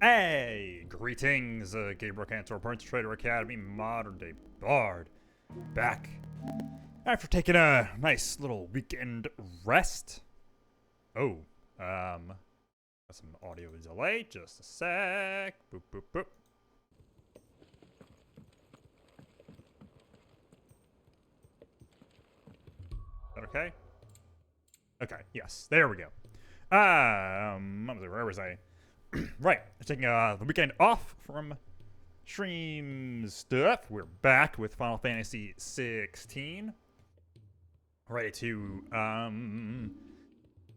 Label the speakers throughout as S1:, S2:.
S1: Hey, greetings, Gabriel Cantor, Prince Trader Academy, Modern Day Bard, back after taking a nice little weekend rest. Oh, got some audio delay, just a sec. Boop, boop, boop. Is that okay? Okay, yes, there we go. Where was I? Right, taking the weekend off from stream stuff. We're back with Final Fantasy 16. Ready to,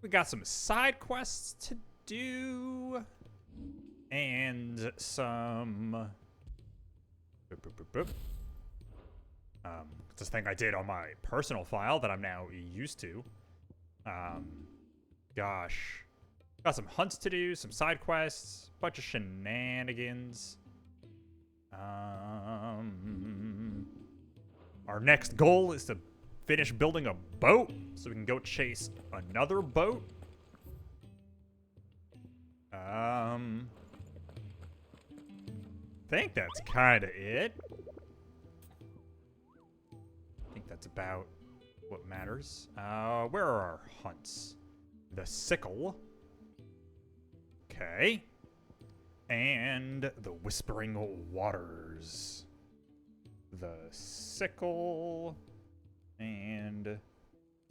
S1: we got some side quests to do. And some... This thing I did on my personal file that I'm now used to. Gosh. Got some hunts to do, some side quests, bunch of shenanigans. Our next goal is to finish building a boat so we can go chase another boat. I think that's kind of it. I think that's about what matters. Where are our hunts? The sickle. Okay. And the Whispering Waters. The sickle. And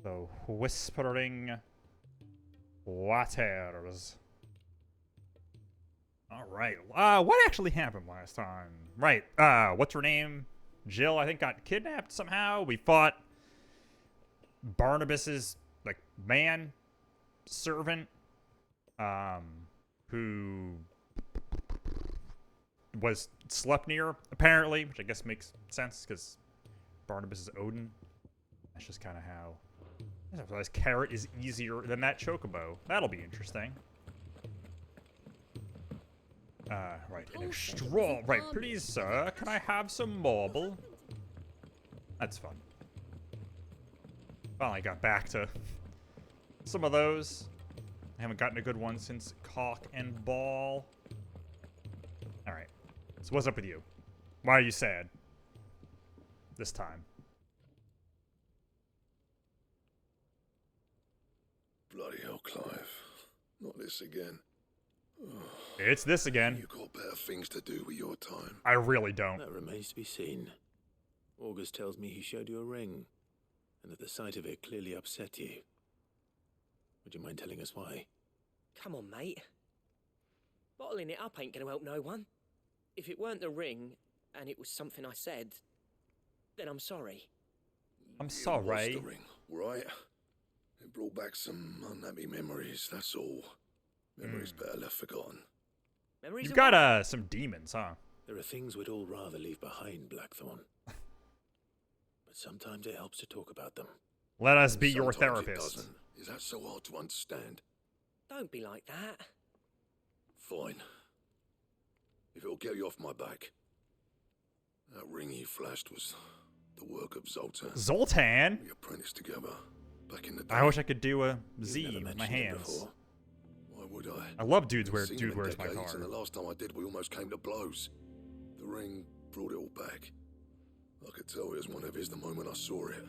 S1: the Whispering Waters. Alright. What actually happened last time? Right. What's her name? Jill, I think, got kidnapped somehow. We fought Barnabas's, like, man servant. Who was slept near, apparently, which I guess makes sense, because Barnabas is Odin. That's just kind of how... I didn't realize Carrot is easier than that Chocobo. That'll be interesting. Right, in a straw. Right, please, sir, can I have some marble? That's fun. Finally got back to some of those. I haven't gotten a good one since Cock and Ball. Alright. So what's up with you? Why are you sad? This time.
S2: Bloody hell, Clive. Not this again.
S1: It's this again.
S2: You've got better things to do with your time.
S1: I really don't.
S3: That remains to be seen. August tells me he showed you a ring, and that the sight of it clearly upset you. Would you mind telling us why?
S4: Come on, mate. Bottling it up ain't gonna help no one. If it weren't the ring, and it was something I said, then I'm sorry.
S1: I'm sorry.
S2: It was the ring, right? It brought back some unhappy memories, that's all. Memories better left forgotten.
S4: Memories
S1: You've
S4: of
S1: got, some demons, huh?
S3: There are things we'd all rather leave behind, Blackthorn. But sometimes it helps to talk about them.
S1: Let us be your
S2: Sometimes it
S1: therapist.
S2: doesn't. Is that so hard to understand?
S4: Don't be like that.
S2: Fine. If it'll get you off my back. That ring you flashed was the work of Zoltan.
S1: Zoltan?
S2: We apprenticed together back in the day.
S1: I wish I could do a
S3: You've
S1: Z
S3: never
S1: with my
S3: mentioned it
S1: hands.
S3: before.
S2: Why would I?
S1: I love dudes
S2: I've
S1: where
S2: seen
S1: dude
S2: him in
S1: wears my
S2: decades, and
S1: card.
S2: the last time I did, we almost came to blows. The ring brought it all back. I could tell it was one of his the moment I saw it.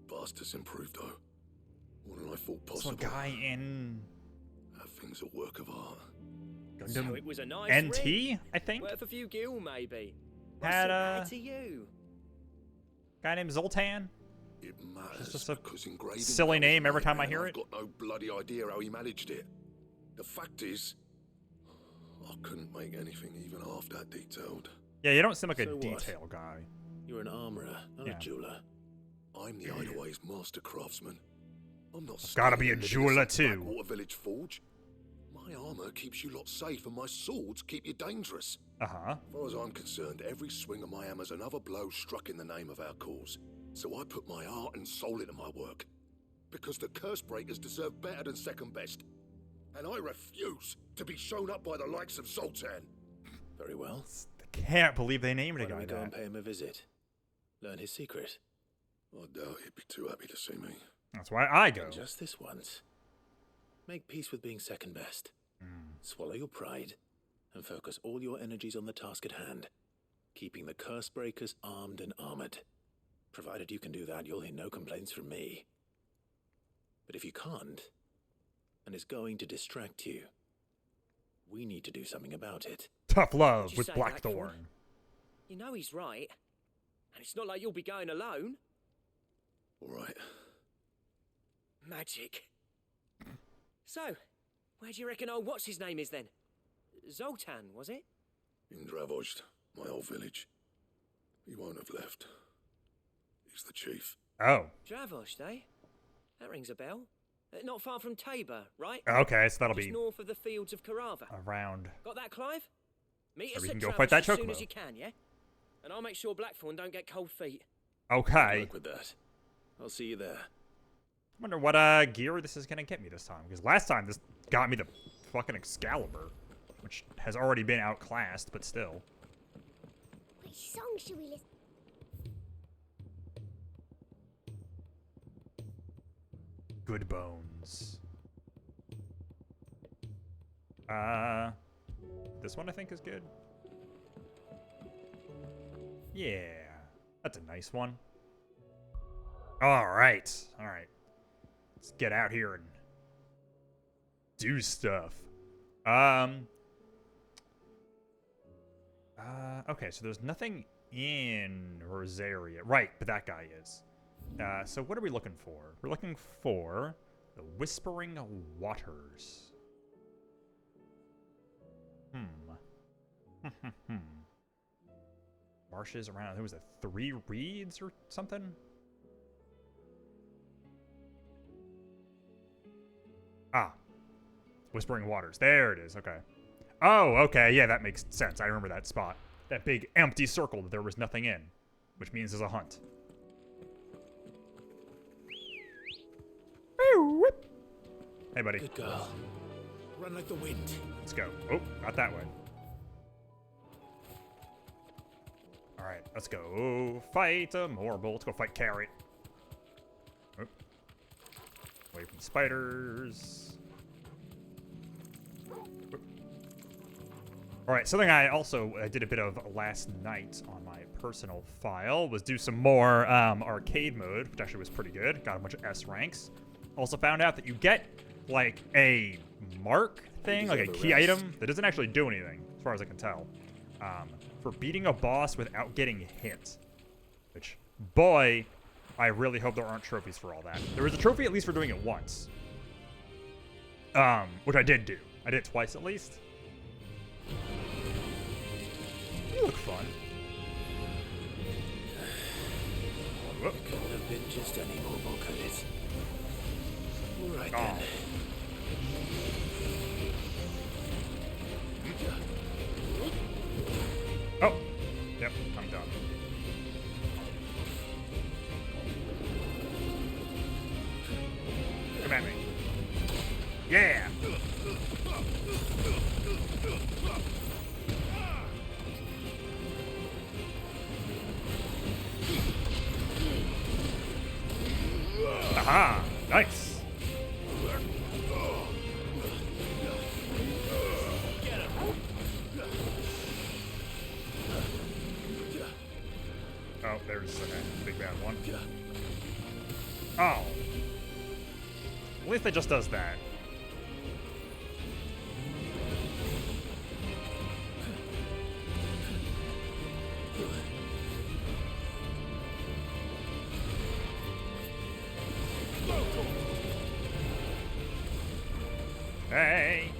S2: Bastard's improved though. More than I thought
S1: So a
S2: possible.
S1: guy in
S2: That thing's a work of art.
S4: So
S1: Gundam
S4: it was a nice
S1: NT,
S4: ring.
S1: I think?
S4: Worth a few gil, maybe.
S1: Had,
S4: What's it matter to you?
S1: Guy named Zoltan?
S2: It matters
S1: just a
S2: because engraving
S1: silly
S2: that was
S1: name every
S2: made,
S1: time I
S2: man,
S1: hear
S2: I've
S1: it.
S2: got no bloody idea how he managed it. The fact is, I couldn't make anything even half that detailed.
S1: Yeah, you don't seem like a
S3: So what?
S1: detail guy.
S3: You're an armorer, not
S1: Yeah.
S3: a jeweler.
S2: I'm the Hideaway's master craftsman. I'm not
S1: Gotta be a
S2: living in
S1: jeweler
S2: some
S1: too.
S2: backwater village forge. My armor keeps you lot safe, and my swords keep you dangerous.
S1: Uh-huh.
S2: As far as I'm concerned, every swing of my hammer's another blow struck in the name of our cause. So I put my heart and soul into my work. Because the curse breakers deserve better than second best. And I refuse to be shown up by the likes of Zoltan.
S3: Very well.
S1: I can't believe they named
S3: Why
S1: a
S3: don't
S1: guy
S3: we go and
S1: that.
S3: pay him a visit? Learn his secret.
S2: I doubt he'd be too happy to see me.
S1: That's why I go.
S3: And just this once. Make peace with being second best. Swallow your pride and focus all your energies on the task at hand, keeping the curse breakers armed and armored. Provided you can do that, you'll hear no complaints from me. But if you can't, and it's going to distract you, we need to do something about it.
S1: Tough
S4: What'd
S1: love
S4: you
S1: with
S4: say,
S1: Blackthorn.
S4: You know he's right. And it's not like you'll be going alone.
S2: All right.
S4: Magic. So, where do you reckon old what's-his-name is then? Zoltan, was it?
S2: In Dravozd, my old village. He won't have left. He's the chief.
S1: Oh.
S4: Dravozd, eh? That rings a bell. Not far from Tabor, right?
S1: Okay, so that'll
S4: Just
S1: be
S4: north of the fields of Karava.
S1: around.
S4: Got that, Clive? Meet
S1: So
S4: us
S1: we
S4: at
S1: can go
S4: Dravozd
S1: fight that
S4: as soon
S1: chocobo.
S4: as you can, yeah? And I'll make sure Blackthorn don't get cold feet.
S1: Okay.
S3: Work with that. I'll see you there.
S1: I wonder what gear this is gonna get me this time, because last time this got me the fucking Excalibur, which has already been outclassed, but still.
S5: Which song should we listen?
S1: Good bones. This one I think is good. Yeah, that's a nice one. All right. Let's get out here and do stuff. Okay, so there's nothing in Rosaria. Right, but that guy is. So what are we looking for? We're looking for the Whispering Waters. Marshes around, there was a 3 reeds or something? Ah. Whispering Waters. There it is, okay. Oh, okay, yeah, that makes sense. I remember that spot. That big empty circle that there was nothing in. Which means there's a hunt. Hey, buddy.
S3: Good girl. Run like the wind.
S1: Let's go. Oh, not that way. Alright, let's go fight a Morble. Let's go fight Carrot. Oh. Away from the spiders. Alright, something I also did a bit of last night on my personal file was do some more arcade mode, which actually was pretty good. Got a bunch of S ranks. Also found out that you get, like, a mark thing, like a key item, that doesn't actually do anything, as far as I can tell, for beating a boss without getting hit. Which, boy, I really hope there aren't trophies for all that. There was a trophy at least for doing it once. Which I did do. I did it twice at least. You look fun. Whoop.
S3: Couldn't have been just any mobile, could it? All right,
S1: Oh.
S3: then.
S1: Oh. Yep, I'm done. Come at me. Yeah! Aha! Nice! Oh, there's a big bad one. Oh. At least it just does that. Hey!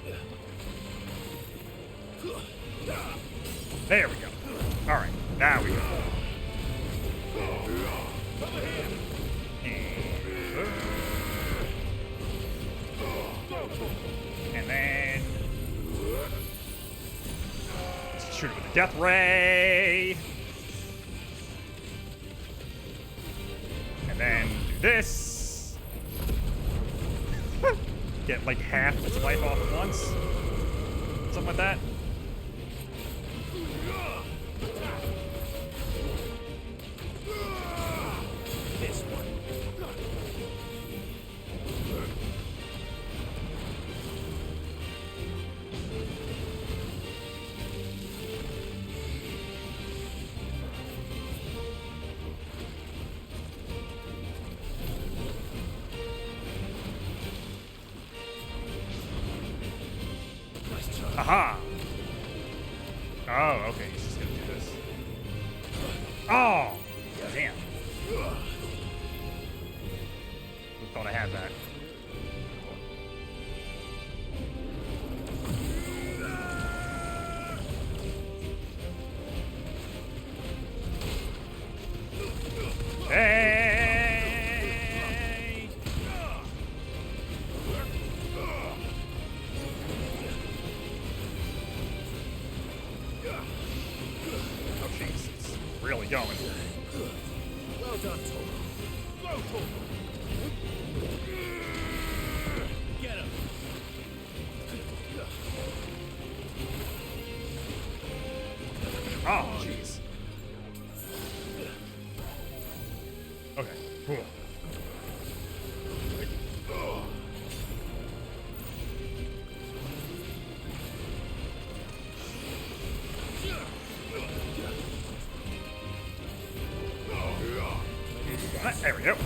S1: There we go. Alright, now we go. And then... let's shoot it with a death ray! And then do this! Get like half its life off at once. Something like that.
S4: This one.
S1: Aha! Oh, okay, he's just gonna do this. Oh! Damn. I thought I had that. Hey! Oh, jeez. It's really going.
S2: Well done, Tom. Go, Tom.
S3: Get him!
S1: Oh, jeez. Okay. Cool. There we go.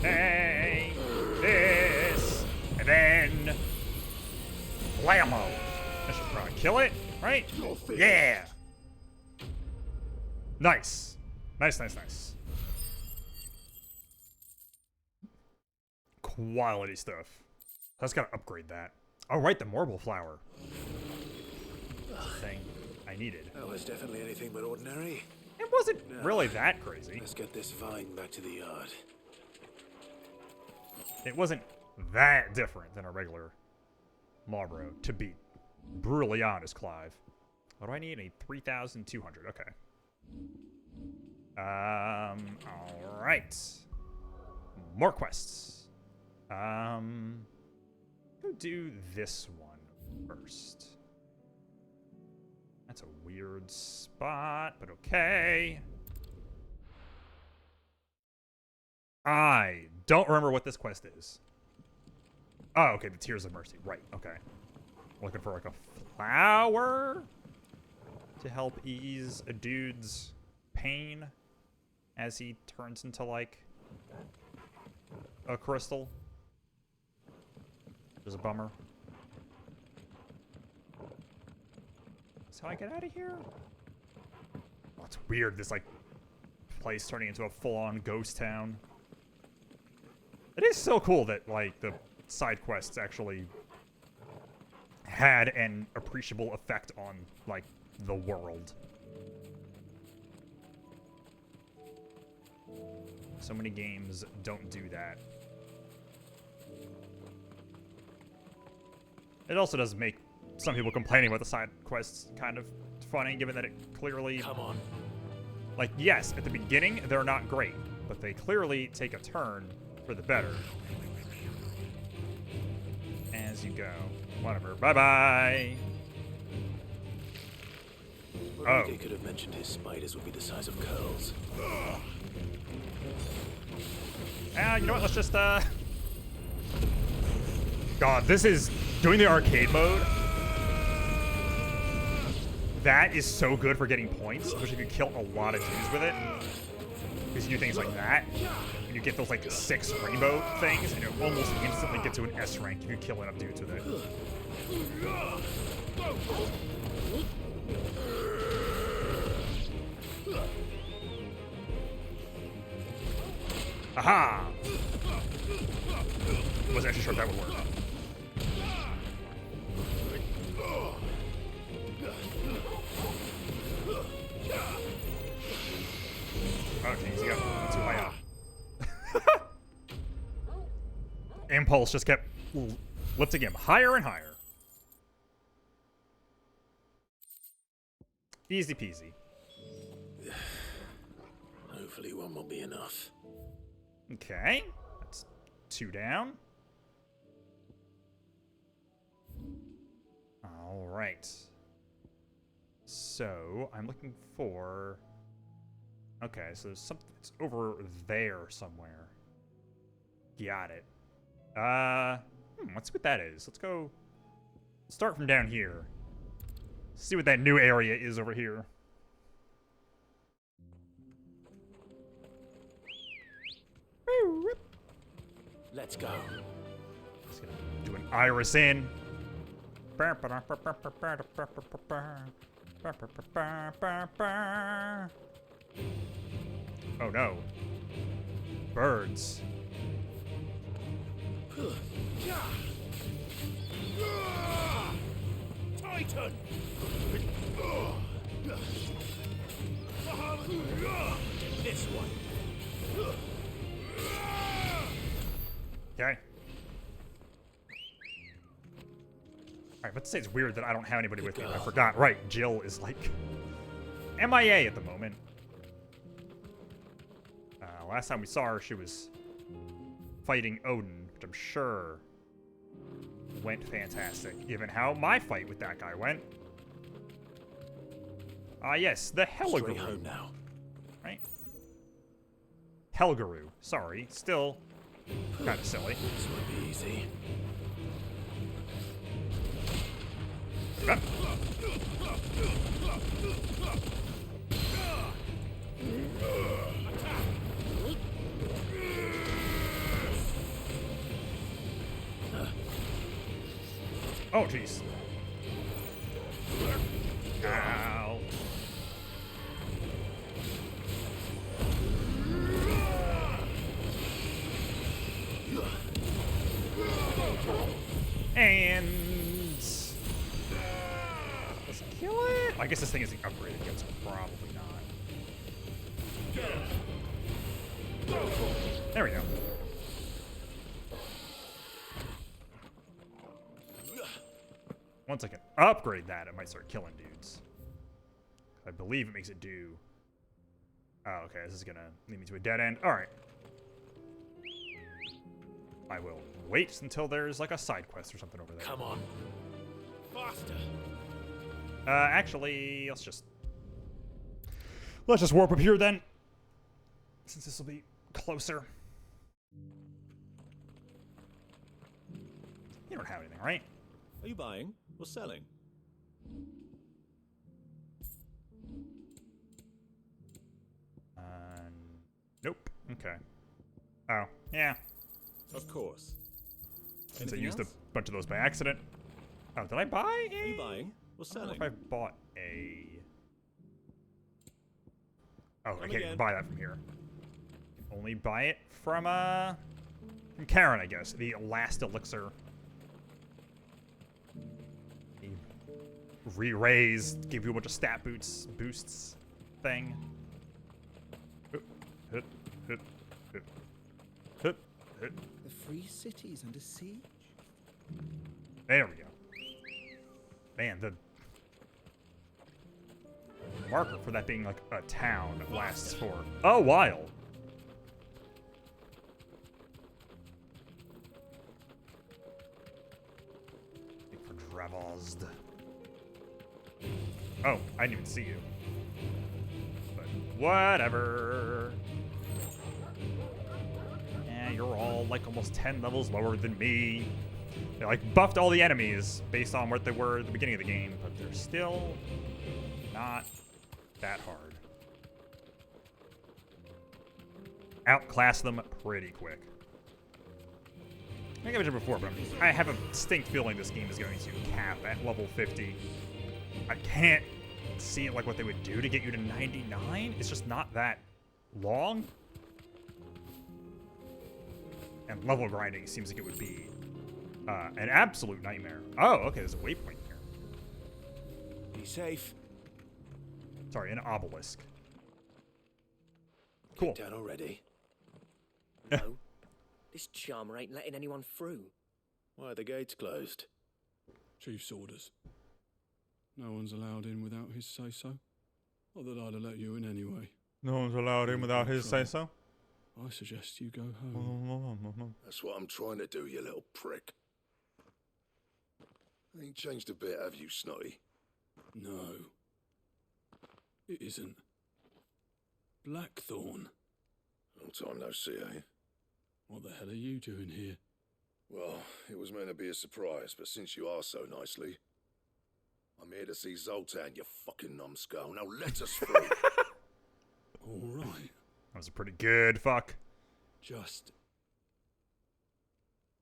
S1: Hey, this, and then blammo. I should probably kill it, right? Yeah. Nice. Nice, nice, nice. Quality stuff. I just gotta upgrade that. Oh, right, the marble flower. That's the thing I needed.
S3: That was definitely anything but ordinary.
S1: It wasn't really that crazy.
S3: Let's get this vine back to the yard.
S1: It wasn't that different than a regular Marlboro, to be brutally honest, Clive. What do I need? A 3,200. Okay. All right. More quests. Go do this one first. That's a weird spot, but okay. I don't remember what this quest is. Oh, okay, the Tears of Mercy. Right, okay. Looking for like a flower to help ease a dude's pain as he turns into like a crystal. There's a bummer. That's how I get out of here? Oh, it's weird, this like place turning into a full-on ghost town. It is so cool that like the side quests actually had an appreciable effect on like the world. So many games don't do that. It also does make some people complaining about the side quests kind of funny, given that it clearly...
S3: Come on.
S1: Like, yes, at the beginning, they're not great, but they clearly take a turn for the better. As you go. Whatever. Bye-bye!
S3: Well, they could have mentioned his spiders would be the size of curls.
S1: You know what? Let's just, God, this is... Doing the arcade mode, that is so good for getting points, especially if you kill a lot of dudes with it. Because you do things like that, and you get those like 6 rainbow things, and you almost instantly get to an S rank if you kill enough dudes with it. Aha! Wasn't actually sure if that would work. Okay, easy up. Too high up. Impulse just kept lifting him higher and higher. Easy peasy.
S3: Hopefully one will be enough.
S1: Okay, that's 2 down. All right. So I'm looking for... Okay, so there's something that's over there somewhere. Got it. Let's see what that is. Let's go start from down here. See what that new area is over here.
S3: Let's go.
S1: Just gonna do an iris in. Oh no. Birds.
S2: Titan!
S3: This one.
S1: Okay. Alright, let's say it's weird that I don't have anybody with me. I forgot. Right, Jill is like MIA at the moment. Last time we saw her, she was fighting Odin, which I'm sure went fantastic, given how my fight with that guy went. Ah, yes, the
S3: Straight
S1: Helgaru.
S3: home now.
S1: Right? Helgaru. Sorry, still kind of silly.
S3: This won't be easy.
S1: Ah. Oh, jeez. Ow. And let's kill it. I guess this thing isn't upgraded yet, so probably not. There we go. Once I can upgrade that, it might start killing dudes. I believe it makes it do. Oh, okay. This is gonna lead me to a dead end. All right. I will wait until there's like a side quest or something over there.
S3: Come on. Faster.
S1: Actually, let's just warp up here then, since this will be closer. You don't have anything, right?
S6: Are you buying or selling?
S1: Nope. Okay. Oh, yeah.
S6: Of course.
S1: Since I
S6: Anything
S1: used
S6: else?
S1: a bunch of those by accident. Oh, did I buy a?
S6: Are you buying or
S1: I don't know
S6: selling?
S1: if I bought a. Oh, I
S6: Come
S1: can't even
S6: again.
S1: buy that from here. Only buy it from Karen, I guess. The last elixir. The re-raise, give you a bunch of stat boosts thing. Hit, hit, hit, hit, hit.
S7: The free city's under siege?
S1: There we go. Man, the marker for that being like a town lasts for a while. Wait for Dravozd. Oh, I didn't even see you. But whatever. Yeah, you're all like almost 10 levels lower than me. They like buffed all the enemies based on what they were at the beginning of the game, but they're still not that hard. Outclass them pretty quick. I think I mentioned before, but I have a distinct feeling this game is going to cap at level 50. I can't see it like what they would do to get you to 99. It's just not that long. And level grinding seems like it would be an absolute nightmare. Oh, okay, there's a waypoint here.
S3: Be safe.
S1: Sorry, an obelisk. Cool.
S3: Down already.
S4: No, this charmer ain't letting anyone through.
S3: Why are the gates closed?
S8: Chief's orders. No one's allowed in without his say-so. Not that I'd have let you in anyway.
S1: No one's allowed in without his say-so.
S8: I suggest you go home.
S2: That's what I'm trying to do, you little prick. Ain't changed a bit, have you, Snotty?
S8: No. It isn't. Blackthorn.
S2: Long time no see, eh?
S8: What the hell are you doing here?
S2: Well, it was meant to be a surprise, but since you are so nicely, I'm here to see Zoltan, you fucking numbskull. Now let us through.
S8: All right.
S1: That was a pretty good fuck.
S8: Just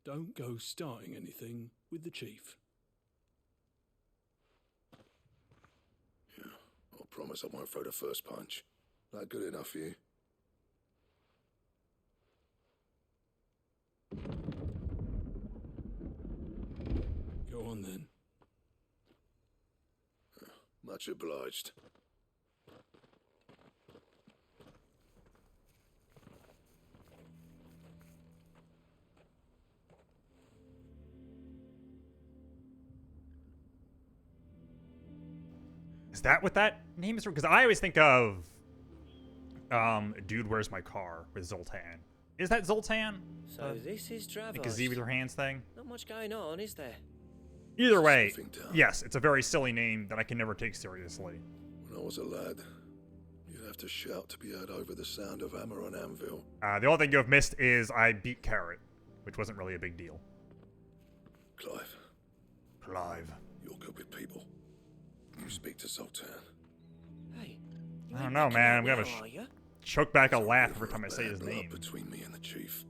S8: don't go starting anything with the chief.
S2: Yeah, I promise I won't throw the first punch. That good enough for you?
S8: Go on then.
S2: Much obliged.
S1: Is that what that name is? Because I always think of, Dude, Where's My Car with Zoltan. Is that Zoltan?
S4: So this is
S1: Like a
S4: Dravos.
S1: Z with your hands thing?
S4: Not much going on, is there?
S1: Either way,
S2: Sniffing town.
S1: yes, it's a very silly name that I can never take seriously.
S2: When I was a lad, you'd have to shout to be heard over the sound of hammer on anvil.
S1: The only thing you have missed is I beat Carrot, which wasn't really a big deal.
S2: Clive,
S1: Clive.
S2: you're good with people. You speak to Zoltan.
S4: Hey, you
S1: I don't
S4: ain't
S1: know,
S4: backing
S1: man.
S4: out
S1: I'm gonna
S4: now, are you?
S1: choke back a
S2: There's
S1: laugh
S2: river
S1: every time I
S2: of
S1: say
S2: bad
S1: his
S2: blood
S1: name.
S2: between me and the chief.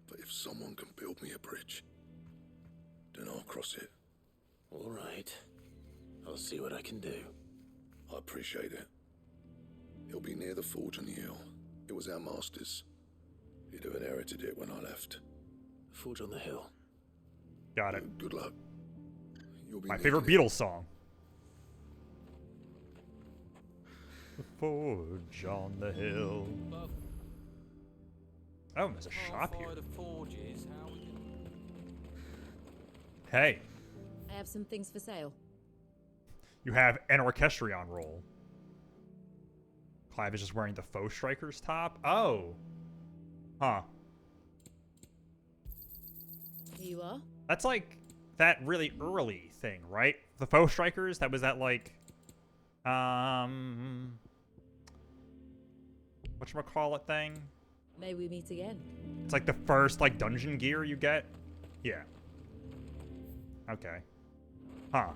S2: But if someone can build me a bridge, then I'll cross it.
S3: All right. I'll see what I can do.
S2: I appreciate it. It'll be near the forge on the hill. It was our master's. He'd have inherited it when I left.
S3: Forge on the hill.
S1: Got it.
S2: Good luck. You'll be
S1: My
S2: needing
S1: favorite
S2: it.
S1: Beatles song. The forge on the hill. Oh, there's a shop here. Hey,
S9: I have some things for sale.
S1: you have an orchestrion roll. Clive is just wearing the faux striker's top. Oh. Huh.
S9: Here you are.
S1: That's like that really early thing, right? The faux strikers, that was that like whatchamacallit thing?
S9: May we meet again.
S1: It's like the first like dungeon gear you get. Yeah. Okay. Huh.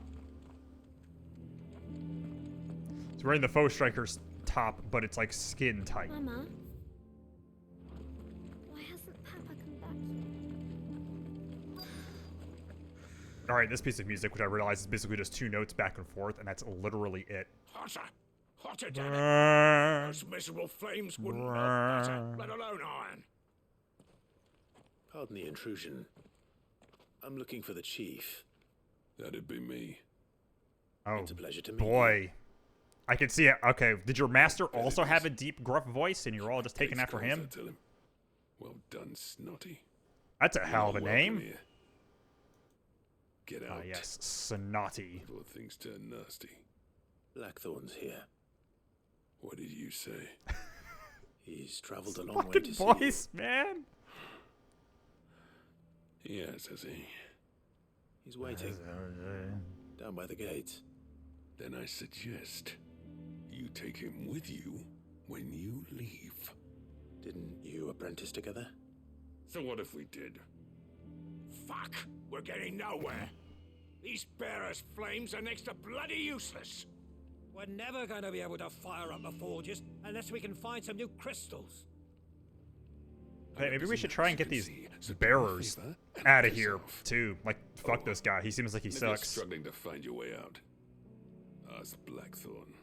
S1: It's wearing the faux striker's top, but it's like skin tight.
S5: Mama? Why hasn't Papa come back yet?
S1: Alright, this piece of music, which I realize is basically just 2 notes back and forth, and that's literally it.
S10: Hotter. Hotter, damn it. Those miserable flames wouldn't melt butter, let alone iron.
S3: Pardon the intrusion. I'm looking for the chief.
S8: That'd be me.
S3: Oh,
S1: Oh,
S3: it's a pleasure to meet you.
S1: boy. I can see it. Okay, did your master also have a deep, gruff voice, and you're all just taking
S8: Case
S1: after
S8: closed,
S1: him?
S8: I tell him. Well done, Snotty.
S1: That's a hell of a
S8: You're welcome
S1: name.
S8: here. Get
S1: Ah,
S8: out.
S1: yes, Snotty.
S8: Before things turn nasty.
S3: Blackthorn's here.
S8: What did you say?
S3: He's travelled a long way
S1: Fucking
S3: to see you.
S1: voice, man.
S8: Yes, has he?
S3: He's waiting down by the gate.
S8: Then I suggest you take him with you when you leave.
S3: Didn't you apprentice together?
S10: So what if we did? Fuck! We're getting nowhere. These bearers' flames are next to bloody useless.
S11: We're never going to be able to fire up the forges unless we can find some new crystals.
S1: Hey, maybe we should try and get these
S8: So do me a
S1: bearers
S8: favor and
S1: out of
S8: piss
S1: here,
S8: off.
S1: too. Like, fuck
S8: Oh.
S1: this guy. He seems like he
S8: And if you're
S1: sucks.
S8: struggling to find your way out, ask Blackthorn.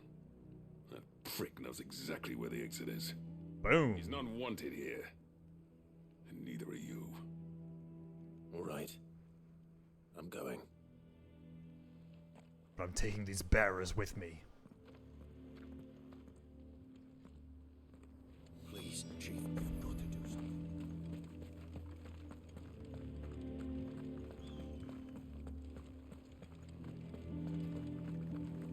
S8: That prick knows exactly where the exit is.
S1: Boom.
S8: He's not wanted here. And neither are you.
S3: All right. I'm going.
S1: But I'm taking these bearers with me.
S7: Please, Chief, you've got to do something.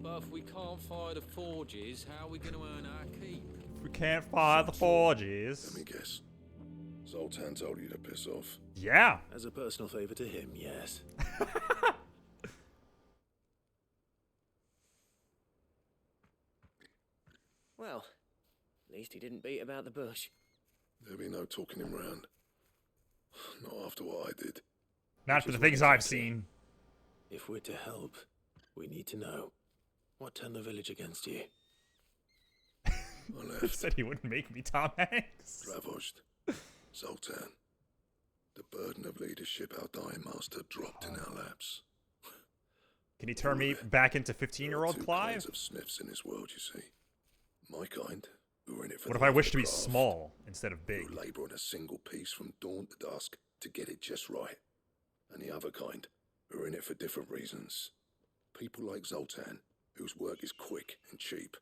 S12: But if we can't fire the forges, how are we going to earn our keep?
S1: If we can't fire the forges.
S2: Let me guess. Zoltan told you to piss off.
S1: Yeah.
S3: As a personal favor to him, yes.
S4: Well, at least he didn't beat about the bush.
S2: There'll be no talking him round. Not after what I did.
S1: Not
S3: Which
S1: for the
S3: is what
S1: things I've
S3: exactly-
S1: seen.
S3: If we're to help, we need to know what turned the village against you.
S2: I
S1: He
S2: left.
S1: said he wouldn't make me Tom Hanks.
S2: Ravaged. Zoltan, the burden of leadership our dying master dropped in our laps.
S1: Can he turn me back into 15-year-old
S2: Two
S1: Clive?
S2: kinds of smiths in this world, you see. My kind, who are in it for
S1: What
S2: the
S1: if I
S2: love of
S1: wish
S2: the
S1: to be
S2: craft,
S1: small instead of big?
S2: who labour on a single piece from dawn to dusk to get it just right. And the other kind, who are in it for different reasons. People like Zoltan, whose work is quick and cheap.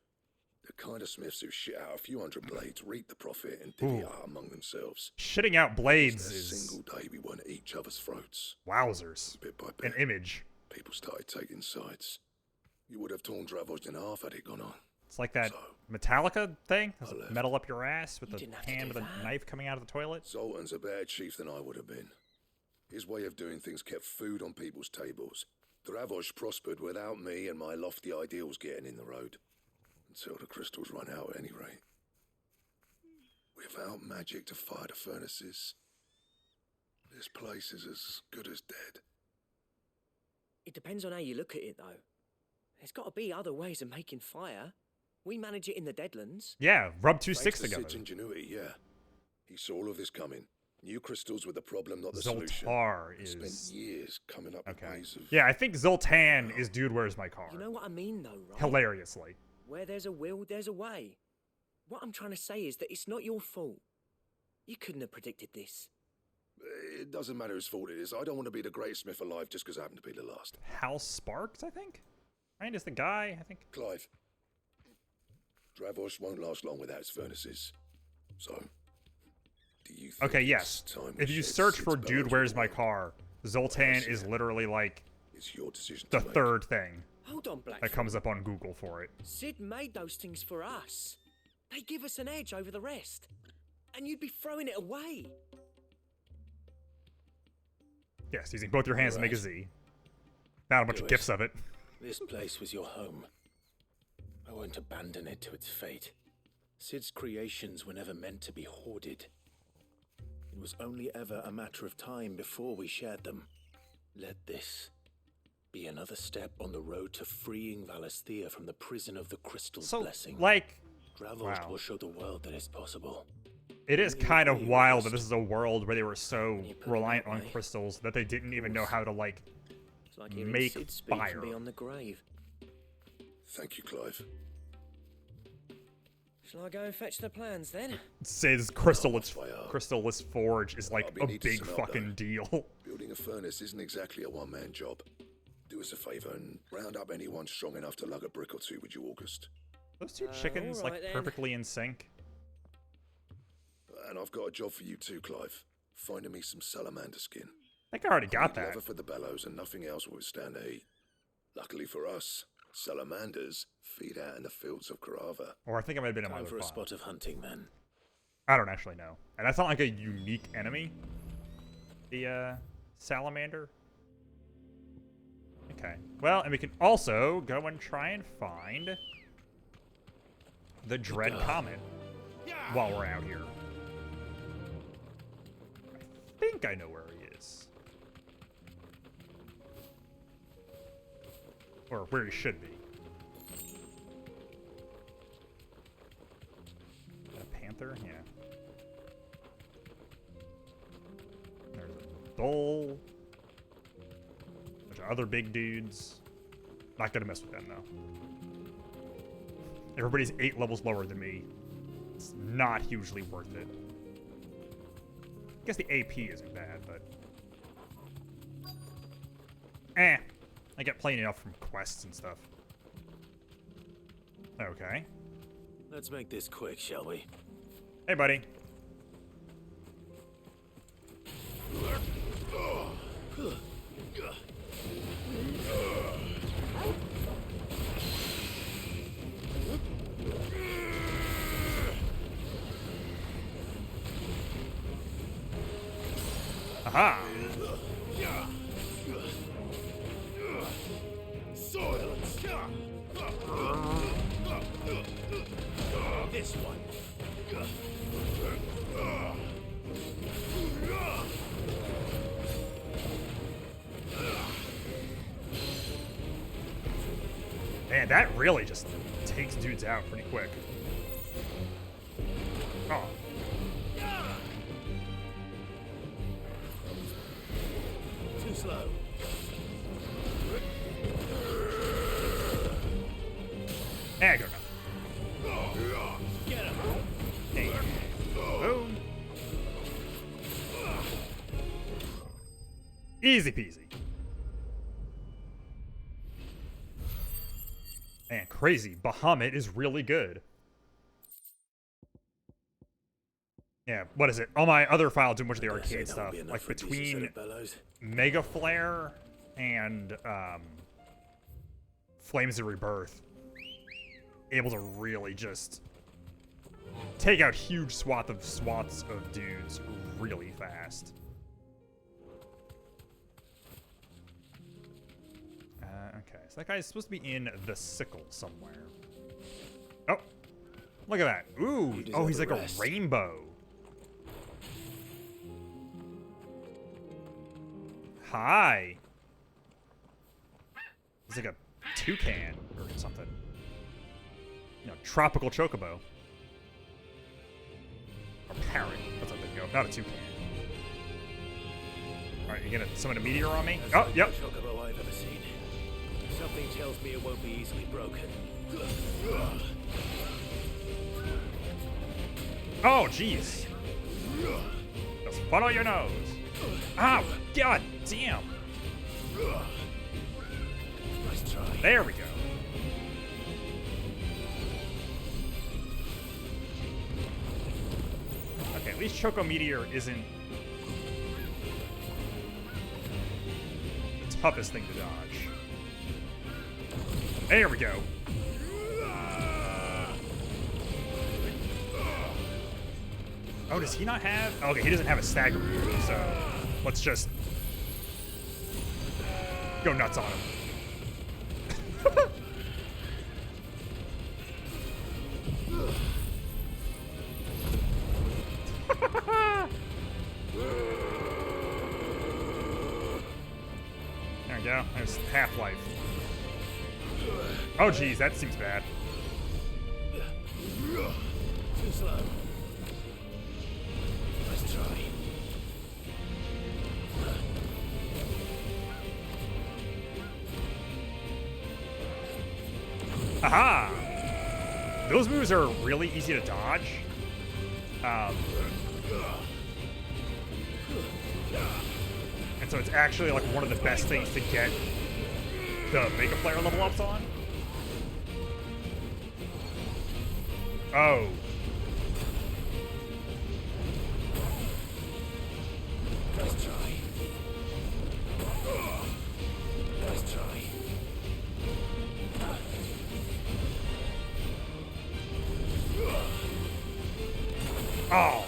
S2: The kind of smiths who shit out a few hundred blades, reap the profit, and divvy it out among themselves.
S1: Shitting out blades
S2: There's
S1: is...
S2: a single day we went at each other's throats.
S1: Wowzers.
S2: Bit by bit.
S1: An image.
S2: People started taking sides. You would have torn Dravos in half had it gone on.
S1: It's like that
S2: So,
S1: Metallica thing.
S2: I left.
S1: Metal up your ass with
S4: You
S1: the
S4: didn't have to
S1: hand
S4: do
S1: with a
S4: that.
S1: knife coming out of the toilet.
S2: Zoltan's a better chief than I would have been. His way of doing things kept food on people's tables. Dravos prospered without me and my lofty ideals getting in the road. Until the crystals run out at any rate. Without magic to fire the furnaces, this place is as good as dead.
S4: It depends on how you look at it, though. There's got to be other ways of making fire. We manage it in the Deadlands.
S1: Yeah, rub two
S2: Thanks
S1: sticks
S2: to
S1: together.
S2: Sid's ingenuity, yeah. He saw all of this coming. New crystals were the problem, not the solution.
S1: Zoltar
S2: He spent
S1: is...
S2: years coming up with
S1: Okay.
S2: ways of...
S1: Yeah, I think Zoltan is Dude, Where's My Car?
S4: You know what I mean, though, right?
S1: Hilariously.
S4: Where there's a will, there's a way. What I'm trying to say is that it's not your fault. You couldn't have predicted this.
S2: It doesn't matter whose fault it is. I don't want to be the greatest smith alive just because I happen to be the last.
S1: House Sparks, I think? Right, is the guy, I think.
S2: Clive. Dravos won't last long without his furnaces. So, do you think
S1: Okay,
S2: it's
S1: yes.
S2: time we
S1: If you
S2: shed
S1: search
S2: Sid's
S1: for
S2: bellows
S1: Dude,
S2: on
S1: Where's
S2: the
S1: My
S2: world?
S1: Car, Zoltan
S2: Yes,
S1: is
S2: yeah.
S1: literally like
S2: It's your decision
S1: the
S2: to make.
S1: third thing
S4: Hold on,
S1: that
S4: Blackfoot.
S1: comes up on Google for it.
S4: Sid made those things for us. They give us an edge over the rest. And you'd be throwing it away.
S1: Yes, using both your hands to make a
S3: Alright.
S1: Z. Found a bunch
S3: Do
S1: of
S3: it.
S1: gifs of it.
S3: This place was your home. I won't abandon it to its fate. Sid's creations were never meant to be hoarded. It was only ever a matter of time before we shared them. Let this be another step on the road to freeing Valisthea from the prison of the Crystal's
S1: So,
S3: blessing.
S1: like,
S3: Dravos
S1: wow.
S3: will show the world that it's possible.
S1: It is
S3: Only
S1: kind of
S3: we
S1: wild that
S3: must-
S1: this is a world where they were so
S4: you put it
S1: reliant
S4: that
S1: on
S4: way.
S1: crystals that they didn't even know how to, like,
S4: It's like hearing
S1: make
S4: Sid speak
S1: fire.
S4: from beyond the grave.
S2: Thank you, Clive.
S4: Shall I go and fetch the plans then?
S1: Sid's crystallis
S2: fire.
S1: crystallis forge is like
S2: I'll be
S1: a
S2: needing
S1: big
S2: some help,
S1: fucking
S2: though.
S1: deal.
S2: Building a furnace isn't exactly a one-man job. Do us a favor and round up anyone strong enough to lug a brick or two with you, August.
S1: Those two chickens
S4: alright
S1: like
S4: then.
S1: perfectly in sync.
S2: And I've got a job for you too, Clive. Finding me some salamander skin.
S1: I think I already got
S2: Need
S1: that.
S2: leather for the bellows and nothing else will withstand the heat. Luckily for us, salamanders feed out in the fields of Karava.
S1: Or I think I might have been in my
S3: Time
S1: other
S3: for a
S1: file.
S3: spot of hunting then.
S1: I don't actually know. And that's not like a unique enemy. The salamander. Okay. Well, and we can also go and try and find the Dread Comet while we're out here. I think I know where he is. Or where he should be. A panther? Yeah. There's a bull. Bunch of other big dudes. Not gonna mess with them though. Everybody's 8 levels lower than me. It's not hugely worth it. I guess the AP isn't bad, but... I get plenty enough from quests and stuff. Okay.
S3: Let's make this quick, shall we?
S1: Hey, buddy. Aha!
S11: This one.
S1: Man, that really just takes dudes out pretty quick. Oh.
S3: slow.
S1: Eh, good enough.
S3: Get him.
S1: Hey. Boom. Easy peasy. Man, crazy. Bahamut is really good. Yeah, what is it? On my other file, doing much of the arcade stuff. Like between Mega Flare and Flames of Rebirth, able to really just take out huge swaths of dudes really fast. Okay, so that guy's supposed to be in the sickle somewhere. Oh, look at that. Ooh, oh, he's like a rainbow. Hi. He's like a toucan or something. You know, tropical chocobo. Or parrot. That's what they go. Not a toucan. Alright, you gonna summon a meteor on me? Oh, yep.
S3: Chocobo I've ever seen. Something tells me it won't be easily broken.
S1: Oh, jeez. Just follow your nose. Ow! God damn!
S3: Nice try.
S1: There we go. Okay, at least Choco Meteor isn't the toughest thing to dodge. There we go. Oh, does he not have? Okay, he doesn't have a stagger move, so let's just go nuts on him. There we go. There's Half-Life. Oh, geez, that seems bad.
S3: Too slow. Nice try.
S1: Aha! Those moves are really easy to dodge. And so it's actually like one of the best things to get the Mega Flare level ups on. Oh.
S3: Nice try. Nice try.
S1: Oh.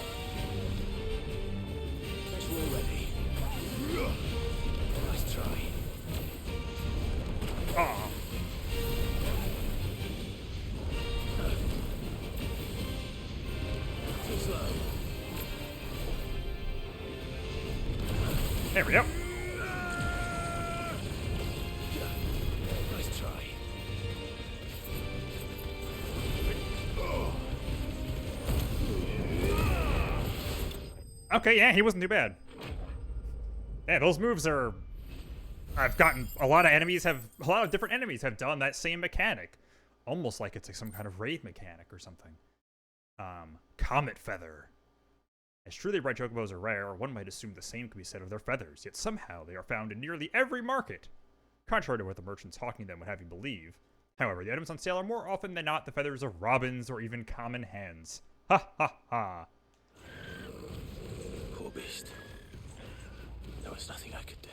S3: Special already. Nice try.
S1: Oh.
S3: Too slow.
S1: There we go.
S3: Nice try.
S1: Okay, yeah, he wasn't too bad. Yeah, those moves are... I've gotten... A lot of different enemies have done that same mechanic. Almost like it's like some kind of raid mechanic or something. Comet Feather. As truly bright chocobos are rare, one might assume the same could be said of their feathers, yet somehow they are found in nearly every market. Contrary to what the merchants hawking them would have you believe. However, the items on sale are more often than not the feathers of robins or even common hens. Ha ha ha.
S3: Poor beast. There was nothing I could do.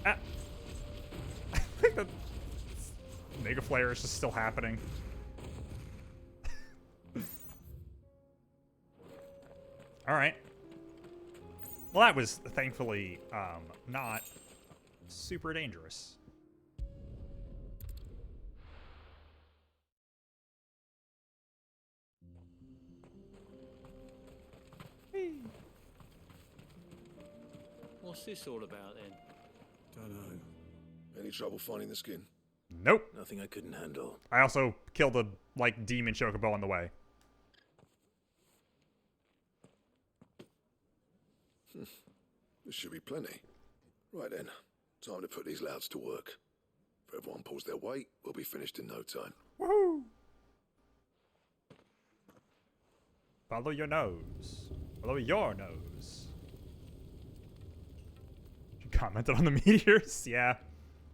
S1: I think that Mega Flare is just still happening. Alright. Well, that was thankfully not super dangerous.
S12: What's this all about then?
S8: Don't know.
S2: Any trouble finding the skin?
S1: Nope.
S3: Nothing I couldn't handle.
S1: I also killed a, like, demon chocobo on the way.
S2: This should be plenty. Right then. Time to put these louds to work. If everyone pulls their weight, we'll be finished in no time.
S1: Woohoo! Follow your nose. Follow your nose. She commented on the meteors? Yeah.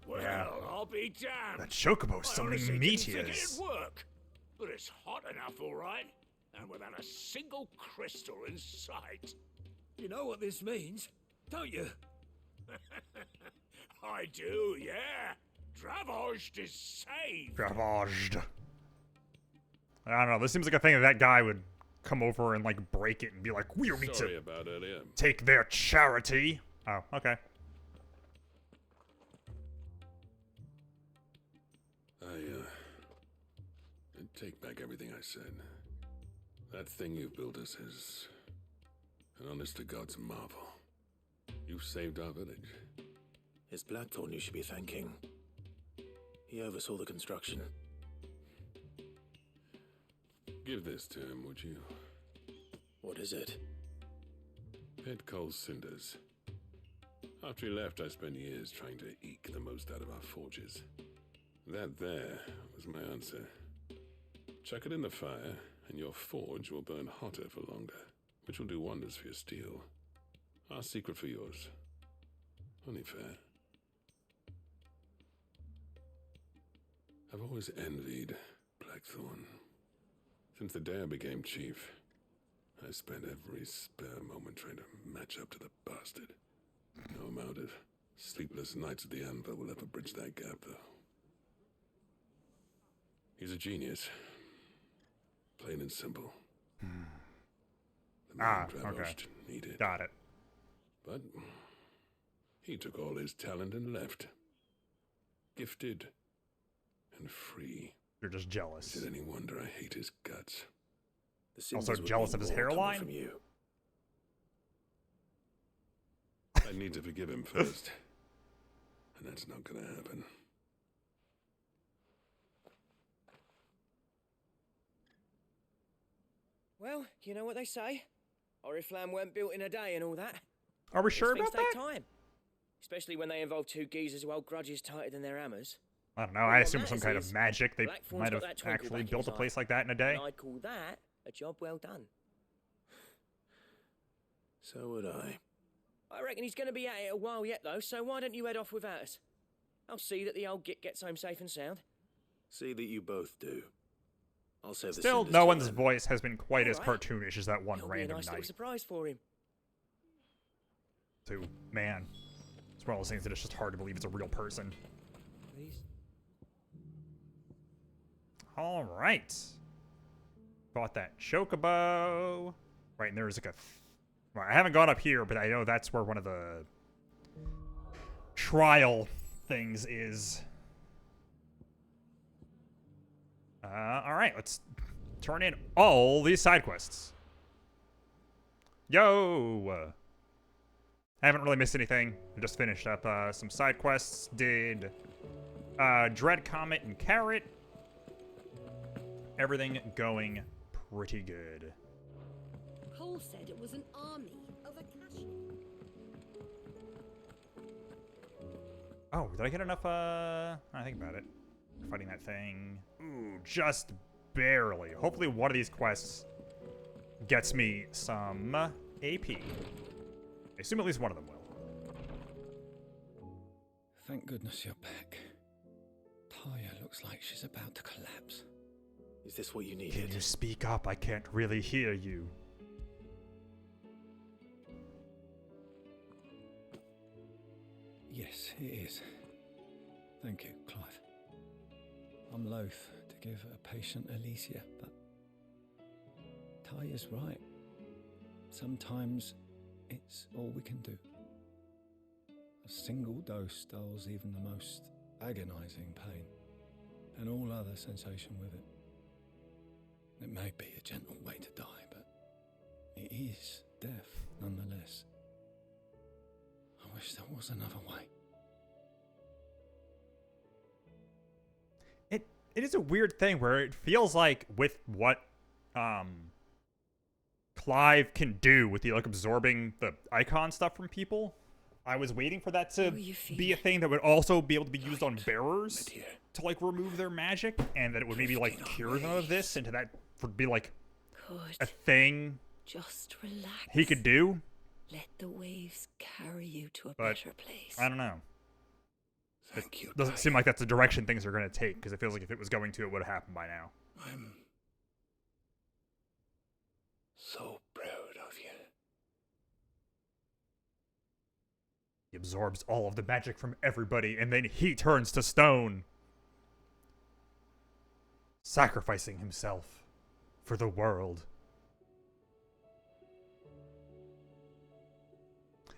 S10: Well,
S1: Yeah.
S10: I'll be damned.
S1: That chocobo
S10: I
S1: summoning
S10: honestly didn't think
S1: meteors.
S10: it'd work. But it's hot enough, all right. And without a single crystal in sight.
S11: You know what this means, don't you?
S10: I do, yeah. Dravaged is saved.
S1: Ravaged. I don't know. This seems like a thing that guy would come over and like break it and be like, "We need
S8: Sorry
S1: to
S8: about earlier.
S1: take their charity." Oh, okay.
S8: I take back everything I said. That thing you built us is an honest to God's marvel. You've saved our village.
S3: It's Blackthorn you should be thanking. He oversaw the construction.
S8: Give this to him, would you?
S3: What is it?
S8: Pet coal cinders. After he left, I spent years trying to eke the most out of our forges. That there was my answer. Chuck it in the fire, and your forge will burn hotter for longer, which will do wonders for your steel. Our secret for yours. Only fair. I've always envied Blackthorn. Since the day I became chief, I spent every spare moment trying to match up to the bastard. No amount of sleepless nights at the anvil will ever bridge that gap, though. He's a genius. Plain and simple. The man Dravaged needed.
S1: Got it.
S8: But he took all his talent and left. Gifted and free.
S1: You're just jealous.
S8: Is it any wonder I hate his guts?
S1: Also jealous of his hairline?
S3: From you.
S8: I need to forgive him first. And that's not gonna happen.
S4: Well, you know what they say. Oriflamme weren't built in a day and all that.
S1: Are we sure
S4: These
S1: about
S4: things
S1: that?
S4: take time. Especially when they involve two geezers who hold grudges tighter than their hammers.
S1: I don't know.
S4: Well,
S1: I
S4: what
S1: assume some
S4: matters
S1: kind of
S4: is
S1: magic. They
S4: Blackthorn's
S1: might
S4: got
S1: have
S4: that twinkle
S1: actually
S4: back in
S1: built
S4: his
S1: a
S4: eye.
S1: place like that in a day.
S4: And I'd call that a job well done.
S3: So would I.
S4: I reckon he's going to be at it a while yet, though, so why don't you head off without us? I'll see that the old git gets home safe and sound.
S3: See that you both do. I'll save the
S1: Still,
S3: cinders
S1: no
S3: till
S1: one's
S3: then.
S1: voice has been quite as
S4: Alright.
S1: cartoonish as that one
S4: It'll be a
S1: random
S4: nice little
S1: night.
S4: surprise for him.
S1: So, man, it's one of those things that it's just hard to believe it's a real person.
S11: Please.
S1: All right. Bought that chocobo. Right, and there's like a... Right, I haven't gone up here, but I know that's where one of the trial things is. All right, let's turn in all these side quests. Yo! I haven't really missed anything. I just finished up some side quests. Did Dread Comet and Carrot. Everything going pretty good.
S5: Cole said it was an army of Akashi.
S1: Oh, did I get enough, I think about it. Fighting that thing. Ooh, just barely. Hopefully one of these quests gets me some AP. I assume at least one of them will.
S7: Thank goodness you're back. Taya looks like she's about to collapse.
S3: Is this what you
S1: Can
S3: needed?
S1: you speak up? I can't really hear you.
S7: Yes, it is. Thank you, Clive. I'm loath to give a patient Alicia, but Taya's right. Sometimes it's all we can do. A single dose dulls even the most agonizing pain, and all other sensation with it. It may be a gentle way to die, but it is death nonetheless. I wish there was another way.
S1: It is a weird thing where it feels like with what Clive can do with the like absorbing the icon stuff from people, I was waiting for that to
S5: How are you
S1: be a thing that would also be able to be used on bearers to like remove their magic, and that it would maybe like cure them of this, and that would be like a thing
S5: Just relax.
S1: he could do.
S5: Let the waves carry you to a
S1: But
S5: better place.
S1: I don't know.
S2: Thank you.
S1: Doesn't seem like that's the direction things are going to take, because it feels like if it was going to, it would have happened by now.
S2: I'm so proud of you.
S1: He absorbs all of the magic from everybody, and then he turns to stone, sacrificing himself for the world.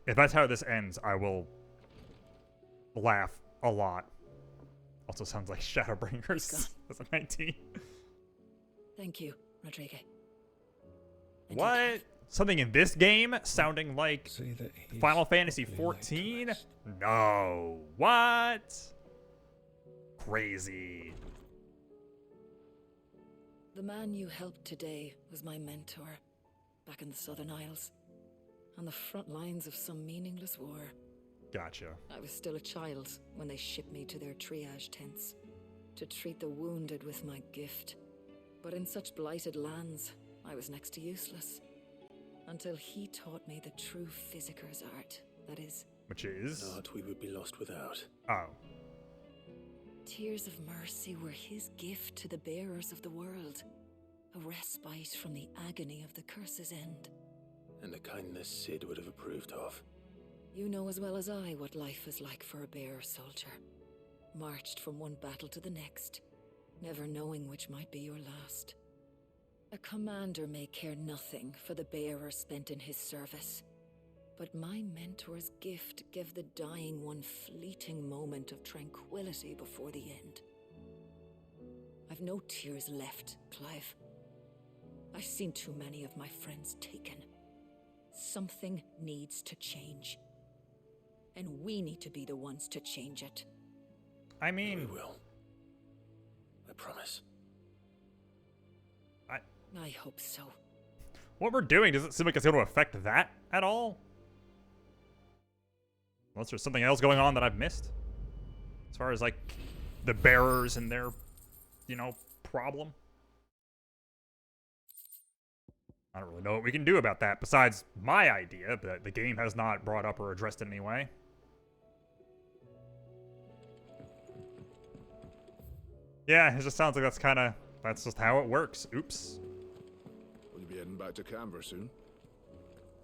S1: If that's how this ends, I will laugh a lot. Also sounds like Shadowbringers as a 19.
S5: Thank you, Rodrigo.
S1: What? Something in this game sounding like
S7: See that he's
S1: Final Fantasy
S7: probably laid to
S1: 14?
S7: rest.
S1: No. What? Crazy.
S5: The man you helped today was my mentor, back in the Southern Isles, on the front lines of some meaningless war.
S1: Gotcha.
S5: I was still a child when they shipped me to their triage tents, to treat the wounded with my gift. But in such blighted lands, I was next to useless. Until he taught me the true Physicker's art, that is...
S1: Which is?
S3: An art we would be lost without.
S1: Oh.
S5: Tears of mercy were his gift to the bearers of the world. A respite from the agony of the curse's end.
S3: And a kindness Sid would have approved of.
S5: You know as well as I what life is like for a bearer soldier. Marched from one battle to the next, never knowing which might be your last. A commander may care nothing for the bearer spent in his service. But my mentor's gift gave the dying one fleeting moment of tranquility before the end. I've no tears left, Clive. I've seen too many of my friends taken. Something needs to change. And we need to be the ones to change it.
S1: I mean...
S3: We will. I promise.
S5: I hope so.
S1: What we're doing doesn't seem like it's going to affect that at all. Unless there's something else going on that I've missed. As far as, like, the bearers and their, you know, problem. I don't really know what we can do about that, besides my idea, but the game has not brought up or addressed it in any way. Yeah, it just sounds like that's just how it works. Oops.
S2: Will you be heading back to Canberra soon?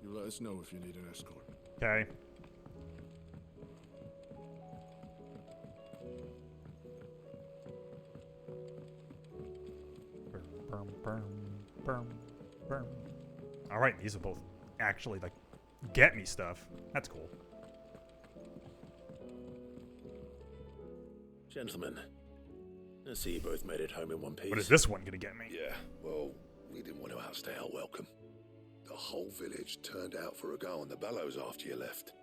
S2: You let us know if you need an escort.
S1: Okay. Alright, these will both actually, like, get me stuff. That's cool.
S3: Gentlemen, I see you both made it home in one piece.
S1: What is this one gonna get me?
S2: Yeah, well, we didn't want to outstay our welcome. The whole village turned out for a go on the bellows after you left.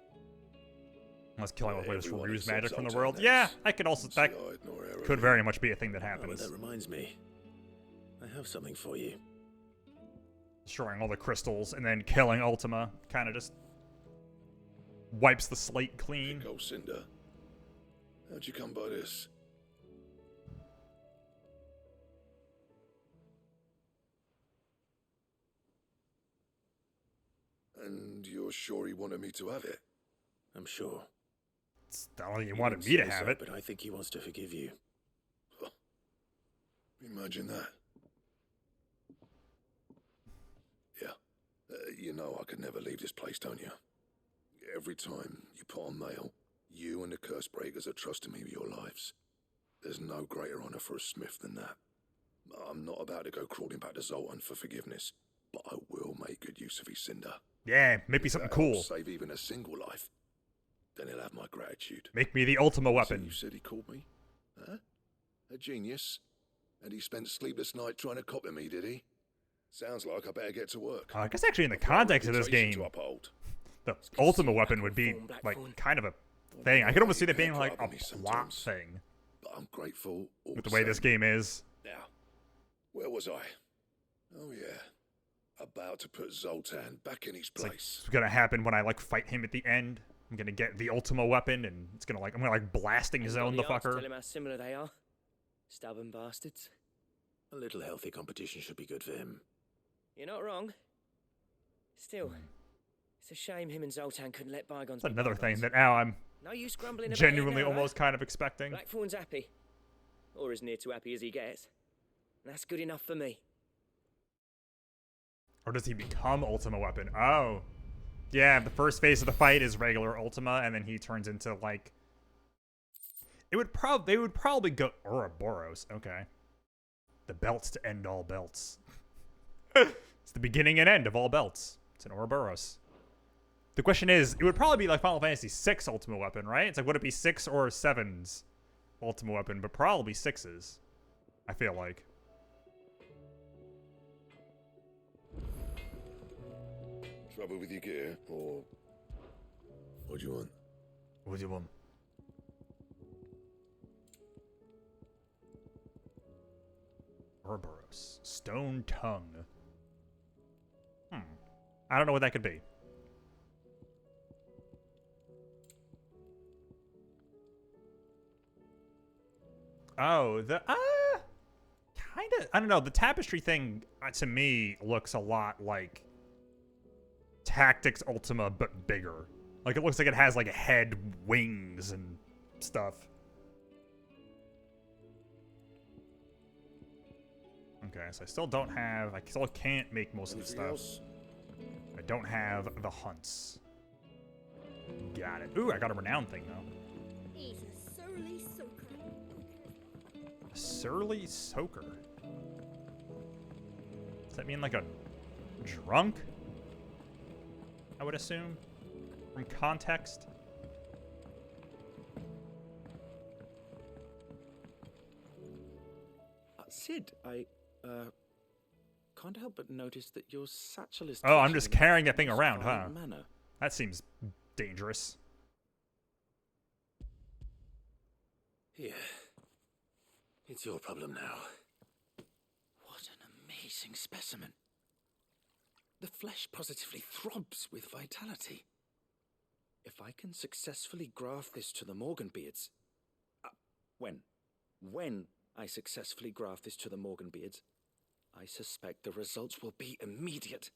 S1: Unless killing with latest
S2: Everyone
S1: ruse
S2: except
S1: magic from the
S2: Zoltan
S1: world.
S2: is
S1: Yeah, I could also... That
S2: Seed nor arrow.
S1: could very much be a thing that
S3: Oh, but
S1: happens.
S3: that reminds me. I have something for you.
S1: Destroying all the crystals and then killing Ultima kind of just wipes the slate clean.
S2: Big old cinder. How'd you come by this? And you're sure he wanted me to have it?
S3: I'm sure.
S1: It's not like you
S3: He
S1: wanted
S3: didn't
S1: me to
S3: say
S1: have
S3: so,
S1: it.
S3: But I think he wants to forgive you.
S2: Imagine that. Yeah. You know I could never leave this place, don't you? Every time you put on mail, you and the curse breakers are trusting me with your lives. There's no greater honor for a smith than that. I'm not about to go crawling back to Zoltan for forgiveness, but I will make good use of his cinder.
S1: Yeah, make me
S2: If
S1: something
S2: that
S1: cool.
S2: helps save even a single life, then he'll have my gratitude.
S1: Make me the Ultima
S2: So
S1: weapon.
S2: you said he called me? Huh? A genius? And he spent sleepless night trying to copy me, did he? Sounds like I better get to work.
S1: I guess actually in the
S2: I've got a
S1: context of this
S2: reputation
S1: game,
S2: to uphold.
S1: the Ultima weapon would be like kind of a thing. I could almost see that being like a plot thing
S2: But I'm grateful all
S1: with the way this game is.
S2: Now, where was I? Oh yeah, about to put Zoltan back in his
S1: It's like
S2: place.
S1: it's gonna happen when I like fight him at the end. I'm gonna get the Ultima weapon, and it's gonna like I'm gonna like blasting zone the
S4: Tell
S1: fucker.
S4: him how similar they are. Stubborn bastards.
S3: A little healthy competition should be good for him.
S4: You're not wrong. Still, it's a shame him and Zoltan couldn't let bygones
S1: That's
S4: be
S1: another
S4: bygones.
S1: thing that now I'm
S4: No use grumbling about
S1: genuinely
S4: it now,
S1: almost kind of expecting.
S4: Blackthorn's happy. Or as near to happy as he gets. That's good enough for me.
S1: Or does he become Ultima weapon? Oh. Yeah, the first phase of the fight is regular Ultima, and then he turns into, like... They would probably go... Ouroboros, okay. The belts to end all belts. It's the beginning and end of all belts. It's an Ouroboros. The question is, it would probably be like Final Fantasy VI Ultima weapon, right? It's like, would it be 6 or 7's Ultima weapon? But probably 6's, I feel like.
S2: Trouble with your gear, or what do you want?
S1: What do you want? Ouroboros. Stone Tongue. I don't know what that could be. Oh, the kind of. I don't know. The tapestry thing to me looks a lot like Tactics Ultima, but bigger. Like it looks like it has like a head, wings, and stuff. Okay, so I still don't have. I still can't make most of the stuff.
S2: Else?
S1: I don't have the hunts. Got it. Ooh, I got a renown thing though.
S13: He's a surly soaker.
S1: A surly soaker. Does that mean like a drunk? I would assume. From context.
S3: Sid, I can't help but notice that your satchel is.
S1: Oh, I'm just carrying that thing around, huh?
S3: Manner.
S1: That seems dangerous.
S3: Here. It's your problem now. What an amazing specimen. The flesh positively throbs with vitality. If I can successfully graft this to the Morganbeards... When I successfully graft this to the Morganbeards, I suspect the results will be immediate.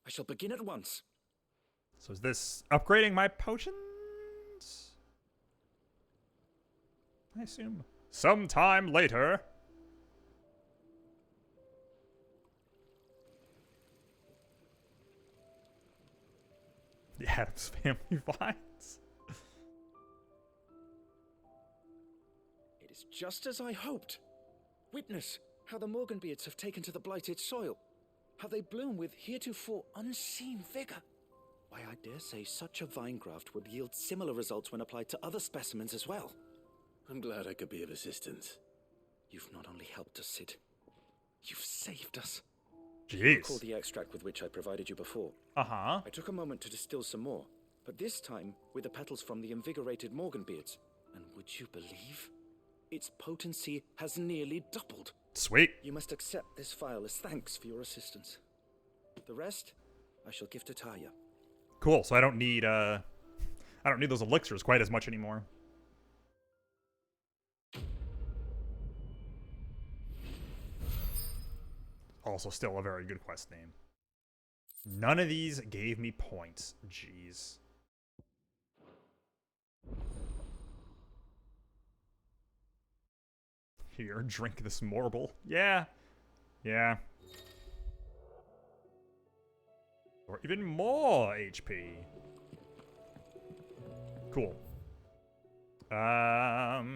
S3: I shall begin at once.
S1: So is this upgrading my potions? I assume. Sometime later. The Addams Family vines.
S3: It is just as I hoped. Witness how the Morganbeards have taken to the blighted soil. How they bloom with heretofore unseen vigor. Why, I dare say such a vine graft would yield similar results when applied to other specimens as well. I'm glad I could be of assistance. You've not only helped us, Sid, you've saved us.
S1: Jeez.
S3: Recall the extract with which I provided you before.
S1: Uh-huh.
S3: I took a moment to distill some more, but this time with the petals from the invigorated Morganbeards. And would you believe? Its potency has nearly doubled.
S1: Sweet.
S3: You must accept this file as thanks for your assistance. The rest, I shall give to Taya.
S1: Cool. So I don't need those elixirs quite as much anymore. Also still a very good quest name. None of these gave me points. Jeez. Here, drink this marble. Yeah. Yeah. Or even more HP. Cool. Oh,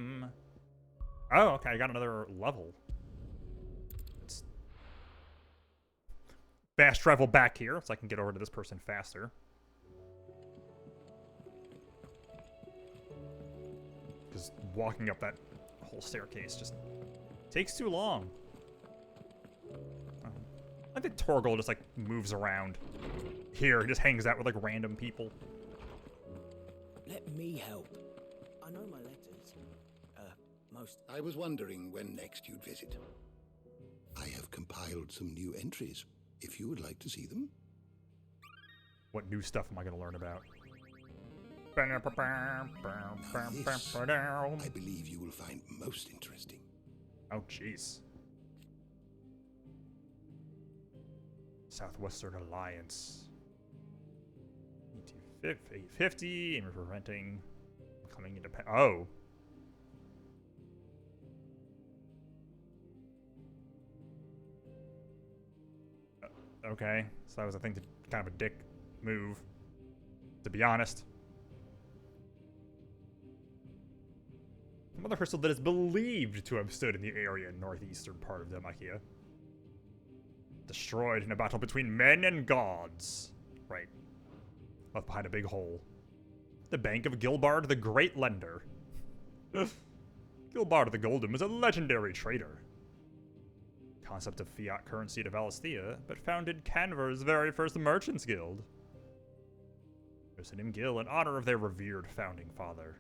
S1: okay, I got another level. Let's fast travel back here so I can get over to this person faster. Because walking up that whole staircase just takes too long. I think Torgal just like moves around. Here, he just hangs out with like random people.
S11: Let me help. I know my letters. Most.
S14: I was wondering when next you'd visit. I have compiled some new entries, if you would like to see them.
S1: What new stuff am I going to learn about?
S14: This, I believe you will find most interesting.
S1: Oh, jeez. Southwestern Alliance. 850, and we're preventing coming into. Oh. Okay, so that was, I think, kind of a dick move, to be honest. Another crystal that is believed to have stood in the area in northeastern part of Demacia. Destroyed in a battle between men and gods. Right. Left behind a big hole. The Bank of Gilbard the Great Lender. Gilbard the Golden was a legendary trader. Concept of fiat currency to Valisthea, but founded Canver's very first merchants guild. Christened him Gil in honor of their revered founding father.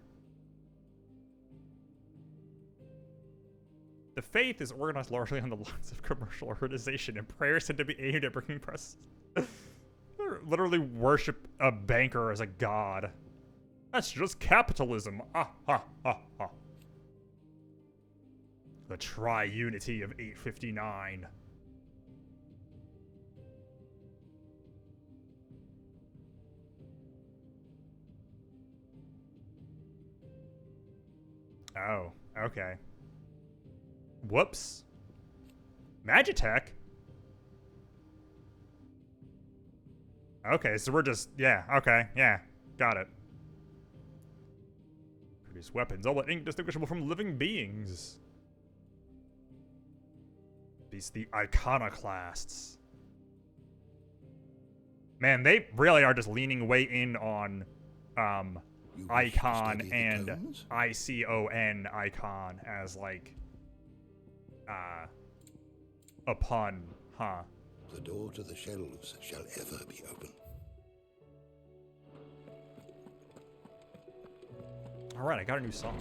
S1: The faith is organized largely on the lines of commercial organization, and prayers tend to be aimed at bringing press. Literally worship a banker as a god. That's just capitalism. Ah, ha, ha, ha. The tri-unity of 859. Oh, okay. Whoops. Magitech? Okay, so we're just, yeah, okay, yeah, got it. Produce weapons, all but indistinguishable from living beings. These the iconoclasts. Man, they really are just leaning way in on icon and ICON icon as like a pun, huh?
S14: The door to the shelves shall ever be open.
S1: Alright, I got a new song.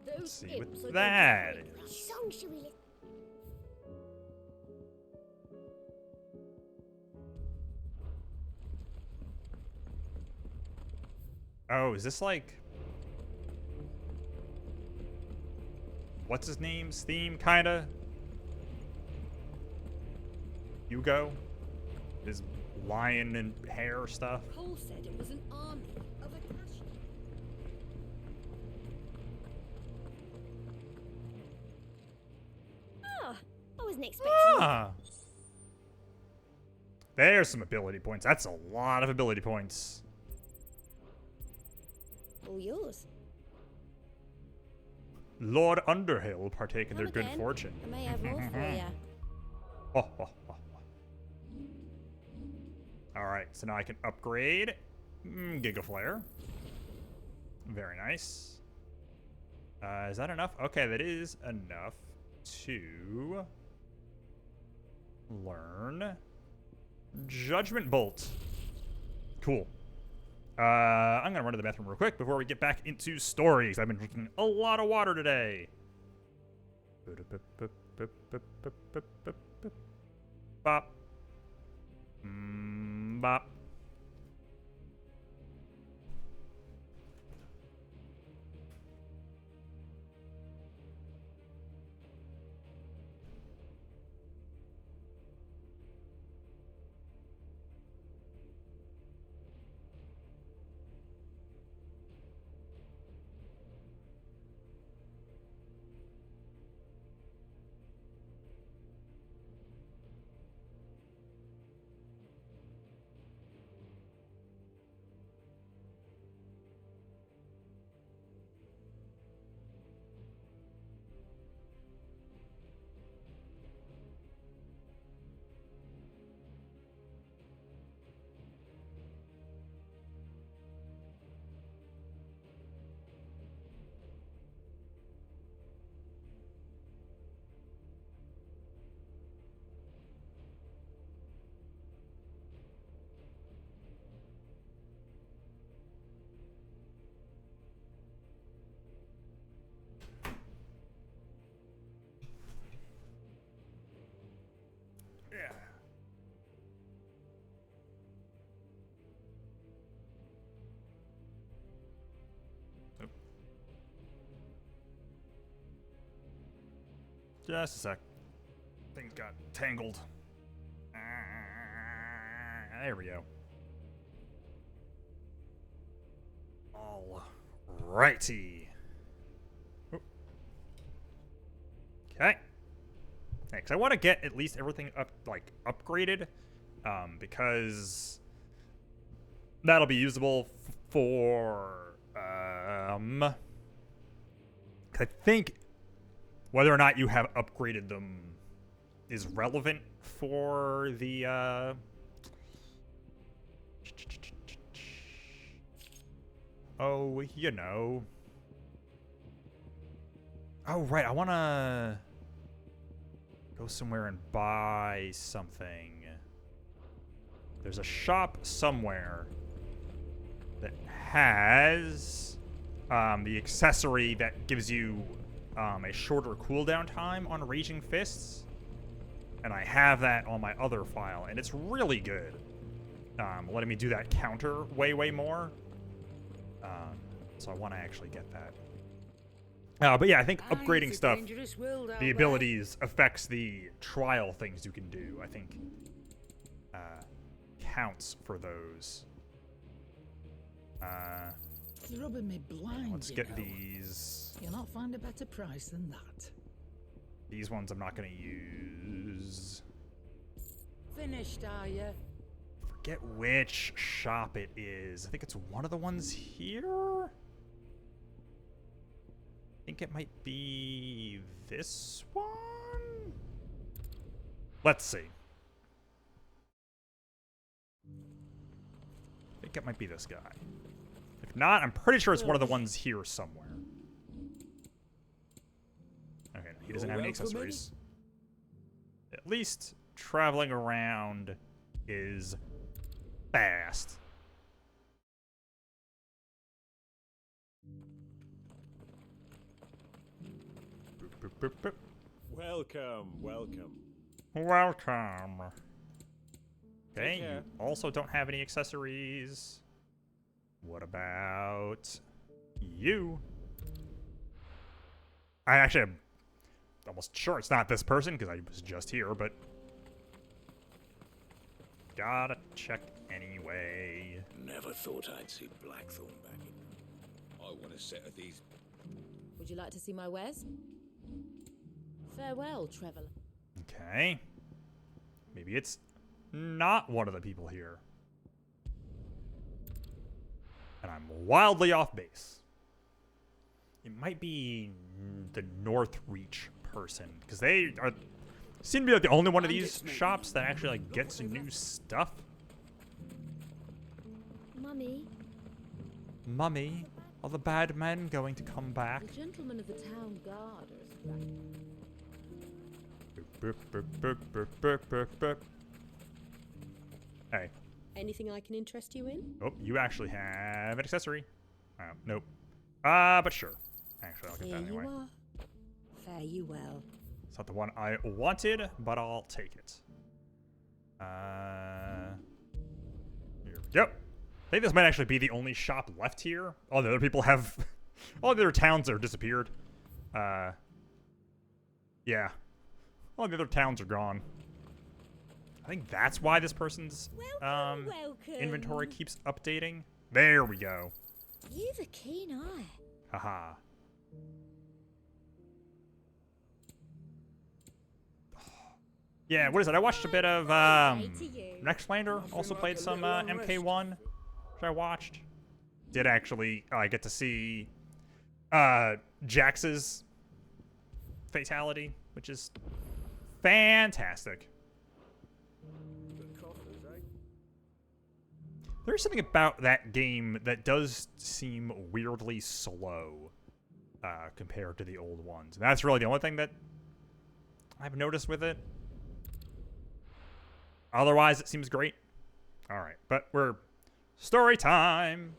S1: Let's see what that is.
S13: Song should we listen?
S1: Oh, is this like... What's his name's theme, kinda? Hugo? His lion and hair stuff?
S13: Cole said it was an army of Akashi. Ah, I wasn't expecting
S1: Ah! There's some ability points. That's a lot of ability points.
S13: All yours.
S1: Lord Underhill will partake in their good
S13: again.
S1: fortune.
S13: I may have more for you.
S1: Oh, oh, oh, oh. Alright, so now I can upgrade Gigaflare. Very nice. Is that enough? Okay, that is enough to learn Judgment Bolt. Cool. I'm gonna run to the bathroom real quick before we get back into stories. I've been drinking a lot of water today. Bop. Bop. Just a sec. Things got tangled. There we go. Alrighty. Okay. Because I want to get at least everything up, like, upgraded, because that'll be usable for, I think whether or not you have upgraded them is relevant for the, oh, you know. Oh, right, I want to go somewhere and buy something. There's a shop somewhere that has the accessory that gives you a shorter cooldown time on Raging Fists. And I have that on my other file, and it's really good. Letting me do that counter way more. So I want to actually get that. But yeah, I think upgrading stuff, the abilities affects the trial things you can do. I think counts for those.
S15: It's rubbing me blind.
S1: Let's get these.
S15: You'll not find a better price than that.
S1: These ones I'm not going to use.
S15: Finished, are you?
S1: Forget which shop it is. I think it's one of the ones here. I think it might be this one. Let's see. I think it might be this guy. If not, I'm pretty sure it's one of the ones here somewhere. Okay, no, he doesn't have any accessories. At least traveling around is fast. Boop, boop, boop.
S6: Welcome, welcome.
S1: Welcome. Okay, you also don't have any accessories. What about you? I actually am almost sure it's not this person because I was just here, but gotta check anyway.
S10: Never thought I'd see Blackthorn back in. I want a set of these.
S9: Would you like to see my wares? Farewell, traveler.
S1: Okay. Maybe it's not one of the people here. And I'm wildly off base. It might be the North Reach person, because they are seem to be like the only one of these shops that actually like gets new stuff.
S13: Mummy.
S1: Mummy, are the bad men going to come back?
S9: The gentlemen of the town guard are back.
S1: Burp, burp, burp, burp, burp, burp, burp. Hey.
S13: Anything I can interest you in?
S1: Oh, you actually have an accessory. Oh, nope. But sure. Actually, I'll get that anyway.
S13: Here you are. Fare you well.
S1: It's not the one I wanted, but I'll take it. Here we go. I think this might actually be the only shop left here. All the other people have... all the other towns are disappeared. Yeah. All the other towns are gone. I think that's why this person's inventory keeps updating. There we go.
S13: You've a keen eye.
S1: Haha. Yeah, what is it? I watched a bit of Nextlander. Also played some MK1, which I watched. Did actually get to see Jax's fatality, which is fantastic. There's something about that game that does seem weirdly slow compared to the old ones. And that's really the only thing that I've noticed with it. Otherwise, it seems great. All right, but we're story time.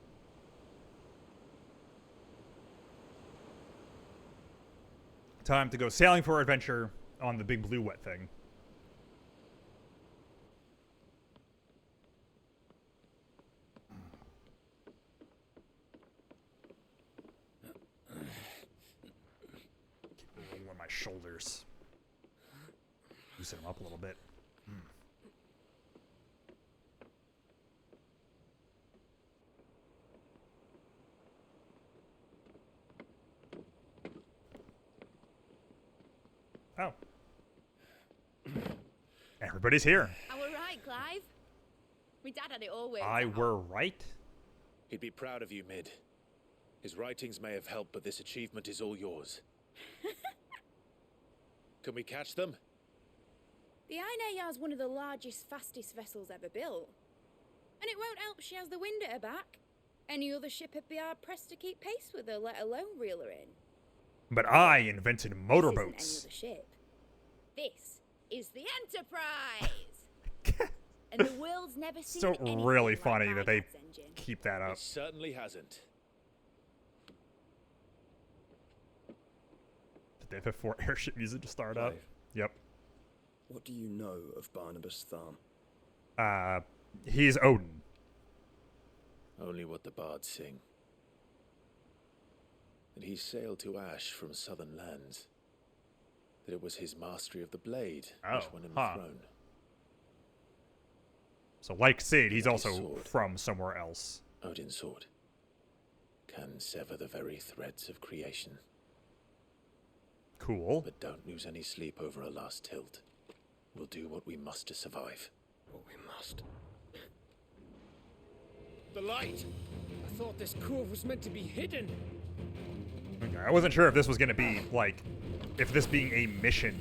S1: Time to go sailing for adventure on the big blue wet thing. On my shoulders. loosen him up a little bit. Oh. Everybody's here.
S16: I were right, Clive. My dad had it all worked
S1: I
S16: out.
S1: were right?
S3: He'd be proud of you, Mid. His writings may have helped, but this achievement is all yours. Can we catch them?
S16: The Aina is one of the largest, fastest vessels ever built. And it won't help she has the wind at her back. Any other ship would be hard pressed to keep pace with her, let alone reel her in.
S1: But I invented motorboats.
S16: This isn't any other ship. This is the Enterprise! And the world's never seen
S1: So
S16: anything
S1: really
S16: like
S1: funny
S16: my
S1: that they
S16: dad's engine.
S1: keep that up.
S3: It certainly hasn't.
S1: Did they have 4 airship music to start up?
S17: Clive.
S1: Yep.
S17: What do you know of Barnabas Thaaaanks?
S1: He's Odin.
S3: Only what the bards sing. That he sailed to Ash from southern lands. That it was his mastery of the blade which won him the throne.
S1: So like Sid, he's
S3: His
S1: also
S3: sword.
S1: from somewhere else.
S3: Odin's sword can sever the very threads of creation.
S1: Cool.
S3: But don't lose any sleep over a last tilt. We'll do what we must to survive.
S17: What we must.
S10: The light! I thought this cove was meant to be hidden.
S1: Okay, I wasn't sure if this was gonna be like, if this being a mission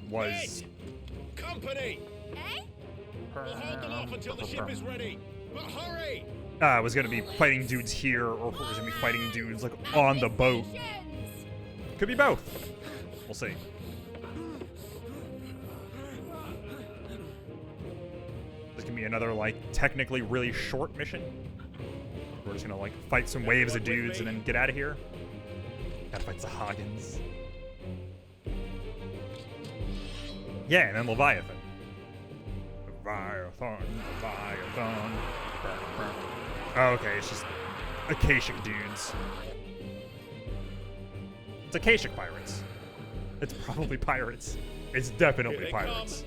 S1: was.
S10: Company!
S16: Eh?
S10: Off until the ship is ready. But hurry!
S1: Was gonna be fighting dudes here, or if it was gonna be fighting dudes like on the boat. Could be both. We'll see. This can be another like technically really short mission. We're just gonna like fight some waves of dudes and then get out of here. Gotta fight Thaaaanks. Yeah, and then Leviathan. Leviathan. Oh, okay, it's just Akashic dudes. It's Akashic pirates. It's probably pirates. It's definitely pirates.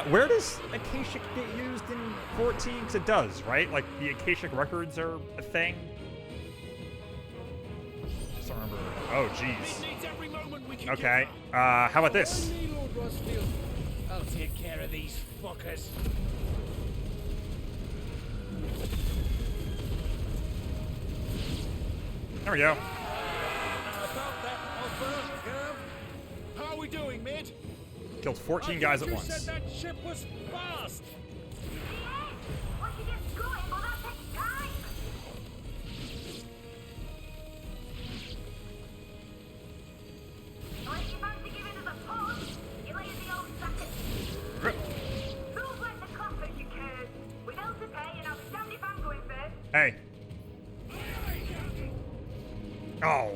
S1: Where does Akashic get used in 14? Because it does, right? Like, the Akashic records are a thing? Just don't remember. Oh, jeez. Okay, how about this?
S10: I'll take care of these fuckers.
S1: There we go.
S10: How are we doing, Mid?
S1: Killed 14 guys at
S10: You
S1: once.
S10: said that ship was fast.
S1: Hey. Oh.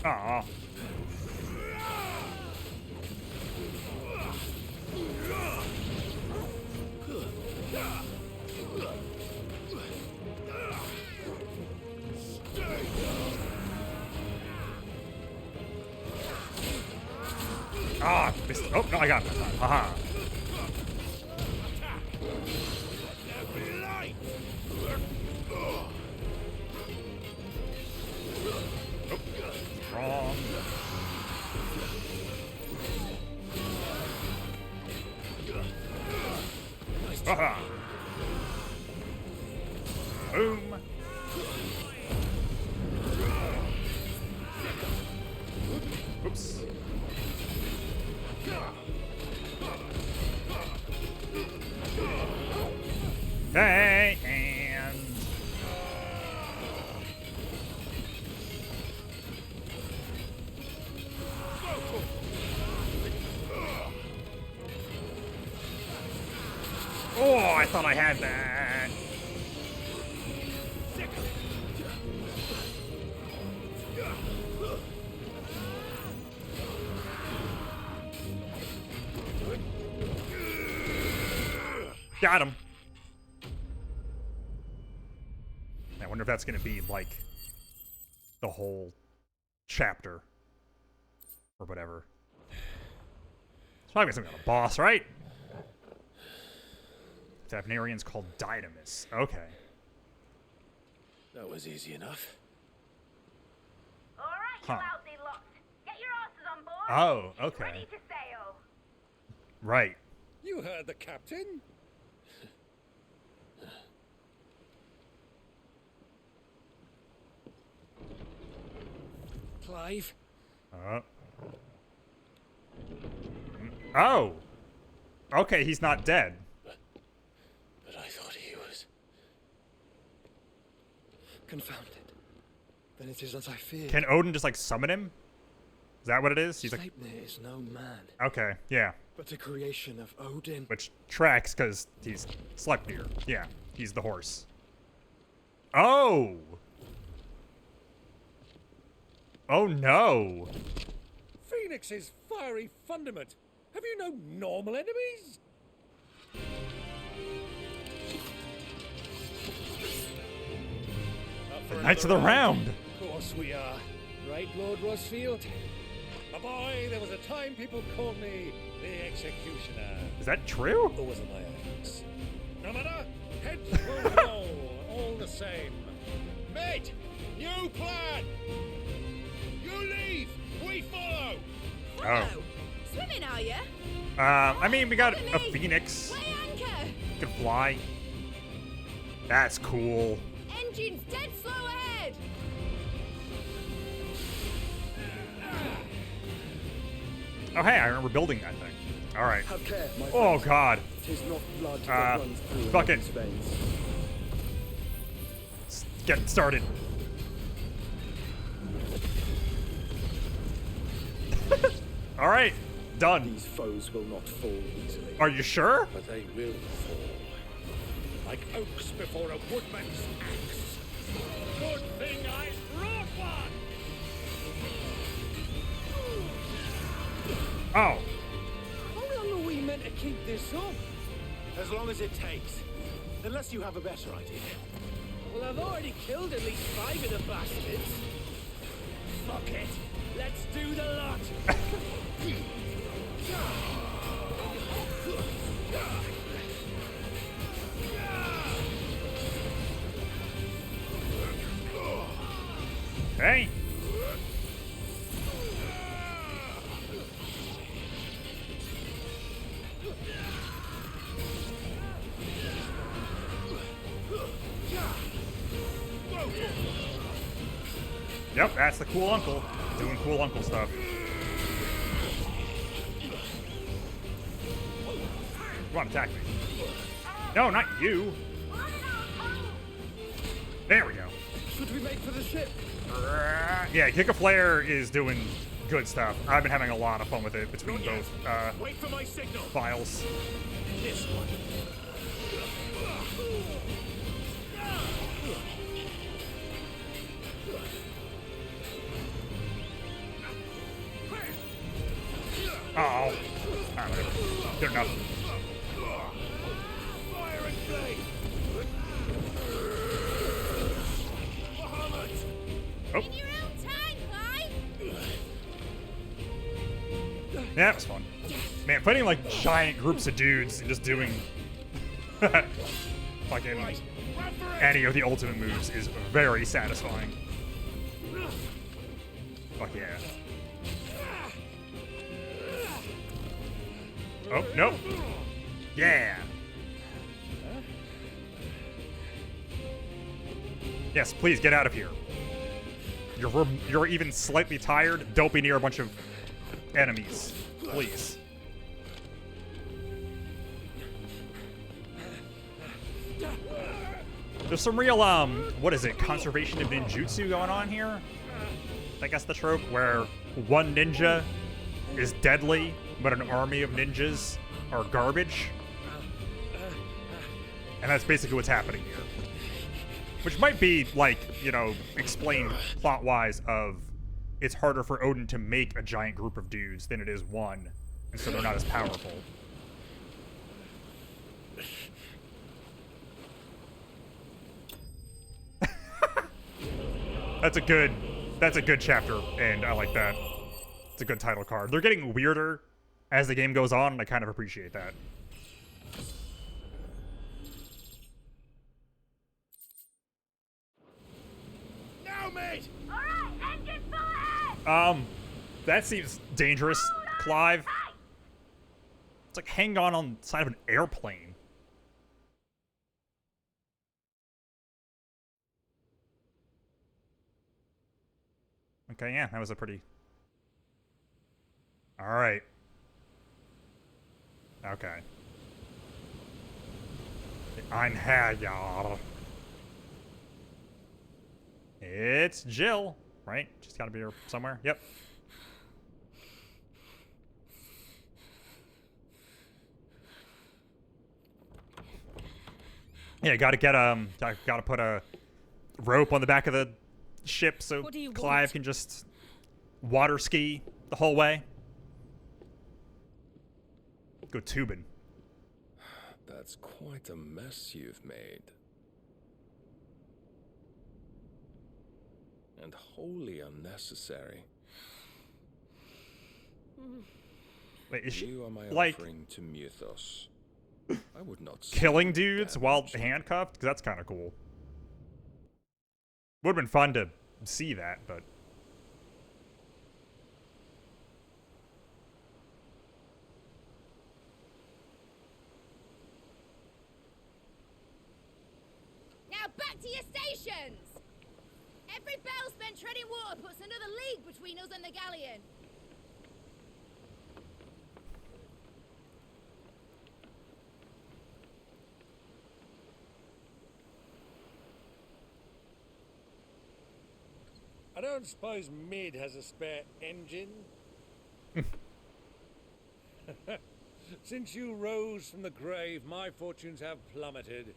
S1: Aw. Ah, missed. Oh, no, I got him. Haha. Wrong. Haha. Boom. Oops. Okay, and oh, I thought I had that. Got him. I wonder if that's going to be, like, the whole chapter. Or whatever. It's probably something on a boss, right? Thaaaanarian's called Dynamis. Okay.
S3: That was easy enough.
S1: Huh. Oh, okay. Right.
S6: You heard the captain.
S11: Clive.
S1: Oh. Okay, he's not dead.
S3: But I thought he was.
S17: Confounded. Then it is as I feared.
S1: Can Odin just, like, summon him? Is that what it is? He's like...
S17: Sleipnir is no man.
S1: Okay, yeah.
S17: But a creation of Odin.
S1: Which tracks, because he's Sleipnir. Yeah, he's the horse. Oh! Oh, no.
S6: Phoenix's fiery fundament. Have you no normal enemies?
S1: The Knights of the Round.
S6: Of course we are. Right, Lord Rosfield? My boy, there was a time people called me the Executioner.
S1: Is that true?
S6: Or was it my ex? No matter, heads will roll, all the same. Mate, new plan! You leave, we follow!
S1: Oh.
S16: Swimming, are you?
S1: I mean, we got a phoenix.
S16: Weigh anchor!
S1: Can fly. That's cool.
S16: Engine's dead slow ahead!
S1: Oh, hey, I remember building that thing. All right.
S17: Have care, my
S1: Oh,
S17: friend.
S1: God.
S17: 'Tis not blood that runs through
S1: Fuck it.
S17: Odin's veins.
S1: Let's get started. All right. Done.
S17: These foes will not fall easily.
S1: Are you sure?
S6: But they will fall. Like oaks before a woodman's axe. Good thing I brought one!
S1: Oh.
S11: How long are we meant to keep this up?
S3: As long as it takes. Unless you have a better idea.
S4: Well, I've already killed at least 5 of the bastards. Fuck it. Let's do the lot.
S1: Hey. Yep, that's the cool uncle. Doing cool uncle stuff. Come on, attack me. No, not you. There we go.
S17: Should we make for the ship?
S1: Yeah, Kick a Flare is doing good stuff. I've been having a lot of fun with it between both
S3: Wait for my signal.
S1: files.
S3: This one.
S1: Oh. Alright, whatever. Good enough.
S3: Fire and flame.
S1: Oh.
S16: In your own time, Clive!
S1: Yeah, that was fun. Man, fighting like giant groups of dudes and just doing fucking any of the ultimate moves is very satisfying. Fuck yeah. Oh, nope. Yeah. Yes, please get out of here. You're even slightly tired. Don't be near a bunch of enemies, please. There's some real what is it? Conservation of ninjutsu going on here. I guess the trope where one ninja is deadly, but an army of ninjas are garbage. And that's basically what's happening here. Which might be, like, you know, explained plot-wise of it's harder for Odin to make a giant group of dudes than it is one, and so they're not as powerful. That's a good chapter, and I like that. It's a good title card. They're getting weirder as the game goes on, and I kind of appreciate that.
S10: Now, mate!
S18: Alright, engine full ahead!
S1: That seems dangerous, Clive. It's like hang on the side of an airplane. Okay, yeah, that was a pretty... Alright. Okay. I'm Hagar. It's Jill, right? She's gotta be here somewhere. Yep. Yeah, gotta get gotta put a rope on the back of the ship so Clive can just water ski the whole way. Go tubing.
S19: That's quite a mess you've made. And wholly unnecessary.
S1: Wait, is she
S19: you are my
S1: like
S19: offering to Mythos. I would not
S1: killing dudes while handcuffed? Because that's kind of cool. Would have been fun to see that, but...
S16: Now back to your stations! Every bell spent treading water puts another league between us and the galleon.
S6: I don't suppose Mid has a spare engine? Since you rose from the grave, my fortunes have plummeted.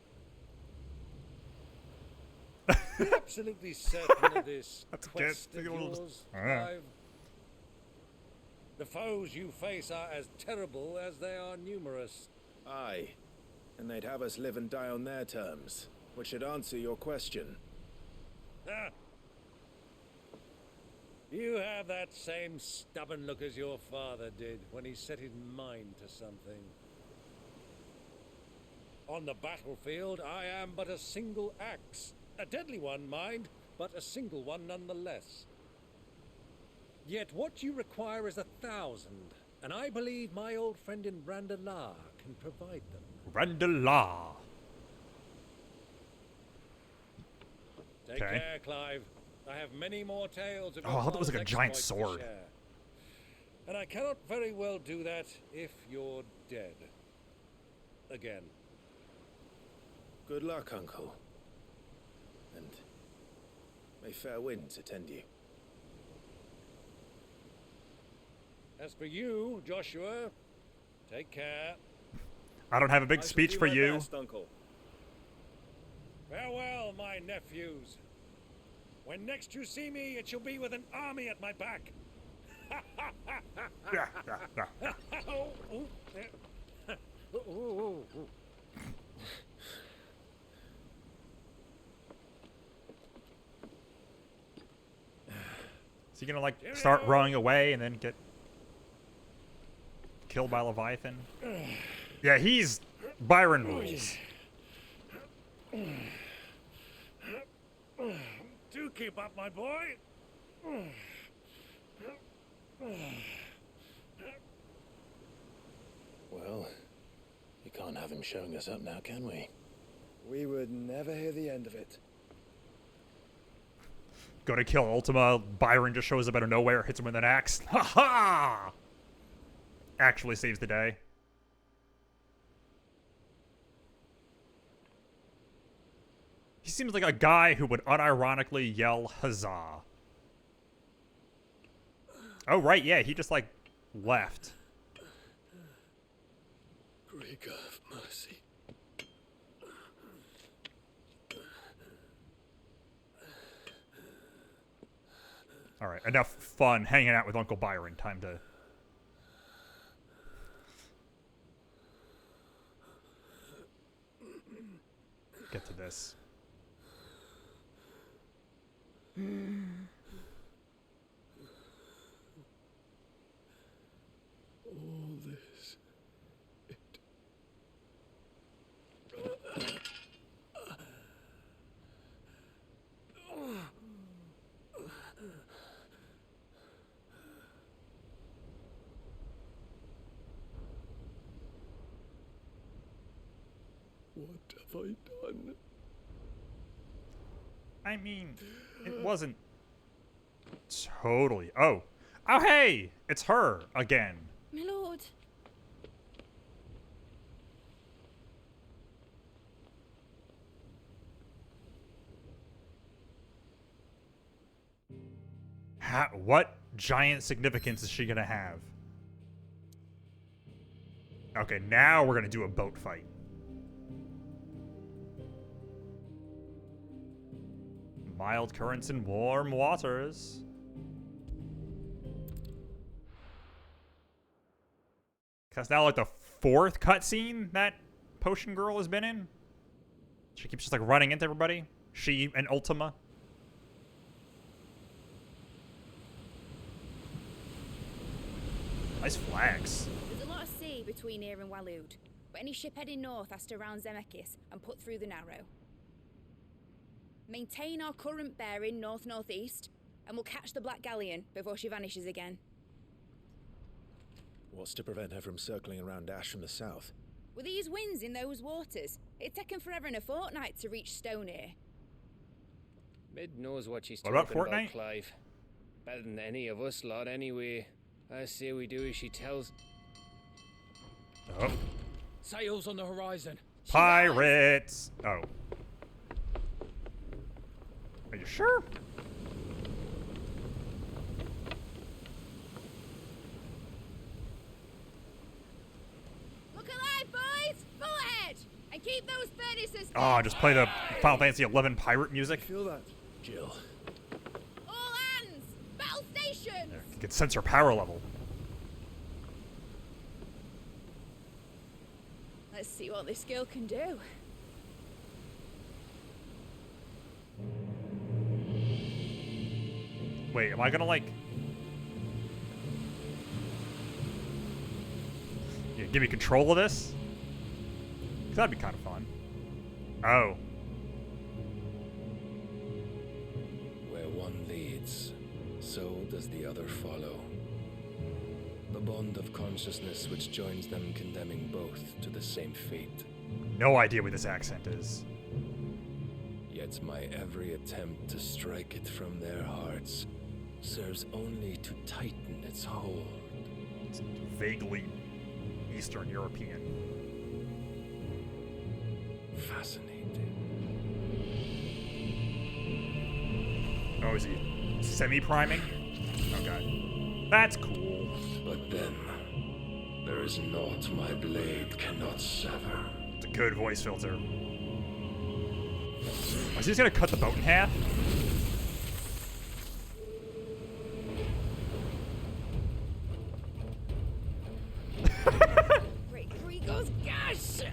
S6: Be absolutely certain of this quest of yours, Clive. The foes you face are as terrible as they are numerous.
S3: Aye, and they'd have us live and die on their terms, which should answer your question.
S6: Ah. You have that same stubborn look as your father did when he set his mind to something. On the battlefield, I am but a single axe. A deadly one, mind, but a single one nonetheless. Yet what you require is 1,000, and I believe my old friend in Randalar can provide them.
S1: Randalar.
S6: Take care, Clive. I have many more tales of
S1: Oh, I thought that was like a giant sword.
S6: And I cannot very well do that if you're dead. Again.
S3: Good luck, Uncle. And may fair winds attend you.
S6: As for you, Joshua, take care.
S1: I don't have a big speech for you.
S3: Best, Uncle.
S6: Farewell, my nephews. When next you see me, it shall be with an army at my back.
S1: Is he gonna like start rowing away and then get killed by Leviathan? Yeah, he's Byron rules.
S6: Do keep up, my boy.
S3: Well, you can't have him showing us up now, can we?
S17: We would never hear the end of it.
S1: Go to kill Ultima. Byron just shows up out of nowhere, hits him with an axe. Ha ha! Actually saves the day. He seems like a guy who would unironically yell huzzah. Oh, right, yeah, he just, like, left.
S19: Breaker of mercy.
S1: Alright, enough fun hanging out with Uncle Byron. Time to... get to this.
S19: All this. What have I done?
S1: I mean, it wasn't totally. Oh, hey, it's her again.
S16: My lord.
S1: What giant significance is she gonna have? Okay, now we're gonna do a boat fight. Mild currents in warm waters. That's now like the 4th cutscene that Potion Girl has been in. She keeps just like running into everybody. She and Ultima. Nice flags.
S16: There's a lot of sea between here and Waloed, but any ship heading north has to round Zemeckis and put through the Narrow. Maintain our current bearing north-northeast, and we'll catch the Black Galleon before she vanishes again.
S3: What's to prevent her from circling around Ash from the south?
S16: With these winds in those waters, it'd taken forever and a fortnight to reach Stone here.
S20: Mid knows what she's
S1: What
S20: talking
S1: about
S20: about,
S1: Fortnite?
S20: Clive. Better than any of us lot, anyway. I say we do as she tells.
S1: Oh.
S11: Sails on the horizon.
S1: Pirates! Oh. Are you sure?
S16: Look alive, boys! Full ahead! And keep those furnaces
S1: Oh, just play the Final Fantasy XI pirate music.
S3: Feel that, Jill?
S16: all hands! Battle stations!
S1: You can sense her power level.
S16: Let's see what this girl can do.
S1: Wait, am I gonna like... Yeah, give me control of this? 'Cause that'd be kind of fun. Oh.
S19: Where one leads, so does the other follow. The bond of consciousness which joins them condemning both to the same fate.
S1: No idea what this accent is.
S19: Yet my every attempt to strike it from their hearts serves only to tighten its hold.
S1: It's vaguely Eastern European.
S19: Fascinating.
S1: Oh, is he semi-priming? Okay. That's cool.
S19: But then, there is naught my blade cannot sever.
S1: It's a good voice filter. Was he just gonna cut the boat in half?
S16: Great Grigos, gosh!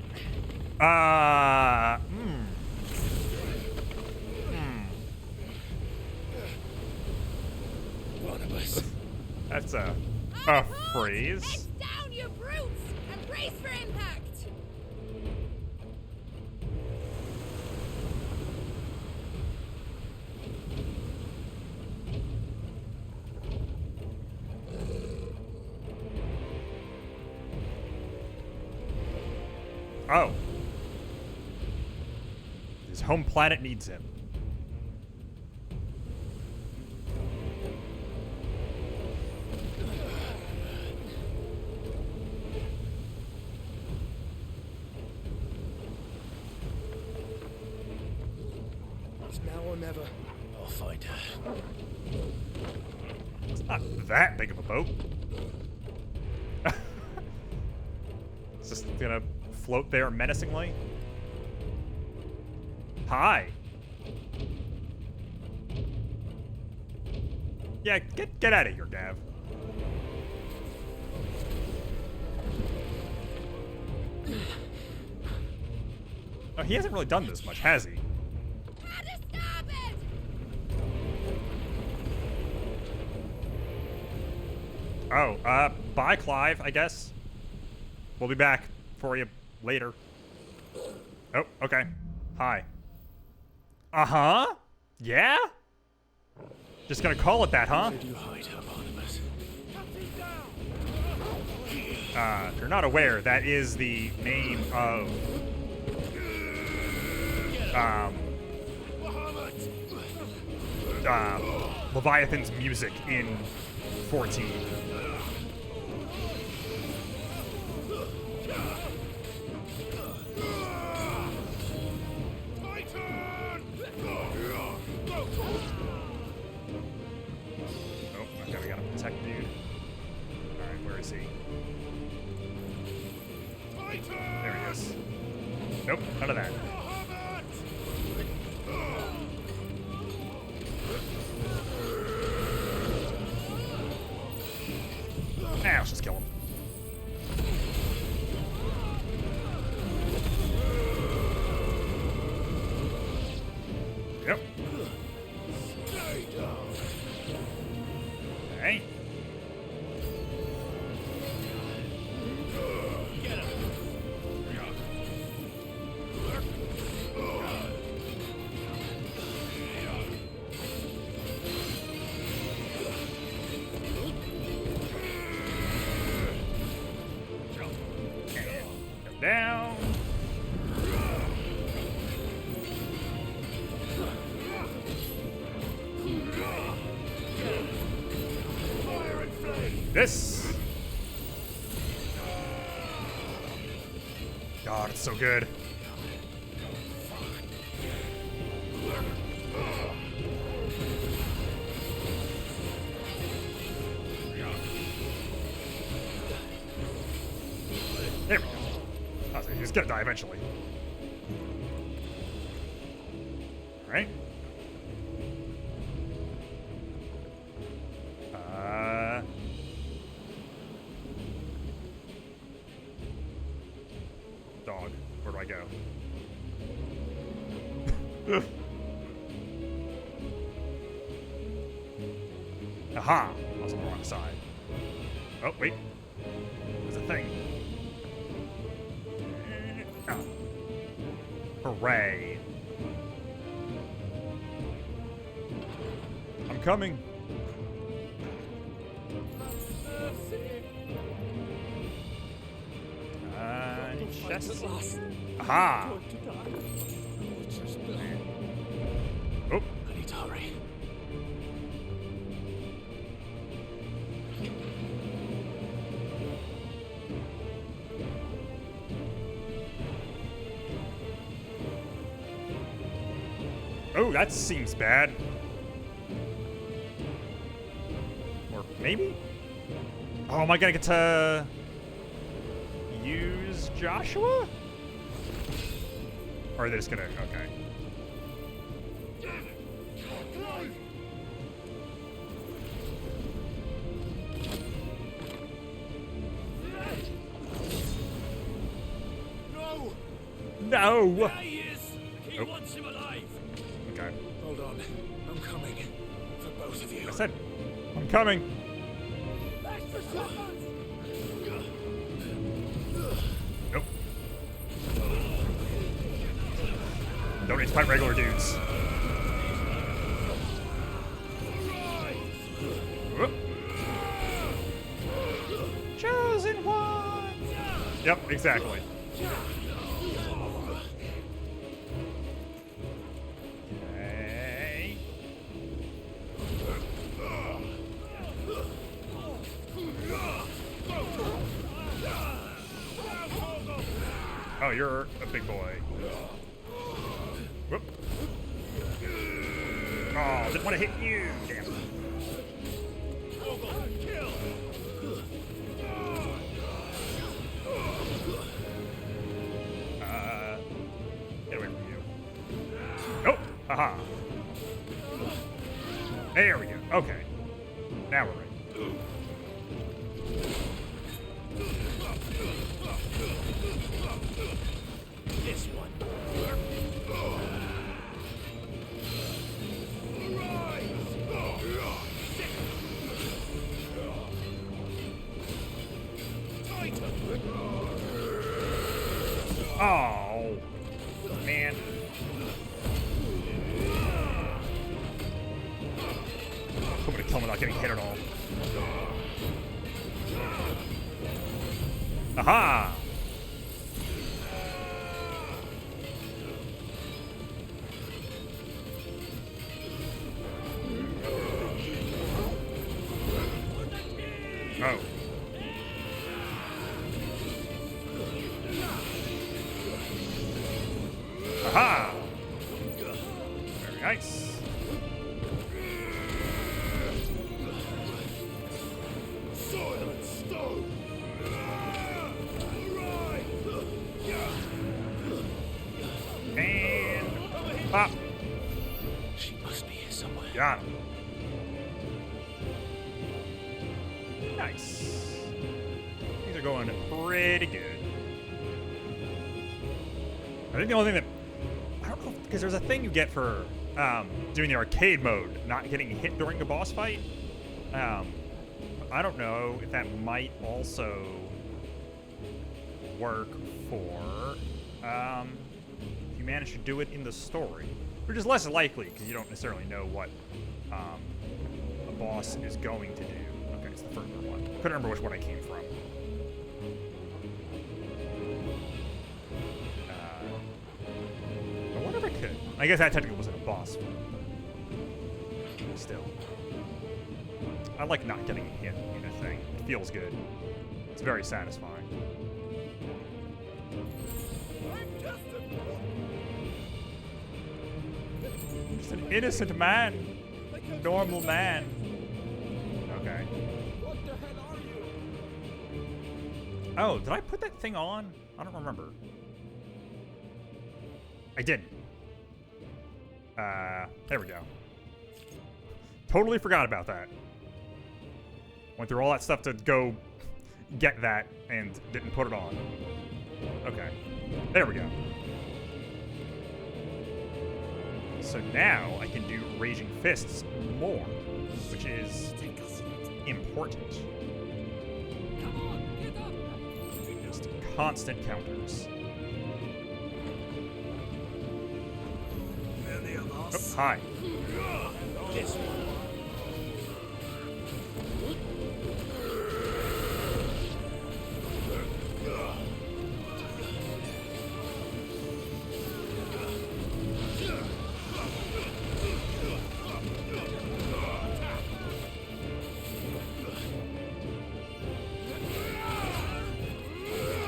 S3: Barnabas.
S1: That's a phrase.
S16: Heads down, you brutes! And brace for impact!
S1: Oh. His home planet needs him.
S3: It's now or never. I'll find her.
S1: It's not that big of a boat. It's just gonna float there menacingly. Hi. Yeah, get out of here, Gav. Oh, he hasn't really done this much, has he? Oh, bye, Clive, I guess. We'll be back for you later. Oh, okay. Hi. Uh-huh. Yeah? Just gonna call it that, huh?
S3: Where do you hide her, Barnabas?
S1: If you're not aware, that is the name of Leviathan's music in 14. Okay, we gotta protect dude. Alright, where is he? There he is. Nope, none of that. Nah, let's just kill him. Yep. Hey. Down. This. God, it's so good. There we go. He's gonna die eventually. Alright. Dog. Where do I go? Aha! I was on the wrong side. Oh, wait. There's a thing. Oh. Hooray. I'm coming. Chest. Aha! Oh.
S3: I need to hurry.
S1: Oh, that seems bad. Or maybe? Oh, am I gonna get to use Joshua? Or are they just gonna, okay. No!
S11: There he is! He wants him alive!
S1: Okay.
S3: Hold on. I'm coming. For both of you.
S1: I said, I'm coming. Nope. Don't need to fight regular dudes. Whoop. Chosen one! Yep, exactly. Okay. Oh, you're a big boy. Whoop. Oh, didn't want to hit you. Damn. Get away from you. Nope. Haha. There we go. Okay. Now we're ready.
S11: This one.
S1: Oh, man. I'm gonna kill him without getting hit at all. Aha! Oh. Aha! Very nice. And pop.
S3: She must be here somewhere.
S1: Got him. Nice. Things are going pretty good. I think the only thing that I don't know, because there's a thing you get for doing the arcade mode, not getting hit during a boss fight. I don't know if that might also work for if you manage to do it in the story, which is less likely because you don't necessarily know what a boss is going to do. Okay, it's the further one. Couldn't remember which one I came from. I wonder if I could. I guess that technically wasn't a boss, but still. I like not getting hit in a thing. It feels good. It's very satisfying. Just an innocent man. Normal man. Okay.
S10: What the hell are you?
S1: Oh, did I put that thing on? I don't remember. I didn't. There we go. Totally forgot about that. Went through all that stuff to go get that and didn't put it on. Okay. There we go. So now I can do Raging Fists more, which is important. Just constant counters. Oh, hi.
S10: This one.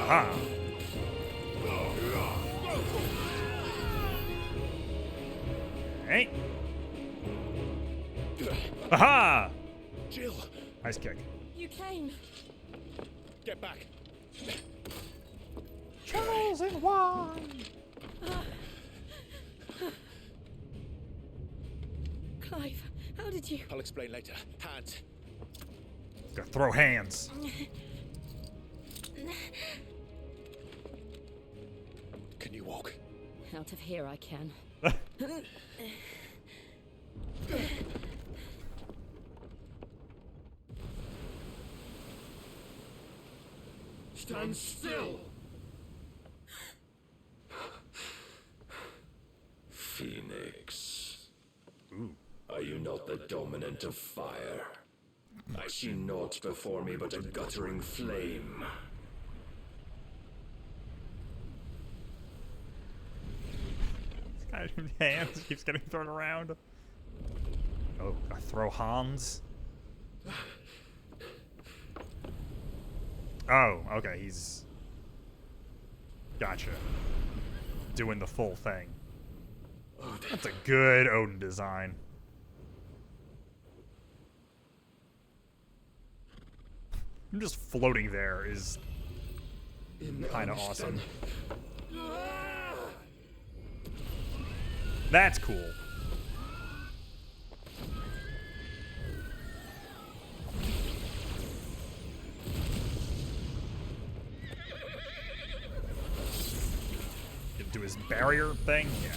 S1: Aha. Hey. Aha!
S3: Jill!
S1: Nice kick.
S13: You came.
S3: Get back!
S1: Charles and wine!
S13: Clive, how did you...
S3: I'll explain later. Hands.
S1: Gotta throw hands.
S3: Can you walk?
S13: Out of here I can.
S10: Stand still!
S19: Phoenix.
S1: Ooh.
S19: Are you not the dominant of fire? I see naught before me but a guttering flame.
S1: This guy's hands keeps getting thrown around. Oh, I throw Hans. Oh, okay, he's... Gotcha. Doing the full thing. That's a good Odin design. Him just floating there is kind of awesome. That's cool. Do his barrier thing? Yeah.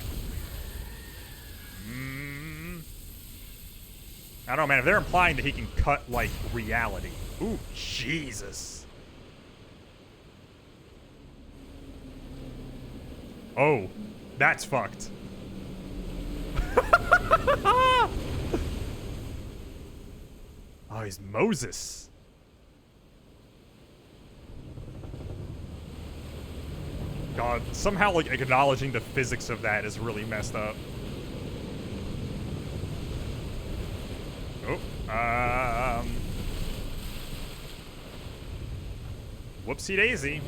S1: I don't know, man. If they're implying that he can cut, like, reality. Ooh, Jesus. Oh, that's fucked. Oh, he's Moses. God, somehow, like, acknowledging the physics of that is really messed up. Oh, whoopsie daisy.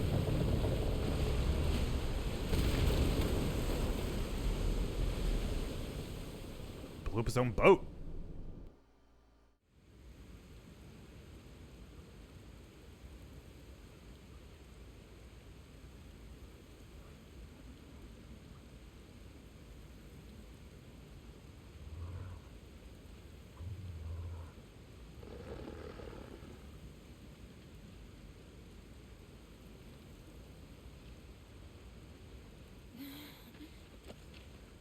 S1: Blew up his own boat.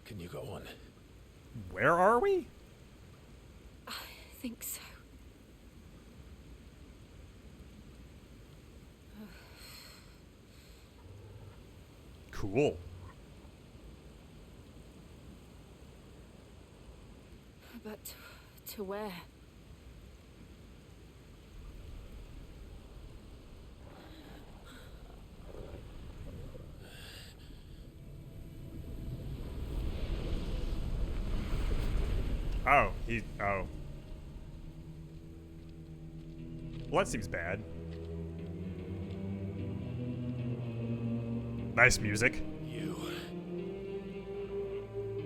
S3: Can you go on?
S1: Where are we?
S5: I think so.
S1: Cool.
S5: But to where?
S1: Oh, oh. Well, that seems bad. Nice music.
S3: You.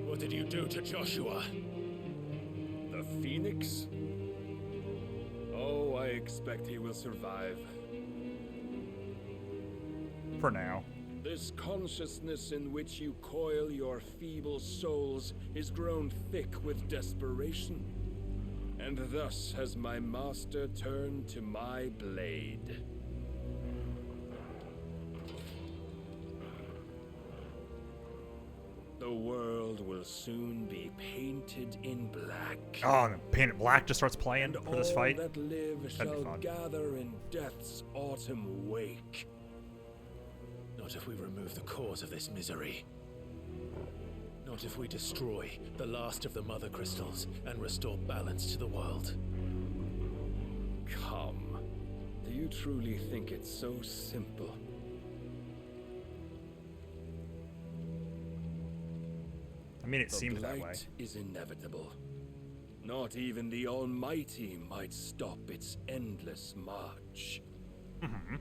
S3: What did you do to Joshua?
S8: The Phoenix? Oh, I expect he will survive.
S1: For now.
S8: This consciousness in which you coil your feeble souls is grown thick with desperation. And thus has my master turned to my blade. The world will soon be painted in black.
S1: Oh, and Painted Black just starts playing for this fight.
S8: All that live
S1: That'd be
S8: shall
S1: fun.
S8: gather in death's autumn wake.
S3: Not if we remove the cause of this misery. Not if we destroy the last of the mother crystals and restore balance to the world.
S8: Come. Do you truly think it's so simple?
S1: I mean, it
S8: The
S1: seemed that way.
S8: blight is inevitable. Not even the Almighty might stop its endless march.
S1: Mm-hmm.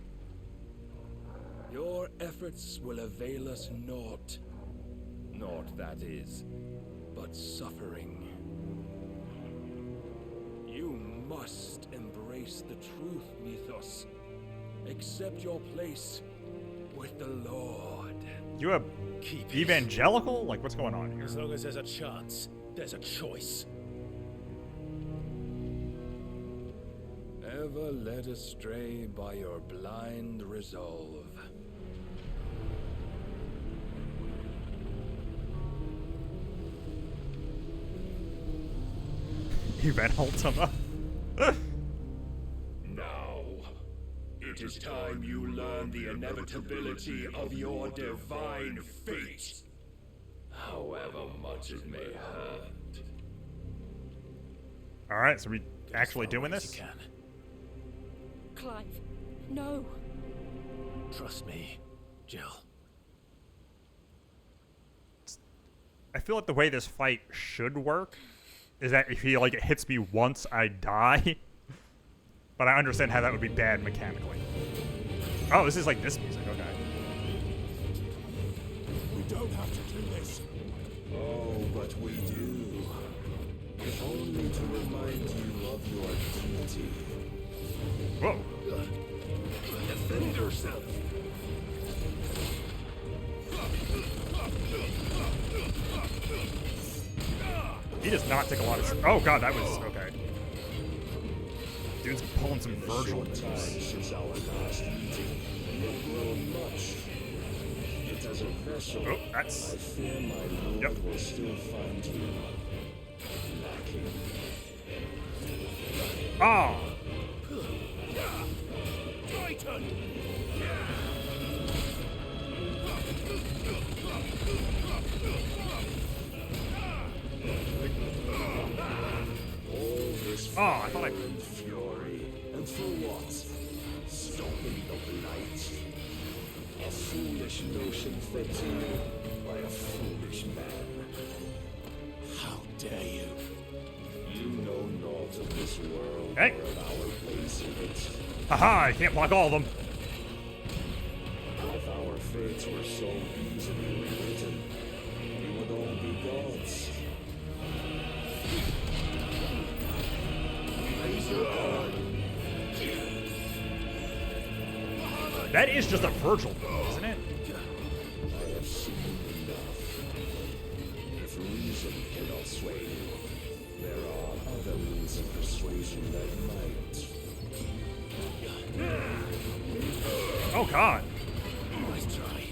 S8: Your efforts will avail us naught. Naught, that is, but suffering. You must embrace the truth, Mythos. Accept your place with the Lord.
S1: You a evangelical? Like, what's going on here?
S3: As long as there's a chance, there's a choice.
S8: Ever led astray by your blind resolve.
S1: Event Ultima.
S10: Now, it is time you learn the inevitability of your divine fate. However much it may hurt.
S1: Alright, so we actually doing this?
S5: Clive, no.
S3: Trust me, Jill.
S1: I feel like the way this fight should work is that if he, like, it hits me once, I die. But I understand how that would be bad mechanically. Oh, this is like this music, okay.
S10: We don't have to do this.
S19: Oh, but we do. If only to remind you of your duty.
S1: Whoa.
S10: Defend yourself.
S1: He does not take a lot of... Oh, God, that was... Okay. Dude's pulling some Virgil.
S19: Since our last meeting, you've grown much. Yet as a vessel,
S1: Oh, that's...
S19: I fear my lord will still find you lacking.
S1: Oh!
S10: Titan! For what? Stopping the blight? A foolish notion fed to you by a foolish man. How dare you? You know naught of this world
S1: Hey.
S10: or of our place in it.
S1: Haha, I can't block all of them.
S10: If our fates were so easily rewritten, we would all be gods. Raise your guard.
S1: That is just a Virgil, isn't it?
S10: I have seen enough. If reason cannot sway you, there are other means of persuasion that might.
S1: Oh God.
S10: Nice try.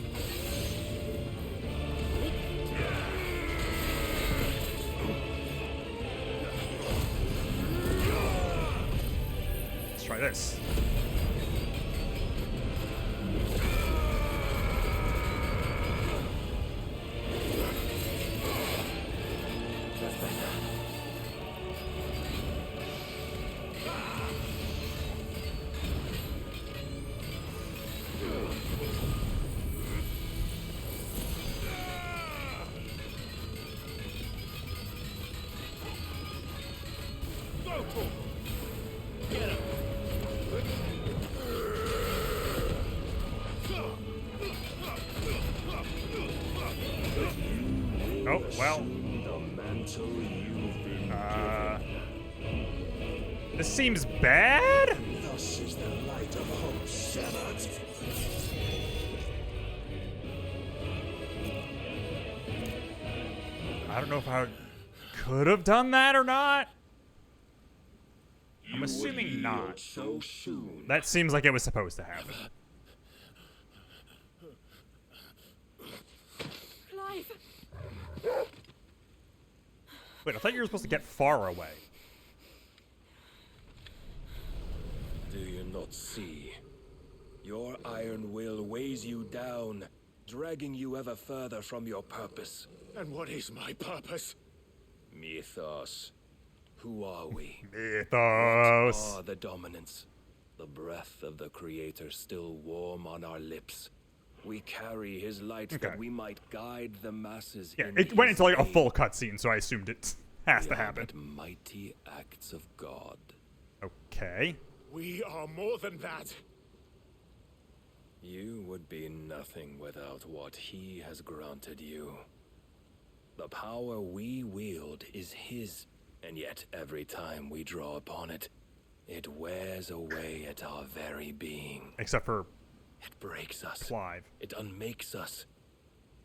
S1: Let's try this. Oh, well. This seems bad?
S10: Thus is the light of hope severed.
S1: I don't know if I could have done that or not. I'm
S10: You
S1: assuming
S10: would yield
S1: not.
S10: so soon.
S1: That seems like it was supposed to happen.
S13: Clive!
S1: Wait, I thought you were supposed to get far away.
S19: Do you not see? Your iron will weighs you down, dragging you ever further from your purpose.
S10: And what is my purpose?
S19: Mythos. Who are we?
S1: Mythos.
S19: What are the dominants? The breath of the Creator still warm on our lips. We carry his light
S1: Okay.
S19: that we might guide the masses.
S1: Yeah,
S19: in
S1: it went
S19: his
S1: into like a
S19: name.
S1: full cutscene, so I assumed it has
S19: We
S1: to
S19: are
S1: happen.
S19: but mighty acts of God.
S1: Okay.
S10: We are more than that.
S19: You would be nothing without what he has granted you. The power we wield is his, and yet every time we draw upon it, it wears away at our very being.
S1: Except for
S19: It breaks us.
S1: Clive.
S19: It unmakes us,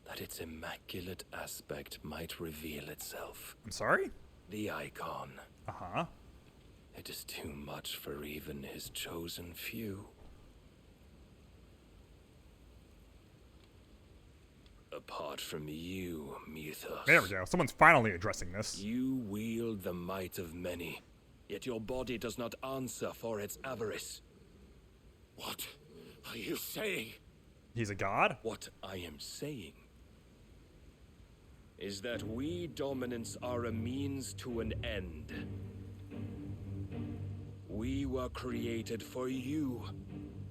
S19: that its immaculate aspect might reveal itself.
S1: I'm sorry?
S19: The icon.
S1: Uh-huh.
S19: It is too much for even his chosen few. Apart from you, Mythos.
S1: There we go. Someone's finally addressing this.
S19: You wield the might of many, yet your body does not answer for its avarice.
S10: What are you saying?
S1: He's a god?
S19: What I am saying is that we dominants are a means to an end. We were created for you,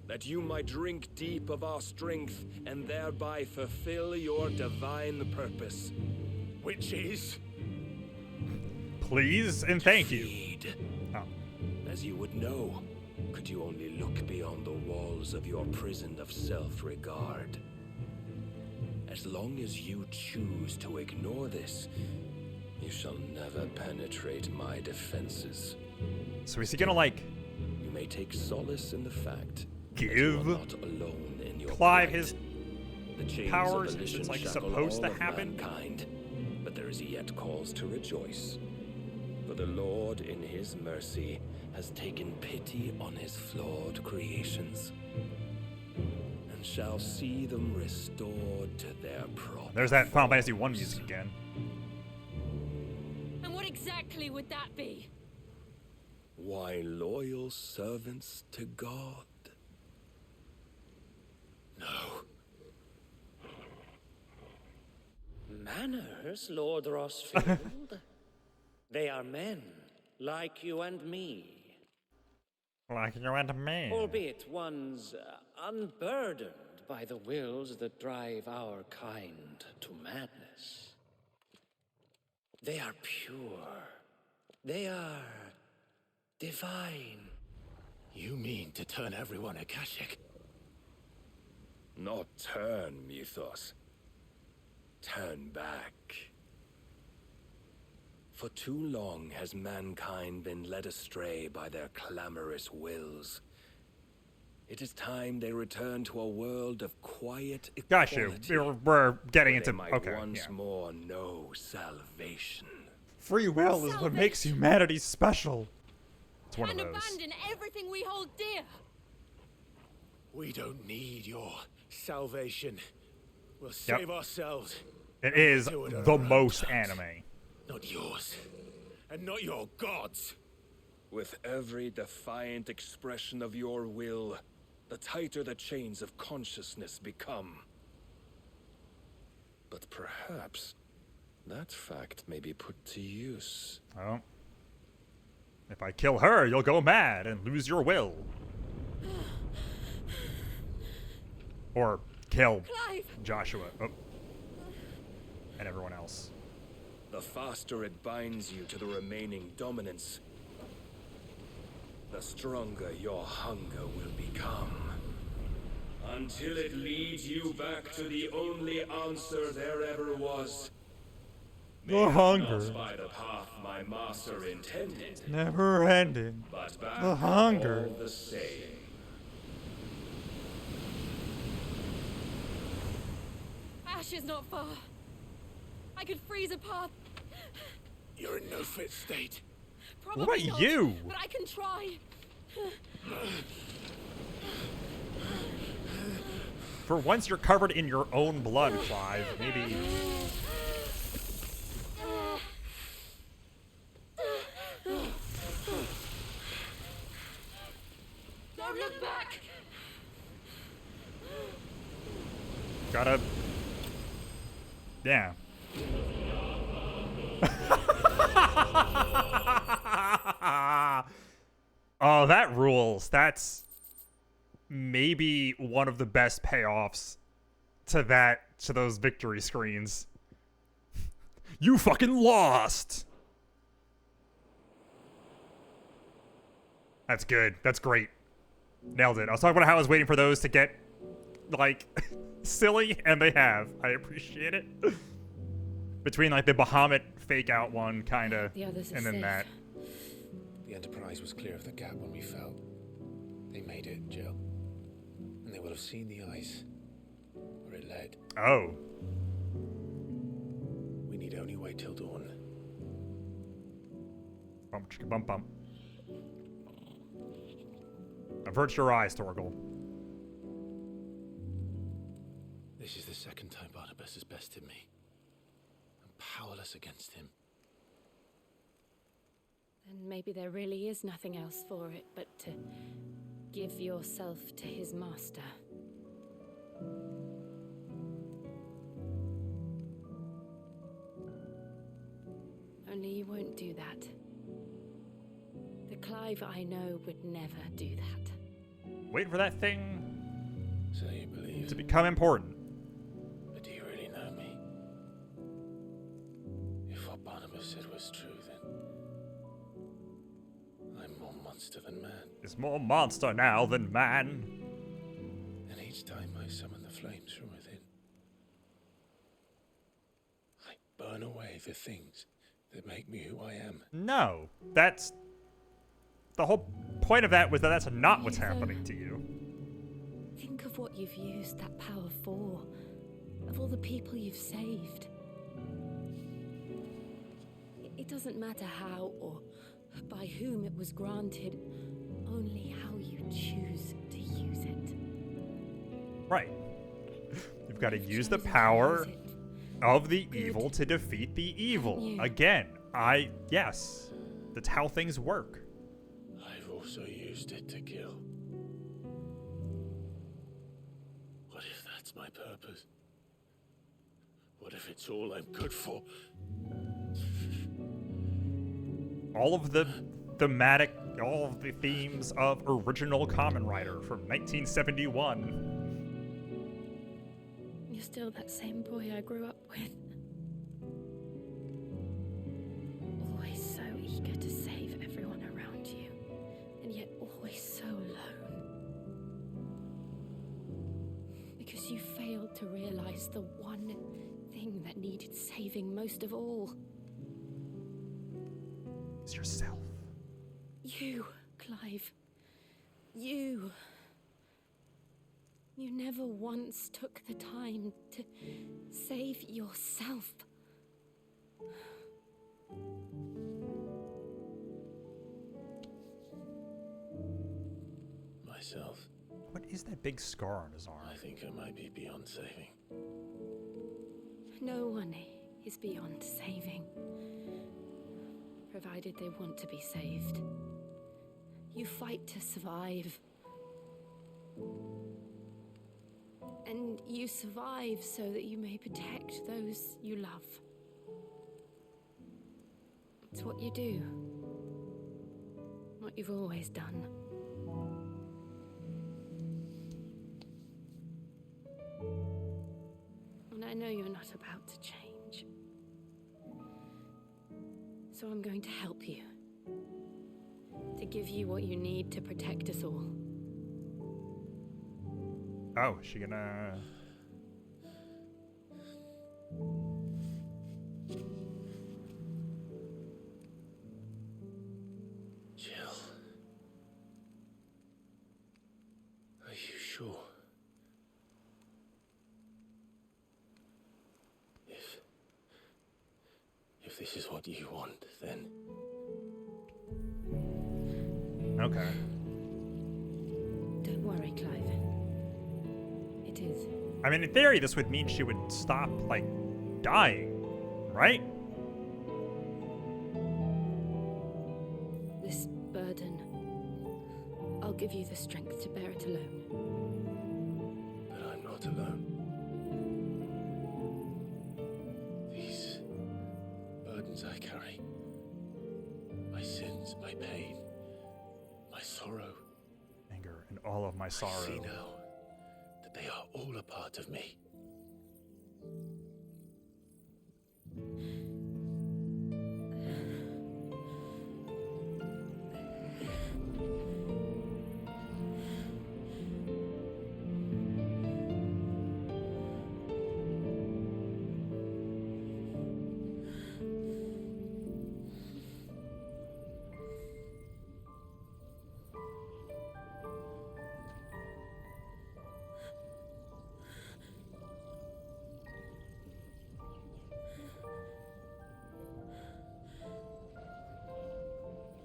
S19: that you might drink deep of our strength and thereby fulfill your divine purpose.
S10: Which is?
S1: Please and thank you.
S19: Feed.
S1: Oh.
S19: As you would know, could you only look beyond the walls of your prison of self-regard. As long as you choose to ignore this, you shall never penetrate my defenses.
S1: So is he gonna, like,
S19: You may take solace in the fact that you are
S1: give
S19: not alone in your
S1: Clive
S19: plight.
S1: his
S19: The chains
S1: powers
S19: of
S1: as
S19: volition
S1: it's, like,
S19: shackle
S1: supposed
S19: all
S1: to
S19: of
S1: happen?
S19: mankind, but there is yet cause to rejoice. For the Lord, in his mercy, has taken pity on his flawed creations, and shall see them restored to their proper.
S1: There's that Final Fantasy 1 music again.
S13: And what exactly would that be?
S19: Why, loyal servants to God.
S10: No.
S4: Manners, Lord Rossfield? They are men, like you and me.
S1: Like you and me.
S20: Albeit one's unburdened by the wills that drive our kind to madness. They are pure. They are divine.
S3: You mean to turn everyone Akashic?
S19: Not turn, Mythos. Turn back. For too long has mankind been led astray by their clamorous wills. It is time they return to a world of quiet
S1: Got
S19: equality.
S1: you. We're getting into...
S19: They might
S1: Okay,
S19: once
S1: yeah.
S19: more know salvation.
S1: Free will is what makes humanity special. It's one of those.
S13: Abandon everything we hold dear.
S3: We don't need your salvation. We'll save ourselves.
S1: It is
S3: Do it on
S1: the
S3: our own
S1: most
S3: terms.
S1: anime.
S3: Not yours. And not your gods.
S19: With every defiant expression of your will, the tighter the chains of consciousness become. But perhaps that fact may be put to use.
S1: Oh. If I kill her, you'll go mad and lose your will. Or kill
S13: Clive.
S1: Joshua. Oh. And everyone else.
S19: The faster it binds you to the remaining dominance, the stronger your hunger will become. Until it leads you back to the only answer there ever was.
S1: The hunger.
S19: Not by the path my master intended,
S1: Never ending.
S19: but back
S1: The hunger.
S19: all the same.
S13: Ash is not far. I could freeze a path.
S3: You're in no fit state.
S13: Probably
S1: What about
S13: not,
S1: you?
S13: But I can try.
S1: For once you're covered in your own blood, Clive. Maybe...
S13: Don't look back.
S1: Gotta... Yeah. Oh, that rules. That's maybe one of the best payoffs to those victory screens. You fucking lost! That's good. That's great. Nailed it. I was talking about how I was waiting for those to get, like, silly, and they have. I appreciate it. Between, like, the Bahamut fake-out one, kind of,
S5: The others are
S1: and then
S5: safe.
S1: that.
S3: The Enterprise was clear of the gap when we fell. They made it, Jill. And they will have seen the ice where it led.
S1: Oh.
S3: We need only wait till dawn.
S1: Bump, chicka, bump, bump. Avert your eyes, Torgal.
S3: This is the second time Barnabas has bested me. I'm powerless against him.
S5: Then maybe there really is nothing else for it but to give yourself to his master. Only you won't do that. The Clive I know would never do that.
S1: Wait for that thing
S3: So you believe?
S1: to become important.
S3: But do you really know me? If what Barnabas said was true, then I'm more monster than man.
S1: Is more monster now than man.
S3: And each time I summon the flames from within, I burn away the things that make me who I am.
S1: No, that's... The whole point of that was that that's not what's happening to you.
S5: Think of what you've used that power for. Of all the people you've saved. It doesn't matter how or by whom it was granted, only how you choose to use it.
S1: Right. You've got to use the power of the evil to defeat the evil. Again, yes, that's how things work.
S3: I've also used it to kill. What if that's my purpose? What if it's all I'm good for?
S1: All of the thematic, all of the themes of original Kamen Rider from 1971.
S13: You're still that same boy I grew up with. Always so eager to save everyone around you, and yet always so alone. Because you failed to realize the one thing that needed saving most of all.
S1: It's yourself.
S13: You, Clive. You. You never once took the time to save yourself.
S3: Myself.
S1: What is that big scar on his arm?
S3: I think I might be beyond saving.
S13: No one is beyond saving, provided they want to be saved. You fight to survive. And you survive so that you may protect those you love. It's what you do. What you've always done. And I know you're not about to change. So I'm going to help you. To give you what you need to protect us all.
S1: Oh, is she gonna...
S3: Jill. Are you sure? If this is what you want, then...
S1: Okay.
S13: Don't worry, Clive. It is.
S1: I mean, in theory, this would mean she would stop, like, dying, right?
S13: This burden, I'll give you the strength to bear it alone.
S3: But I'm not alone. These burdens I carry, my sins, my pain, my sorrow,
S1: anger, and all of my sorrow.
S3: I see now that they are all a part of me.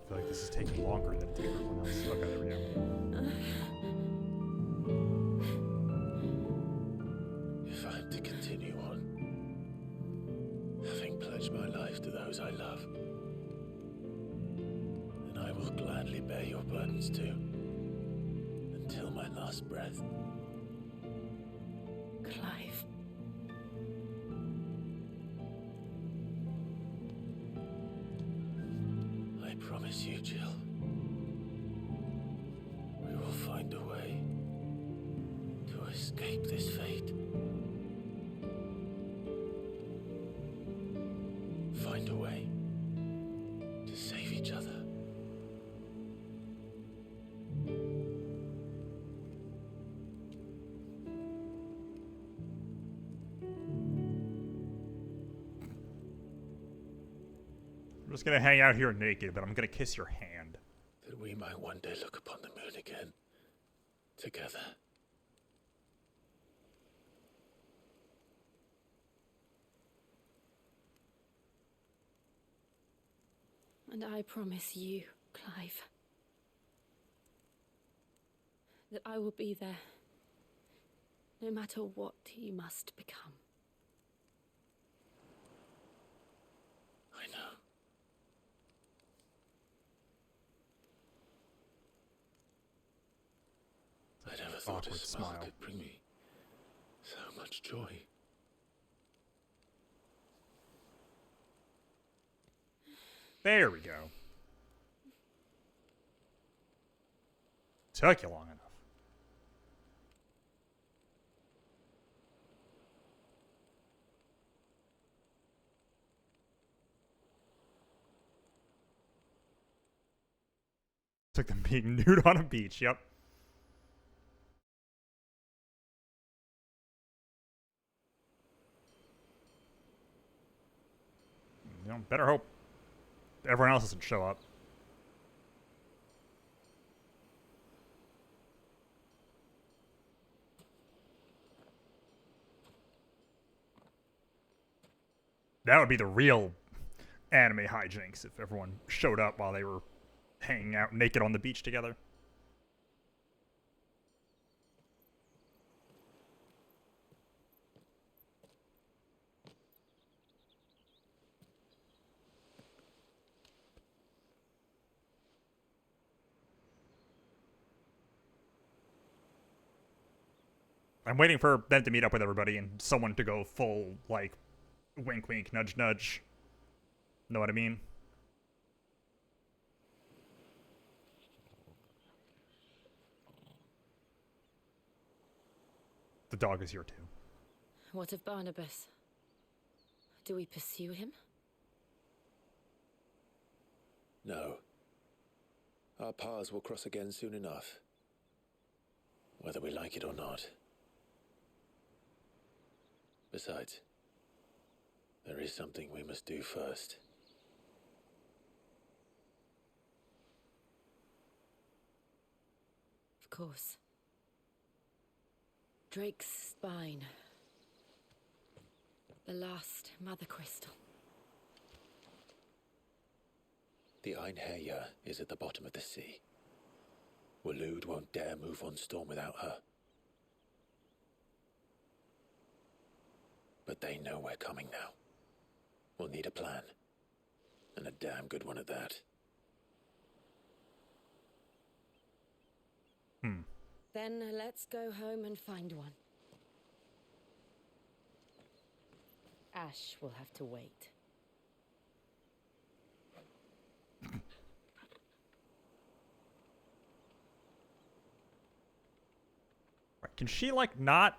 S1: I feel like this is taking longer than it did everyone else. Okay, there we go.
S3: If I'm to continue on, having pledged my life to those I love, then I will gladly bear your burdens too, until my last breath.
S13: Clive.
S3: I promise you, Jill, we will find a way to escape this fate. Find a way to save each other.
S1: I'm just gonna hang out here naked, but I'm gonna kiss your hand.
S3: That we might one day look upon the moon again, together.
S13: And I promise you, Clive, that I will be there, no matter what you must become.
S3: I know. I never thought a smile could bring me so much joy.
S1: There we go. Took you long enough. Took them being nude on a beach, yep. You know, better hope everyone else doesn't show up. That would be the real anime hijinks if everyone showed up while they were hanging out naked on the beach together. I'm waiting for them to meet up with everybody and someone to go full, like, wink wink, nudge nudge. Know what I mean? The dog is here too.
S13: What of Barnabas? Do we pursue him?
S3: No. Our paths will cross again soon enough. Whether we like it or not. Besides, there is something we must do first.
S13: Of course. Drake's spine. The last mother crystal.
S3: The Einherja is at the bottom of the sea. Waloed won't dare move on Storm without her. But they know we're coming now. We'll need a plan. And a damn good one at that.
S13: Then let's go home and find one. Ash will have to wait.
S1: Can she, like, not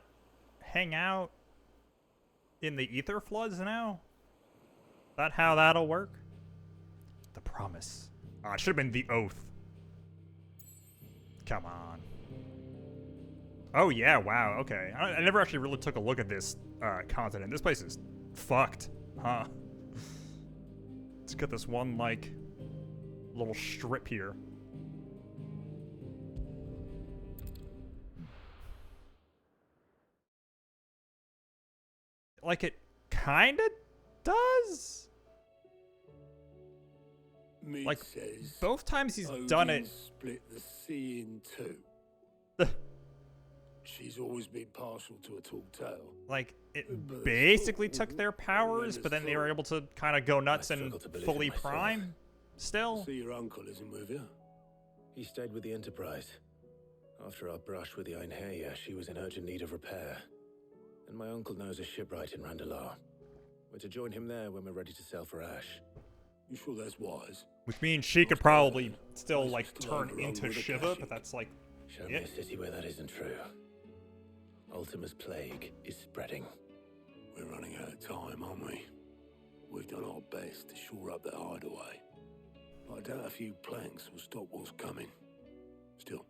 S1: hang out in the ether floods now? Is that how that'll work? The promise. Oh, it should have been the oath. Come on. Oh, yeah, wow, okay. I never actually really took a look at this continent. This place is fucked, huh? It's got this one, like, little strip here. Like, it kinda does?
S10: Mead
S1: like,
S10: says
S1: both times he's
S10: Odin
S1: done it.
S10: split the sea in two. She's always been partial to a tall tale.
S1: Like, it basically took their powers, but then they were able to kind of go nuts and fully prime still.
S10: See, your uncle isn't with you.
S3: He stayed with the Enterprise. After our brush with the Einherja, she was in urgent need of repair. And my uncle knows a shipwright in Randalar. We're to join him there when we're ready to sail for Ash.
S10: You sure that's wise?
S1: Which means she could probably still, like, turn into Shiva, but that's, like,
S3: Show me a city where that isn't true. Ultima's plague is spreading.
S10: We're running out of time, aren't we? We've done our best to shore up that hideaway. But I doubt a few planks will stop what's coming. Still,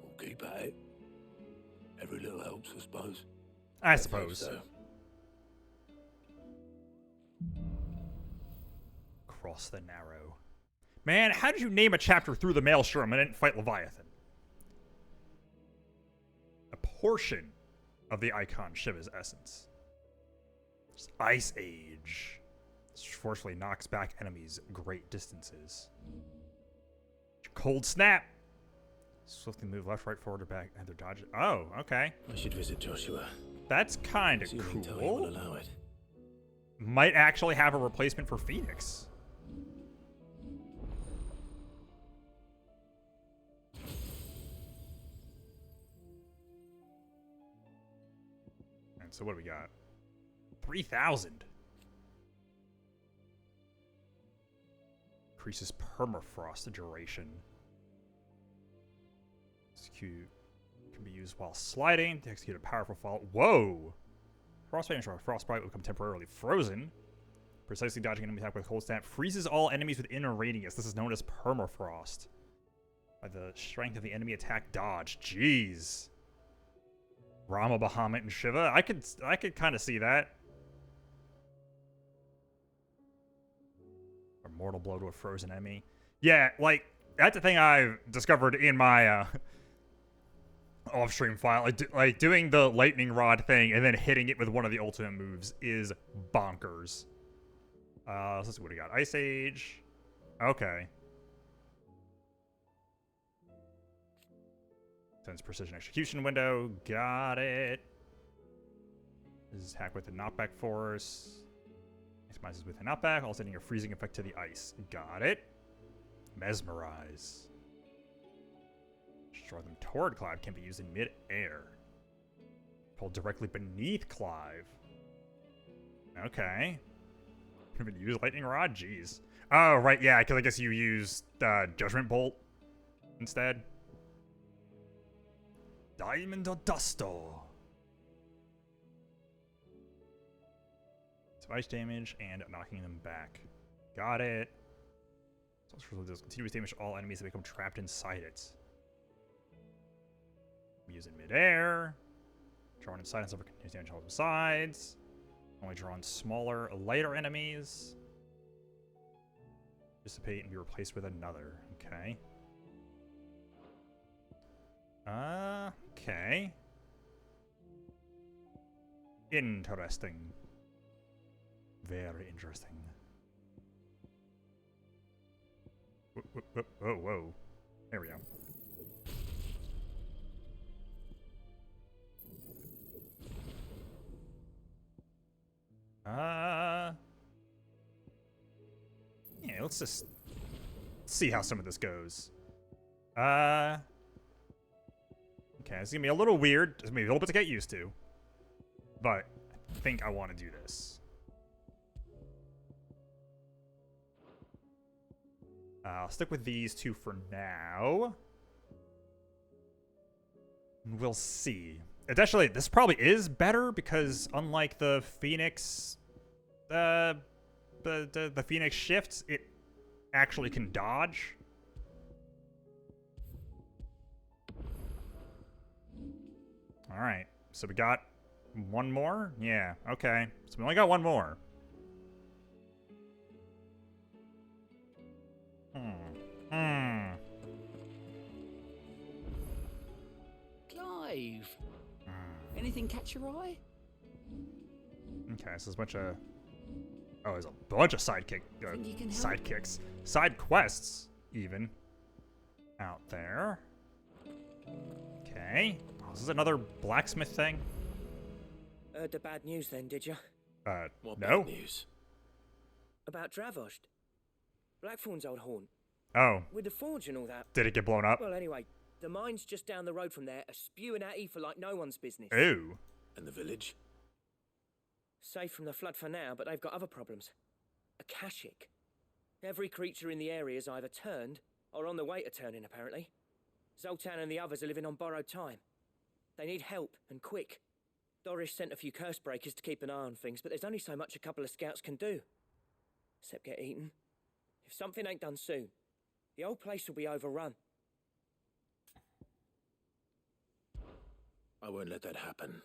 S10: we'll keep at it. Every little helps, I suppose.
S1: I suppose.
S3: So.
S1: Cross the Narrow. Man, how did you name a chapter Through the Maelstrom and didn't fight Leviathan? A portion of the icon Shiva's essence. Just Ice Age. This forcefully knocks back enemies great distances. Cold Snap. Swiftly move left, right, forward, or back, either dodge it. Oh, okay.
S3: I should visit Joshua.
S1: That's kind of
S3: Time will
S1: cool.
S3: allow it.
S1: Might actually have a replacement for Phoenix. And so what do we got? 3,000. Increases permafrost duration. execute. Can be used while sliding to execute a powerful fall. Whoa! Frostbite ensures Frostbite will become temporarily frozen. Precisely dodging enemy attack with cold snap freezes all enemies within a radius. This is known as permafrost. By the strength of the enemy attack dodge. Jeez. Rama, Bahamut, and Shiva. I could kind of see that. A mortal blow to a frozen enemy. Yeah, like that's the thing I've discovered in my off-stream file. Like doing the lightning rod thing and then hitting it with one of the ultimate moves is bonkers. Let's see what we got. Ice Age. Okay. Sense precision execution window. Got it. This is hack with a knockback force. Maximizes with a knockback, also sending a freezing effect to the ice. Got it. Mesmerize. Destroy them toward Clive can be used in mid-air. Pulled directly beneath Clive. Okay. Even use lightning rod? Jeez. Oh, right, yeah, because I guess you used Judgment Bolt instead. Diamond or Dusto. So ice damage and knocking them back. Got it. So does continuous damage to all enemies that become trapped inside it. Use in midair. Drawn inside and suffer continuous damage on all sides. Only draw on smaller, lighter enemies. Dissipate and be replaced with another. Okay. Okay. Interesting. Very interesting. Whoa, whoa. There we go. Yeah, let's just see how some of this goes. Okay, it's gonna be a little weird. It's gonna be a little bit to get used to. But I think I want to do this. I'll stick with these two for now. We'll see. Additionally, this probably is better because unlike the Phoenix, the Phoenix shifts, it actually can dodge. All right, so we got one more? Yeah, okay. So we only got one more.
S21: Clive, anything catch your eye?
S1: Okay, so there's a bunch of... Oh, there's a bunch of sidekicks. Side quests, even. Out there. Okay. Oh, this is another blacksmith thing?
S4: Heard the bad news then, did you?
S3: What
S1: no.
S3: bad news?
S4: About Dravost. Blackthorn's old haunt.
S1: Oh.
S4: With the forge and all that.
S1: Did it get blown up?
S4: Well, anyway, the mine's just down the road from there are spewing out ether like no one's business.
S1: Ew.
S3: And the village?
S4: Safe from the flood for now, but they've got other problems. Akashic. Every creature in the area is either turned or on the way to turning, apparently. Zoltan and the others are living on borrowed time. They need help, and quick. Doris sent a few curse breakers to keep an eye on things, but there's only so much a couple of scouts can do. Except get eaten. If something ain't done soon, the old place will be overrun.
S3: I won't let that happen.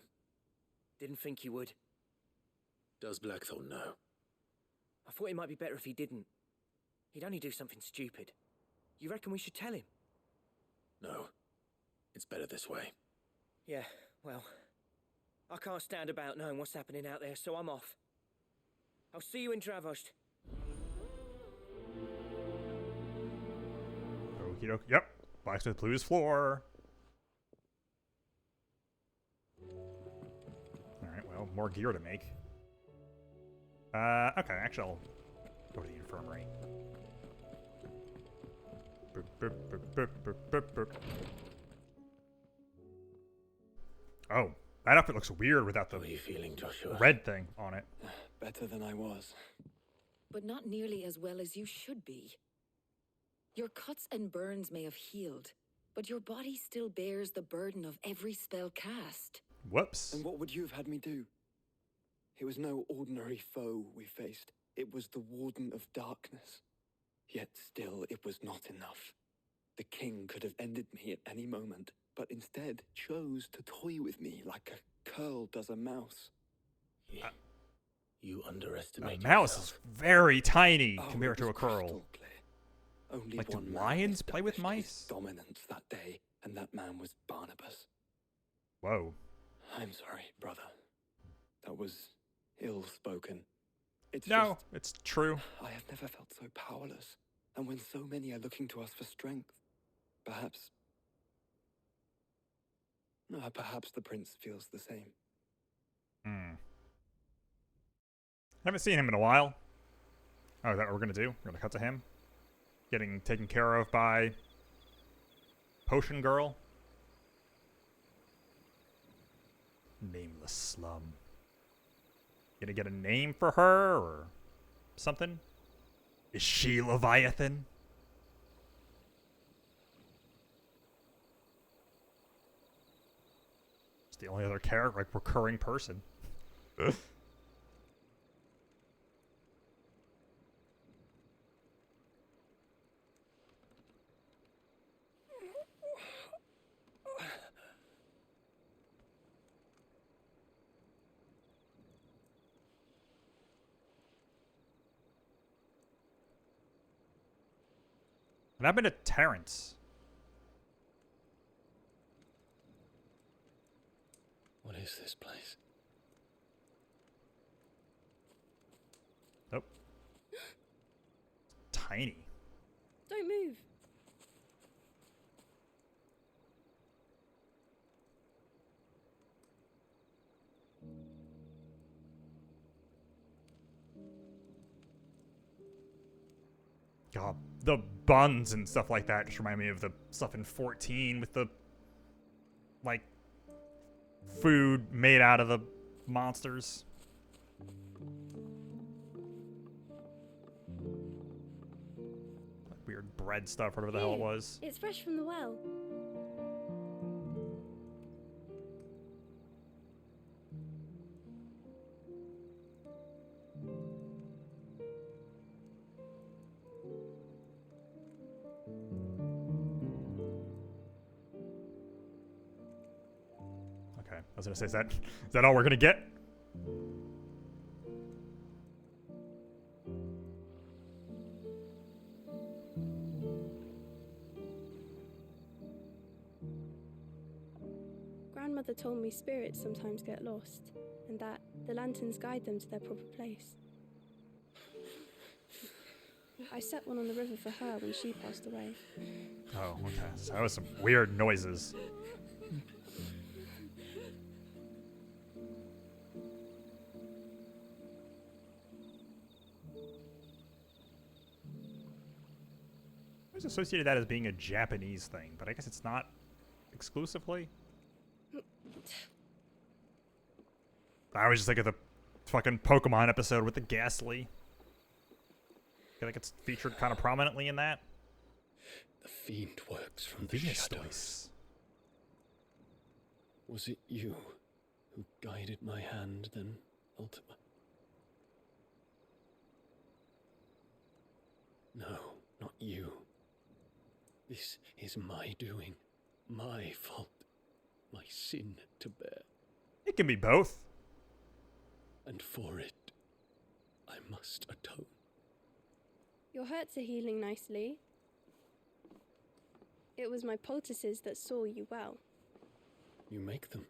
S4: Didn't think you would.
S3: Does Blackthorn know?
S4: I thought it might be better if he didn't. He'd only do something stupid. You reckon we should tell him?
S3: No. It's better this way.
S4: Yeah, well, I can't stand about knowing what's happening out there, so I'm off. I'll see you in Dravost.
S1: Okie doke. Yep. Blacksmith blew his floor. Alright, well, more gear to make. Okay, actually, I'll go to the infirmary. Boop, boop, boop, boop, boop, boop, boop. Oh, that outfit looks weird without the
S3: How are you feeling, Joshua?
S1: red thing on it.
S17: Better than I was.
S5: But not nearly as well as you should be. Your cuts and burns may have healed, but your body still bears the burden of every spell cast.
S1: Whoops.
S17: And what would you have had me do? It was no ordinary foe we faced. It was the Warden of Darkness. Yet still, it was not enough. The king could have ended me at any moment, but instead chose to toy with me like a curl does a mouse.
S3: You
S1: A
S3: underestimate
S1: mouse is very tiny
S17: Oh,
S1: compared
S17: it
S1: to
S17: was
S1: a curl.
S17: crystal clear. Only
S1: Like, do
S17: one man
S1: lions play with
S17: established his
S1: mice?
S17: dominance that day, and that man was Barnabas.
S1: Whoa.
S17: I'm sorry, brother. That was ill-spoken. It's
S1: No,
S17: just,
S1: it's true.
S17: I have never felt so powerless. And when so many are looking to us for strength, perhaps the prince feels the same.
S1: Haven't seen him in a while. Oh, is that what we're gonna do? We're gonna cut to him getting taken care of by Potion Girl. Nameless slum. Gonna get a name for her or something? Is she Leviathan? It's the only other character, like, recurring person. And I've been to Terrence.
S3: What is this place?
S1: Nope. Tiny.
S13: Don't move.
S1: God, the buns and stuff like that just remind me of the stuff in 14 with the, like, food made out of the monsters. Like weird bread stuff, whatever the hell it
S13: Here,
S1: was.
S13: It's fresh from the well.
S1: Okay, I was gonna say, is that all we're gonna get?
S13: Grandmother told me spirits sometimes get lost, and that the lanterns guide them to their proper place. I set one on the river for her when she passed away.
S1: Oh, okay. So that was some weird noises. I always associated that as being a Japanese thing, but I guess it's not exclusively. I was just thinking of the fucking Pokemon episode with the Ghastly. I feel like it's featured kind of prominently in that.
S3: The fiend works from the
S1: Venus
S3: shadows.
S1: voice.
S3: Was it you who guided my hand then, Ultima? No, not you. This is my doing, my fault, my sin to bear.
S1: It can be both.
S3: And for it, I must atone.
S13: Your hurts are healing nicely. It was my poultices that saw you well.
S3: You make them.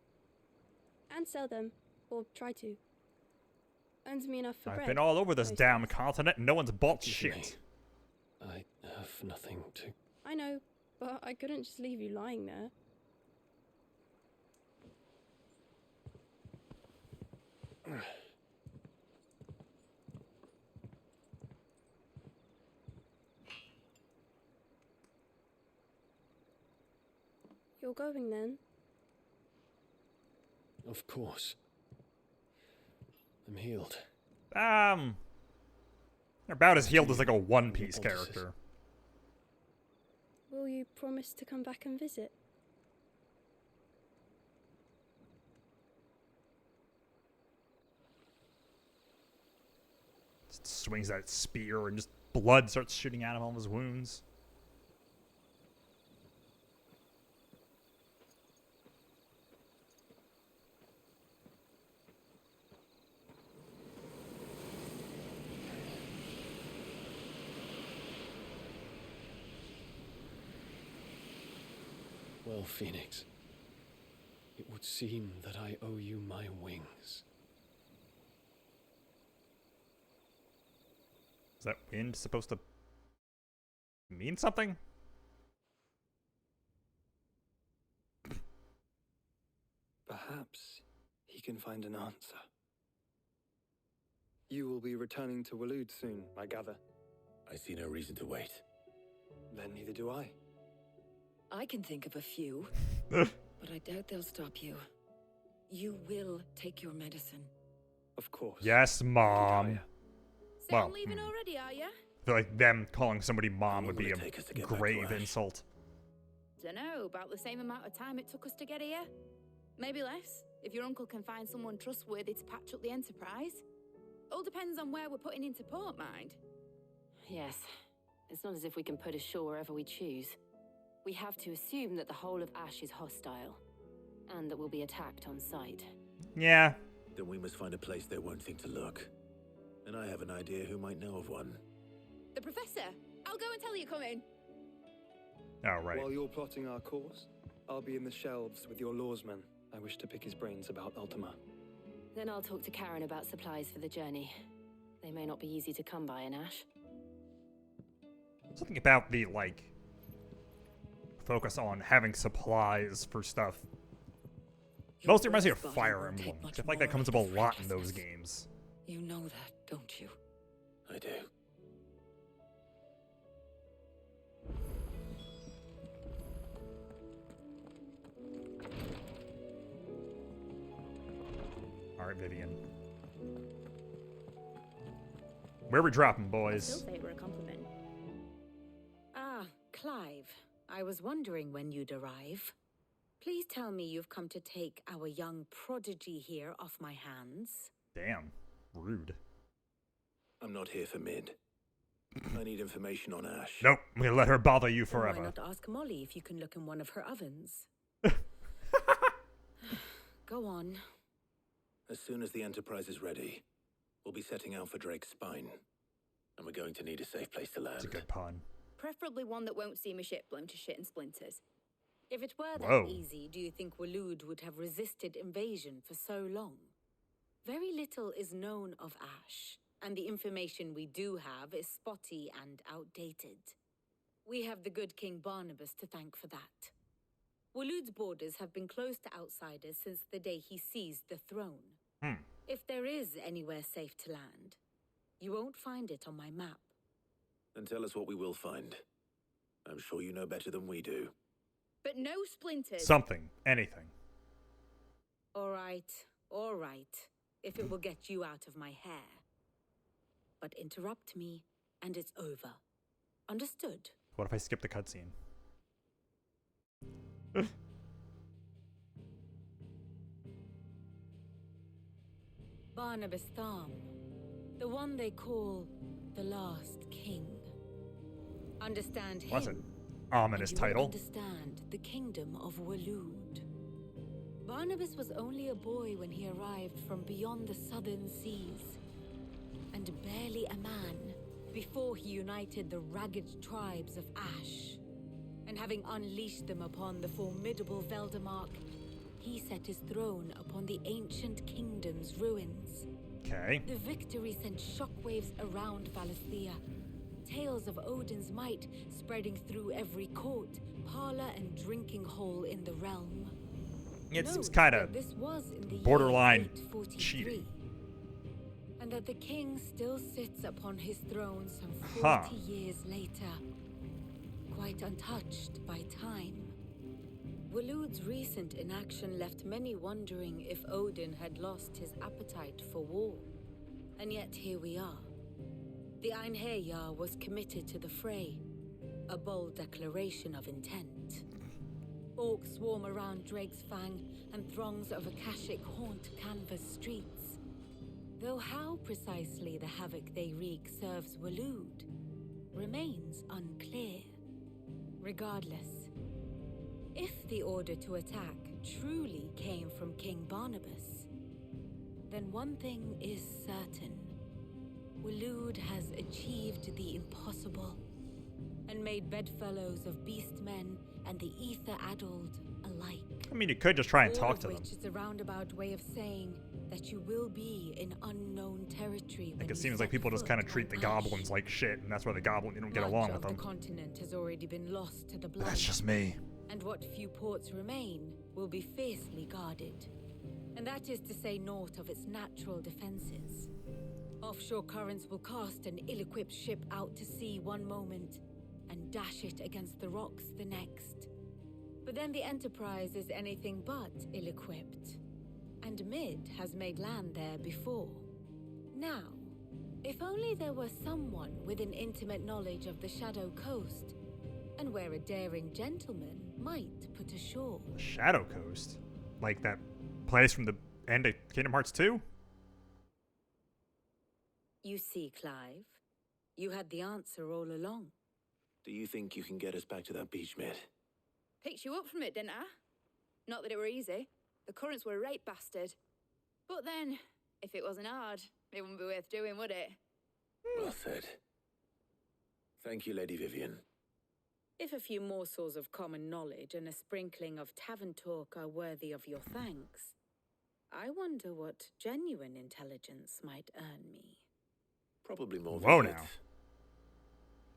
S13: And sell them, or try to. Earns me enough for bread.
S1: I've been all over this
S13: most
S1: damn
S13: days.
S1: continent and no one's bought
S3: Forgive
S1: shit.
S3: me. I have nothing to...
S13: I know, but I couldn't just leave you lying there. You're going then?
S3: Of course. I'm healed.
S1: About as healed as like a One Piece
S3: Poultices.
S1: character.
S13: We'll Will you promise to come back and visit?
S1: Swings that spear and just blood starts shooting out of all his wounds.
S10: Well, Phoenix, it would seem that I owe you my wings.
S1: Is that wind supposed to mean something?
S17: Perhaps he can find an answer. You will be returning to Waloed soon, I gather.
S19: I see no reason to wait.
S17: Then neither do I.
S5: I can think of a few, but I doubt they'll stop you. You will take your medicine.
S17: Of course.
S1: Yes, Mom.
S16: So I'm leaving already, are ya?
S1: I feel like them calling somebody Mom would be a grave insult.
S16: Dunno, about the same amount of time it took us to get here. Maybe less, if your uncle can find someone trustworthy to patch up the Enterprise. All depends on where we're putting into port, mind.
S13: Yes. It's not as if we can put ashore wherever we choose. We have to assume that the whole of Ash is hostile, and that we'll be attacked on sight.
S1: Yeah.
S3: Then we must find a place they won't think to look. And I have an idea who might know of one.
S16: The Professor! I'll go and tell you come in.
S1: Oh, right.
S17: While you're plotting our course, I'll be in the shelves with your lawsman. I wish to pick his brains about Ultima.
S13: Then I'll talk to Karen about supplies for the journey. They may not be easy to come by in Ash.
S1: Something about the, like, focus on having supplies for stuff. Mostly reminds me of Fire Emblem. I feel like that comes up a lot in those games.
S5: You know that, don't you?
S3: I do.
S1: Alright, Vivian. Where we dropping,
S16: I'd
S1: boys?
S16: still say it were a compliment.
S12: Ah, Clive. I was wondering when you'd arrive. Please tell me you've come to take our young prodigy here off my hands.
S1: Damn. Rude.
S3: I'm not here for mid. I need information on Ash.
S1: Nope. I'm gonna let her bother you
S12: Then
S1: forever.
S12: why not ask Molly if you can look in one of her ovens? Go on.
S3: As soon as the Enterprise is ready, we'll be setting out for Drake's Spine. And we're going to need a safe place to land.
S1: That's a good pun.
S16: Preferably one that won't see my ship blown to shit and splinters.
S12: If it were
S1: Whoa.
S12: that easy, do you think Waloed would have resisted invasion for so long? Very little is known of Ash, and the information we do have is spotty and outdated. We have the good King Barnabas to thank for that. Waloed's borders have been closed to outsiders since the day he seized the throne. If there is anywhere safe to land, you won't find it on my map.
S3: Then tell us what we will find. I'm sure you know better than we do.
S16: But no splinters.
S1: Something. Anything.
S12: All right, if it will get you out of my hair. But interrupt me, and it's over. Understood?
S1: What if I skip the cutscene?
S12: Barnabas Thaaaanks, the one they call the Last King. Understand him.
S1: What's an ominous
S12: and you will
S1: title?
S12: Understand the kingdom of Waloed. Barnabas was only a boy when he arrived from beyond the southern seas, and barely a man before he united the ragged tribes of Ash. And having unleashed them upon the formidable Veldemark, he set his throne upon the ancient kingdom's ruins.
S1: Okay.
S12: The victory sent shockwaves around Valisthea. Tales of Odin's might spreading through every court, parlor, and drinking hole in the realm.
S1: It seems
S12: Note
S1: kind
S12: that
S1: of
S12: this was in the year
S1: borderline
S12: 843,
S1: cheating.
S12: and that the king still sits upon his throne some 40
S1: Huh.
S12: years later, quite untouched by time. Waloed's recent inaction left many wondering if Odin had lost his appetite for war. And yet here we are. The Einherjar was committed to the fray. a bold declaration of intent. Orcs swarm around Drake's Fang, and throngs of Akashic haunt Canvas streets. Though how precisely the havoc they wreak serves Waloed remains unclear. Regardless, if the order to attack truly came from King Barnabas, then one thing is certain. Waloed has achieved the impossible and made bedfellows of beastmen and the ether-addled alike.
S1: I mean, you could just try and talk to them.
S12: Which is a roundabout way of saying that you will be in unknown territory.
S1: Like, it seems like people just kind of treat the goblins like shit, and that's why the goblins don't get along with them.
S12: The continent has already been lost to the blood.
S1: That's just me.
S12: And what few ports remain will be fiercely guarded. And that is to say naught of its natural defenses. Offshore currents will cast an ill-equipped ship out to sea one moment and dash it against the rocks the next. But then the Enterprise is anything but ill-equipped. And Mid has made land there before. Now, if only there were someone with an intimate knowledge of the Shadow Coast, and where a daring gentleman might put ashore.
S1: Shadow Coast? Like that place from the end of Kingdom Hearts 2?
S12: You see, Clive, you had the answer all along.
S3: Do you think you can get us back to that beach, Mid?
S16: Picked you up from it, didn't I? Not that it were easy. The currents were a right bastard. But then, if it wasn't hard, it wouldn't be worth doing, would it?
S3: Well said. Thank you, Lady Vivian.
S12: If a few morsels of common knowledge and a sprinkling of tavern talk are worthy of your thanks, I wonder what genuine intelligence might earn me.
S3: Probably more.
S1: Whoa now.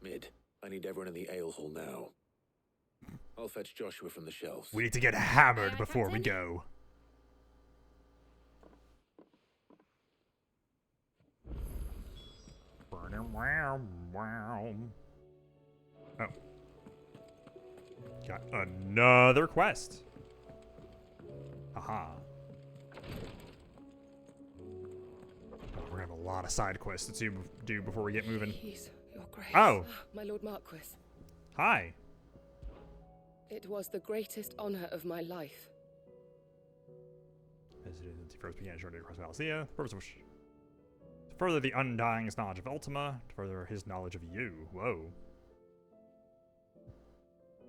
S3: Mid, I need everyone in the ale hall now. I'll fetch Joshua from the shelves.
S1: We need to get hammered before we go. Oh. Got another quest. Aha. We're gonna have a lot of side quests to do before we get moving.
S7: Please, Your Grace.
S1: Oh.
S7: My Lord Marquis.
S1: Hi.
S7: It was the greatest honor of my life.
S1: Visited since he first began his journey across Valencia. The purpose of which to further the Undying's knowledge of Ultima, to further his knowledge of you. Whoa.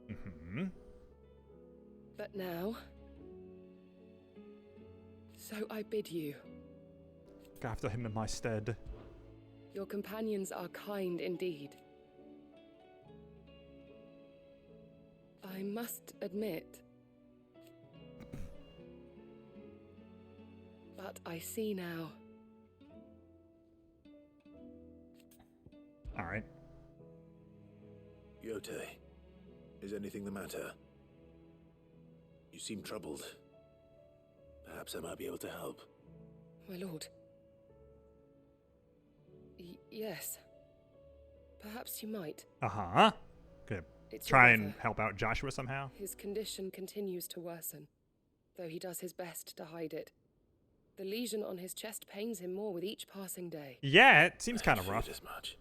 S1: Mm-hmm.
S7: But now, so I bid you.
S1: Look after him in my stead.
S7: Your companions are kind indeed. I must admit, but I see now.
S1: All right.
S3: Yote, is anything the matter? You seem troubled. Perhaps I might be able to help.
S7: My lord. Yes. Perhaps you might.
S1: Uh-huh. Good. Try and help out Joshua somehow.
S7: His condition continues to worsen, though he does his best to hide it. The lesion on his chest pains him more with each passing day.
S1: Yeah, it seems kind of rough.
S3: As much.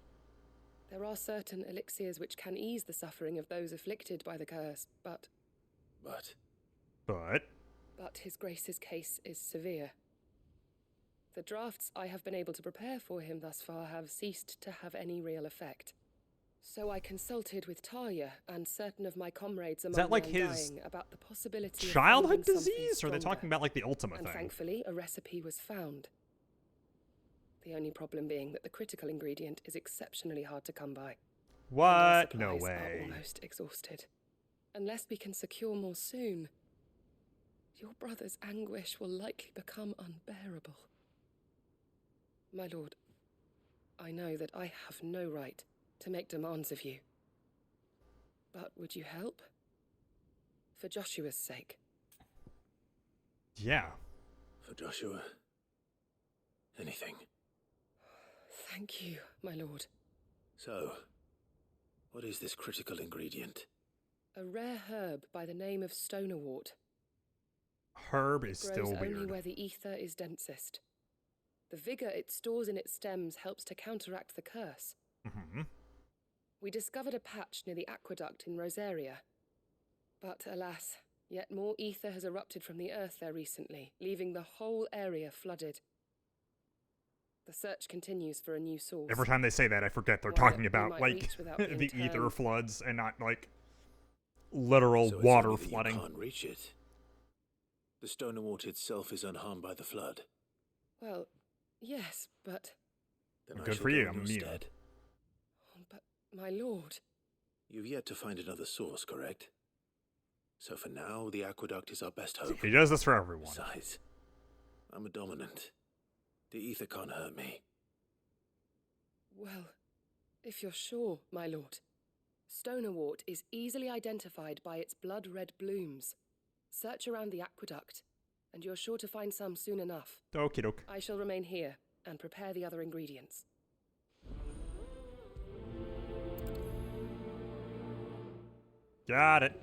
S7: There are certain elixirs which can ease the suffering of those afflicted by the curse, but his grace's case is severe. The drafts I have been able to prepare for him thus far have ceased to have any real effect. So I consulted with Talia and certain of my comrades among the Undying about the possibility
S1: childhood
S7: of something
S1: disease, or are they
S7: stronger.
S1: talking about like the Ultima
S7: And
S1: thing?
S7: thankfully, a recipe was found. The only problem being that the critical ingredient is exceptionally hard to come by.
S1: What?
S7: And our
S1: No
S7: supplies
S1: way.
S7: are almost exhausted. Unless we can secure more soon, your brother's anguish will likely become unbearable. My lord, I know that I have no right to make demands of you. But would you help? For Joshua's sake.
S1: Yeah.
S3: For Joshua. Anything.
S7: Thank you, my lord.
S3: So, what is this critical ingredient?
S7: A rare herb by the name of stonerwort.
S1: Herb is
S7: Grows
S1: still
S7: only
S1: weird.
S7: where the ether is densest. The vigor it stores in its stems helps to counteract the curse.
S1: Mm-hmm.
S7: we discovered a patch near the aqueduct in Rosaria. But alas, yet more ether has erupted from the earth there recently, leaving the whole area flooded. The search continues for a new source.
S1: Every time they say that, I forget they're
S7: One
S1: talking
S7: that we
S1: about,
S7: might
S1: like,
S7: reach without being
S1: the ether
S7: turned.
S1: floods and not, like, literal
S3: So it's
S1: water
S3: only that
S1: flooding.
S3: You can't reach it. The stone and water itself is unharmed by the flood.
S7: Well, yes, but...
S3: Then I
S1: Good
S3: shall
S1: for
S3: go
S1: you,
S3: in
S1: I'm
S3: your
S1: immune.
S3: stead.
S7: But, my lord...
S3: You've yet to find another source, correct? So for now, the aqueduct is our best hope.
S1: He does this for everyone.
S3: Besides, I'm a dominant. The ether can't hurt me.
S7: Well, if you're sure, my lord. Stonewort is easily identified by its blood-red blooms. Search around the aqueduct, and you're sure to find some soon enough.
S1: Okie doke.
S7: I shall remain here and prepare the other ingredients.
S1: Got it.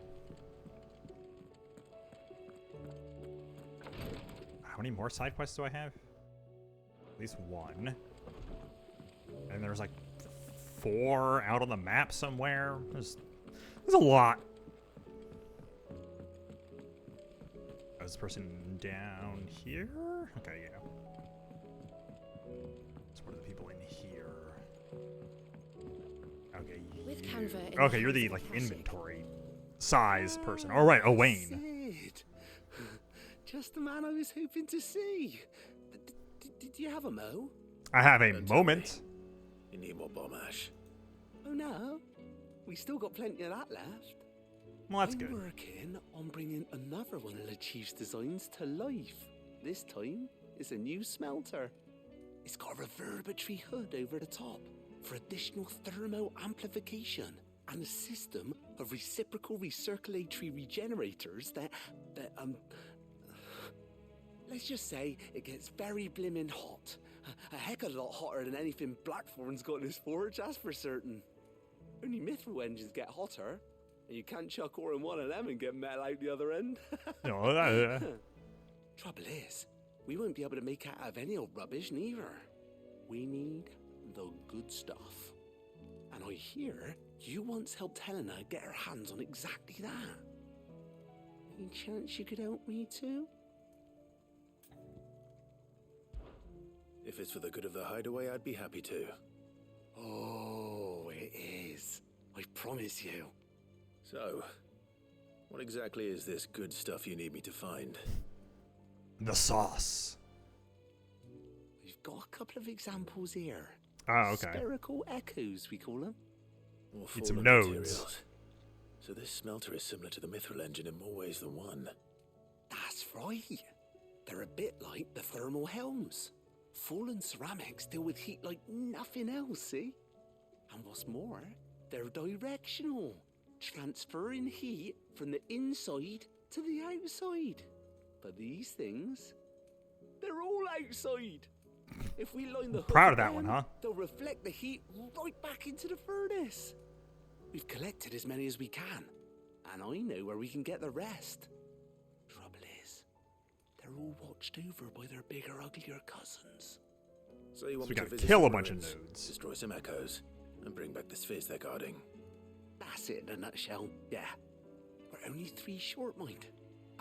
S1: How many more side quests do I have? At least one. And there's like 4 out on the map somewhere. There's a lot. Oh, is this person down here? Okay, yeah. So what are the people in here? Okay,
S9: With Canva in
S1: okay,
S9: the
S1: you're the
S9: hands
S1: like
S9: of Classic.
S1: inventory size person. All right, Owain.
S10: Sid. Just the man I was hoping to see. Did you have a mo?
S1: I have a moment.
S3: You need more bomb ash.
S10: Oh no, we still got plenty of that left.
S1: Well, that's
S10: I'm
S1: good.
S10: working on bringing another one of the chief's designs to life. This time, it's a new smelter. It's got a reverberatory hood over the top for additional thermo amplification and a system of reciprocal recirculatory regenerators that let's just say it gets very blimmin' hot. A heck of a lot hotter than anything Blackthorn's got in his forge, that's for certain. Only mithril engines get hotter, and you can't chuck ore in one of them and get metal out the other end.
S1: No,
S10: Trouble is, we won't be able to make it out of any old rubbish neither. We need the good stuff. And I hear you once helped Helena get her hands on exactly that. Any chance you could help me too?
S3: If it's for the good of the hideaway, I'd be happy to.
S10: Oh, it is. I promise you.
S3: So, what exactly is this good stuff you need me to find?
S1: The sauce.
S10: We've got a couple of examples here.
S1: Oh, okay.
S10: Spherical echoes, we call them.
S3: More
S1: Need some
S3: fallen
S1: nodes.
S3: materials. So this smelter is similar to the mithril engine in more ways than one.
S10: That's right. They're a bit like the thermal helms. Fallen ceramics deal with heat like nothing else, see? And what's more, they're directional, transferring heat from the inside to the outside. But these things, they're all outside. If we line the hood
S1: Proud of that
S10: again,
S1: one, huh?
S10: They'll reflect the heat right back into the furnace. We've collected as many as we can, and I know where we can get the rest. Trouble is, they're all watched over by their bigger, uglier cousins.
S3: So you want
S1: we
S3: me to
S1: gotta
S3: visit
S1: kill
S3: some
S1: a bunch of
S3: ruins,
S1: nodes.
S3: destroy some echoes, and bring back the spheres they're guarding?
S10: That's it in a nutshell, yeah. We're only 3 short, mind,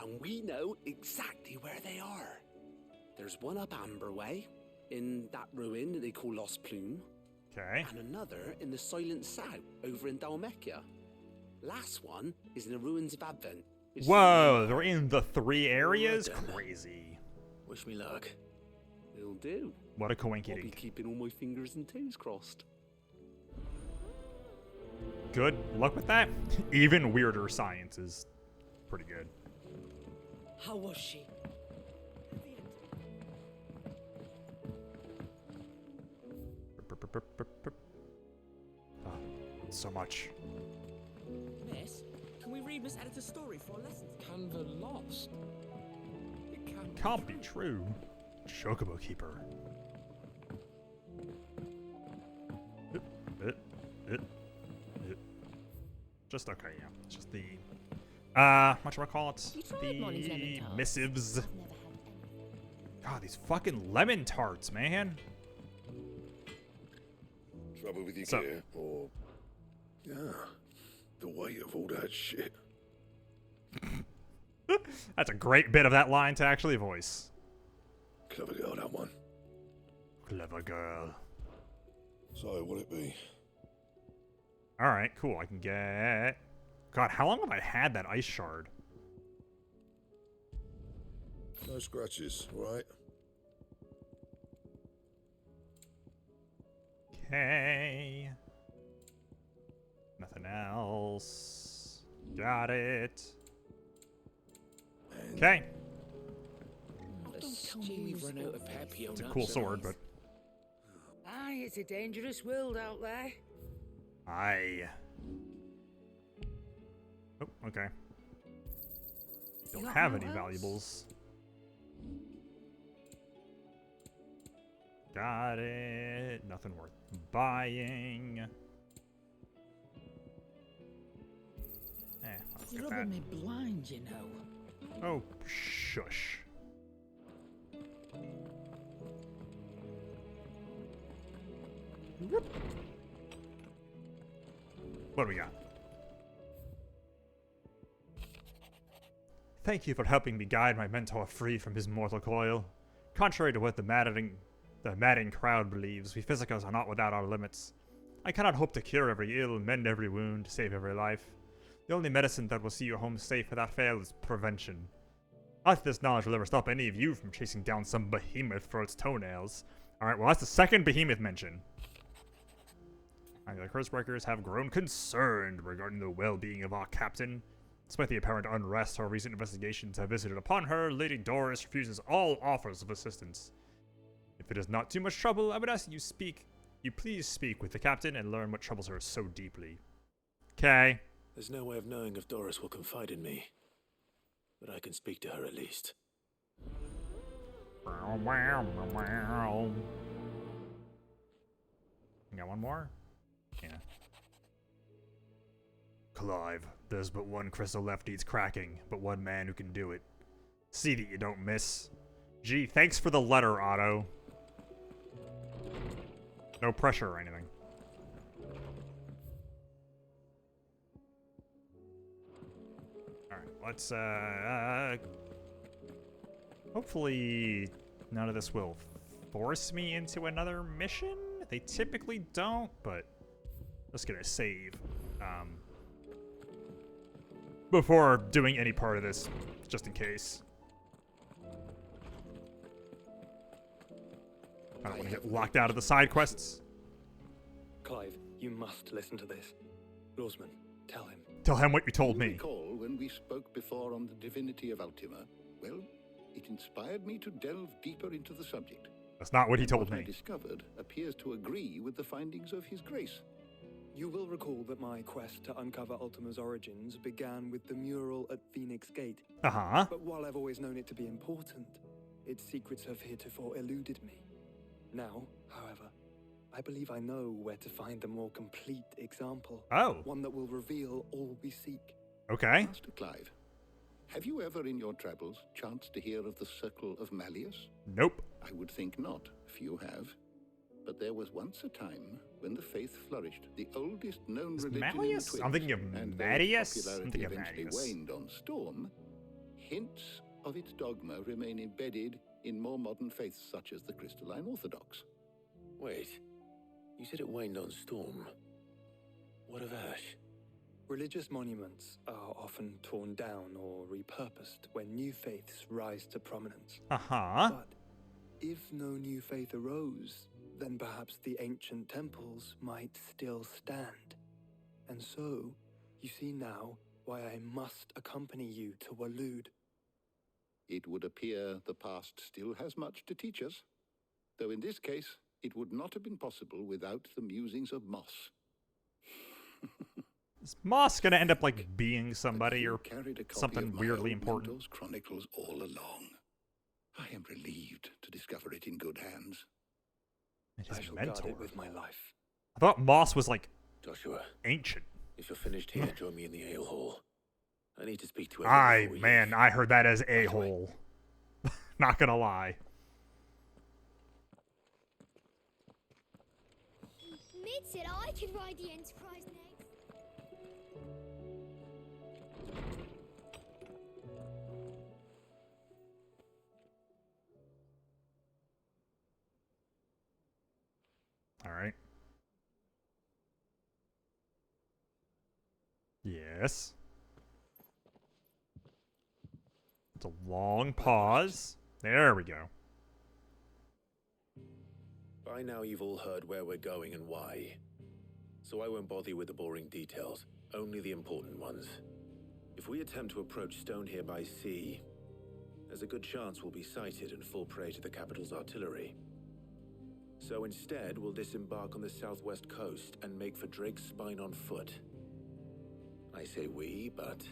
S10: and we know exactly where they are. There's one up Amber Way, in that ruin that they call Lost Plume.
S1: Okay.
S10: And another in the Silent South, over in Dalmekia. Last one is in the ruins of Advent. which is
S1: Whoa, they're in the 3 areas?
S3: Well done.
S1: Crazy.
S3: Wish me luck.
S10: Will do.
S1: What a
S10: I'll be
S1: coinky
S10: keeping all my fingers and toes crossed.
S1: Good luck with that. Even weirder science is pretty good.
S11: How was she?
S1: Ah, so much.
S11: Miss, can we read Miss Editor's story for a lesson? Canva lost. It
S1: Can't be true. Chocobo Keeper. Just okay, yeah. It's just the whatchamacallit?
S9: You tried Molly's lemon
S1: The
S9: tarts?
S1: missives.
S9: I've never had any.
S1: God, these fucking lemon tarts, man.
S8: Trouble with your
S1: So-
S8: gear, or Yeah, the weight of all that shit.
S1: That's a great bit of that line to actually voice.
S8: Clever girl, that one.
S1: Clever girl.
S8: So, what'd it be?
S1: Alright, cool. I can get... God, how long have I had that ice shard?
S8: No scratches, right?
S1: Okay. Nothing else. Got it. Okay.
S11: Don't tell me we've run out of Papillon.
S1: It's a cool sword, but...
S15: Aye, it's a dangerous world out there.
S1: Aye. Oh, okay. Don't have any valuables. Got it. Nothing worth buying. Let's
S15: You're
S1: get
S15: rubbing
S1: that.
S15: me blind, you know.
S1: Oh, shush. Whoop. What do we got? Thank you for helping me guide my mentor free from his mortal coil. Contrary to what the madding crowd believes, we physicals are not without our limits. I cannot hope to cure every ill, mend every wound, save every life. The only medicine that will see you home safe without fail is prevention. Not that this knowledge will ever stop any of you from chasing down some behemoth for its toenails. Alright, well that's the second behemoth mention. The Cursebreakers have grown concerned regarding the well-being of our captain. Despite the apparent unrest our recent investigations have visited upon her, Lady Doris refuses all offers of assistance. If it is not too much trouble, I would ask you please speak with the captain and learn what troubles her so deeply. Okay.
S3: There's no way of knowing if Doris will confide in me, but I can speak to her at least.
S1: You got one more? Yeah. Clive, there's but one crystal left needs cracking, but one man who can do it. See that you don't miss. Gee, thanks for the letter, Otto. No pressure or anything. Alright, let's, hopefully none of this will force me into another mission. They typically don't, but just gonna save before doing any part of this, just in case. I don't want to get locked out of the side quests.
S17: Clive, you must listen to this. Lawsman, tell him.
S1: Tell him what you told
S14: You
S1: me.
S14: recall when we spoke before on the divinity of Ultima? Well, it inspired me to delve deeper into the subject.
S1: That's not what he
S14: And
S1: told
S14: what I
S1: me.
S14: discovered appears to agree with the findings of His Grace.
S17: You will recall that my quest to uncover Ultima's origins began with the mural at Phoenix Gate.
S1: Uh-huh.
S17: But while I've always known it to be important, its secrets have heretofore eluded me. Now, however, I believe I know where to find the more complete example.
S1: Oh.
S17: One that will reveal all we seek.
S1: Okay.
S14: Master Clive, have you ever in your travels chanced to hear of the Circle of Malleus?
S1: Nope.
S14: I would think not. Few have. But there was once a time when the faith flourished, the oldest known religion
S1: Malleus?
S14: in the
S1: I'm thinking of
S14: and though
S1: Marius.
S14: its
S1: I'm
S14: popularity
S1: thinking of
S14: eventually
S1: Marius.
S14: waned on storm, hints of its dogma remain embedded in more modern faiths such as the Crystalline Orthodox.
S3: Wait, you said it waned on storm. What of Ash?
S17: Religious monuments are often torn down or repurposed when new faiths rise to prominence.
S1: Uh-huh.
S17: But if no new faith arose, then perhaps the ancient temples might still stand. And so, you see now why I must accompany you to Waloed.
S14: It would appear the past still has much to teach us, though in this case, it would not have been possible without the musings of Moss.
S1: Is Moss gonna end up like being somebody or
S14: Carried a copy
S1: something
S14: of my
S1: weirdly
S14: old
S1: important?
S14: mentor's chronicles all along. I am relieved to discover it in good hands.
S1: It
S17: I
S1: is
S17: shall
S1: mentor.
S17: guard it with my life.
S1: I thought Moss was like
S3: Joshua,
S1: ancient.
S3: if you're finished here, join me in the ale hall. I need to speak to
S1: I
S3: everyone.
S1: man, I heard that as a-hole. Not gonna lie.
S18: Mid said I could ride the Enterprise next.
S1: this. It's a long pause. There we go.
S3: By now you've all heard where we're going and why. So I won't bother you with the boring details, only the important ones. If we attempt to approach Stone here by sea, there's a good chance we'll be sighted and fall prey to the capital's artillery. So instead, we'll disembark on the southwest coast and make for Drake's Spine on foot. I say we, but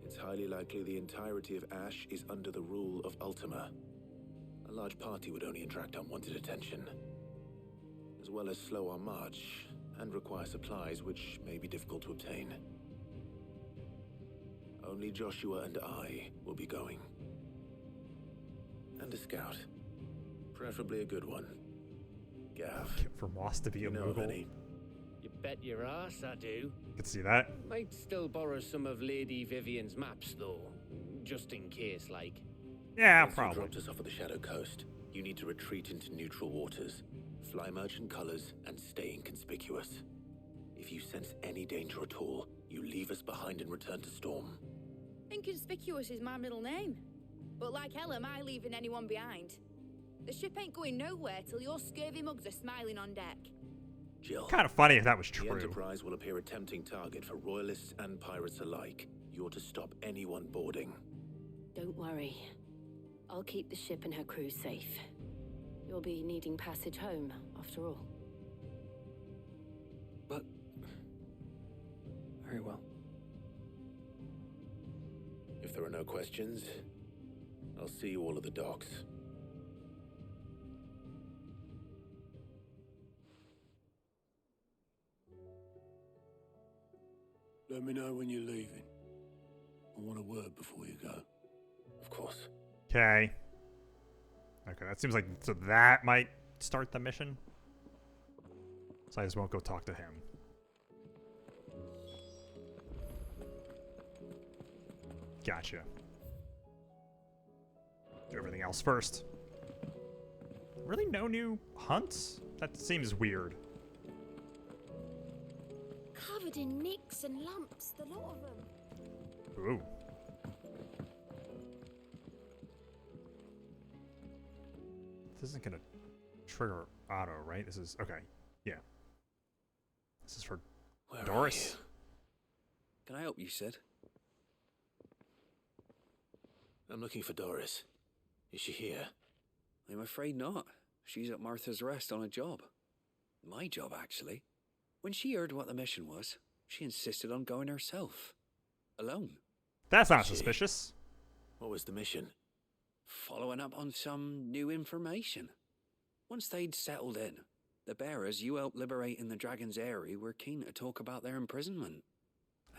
S3: it's highly likely the entirety of Ash is under the rule of Ultima. A large party would only attract unwanted attention, as well as slow our march and require supplies which may be difficult to obtain. Only Joshua and I will be going. And a scout. Preferably a good one. Gav.
S1: For Moss to be a
S3: know of
S1: Moogle.
S3: any?
S20: You bet your ass I do.
S1: Could see that.
S20: Might still borrow some of Lady Vivian's maps, though. Just in case, like.
S1: Yeah,
S3: Once
S1: probably.
S3: you dropped us off at the Shadow Coast, you need to retreat into neutral waters, fly merchant colors, and stay inconspicuous. If you sense any danger at all, you leave us behind and return to Storm.
S16: Inconspicuous is my middle name. But like hell am I leaving anyone behind. The ship ain't going nowhere till your scurvy mugs are smiling on deck.
S3: Jill.
S1: Kind of funny if that was
S3: The
S1: true.
S3: Enterprise will appear a tempting target for royalists and pirates alike. You're to stop anyone boarding.
S13: Don't worry. I'll keep the ship and her crew safe. You'll be needing passage home, after all.
S17: But... very well.
S3: If there are no questions, I'll see you all at the docks.
S10: Let me know when you're leaving. I want a word before you go.
S3: Of course.
S1: Okay. Okay, that seems like so that might start the mission. So I just won't go talk to him. Gotcha. Do everything else first. Really no new hunts? That seems weird.
S9: Covered in nicks and lumps, the lot of them.
S1: Ooh. This isn't gonna trigger auto, right? This is okay. Yeah. This is for
S3: Where
S1: Doris.
S17: Can I help you, Sid?
S3: I'm looking for Doris. Is she here?
S17: I'm afraid not. She's at Martha's Rest on a job. My job, actually. When she heard what the mission was, she insisted on going herself. Alone.
S1: That's not suspicious.
S3: What was the mission?
S17: Following up on some new information. Once they'd settled in, the bearers you helped liberate in the Dragon's Eyrie were keen to talk about their imprisonment.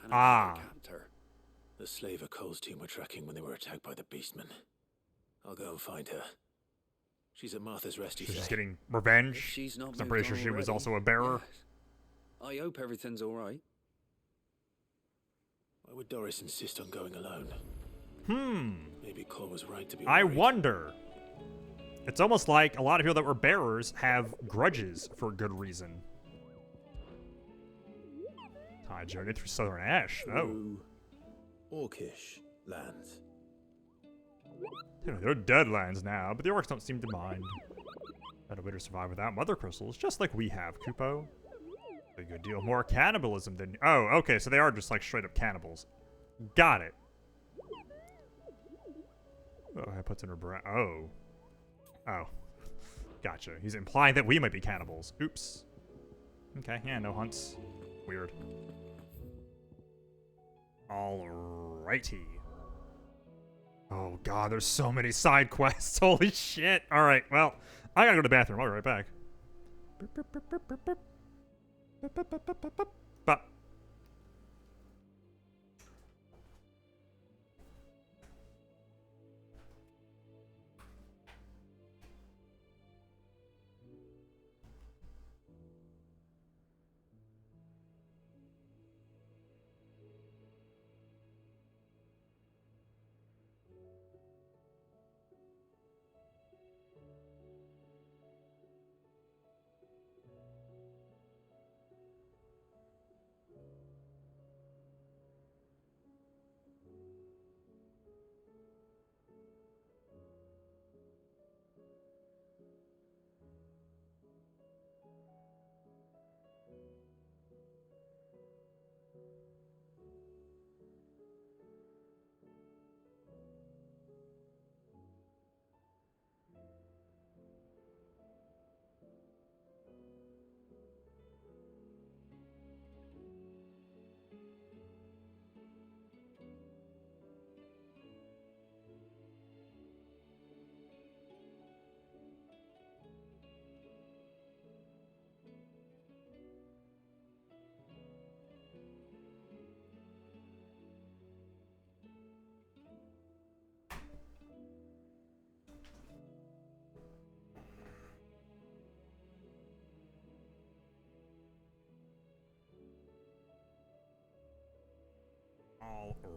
S17: And about their captor.
S3: The slaver Cole's team were tracking when they were attacked by the Beastmen. I'll go and find her. She's at Martha's Rest, you
S1: She's
S3: say?
S1: just getting revenge.
S17: If she's not
S1: 'Cause I'm pretty sure
S17: moved
S1: she
S17: on
S1: was
S17: already,
S1: also a bearer.
S17: yes. I hope everything's all right.
S3: Why would Doris insist on going alone? Maybe Cole was right to be
S1: I
S3: worried.
S1: wonder. It's almost like a lot of people that were bearers have grudges for good reason. Time journey through Southern Ash. Oh.
S3: Through Orcish lands.
S1: They're deadlands now, but the orcs don't seem to mind. Had a way to survive without mother crystals, just like we have, Kupo. A good deal more cannibalism than... Oh, okay, so they are just like straight up cannibals. Got it. Oh, I puts in her bra... Oh. Oh. Gotcha. He's implying that we might be cannibals. Oops. Okay, yeah, no hunts. Weird. Alrighty. Oh god, there's so many side quests. Holy shit. Alright, well, I gotta go to the bathroom. I'll be right back. But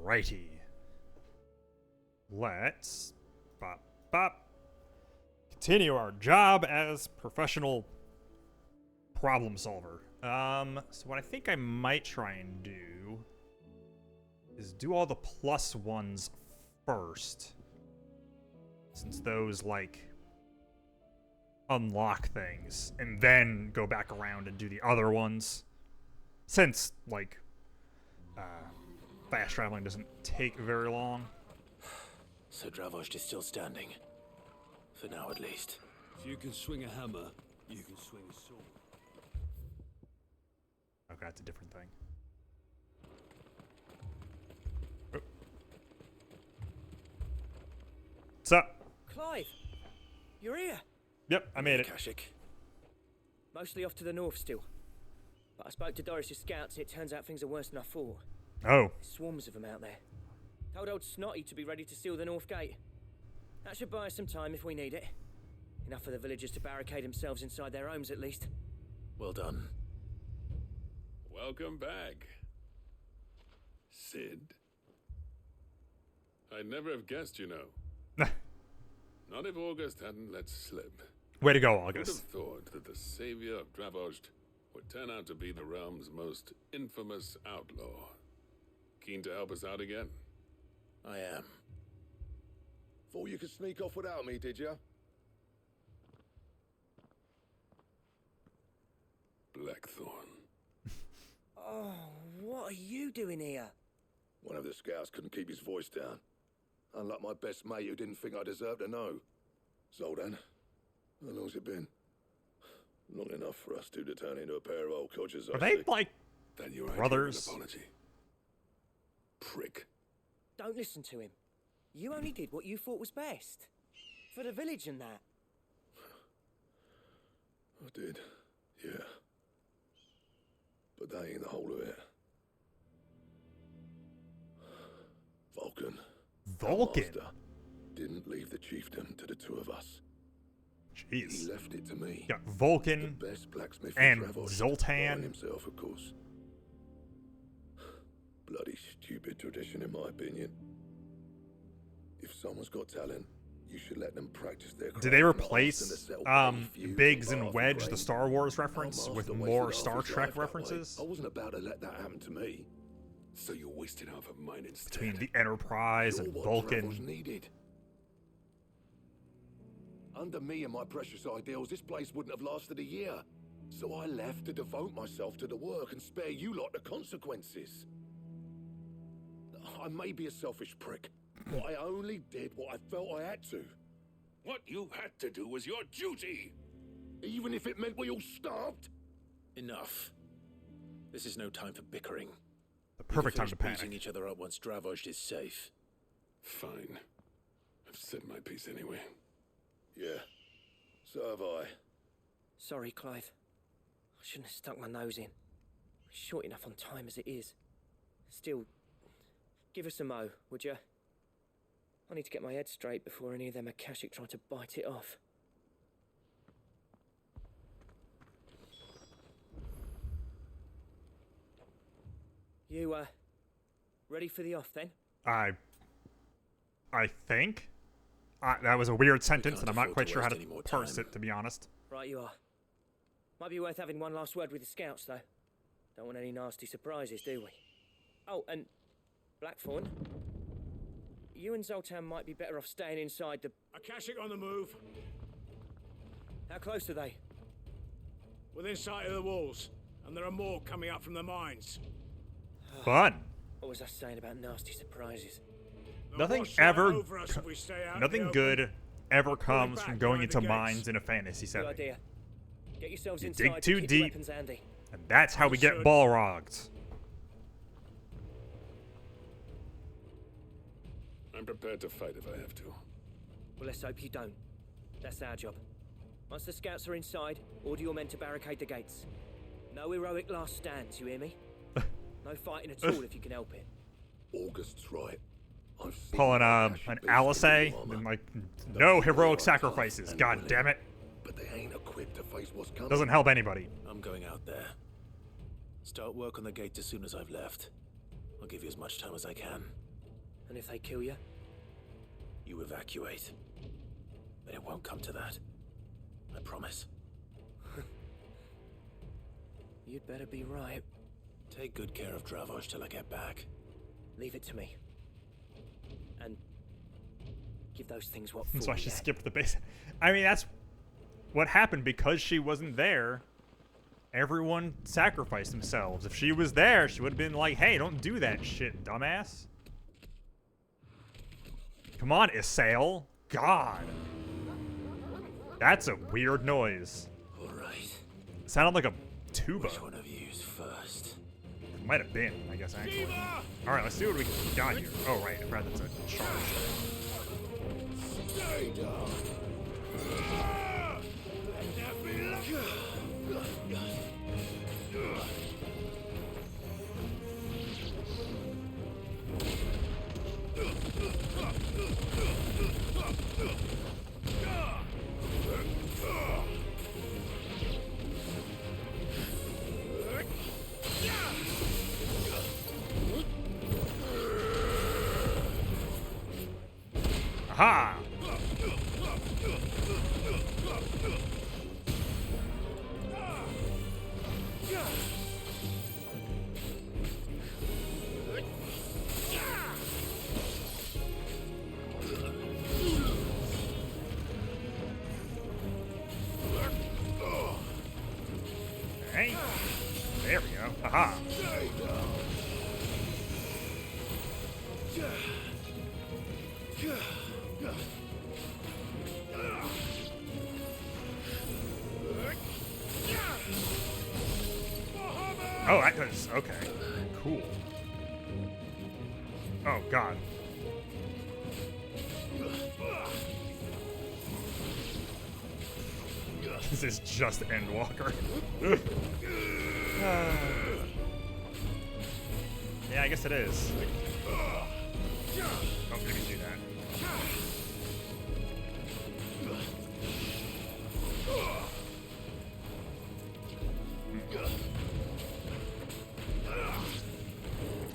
S1: Alrighty. Let's continue our job as professional problem solver. So what I think I might try and do is do all the plus ones first, since those like unlock things, and then go back around and do the other ones, since like fast traveling doesn't take very long.
S3: So Dravost is still standing. For now, at least.
S10: If you can swing a hammer, you can swing a sword.
S1: Okay, that's a different thing. Oh. What's up?
S4: Clive! You're here!
S1: Yep, I made it.
S3: Kashyyyk.
S4: Mostly off to the north still. But I spoke to Doris's scouts, it turns out things are worse than I thought.
S1: Oh.
S4: Swarms of them out there. Told old Snotty to be ready to seal the north gate. That should buy us some time if we need it. Enough for the villagers to barricade themselves inside their homes at least.
S3: Well done.
S8: Welcome back, Sid. I'd never have guessed, you know. Not if August hadn't let slip.
S1: Way to go,
S8: Who'd have
S1: August.
S8: thought that the savior of Dravost would turn out to be the realm's most infamous outlaw. Keen to help us out again?
S3: I am.
S2: Thought you could sneak off without me, did you?
S8: Blackthorn.
S4: Oh, what are you doing here?
S2: One of the scouts couldn't keep his voice down. Unlike my best mate who didn't think I deserved to know. Zoltan, how long's it been? Long enough for us two to turn into a pair of old codgers.
S1: Are they like
S8: Then you
S1: brothers?
S8: apology. Prick.
S4: Don't listen to him. You only did what you thought was best. For the village and that.
S2: I did, yeah. But that ain't the whole of it. Vulcan.
S1: Vulcan?
S2: Master, didn't leave the chiefdom to the two of us.
S1: Jeez.
S2: He left it to me.
S1: Got Vulcan
S2: The best blacksmith
S1: and
S2: in Dravost,
S1: Zoltan.
S2: barring himself, of course. Bloody stupid tradition, in my opinion. If someone's got talent, you should let them practice their craft.
S1: Did they
S2: not
S1: replace
S2: often to settle petty feuds
S1: Biggs
S2: and
S1: and
S2: barf
S1: Wedge,
S2: grain.
S1: the Star Wars reference,
S2: Our
S1: with
S2: master
S1: more
S2: wasted
S1: Star
S2: half his
S1: Trek
S2: life that way.
S1: references?
S2: I wasn't about to let that happen to me.
S8: So you wasted half of mine instead.
S1: Between the Enterprise
S2: You're
S1: and
S2: what
S1: Vulcan.
S2: Dravost needed. Under me and my precious ideals, this place wouldn't have lasted a year. So I left to devote myself to the work and spare you lot the consequences. I may be a selfish prick, but I only did what I felt I had to.
S8: What you had to do was your duty.
S2: Even if it meant we all starved?
S3: Enough. This is no time for bickering.
S1: The perfect time to
S3: Beating
S1: panic.
S3: each other up once Dravost is safe.
S8: Fine. I've said my piece anyway.
S2: Yeah, so have I.
S4: Sorry, Clive. I shouldn't have stuck my nose in. Short enough on time as it is. Still, give us a mo, would you? I need to get my head straight before any of them Akashic try to bite it off. You, ready for the off then?
S1: I think. That was a weird sentence, and I'm not quite sure how to parse it, to be honest.
S4: Right you are. Might be worth having one last word with the scouts, though. Don't want any nasty surprises, do we? Oh, and Blackthorn, you and Zoltan might be better off staying inside the...
S6: Akashic on the move.
S4: How close are they?
S6: Within sight of the walls, and there are more coming up from the mines.
S1: fun.
S4: What was I saying about nasty surprises?
S1: Nothing nothing good ever comes from going into mines in a fantasy
S4: Good
S1: setting.
S4: idea. Get yourselves
S1: You
S4: inside.
S1: dig too
S4: and keep your
S1: deep,
S4: weapons handy.
S1: and that's how we get Balrogged.
S8: I'm prepared to fight if I have to.
S4: Well, let's hope you don't. That's our job. Once the scouts are inside, order your men to barricade the gates. No heroic last stands, you hear me? No fighting at all if you can help it.
S2: August's right. I've seen
S1: Pulling
S2: an
S1: an Alice, and like, no heroic sacrifices. God damn it.
S2: But they ain't equipped to face what's coming.
S1: Doesn't help anybody.
S3: I'm going out there. Start work on the gate as soon as I've left. I'll give you as much time as I can.
S4: And if they kill you?
S3: You evacuate. But it won't come to that. I promise.
S4: You'd better be right.
S3: Take good care of Dravosh till I get back.
S4: Leave it to me. And give those things what
S1: That's
S4: fool
S1: why she
S4: they had.
S1: skipped the base. I mean, that's what happened because she wasn't there. Everyone sacrificed themselves. If she was there, she would have been like, hey, don't do that shit, dumbass. Come on, Isael. God. That's a weird noise.
S3: Alright.
S1: Sounded like a tuba.
S3: Which one of you's first?
S1: Might have been, I guess, actually. Alright, let's see what we got here. Oh, right. I forgot that's a charge.
S10: Stay down.
S1: Aha! Hey, there we go. Aha! Oh, that does. Okay. Cool. Oh, God. This is just Endwalker. Yeah, I guess it is. Oh, maybe do that.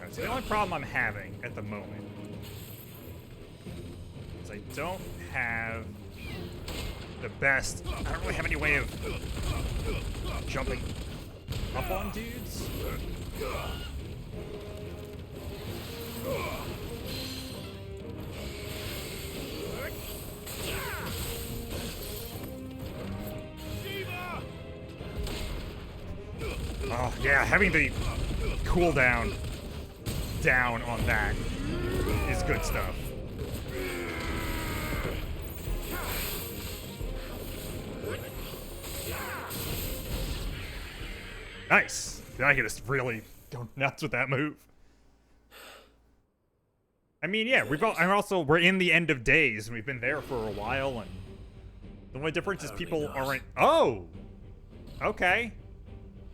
S1: That's the only problem I'm having at the moment. Is I don't have the best. I don't really have any way of jumping up on dudes. Oh, yeah, having the cooldown down on that is good stuff. Nice. I can just really go nuts with that move. I mean, yeah, we're in the end of days, and we've been there for a while, and the only difference is people aren't. Oh, okay.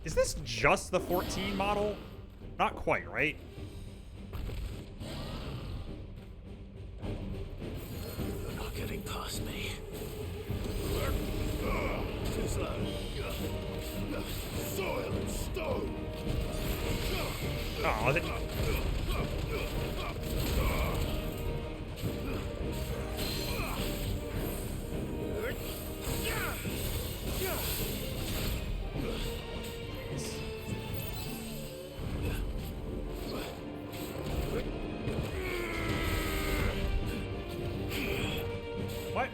S1: Is this just the 14 model? Not quite, right?
S3: You're not getting past me.
S10: Too slow. Soil and stone.
S1: Oh, is it? What?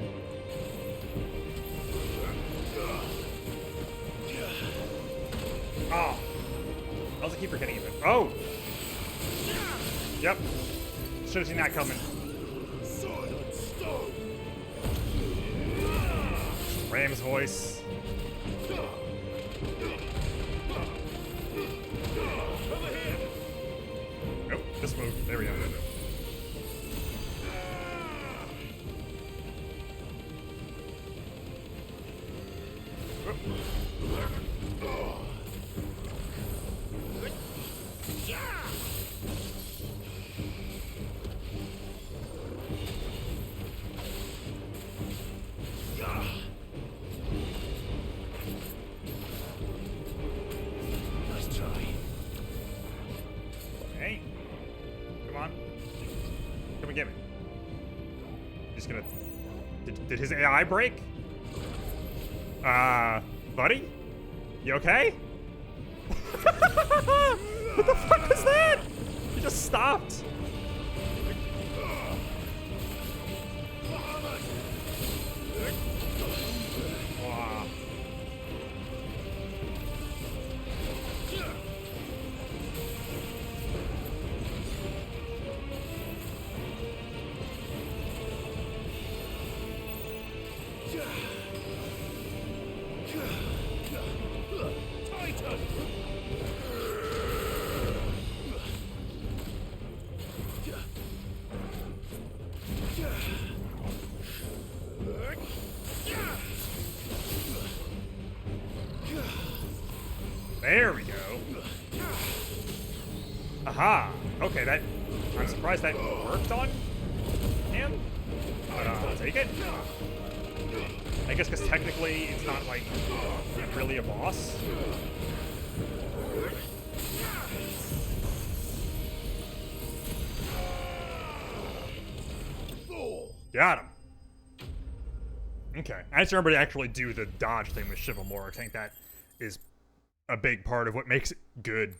S1: Oh. I was keep forgetting it. Oh! Yep. Should have seen that coming. Ram's voice. Nope, this move. There we go.
S2: Nice try.
S1: Hey. Come on. Come and get me. Just gonna... Did his AI break? Buddy? You okay? What the fuck was that? He just stopped. Wow. There we go. Aha. Okay, that... I'm surprised that worked on him. But I'll take it. I guess because technically it's not, like, really a boss. Got him. Okay. I just remember to actually do the dodge thing with Chivalmore. I think that is a big part of what makes it good.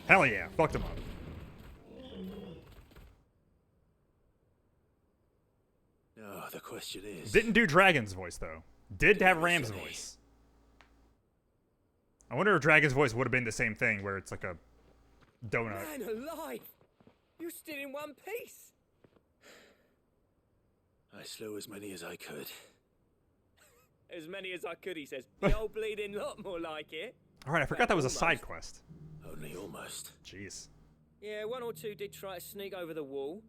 S1: Hell yeah. Fucked him up.
S3: No, the question is...
S1: Didn't do Dragon's voice, though. Did have Ram's voice. I wonder if Dragon's voice would have been the same thing, where it's like a donut.
S4: Man alive! You're still in one piece!
S3: I slew as many as I could.
S4: As many as I could, he says. The old bleeding lot, more like it.
S1: Alright, I forgot that was a side quest.
S3: Only almost.
S1: Jeez.
S4: Yeah, one or two did try to sneak over the wall.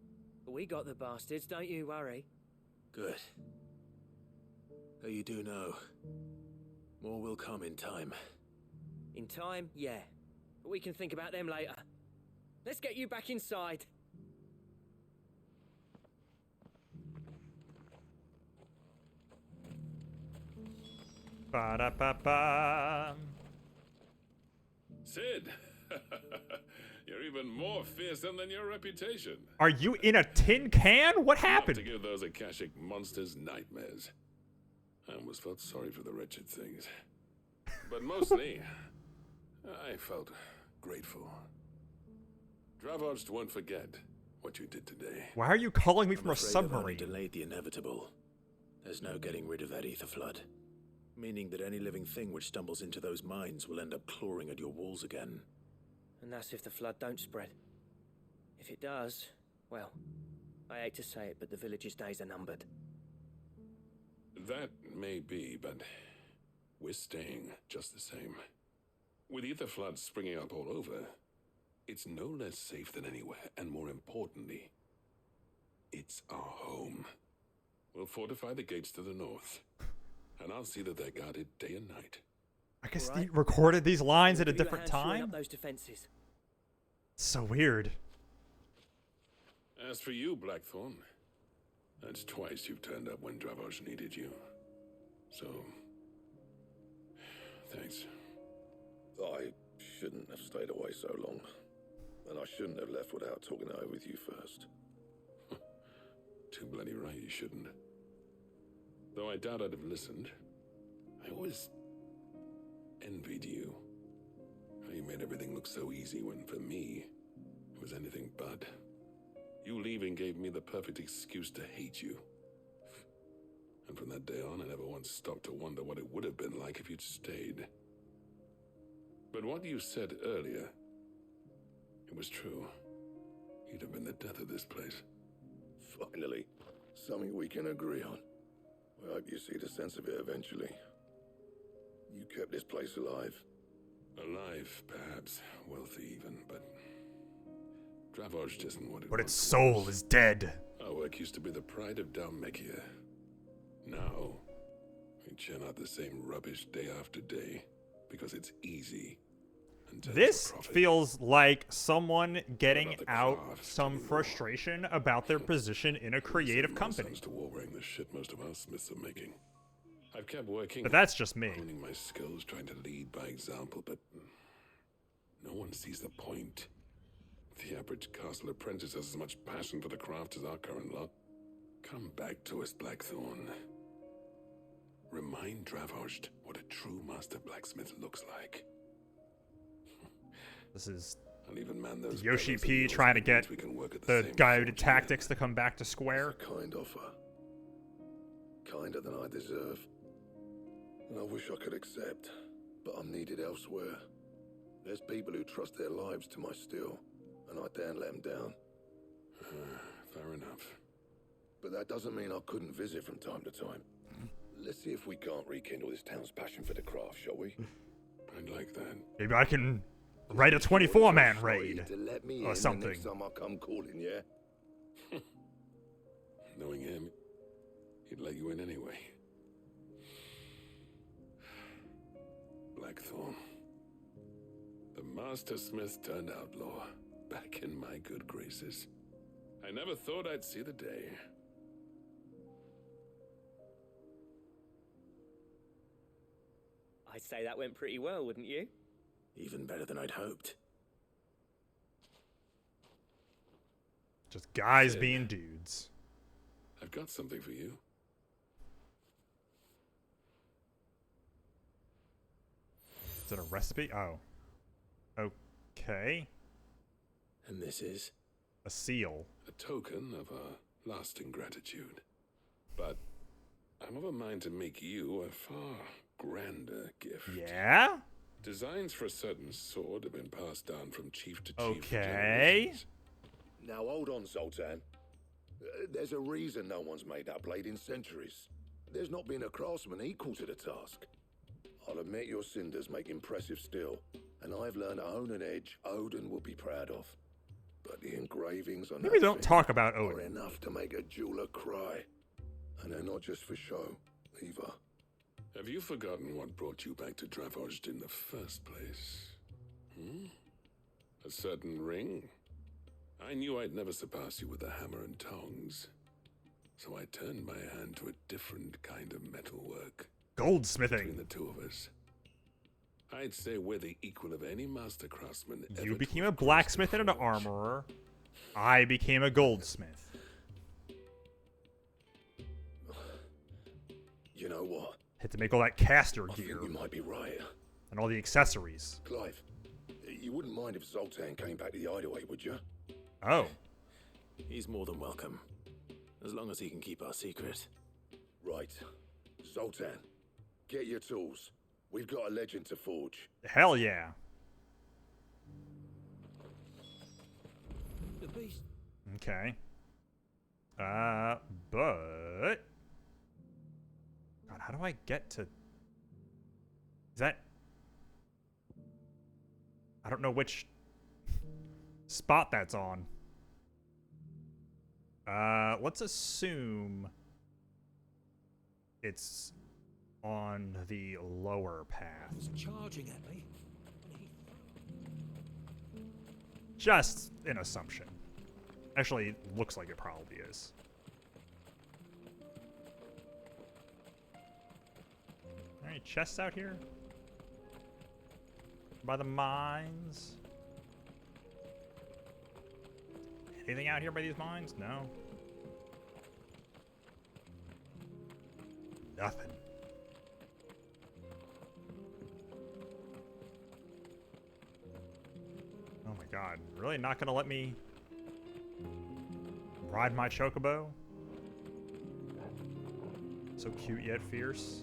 S4: But we got the bastards, don't you worry.
S3: Good. Though you do know, more will come in time.
S4: In time, yeah. But we can think about them later. Let's get you back inside.
S1: Ba-da-ba-ba.
S8: Sid, you're even more fearsome than your reputation.
S1: Are you in a tin can? What happened?
S8: To give those Akashic monsters nightmares. I almost felt sorry for the wretched things. But mostly, I felt grateful. Dravoged won't forget what you did today.
S1: Why are you calling me from a
S3: I've only
S1: submarine?
S3: delayed the inevitable. There's no getting rid of that ether flood. Meaning that any living thing which stumbles into those mines will end up clawing at your walls again.
S4: And that's if the flood don't spread. If it does, well, I hate to say it, but the village's days are numbered.
S8: That may be, but we're staying just the same. With ether floods springing up all over, it's no less safe than anywhere, and more importantly, it's our home. We'll fortify the gates to the north, and I'll see that they're guarded day and night.
S1: I guess he recorded these lines at a different time?
S4: Up those defenses.
S1: So weird.
S8: As for you, Blackthorn, that's twice you've turned up when Dravos needed you. So, thanks.
S2: I shouldn't have stayed away so long. And I shouldn't have left without talking it over with you first.
S8: Too bloody right you shouldn't. Though I doubt I'd have listened. I always envied you. How you made everything look so easy when, for me, it was anything but. You leaving gave me the perfect excuse to hate you. And from that day on, I never once stopped to wonder what it would have been like if you'd stayed. But what you said earlier, it was true. You'd have been the death of this place.
S2: Finally, something we can agree on. I hope you see the sense of it eventually. You kept this place alive.
S8: Alive, perhaps. Wealthy even, but... Dravoj isn't what it
S1: But
S8: once
S1: its soul
S8: was.
S1: is dead.
S8: Our work used to be the pride of Dalmekia. Now, we churn out the same rubbish day after day because it's easy. And turns
S1: This
S8: a profit.
S1: feels like someone getting
S8: about the
S1: out
S8: craft
S1: some
S8: anymore?
S1: frustration about their position in a creative company.
S8: To war wearing the shit most of our smiths are making. I've kept working.
S1: But that's just me.
S8: Honing my skills, trying to lead by example, but no one sees the point. The average castle apprentice has as much passion for the craft as our current lot. Come back to us, Blackthorn. Remind Dravoj what a true master blacksmith looks like.
S1: This is
S8: I'll even man those
S1: Yoshi-p trying to get the guy who did tactics to come back to square.
S2: It's a kind offer. Kinder than I deserve. And I wish I could accept, but I'm needed elsewhere. There's people who trust their lives to my steel, and I daren't let them down.
S8: Fair enough.
S2: But that doesn't mean I couldn't visit from time to time. Let's see if we can't rekindle this town's passion for the craft, shall we?
S8: I'd like that.
S1: Maybe I can write a 24-man
S2: Sorry
S1: raid
S2: to let me
S1: or
S2: in
S1: something.
S2: The next time I come calling, yeah?
S8: Knowing him, he'd let you in anyway. Blackthorn. The master smith turned outlaw, back in my good graces. I never thought I'd see the day.
S4: I'd say that went pretty well, wouldn't you?
S3: Even better than I'd hoped.
S1: Just guys being dudes.
S8: I've got something for you.
S1: Is it a recipe? Oh. Okay.
S3: And this is?
S1: A seal.
S8: A token of our lasting gratitude. But I'm of a mind to make you a far grander gift.
S1: Yeah?
S8: Designs for a certain sword have been passed down from chief to chief.
S1: Okay.
S2: Now hold on, Zoltan. There's a reason no one's made that blade in centuries. There's not been a craftsman equal to the task. I'll admit your cinders make impressive steel, and I've learned to own an edge Odin will be proud of. But the engravings on
S1: Maybe
S2: that
S1: don't
S2: thing
S1: talk about
S2: are
S1: Odin.
S2: enough to make a jeweler cry. And they're not just for show, either.
S8: Have you forgotten what brought you back to Dravoj in the first place? Hmm? A certain ring? I knew I'd never surpass you with the hammer and tongs. So I turned my hand to a different kind of metalwork.
S1: Goldsmithing.
S8: Between the two of us. I'd say we're the equal of any master craftsman ever.
S1: You became a blacksmith and an armorer. I became a goldsmith.
S2: You know what?
S1: Had to make all that caster
S2: I
S1: gear.
S2: think you might be right.
S1: And all the accessories.
S2: Clive, you wouldn't mind if Zoltan came back to the hideaway, would you?
S1: Oh.
S3: He's more than welcome. As long as he can keep our secret.
S2: Right. Zoltan, get your tools. We've got a legend to forge.
S1: Hell yeah.
S11: The beast.
S1: Okay. But... God, how do I get to... Is that... I don't know which spot that's on. Let's assume it's on the lower path.
S11: It's charging at me.
S1: Just an assumption. Actually, it looks like it probably is. Any chests out here? By the mines? Anything out here by these mines? No. Nothing. Oh my god. Really not gonna let me ride my chocobo? So cute yet fierce.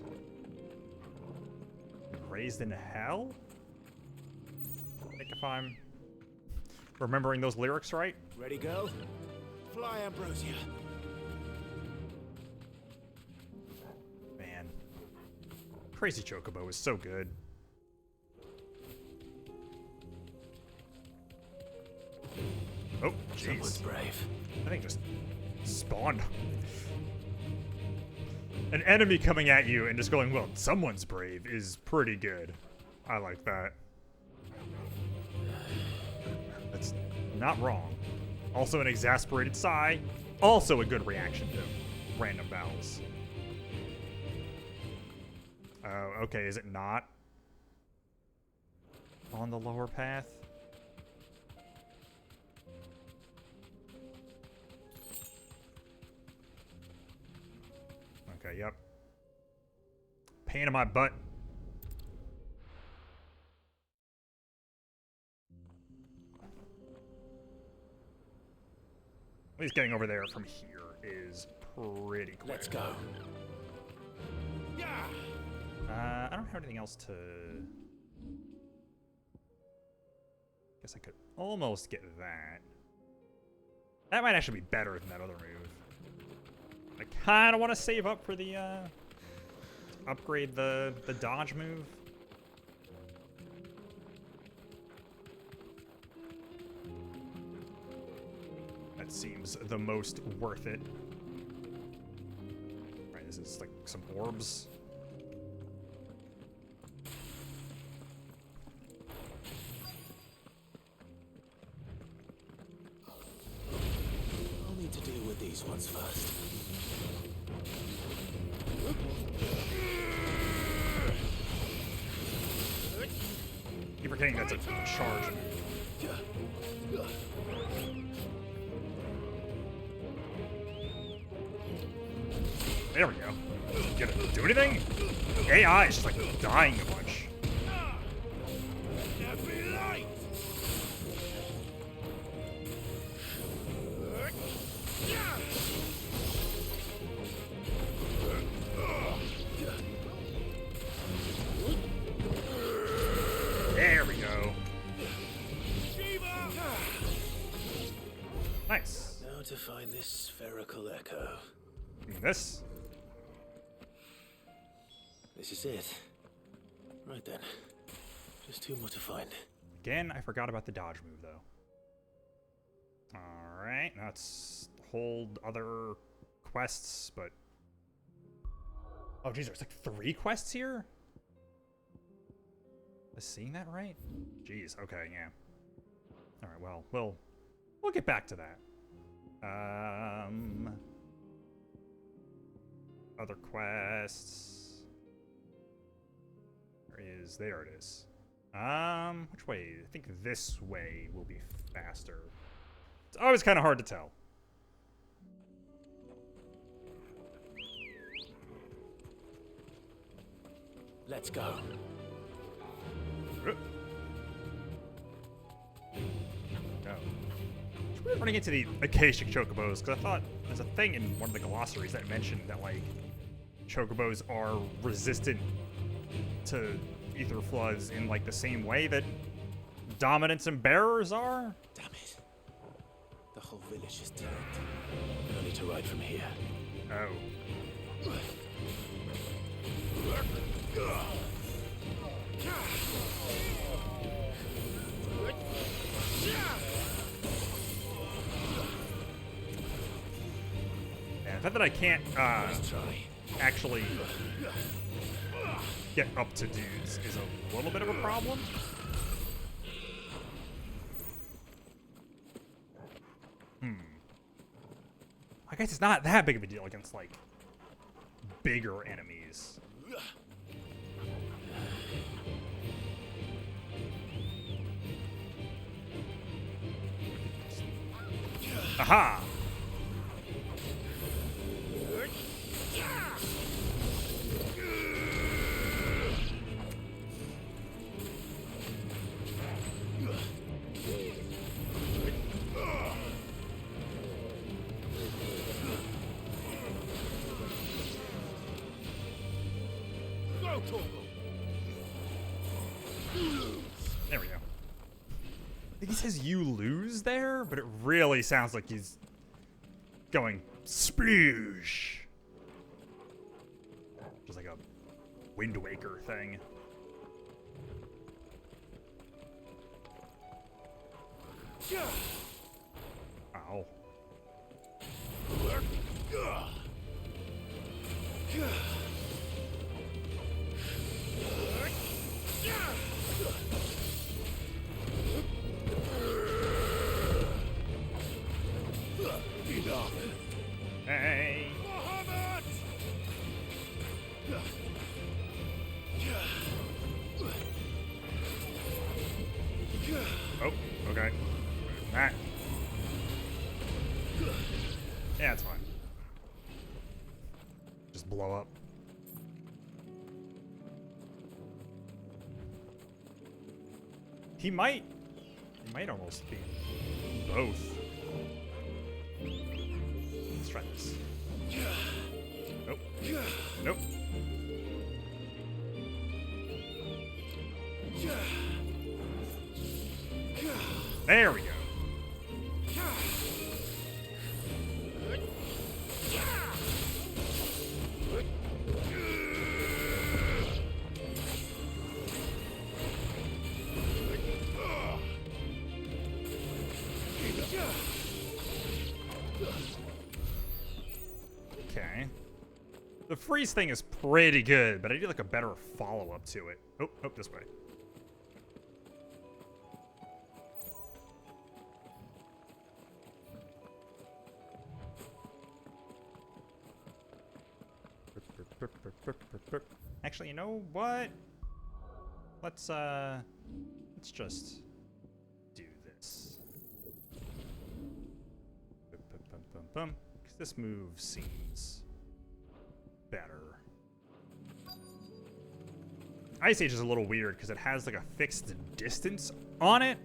S1: Raised in hell? think if I'm remembering those lyrics right.
S10: Ready, go? Fly, Ambrosia.
S1: Man. Crazy Chocobo is so good. Oh, jeez.
S10: Someone's brave.
S1: I think just spawned. An enemy coming at you and just going, well, someone's brave is pretty good. I like that. That's not wrong. Also an exasperated sigh. Also a good reaction to random battles. Okay, is it not on the lower path? Okay, yep. Pain in my butt. At least getting over there from here is pretty quick.
S10: Let's go.
S1: I don't have anything else to... Guess I could almost get that. That might actually be better than that other move. I kind of want to save up for the, upgrade the dodge move. That seems the most worth it. Right, this is like some orbs.
S10: I'll need to deal with these ones first.
S1: Keep forgetting that's a charge move. There we go. Gonna do anything? AI is just like dying a bunch. There we go. Nice.
S10: Now to find this spherical echo.
S1: This?
S10: This is it. Right then. Just two more to find.
S1: Again, I forgot about the dodge move, though. Alright, let's hold other quests, but... Oh, geez, there's like 3 quests here? Am I seeing that right? Jeez, okay, yeah. Alright, well, we'll get back to that. Other quests... There it is. Which way? I think this way will be faster. It's always kind of hard to tell.
S10: Let's go.
S1: No. It's weird running into the Acacia Chocobos, because I thought there's a thing in one of the glossaries that mentioned that, like, Chocobos are resistant to ether floods in, like, the same way that dominants and bearers are?
S10: Damn it. The whole village is turned. I need to ride from here.
S1: Oh. Yeah, the fact that I can't actually get up to dudes is a little bit of a problem. I guess it's not that big of a deal against, like, bigger enemies. Aha! There we go. think he says you lose there, but it really sounds like he's going sploosh. Just like a Wind Waker thing. Ow. Hey. Oh, okay. Alright. Yeah, it's fine. Just blow up. He might almost be both. Let's try this. Nope. Nope. There we go. Okay. The freeze thing is pretty good, but I need like a better follow-up to it. Oh, this way. Actually, you know what? Let's just do this. 'Cause this move seems better. Ice Age is a little weird because it has like a fixed distance on it.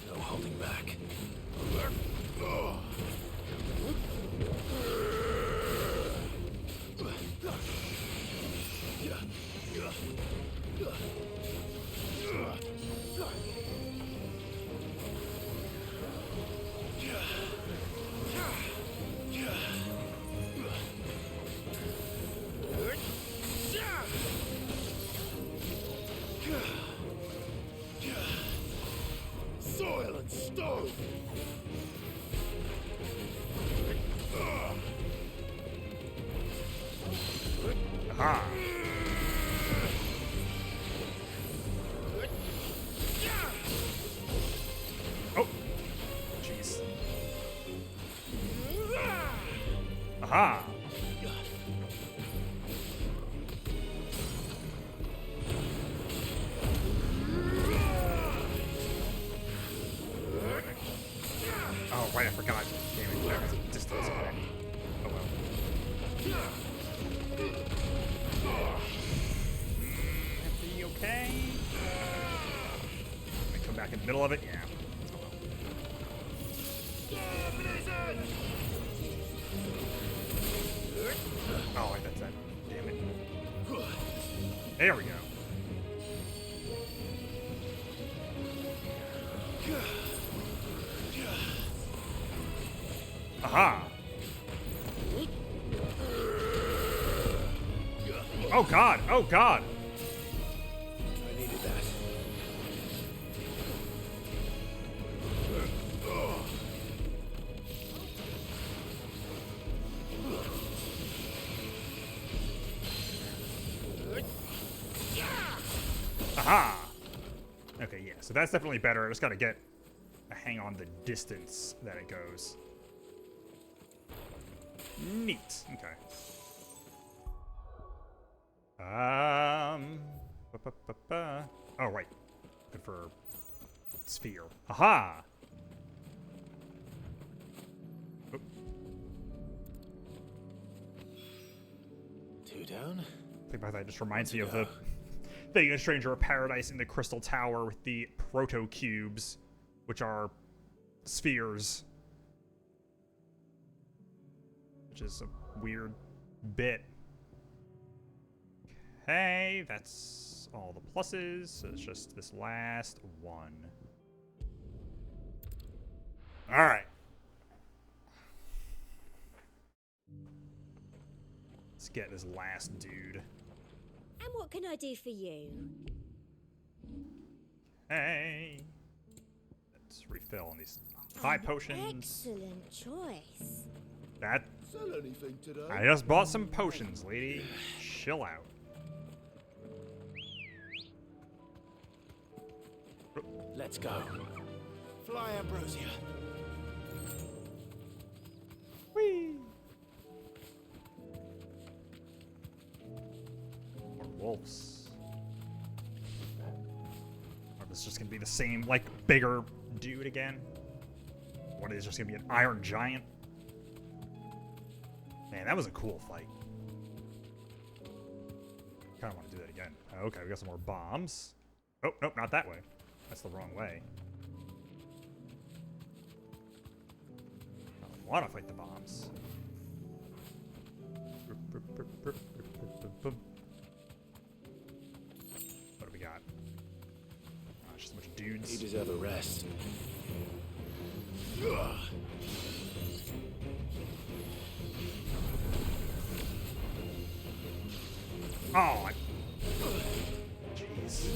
S19: No holding back.
S10: Soil and stone!
S1: Aha! Oh! Jeez. Aha! Oh, right, I forgot. Damn it, that was a distance away. Oh well. Be okay? Can I come back in the middle of it? Yeah. Oh, that's that. Damn it. There we go. Aha! Oh god! Oh god!
S19: I needed that.
S1: Aha! Okay, yeah, so that's definitely better. I just gotta get a hang on the distance that it goes. Neat. Okay. Oh, right. Good for sphere. Aha! Oh.
S3: Two down.
S1: I think that just reminds me of the thing in Stranger of Paradise in the Crystal Tower with the proto-cubes, which are spheres. Which is a weird bit. Hey, that's There's all the pluses, so it's just this last one. Alright. Let's get this last dude.
S9: And what can I do for you?
S1: Hey. Let's refill on these high potions.
S9: Excellent choice.
S1: That.
S2: Sell anything today?
S1: I just bought some potions, lady. Chill out.
S3: Let's go. Fly, Ambrosia.
S1: Whee! More wolves. Or this is just gonna be the same, like, bigger dude again? What is just gonna be an iron giant? Man, that was a cool fight. Kinda wanna do that again. Okay, we got some more bombs. Oh, nope, not that way. That's the wrong way. I don't want to fight the bombs. What do we got? Oh, just a bunch of dudes.
S3: You deserve a rest.
S1: Oh, jeez.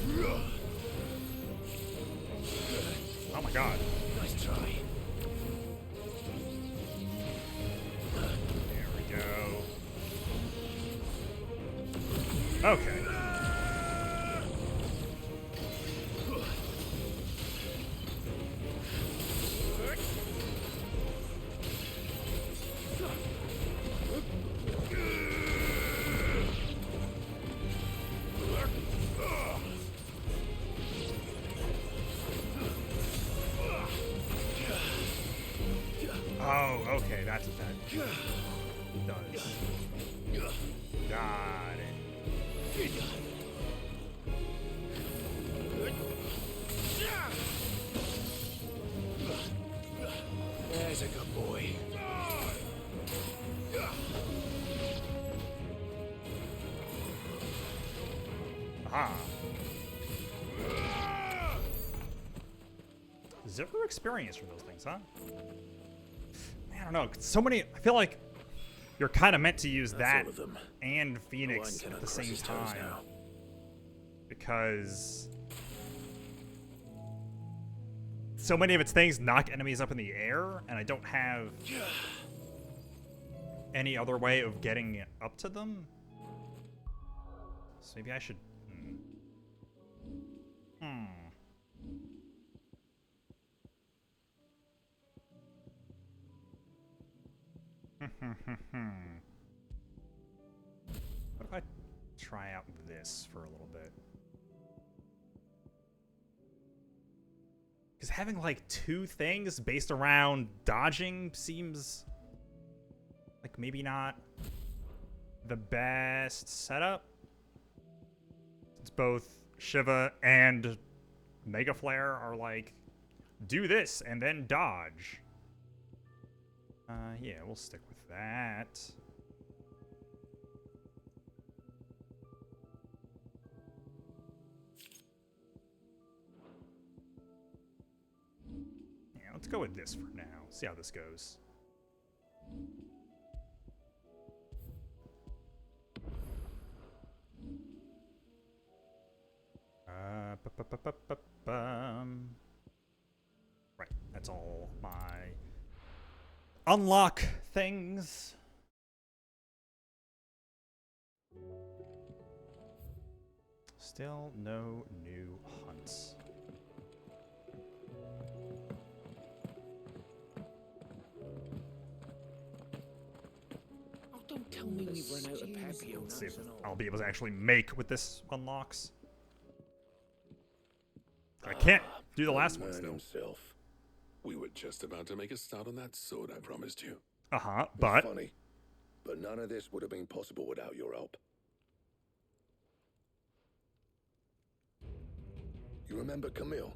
S1: Oh my god.
S3: Nice try.
S1: There we go. Okay. Oh, okay, that's what that does. Got it.
S3: There's a good boy.
S1: Aha. Zero experience from those things, huh? Man, I don't know. So many. I feel like you're kind of meant to use that and Phoenix at the same time. Because so many of its things knock enemies up in the air, and I don't have any other way of getting up to them. So maybe I should. What if I try out this for a little bit? Because having like two things based around dodging seems like maybe not the best setup. Since both Shiva and Mega Flare are like, do this and then dodge. Yeah, we'll stick with that. Yeah, let's go with this for now. See how this goes. Right, that's all my unlock things. Still no new hunts.
S11: Oh, don't tell me we've run out of Papio.
S1: Let's see if I'll be able to actually make with this unlocks. I can't do the last one still.
S8: Himself. We were just about to make a start on that sword I promised you.
S1: Uh-huh, but...
S2: Funny, but none of this would have been possible without your help. You remember Camille?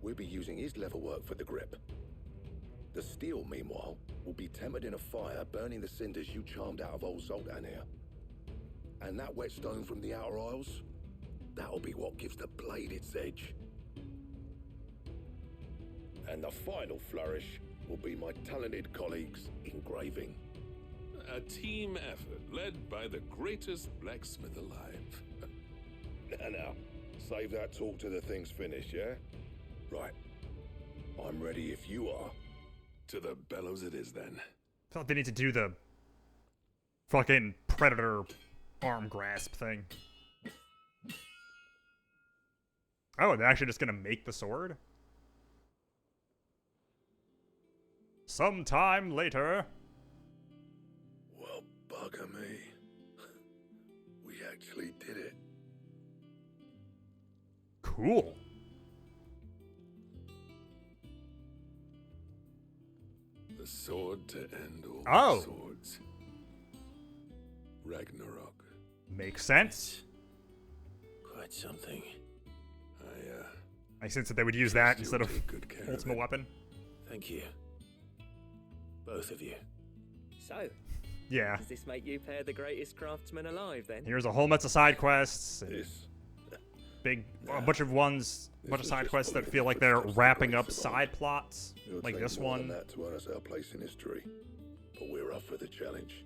S2: We'll be using his leather work for the grip. The steel, meanwhile, will be tempered in a fire, burning the cinders you charmed out of old Zoltan here. And that whetstone from the Outer Isles? That'll be what gives the blade its edge. And the final flourish will be my talented colleagues engraving.
S8: A team effort led by the greatest blacksmith alive.
S2: Now, save that talk till the thing's finished, yeah? Right. I'm ready if you are.
S8: To the bellows it is then.
S1: I thought they need to do the fucking predator arm grasp thing. Oh, they're actually just gonna make the sword? Sometime later.
S2: Well, bugger me. We actually did it.
S1: Cool.
S8: The sword to end all
S1: Oh.
S8: swords. Ragnarok.
S1: Makes sense.
S3: Quite something.
S1: Makes sense that they would use that instead of ultimate weapon.
S3: Thank you. Both of you.
S4: So,
S1: Yeah.
S4: does this make you pair the greatest craftsman alive then?
S1: Here's a whole bunch of side quests. And a bunch of side quests that feel like they're wrapping up side plots, like this one.
S2: That to earn us our place in history. But we're up for the challenge.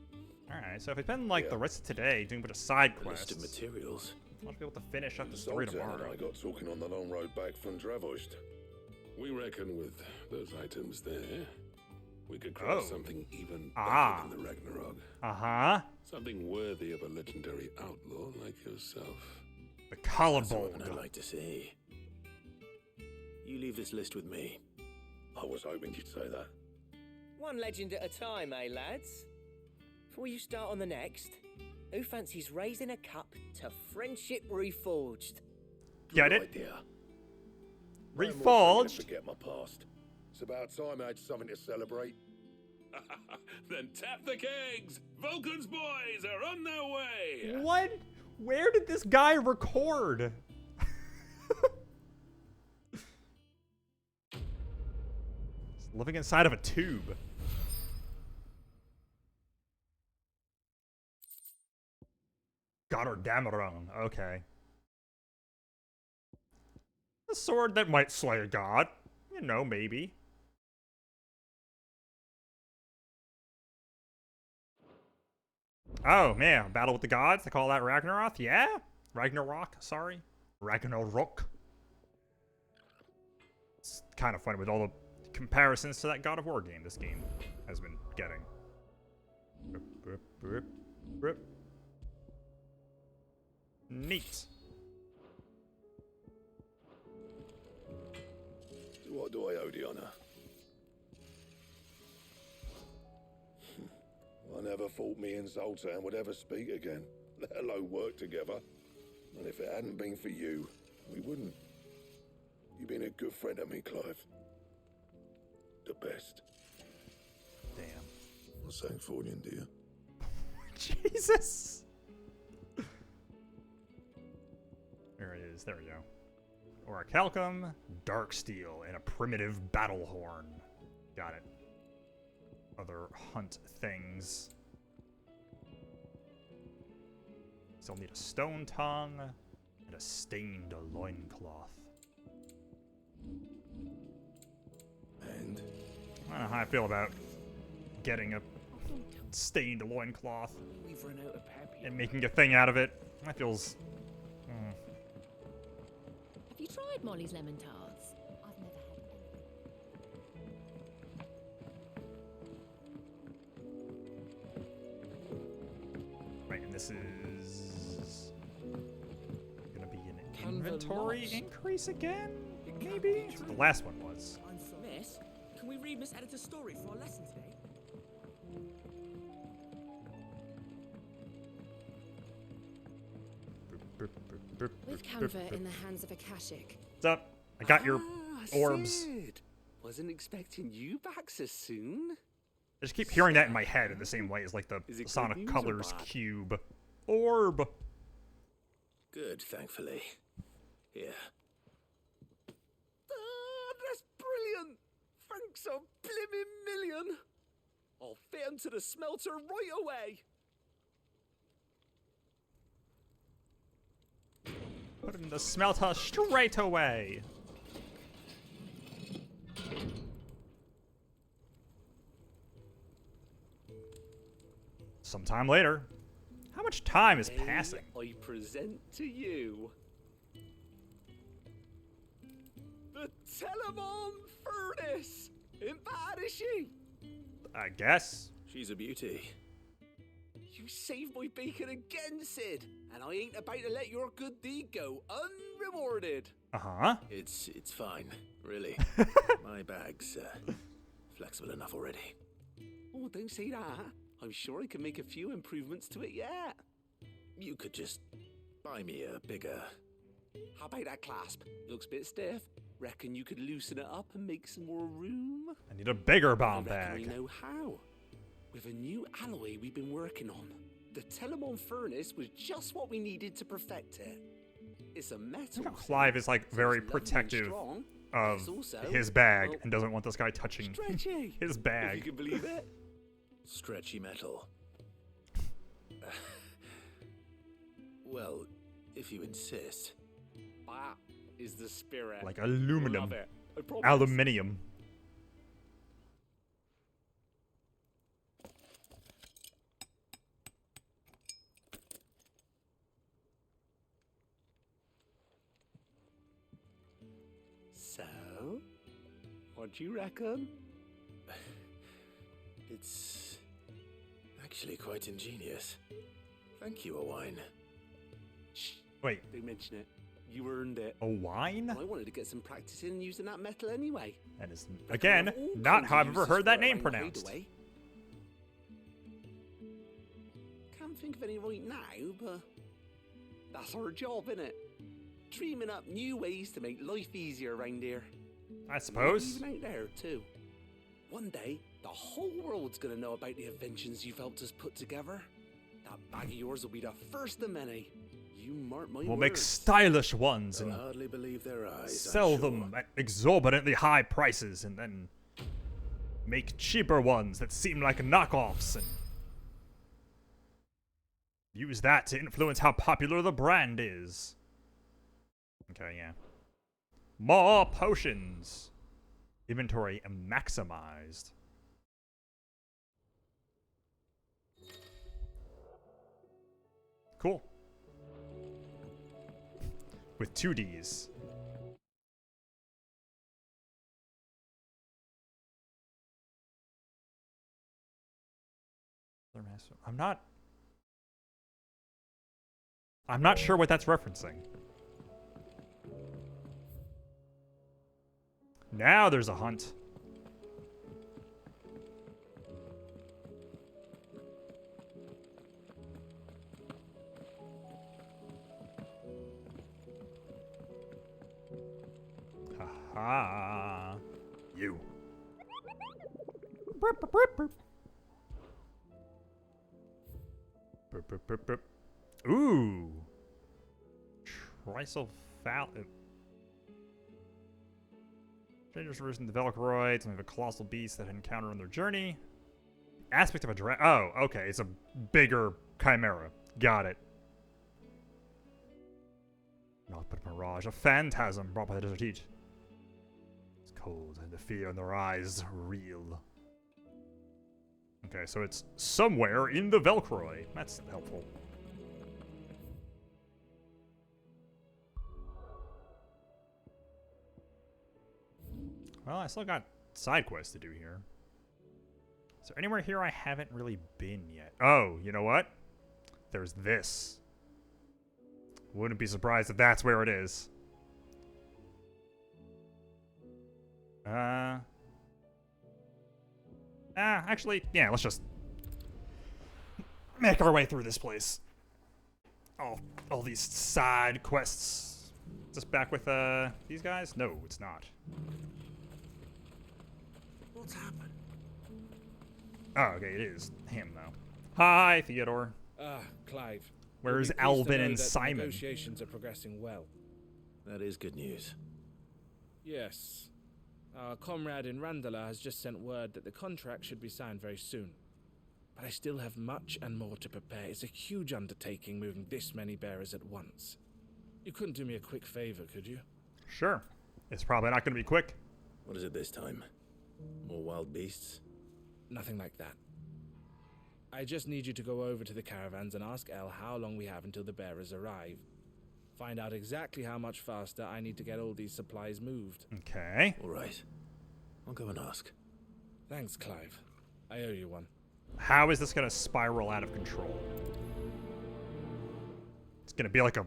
S1: Alright, so if we spend like the rest of today doing a bunch of side quests,
S3: List of materials.
S1: I want to be able to finish up the story
S2: Zoltan and
S1: tomorrow.
S2: I got talking on the long road back from Dravoist.
S8: We reckon with those items there, we could craft
S1: Oh.
S8: something even
S1: Ah.
S8: better than the Ragnarok.
S1: Uh-huh.
S8: Something worthy of a legendary outlaw like yourself.
S1: The
S3: That's
S1: collarbone.
S3: what I'd like to see. You leave this list with me.
S2: I was hoping you'd say that.
S4: One legend at a time, eh, lads? Before you start on the next, who fancies raising a cup to friendship reforged?
S1: Get it?
S2: Idea.
S1: Reforged?
S2: Forget my past. It's about time I had something to celebrate.
S8: Then tap the kegs! Vulcan's boys are on their way!
S1: What? Where did this guy record? He's living inside of a tube. Gotterdammerung. Okay. A sword that might slay a god. You know, maybe. Oh, man. Battle with the gods? They call that Ragnarok? Yeah? Ragnarok, sorry. Ragnarok. It's kind of funny with all the comparisons to that God of War game this game has been getting. Neat.
S2: What do I owe the honor? I never thought me and Zoltan would ever speak again, let alone work together. And if it hadn't been for you, we wouldn't. You've been a good friend of me, Clive. The best.
S1: Damn.
S2: I'm saying for you, dear.
S1: Jesus. There it is. There we go. Orichalcum, dark steel, and a primitive battle horn. Got it. Other hunt things. Still need a stone tongue and a stained loincloth.
S2: And
S1: I don't know how I feel about getting a stained loincloth
S11: We've run out of pep.
S1: and making a thing out of it. That feels...
S13: Have you tried Molly's lemon tarts? I've never had
S1: Right, and this is gonna be an inventory increase again? Maybe? That's what the last one was.
S11: Miss, can we read Miss Editor's story for our lesson today?
S5: With Canva in the hands of Akashic.
S1: What's up? I got your orbs.
S21: Sid. Wasn't expecting you back so soon.
S1: I just keep hearing that in my head in the same way as like the
S21: Is it good
S1: Sonic
S21: news or
S1: Colors
S21: bad?
S1: cube. Orb!
S3: Good, thankfully. Here.
S21: That's brilliant! Thanks a blimmin' million! I'll fit 'em to the smelter right away!
S1: Put in the smelter straight away. Sometime later. How much time is passing?
S21: I present to you the Telemon Furnace. Ain't bad, is she?
S1: I guess.
S3: She's a beauty.
S21: You saved my bacon again, Sid, and I ain't about to let your good deed go unrewarded.
S1: Uh-huh.
S3: It's fine, really. My bag's flexible enough already.
S21: Oh, don't say that. I'm sure I can make a few improvements to it yet.
S3: You could just buy me a bigger...
S21: How about that clasp? Looks a bit stiff. Reckon you could loosen it up and make some more room?
S1: I need a bigger bomb
S21: I
S1: bag.
S21: reckon we know how. With a new alloy we've been working on. The Telemon Furnace was just what we needed to perfect it. It's a metal.
S1: Clive is like very protective of his bag and doesn't want this guy touching his bag.
S21: If you can believe it.
S3: Stretchy metal. Well, if you insist.
S21: That is the spirit.
S1: Like aluminum.
S21: Love it. I promise.
S1: Aluminium.
S21: So, what do you reckon?
S3: It's actually quite ingenious. Thank you, Owain.
S21: Shh.
S1: Wait.
S21: Don't mention it. You earned it.
S1: A wine?
S21: I wanted to get some practice in using that metal anyway.
S1: That is, again, not how I've ever heard that name pronounced.
S21: Can't think of any right now, but that's our job, innit? Dreaming up new ways to make life easier around here.
S1: I suppose.
S21: Maybe even out there, too. One day, the whole world's gonna know about the inventions you've helped us put together. That bag of yours will be the first of many. You mark my
S1: We'll
S21: words.
S1: make stylish ones and
S3: hardly believe their eyes,
S1: sell them at exorbitantly high prices and then make cheaper ones that seem like knockoffs and use that to influence how popular the brand is. Okay, yeah. More potions. Inventory maximized. Cool. With 2 Ds. I'm not sure what that's referencing. Now there's a hunt. Haha. You. Burp, burp, burp, burp. Burp, burp, burp, burp. Ooh. Trisulfalin. Strangers version the Velcroids and the colossal beasts that encounter on their journey. Aspect of a dragon. Oh, okay. It's a bigger chimera. Got it. Not but a mirage. A phantasm brought by the desert heat. It's cold and the fear in their eyes real. Okay, so it's somewhere in the Velcroid. That's helpful. Well, I still got side quests to do here. Is there anywhere here I haven't really been yet? Oh, you know what? There's this. Wouldn't be surprised if that's where it is. Actually, yeah, let's just make our way through this place. All these side quests. Is this back with, these guys? No, it's not.
S21: What's happened?
S1: Oh, okay, it is him, though. Hi, Theodore.
S11: Clive.
S1: Where's
S11: You'll be pleased to
S1: Alvin
S11: know
S1: and
S11: that
S1: Simon?
S11: Negotiations are progressing well.
S3: That is good news.
S11: Yes. Our comrade in Randala has just sent word that the contract should be signed very soon. But I still have much and more to prepare. It's a huge undertaking moving this many bearers at once. You couldn't do me a quick favor, could you?
S1: Sure. It's probably not going to be quick.
S3: What is it this time? More wild beasts?
S11: Nothing like that. I just need you to go over to the caravans and ask Elle how long we have until the bearers arrive. Find out exactly how much faster I need to get all these supplies moved.
S1: Okay.
S3: All right. I'll go and ask.
S11: Thanks, Clive. I owe you one.
S1: How is this going to spiral out of control? It's going to be like a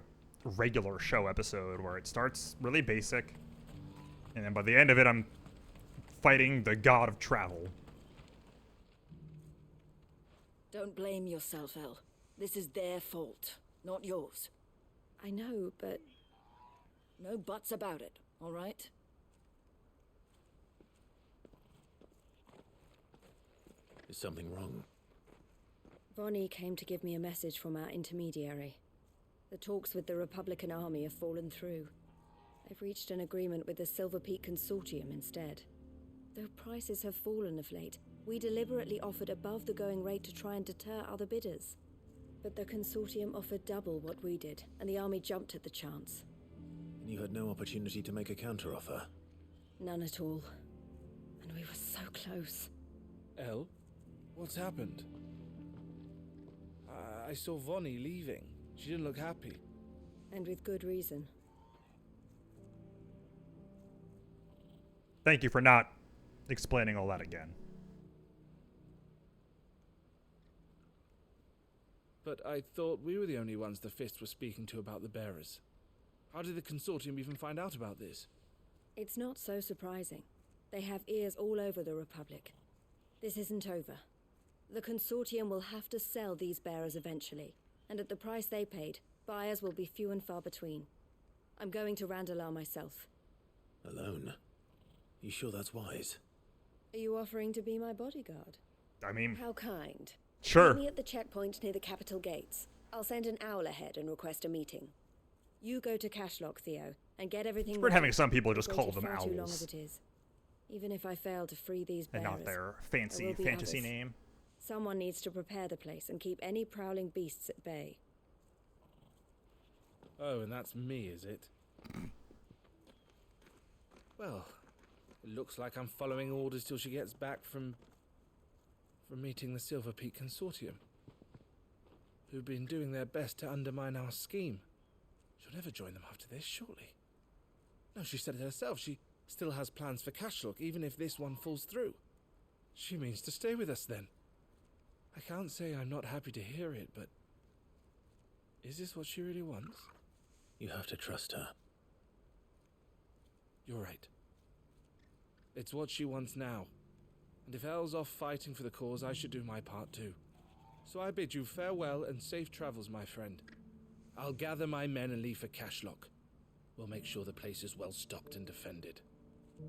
S1: regular show episode where it starts really basic, and then by the end of it, I'm fighting the god of travel.
S5: Don't blame yourself, Elle. This is their fault, not yours.
S16: I know, but...
S5: No buts about it, all right?
S3: Is something wrong?
S16: Vonnie came to give me a message from our intermediary. The talks with the Republican Army have fallen through. They've reached an agreement with the Silver Peak Consortium instead. Though prices have fallen of late, we deliberately offered above the going rate to try and deter other bidders. But the Consortium offered double what we did, and the Army jumped at the chance.
S3: And you had no opportunity to make a counteroffer?
S16: None at all. And we were so close.
S11: Elle? What's happened? I saw Vonnie leaving. She didn't look happy.
S16: And with good reason.
S1: Thank you for not explaining all that again.
S11: But I thought we were the only ones the Fist were speaking to about the bearers. How did the Consortium even find out about this?
S16: It's not so surprising. They have ears all over the Republic. This isn't over. The Consortium will have to sell these bearers eventually, and at the price they paid, buyers will be few and far between. I'm going to Randalar myself.
S3: Alone? You sure that's wise?
S16: Are you offering to be my bodyguard?
S1: I mean...
S16: How kind.
S1: Sure.
S16: Meet me at the checkpoint near the capital gates. I'll send an owl ahead and request a meeting. You go to Cashlock, Theo, and get everything
S1: It's weird having some people just call them
S16: far too long as
S1: owls.
S16: it is. Even if I fail to free these bearers,
S1: And not their
S16: there
S1: fancy
S16: will be
S1: fantasy
S16: others.
S1: name.
S16: Someone needs to prepare the place and keep any prowling beasts at bay.
S11: Oh, and that's me, is it? Well, it looks like I'm following orders till she gets back from meeting the Silver Peak Consortium, who've been doing their best to undermine our scheme. She'll never join them after this, surely. No, she said it herself. She still has plans for Cashlock, even if this one falls through. She means to stay with us then. I can't say I'm not happy to hear it, but is this what she really wants?
S3: You have to trust her.
S11: You're right. It's what she wants now. And if Elle's off fighting for the cause, I should do my part too. So I bid you farewell and safe travels, my friend. I'll gather my men and leave for Cashlock. We'll make sure the place is well stocked and defended.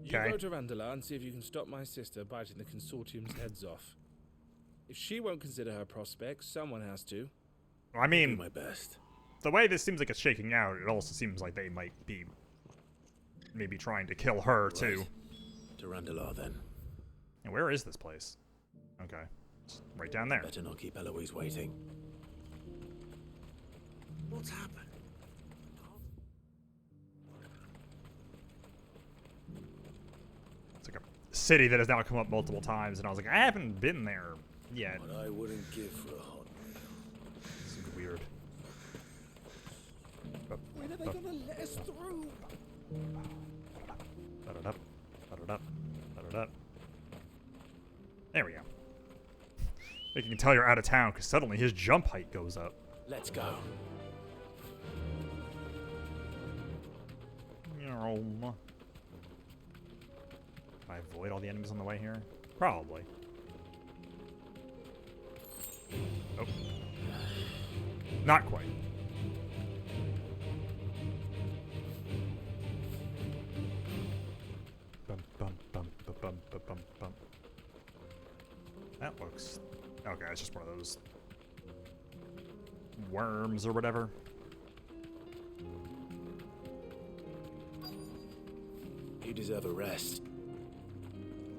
S11: You
S1: Okay.
S11: go to Randalar and see if you can stop my sister biting the Consortium's heads off. If she won't consider her prospects, someone has to.
S1: I mean,
S3: Do my best.
S1: The way this seems like it's shaking out, it also seems like they might be maybe trying to kill her too.
S3: Right. To Randalar then.
S1: And where is this place? Okay. It's right down there.
S3: Better not keep Eloise waiting. What's happened?
S1: It's like a city that has now come up multiple times, and I was like, I haven't been there yet.
S21: What I wouldn't give for a hot.
S1: This is weird.
S21: When are they gonna let us through?
S1: Da-da-da, da-da-da, da-da-da. There we go. You can tell you're out of town because suddenly his jump height goes up.
S3: Let's go.
S1: Can I avoid all the enemies on the way here? Probably. Oh. Not quite. Bum, bum, bum, bum, bum, bum, bum, bum. That looks... Okay, it's just one of those worms or whatever.
S3: You deserve a rest.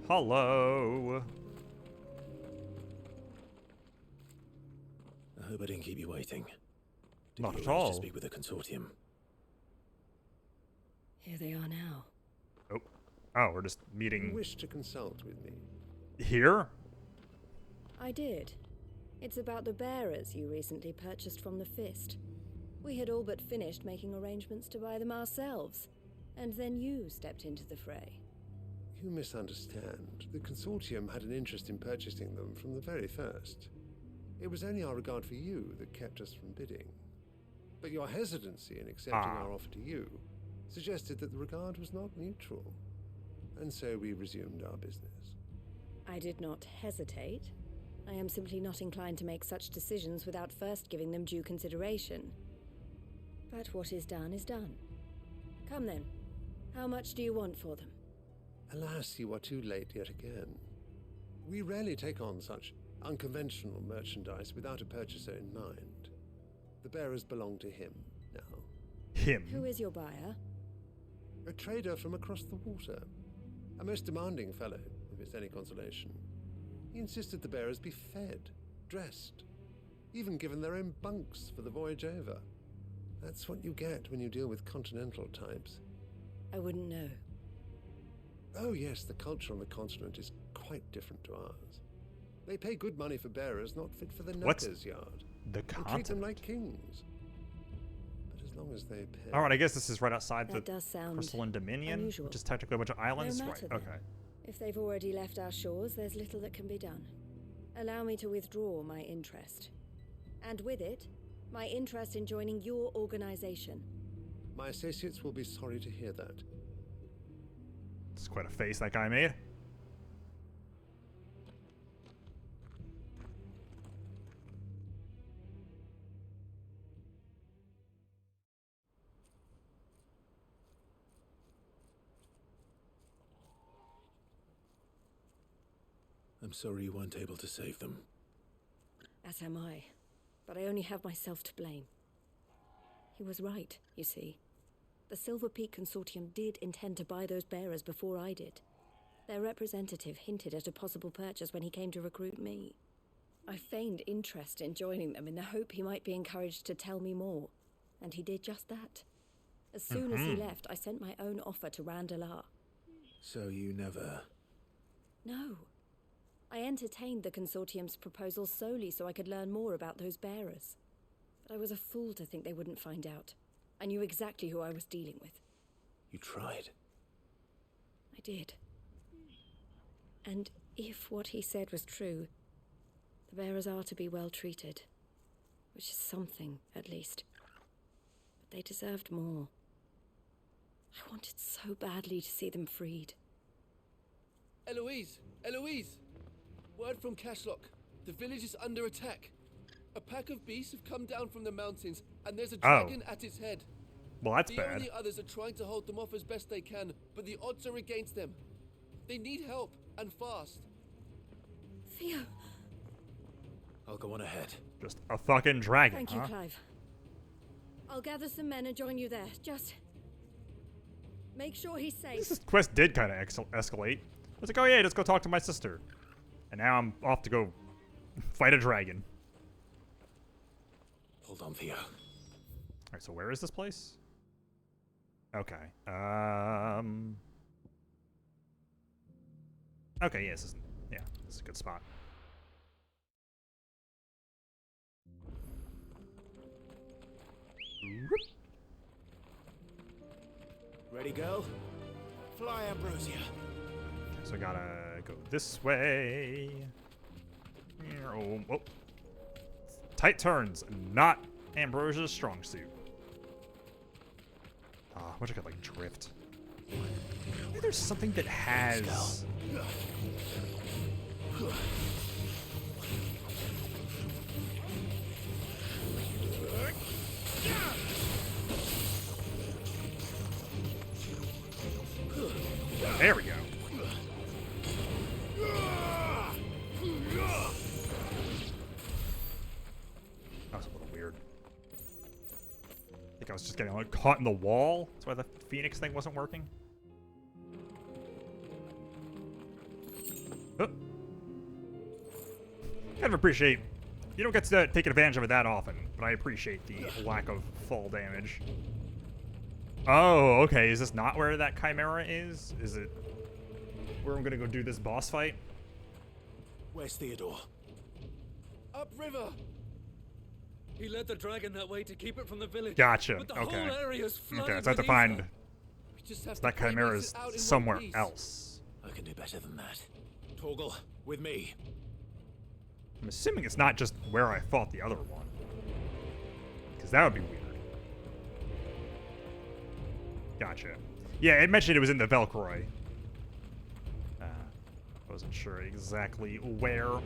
S1: Hello.
S3: I hope I didn't keep you waiting. Did
S1: Not
S3: you
S1: at
S3: arrange
S1: all.
S3: to speak with the Consortium?
S5: Here they are now.
S1: Oh. Oh, we're just
S6: You
S1: meeting
S6: wish to consult with me?
S1: here?
S5: I did. It's about the bearers you recently purchased from the Fist. We had all but finished making arrangements to buy them ourselves, and then you stepped into the fray.
S6: You misunderstand. The Consortium had an interest in purchasing them from the very first. It was only our regard for you that kept us from bidding. But your hesitancy in accepting our offer to you suggested that the regard was not mutual. And so we resumed our business.
S5: I did not hesitate. I am simply not inclined to make such decisions without first giving them due consideration. But what is done is done. Come then. How much do you want for them?
S6: Alas, you are too late yet again. We rarely take on such unconventional merchandise without a purchaser in mind. The bearers belong to him now.
S1: Him?
S5: Who is your buyer?
S6: A trader from across the water. A most demanding fellow, if it's any consolation. He insisted the bearers be fed, dressed, even given their own bunks for the voyage over. That's what you get when you deal with continental types.
S5: I wouldn't know.
S6: Oh yes, the culture on the continent is quite different to ours. They pay good money for bearers not fit for the knacker's yard.
S1: The
S6: and treat them
S1: continent?
S6: like kings. But as long as they pay...
S1: Alright, I guess this is right outside
S5: That
S1: the
S5: does sound
S1: Crystalline Dominion,
S5: unusual.
S1: which is technically a bunch of islands.
S5: No
S1: Right,
S5: matter then.
S1: okay.
S5: If they've already left our shores, there's little that can be done. Allow me to withdraw my interest. And with it, my interest in joining your organization.
S6: My associates will be sorry to hear that.
S1: It's quite a face that guy made.
S3: I'm sorry you weren't able to save them.
S5: As am I. But I only have myself to blame. He was right, you see. The Silver Peak Consortium did intend to buy those bearers before I did. Their representative hinted at a possible purchase when he came to recruit me. I feigned interest in joining them in the hope he might be encouraged to tell me more, and he did just that. As soon as he left, I sent my own offer to Randalar.
S3: So you never...
S5: No. I entertained the Consortium's proposal solely so I could learn more about those bearers. But I was a fool to think they wouldn't find out. I knew exactly who I was dealing with.
S3: You tried.
S5: I did. And if what he said was true, the bearers are to be well treated. Which is something, at least. But they deserved more. I wanted so badly to see them freed.
S12: Eloise! Eloise! Word from Cashlock. The village is under attack. A pack of beasts have come down from the mountains, and there's a dragon at its head.
S1: Well, that's
S12: the
S1: bad.
S12: only others are trying to hold them off as best they can, but the odds are against them. They need help, and fast.
S5: Theo!
S3: I'll go on ahead.
S1: Just a fucking dragon,
S5: Thank you, Clive. I'll gather some men and join you there. Just... make sure he's safe.
S1: This quest did kind of escalate. I was like, oh yeah, let's go talk to my sister. And now I'm off to go fight a dragon.
S3: Hold on, Theo.
S1: Alright, so where is this place? Okay. Okay, yeah, this is a good spot.
S3: Ready, go? Fly, Ambrosia.
S1: Okay, so I gotta go this way. Oh. Tight turns, not Ambrosia's strong suit. I wish I could like drift. Maybe there's something that has. There we go. That was a little weird. I think I was just getting like caught in the wall. That's why the Phoenix thing wasn't working. Oh. Kind of appreciate. You don't get to take advantage of it that often, but I appreciate the lack of fall damage. Oh, okay. Is this not where that chimera is? Is it where I'm gonna go do this boss fight?
S3: Where's Theodore?
S12: Upriver!
S6: He led the dragon that way to keep it from the village.
S1: Gotcha.
S6: But the
S1: Okay.
S6: whole area's flooded
S1: Okay, so I have to
S6: with
S1: find
S6: ether.
S12: We just have to
S1: that
S12: pray
S1: chimera
S12: makes
S1: is
S12: it out in one
S1: somewhere
S12: piece.
S1: else.
S3: I can do better than that. Torgal, with me.
S1: I'm assuming it's not just where I fought the other one. Because that would be weird. Gotcha. Yeah, it mentioned it was in the Velcroy. Wasn't sure exactly where.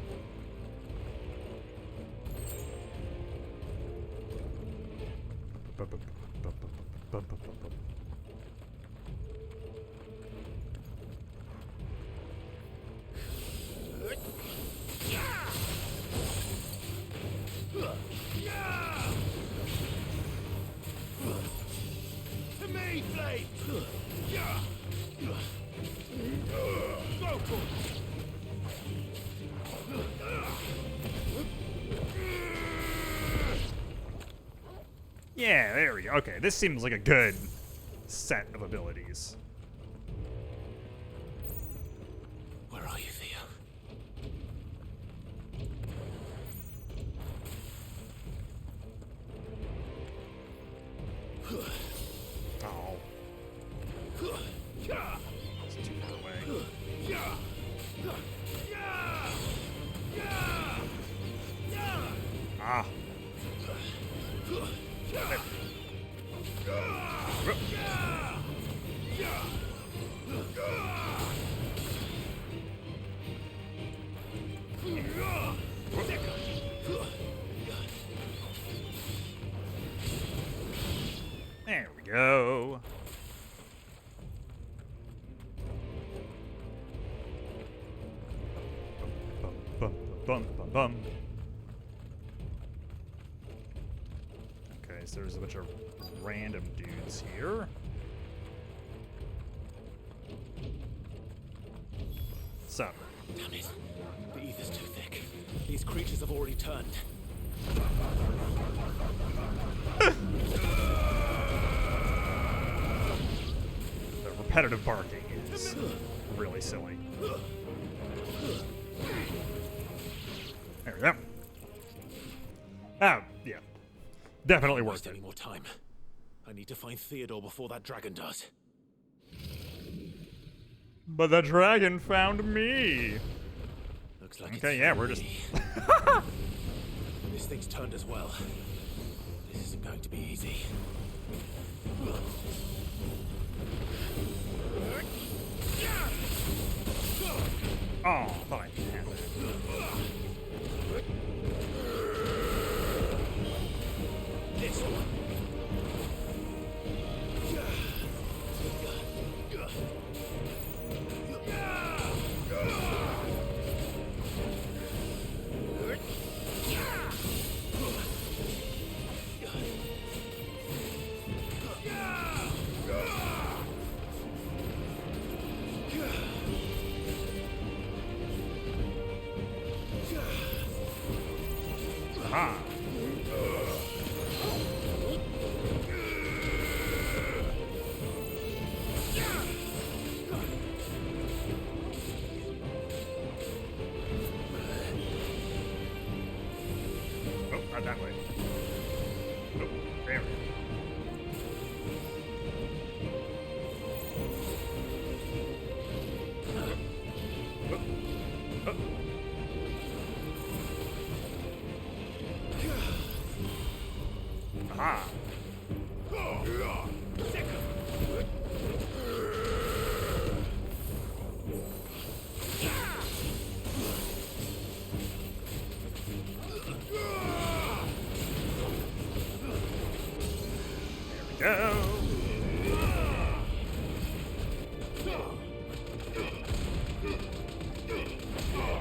S10: To me, Blade! Go for it!
S1: Yeah, there we go. Okay, this seems like a good set of abilities.
S3: Where are you, Theo?
S1: Oh. It's too far away. Ah. There we go. Bum, bum, bum, bum. Okay, so there's a bunch of random dudes here. So.
S3: Damn it. The ether's too thick. These creatures have already turned.
S1: The repetitive barking is really silly. There we go. Oh, yeah. Definitely worth it.
S3: Any more time? I need to find Theodore before that dragon does.
S1: But the dragon found me.
S3: Looks like
S1: okay,
S3: it's
S1: yeah, we're just.
S3: This thing's turned as well. This isn't going to be easy.
S1: Oh, I thought I had that.
S3: This one.
S1: Aha. Oh, not that way. Oh, there we go. Aha. There we go.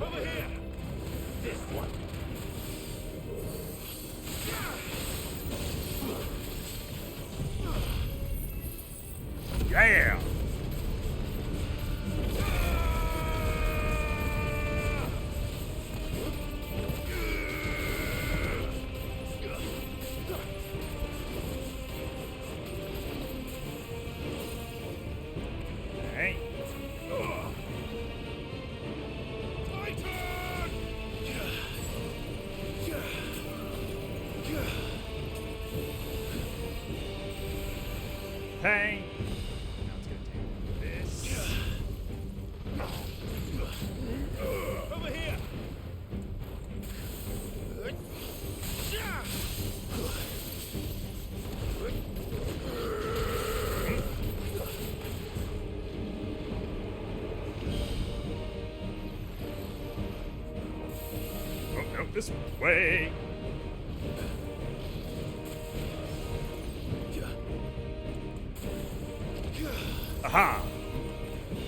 S10: Over here! This one.
S1: Yeah. Okay. Now it's gonna do this.
S10: Over here!
S1: Oh, no, this way. Aha!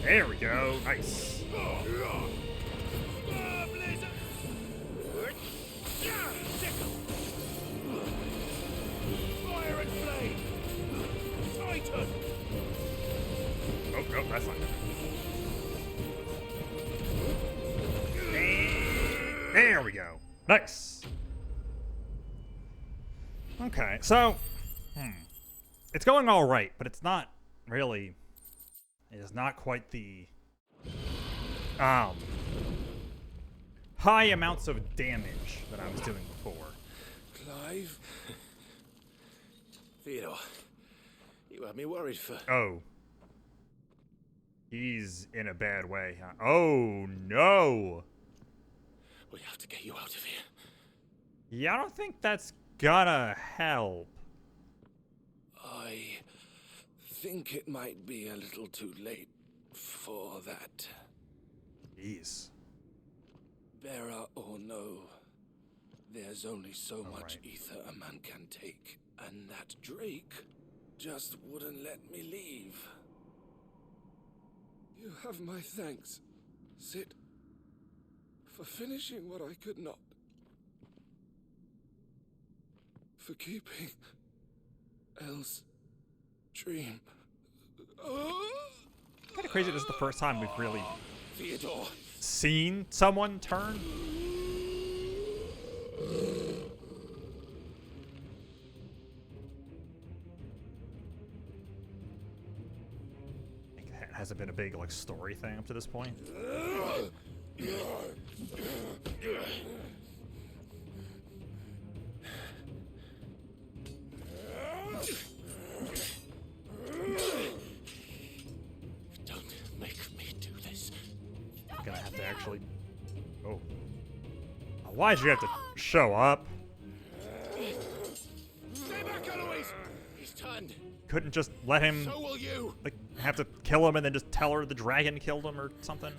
S1: There we go. Nice.
S10: Fire and flame! Titan!
S1: Oh, no, that's not good. There we go. Nice. Okay, so, it's going all right, but it's not really. It is not quite the high amounts of damage that I was doing before.
S3: Clive? Theodore, you had me worried for...
S1: Oh. He's in a bad way, huh? Oh, no!
S3: We have to get you out of here.
S1: Yeah, I don't think that's gonna help.
S3: I think it might be a little too late for that.
S1: Jeez.
S3: Bearer or no, there's only so much ether a man can take, and that Drake just wouldn't let me leave. You have my thanks, Sid, for finishing what I could not. For keeping Elle's dream.
S1: Kind of crazy this is the first time we've really
S3: Theodore.
S1: seen someone turn. I think it hasn't been a big like story thing up to this point.
S3: Don't make me do this.
S1: I'm gonna have to actually. Oh. Why'd you have to show up?
S3: Stay back, Eloise! He's turned.
S1: Couldn't just let him.
S3: So will you.
S1: Like have to kill him and then just tell her the dragon killed him or something.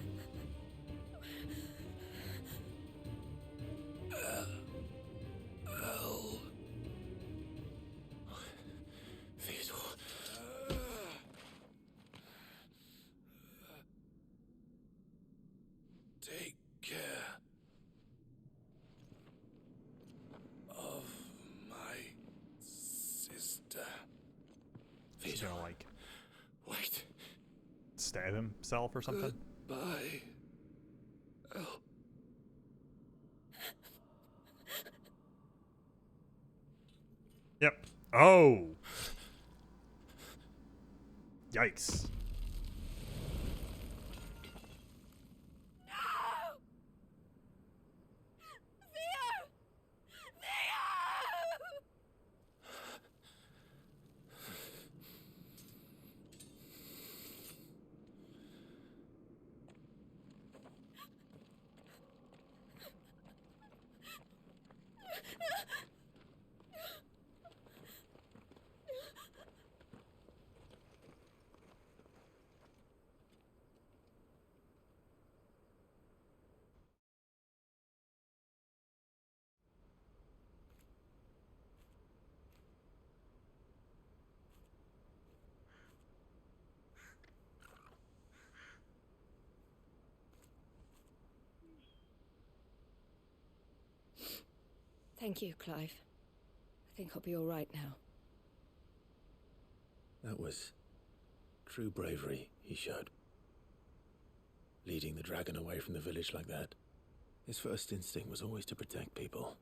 S3: Take care of my sister.
S1: He's gonna like
S3: wait,
S1: stab himself or something.
S3: Goodbye. Elle.
S1: Yep. Oh. Yikes.
S5: Thank you, Clive. I think I'll be all right now.
S3: That was true bravery he showed. Leading the dragon away from the village like that. His first instinct was always to protect people.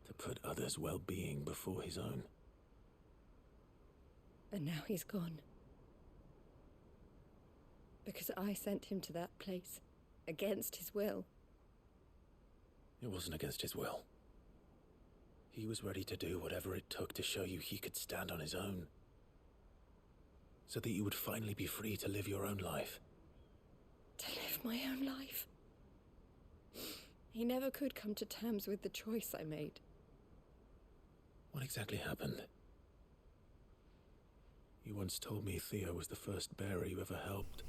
S3: To put others' well-being before his own.
S5: And now he's gone. Because I sent him to that place, against his will.
S3: It wasn't against his will. He was ready to do whatever it took to show you he could stand on his own. so that you would finally be free to live your own life.
S5: To live my own life. He never could come to terms with the choice I made.
S3: What exactly happened? You once told me Theo was the first bearer you ever helped.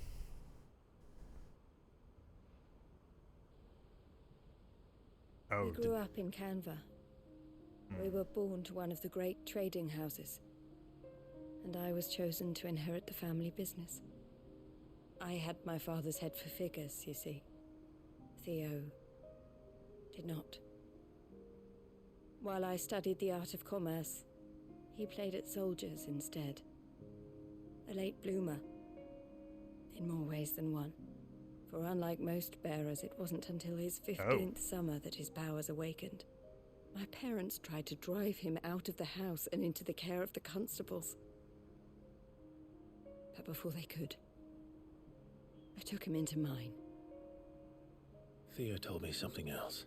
S5: We grew up in Canva. We were born to one of the great trading houses. And I was chosen to inherit the family business. I had my father's head for figures, you see. Theo did not. While I studied the art of commerce, he played at soldiers instead. A late bloomer, in more ways than one. For unlike most bearers, it wasn't until his 15th summer that his powers awakened. My parents tried to drive him out of the house and into the care of the constables. But before they could, I took him into mine.
S3: Theo told me something else.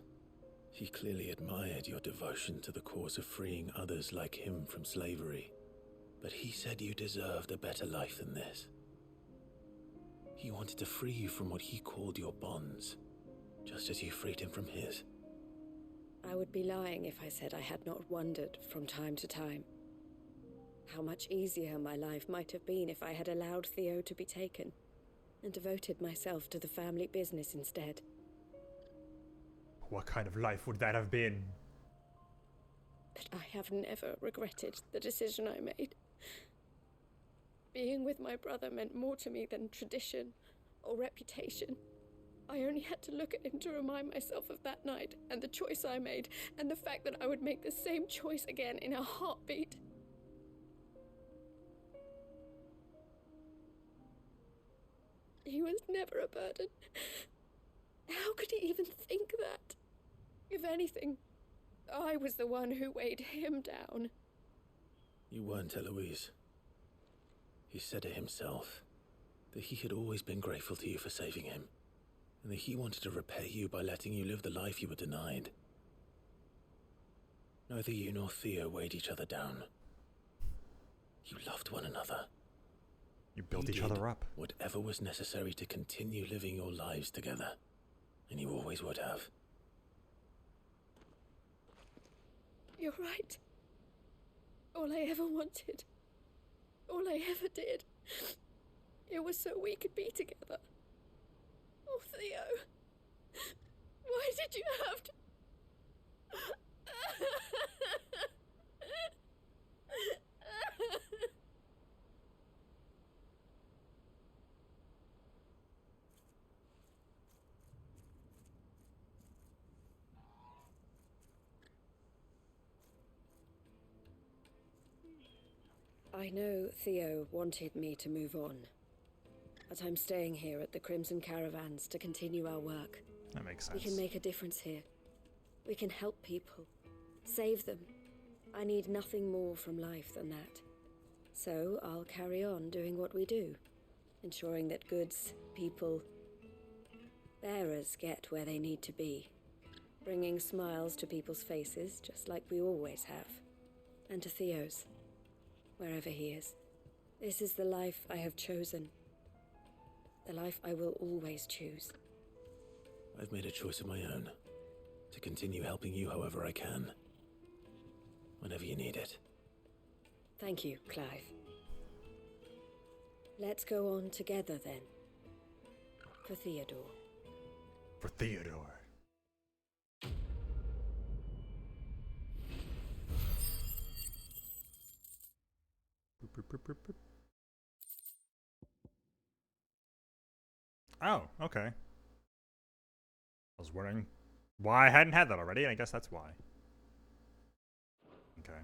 S3: He clearly admired your devotion to the cause of freeing others like him from slavery. But he said you deserved a better life than this. He wanted to free you from what he called your bonds, just as you freed him from his.
S5: I would be lying if I said I had not wondered from time to time how much easier my life might have been if I had allowed Theo to be taken and devoted myself to the family business instead.
S1: What kind of life would that have been?
S5: But I have never regretted the decision I made. Being with my brother meant more to me than tradition or reputation. I only had to look at him to remind myself of that night and the choice I made and the fact that I would make the same choice again in a heartbeat. He was never a burden. How could he even think that? If anything, I was the one who weighed him down.
S3: You weren't, Eloise. He said it himself, that he had always been grateful to you for saving him, and that he wanted to repay you by letting you live the life you were denied. Neither you nor Theo weighed each other down. You loved one another.
S1: You built each other up.
S3: Whatever was necessary to continue living your lives together, and you always would have.
S5: You're right. All I ever wanted, all I ever did, it was so we could be together. Oh, Theo, why did you have to... I know Theo wanted me to move on, but I'm staying here at the Crimson Caravans to continue our work.
S1: That makes sense.
S5: We can make a difference here. We can help people, save them. I need nothing more from life than that. So I'll carry on doing what we do, ensuring that goods, people, bearers get where they need to be, bringing smiles to people's faces just like we always have, and to Theo's, wherever he is. This is the life I have chosen, the life I will always choose.
S3: I've made a choice of my own, to continue helping you however I can, whenever you need it.
S5: Thank you, Clive. Let's go on together then. For Theodore.
S1: For Theodore. Oh, okay. I was wondering why I hadn't had that already, and I guess that's why. Okay.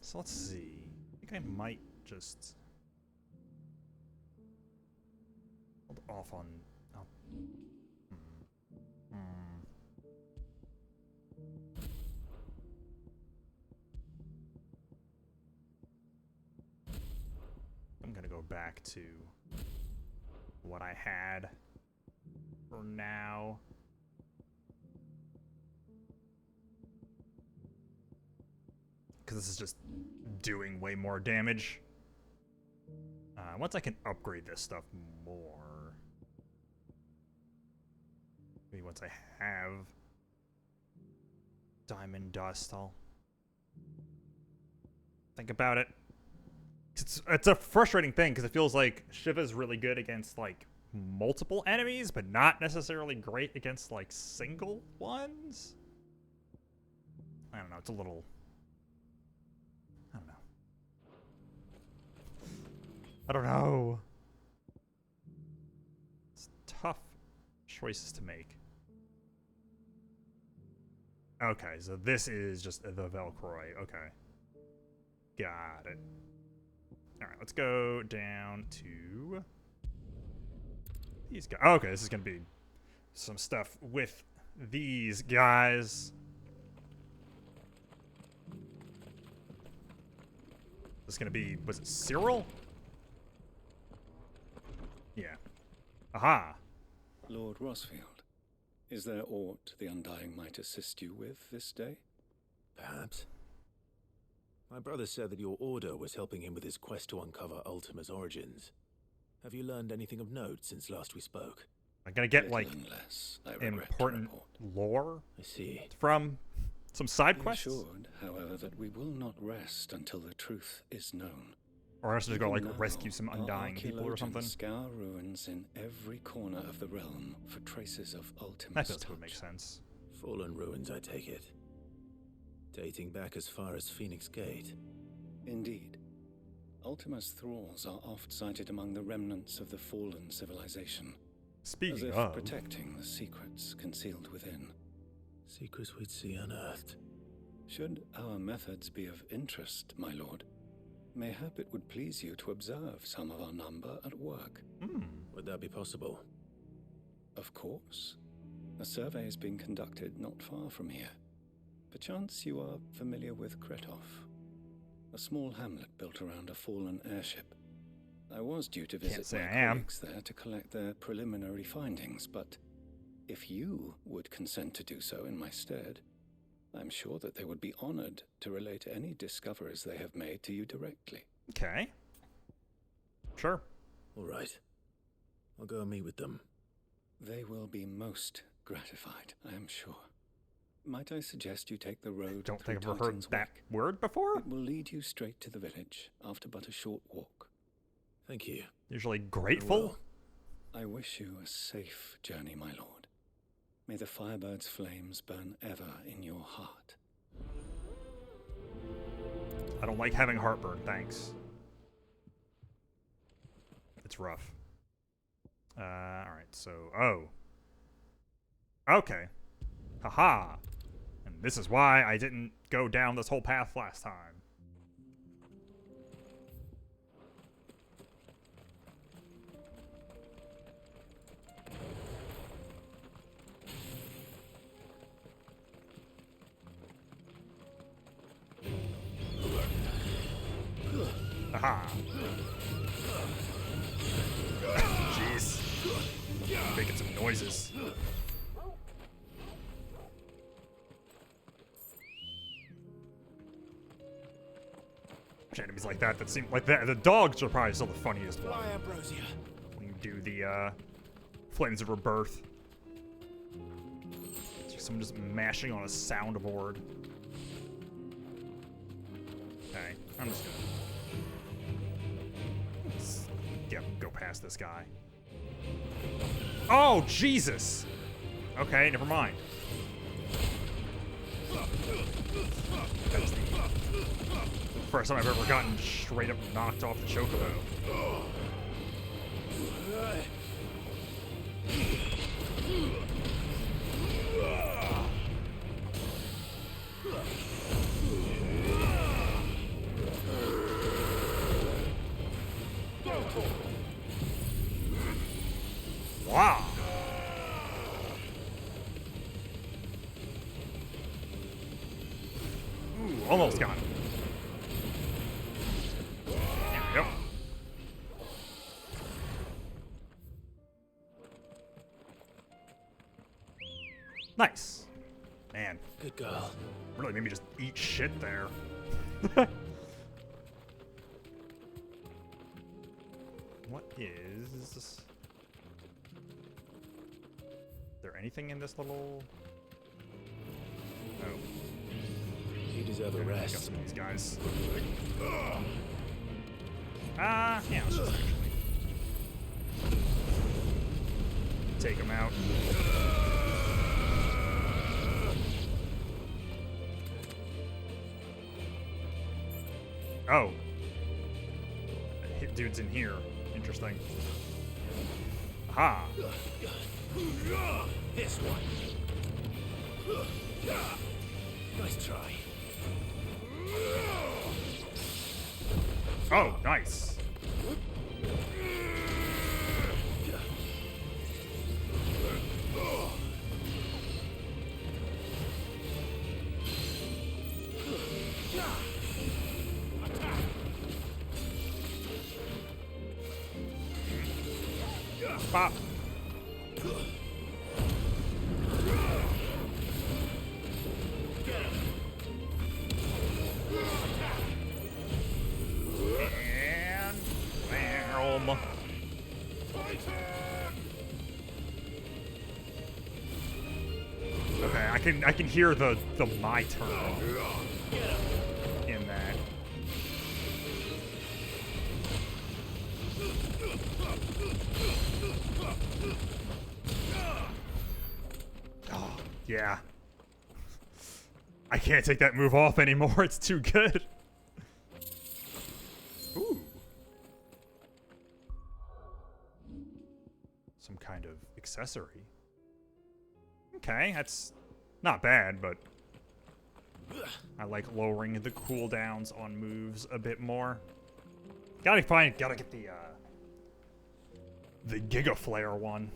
S1: So let's see. I think I might just hold off on. Oh. I'm gonna go back to what I had for now. because this is just doing way more damage. Once I can upgrade this stuff more. Maybe once I have diamond dust, I'll think about it. It's a frustrating thing because it feels like Shiva's really good against like multiple enemies, but not necessarily great against like single ones. I don't know, it's a little... I don't know. It's tough choices to make. Okay, so this is just the Velcroy. Okay. Got it. Alright, let's go down to these guys. Okay, this is going to be some stuff with these guys. This is going to be, was it Cyril? Yeah. Aha!
S7: Lord Rosfield, is there aught the Undying might assist you with this day?
S3: Perhaps. My brother said that your order was helping him with his quest to uncover Ultima's origins. Have you learned anything of note since last we spoke?
S1: I'm gonna get, like, important lore from some side quests?
S7: Be assured, however, that we will not rest until the truth is known.
S1: Or else to go, like, rescue some Undying people or something?
S7: Scour ruins in every corner of the realm for traces of Ultima's
S1: That does make sense.
S3: Fallen ruins, I take it. Dating back as far as Phoenix Gate.
S7: Indeed. Ultima's thralls are oft sighted among the remnants of the fallen civilization.
S1: Speaking
S7: as if
S1: of...
S7: protecting the secrets concealed within.
S3: Secrets we'd see unearthed.
S7: Should our methods be of interest, my lord, mayhap it would please you to observe some of our number at work.
S3: Would that be possible?
S7: Of course. A survey is being conducted not far from here. Perchance you are familiar with Kretov, a small hamlet built around a fallen airship. I was due to visit my colleagues there to collect their preliminary findings, but if you would consent to do so in my stead, I'm sure that they would be honored to relate any discoveries they have made to you directly.
S1: Okay. Sure.
S3: All right. I'll go and meet with them.
S7: They will be most gratified, I am sure. Might I suggest you take the road
S1: Don't
S7: through
S1: think I've ever heard
S7: Titan's
S1: that
S7: Wake?
S1: word before?
S7: It will lead you straight to the village after but a short walk.
S3: Thank you.
S1: Usually grateful.
S7: I wish you a safe journey, my lord. May the Firebird's flames burn ever in your heart.
S1: I don't like having heartburn, thanks. It's rough. Alright, so... Oh. Okay. Haha. And this is why I didn't go down this whole path last time. Aha. Jeez. Making some noises. Enemies like that seem like that. The dogs are probably still the funniest one. When you do the Flames of Rebirth. It's like someone just mashing on a soundboard. Okay, I'm just gonna go past this guy. Oh, Jesus! Okay, never mind. That's the first time I've ever gotten straight up knocked off the chocobo. Wow. Ooh, almost got him. There we go. Nice. Man.
S3: Good girl.
S1: Really made me just eat shit there. What is there anything in this little? Oh,
S21: You deserve a
S1: I got
S21: rest.
S1: some of these guys. Yeah, let's just actually take them out. Oh. Hit dudes in here. Interesting. Aha.
S21: This one. Nice try.
S1: Oh, nice. Pop. And wham. Okay, I can hear the my turn in that. Oh, yeah. I can't take that move off anymore. It's too good. Ooh. Some kind of accessory. Okay, that's not bad, but I like lowering the cooldowns on moves a bit more. Gotta get the Giga Flare one.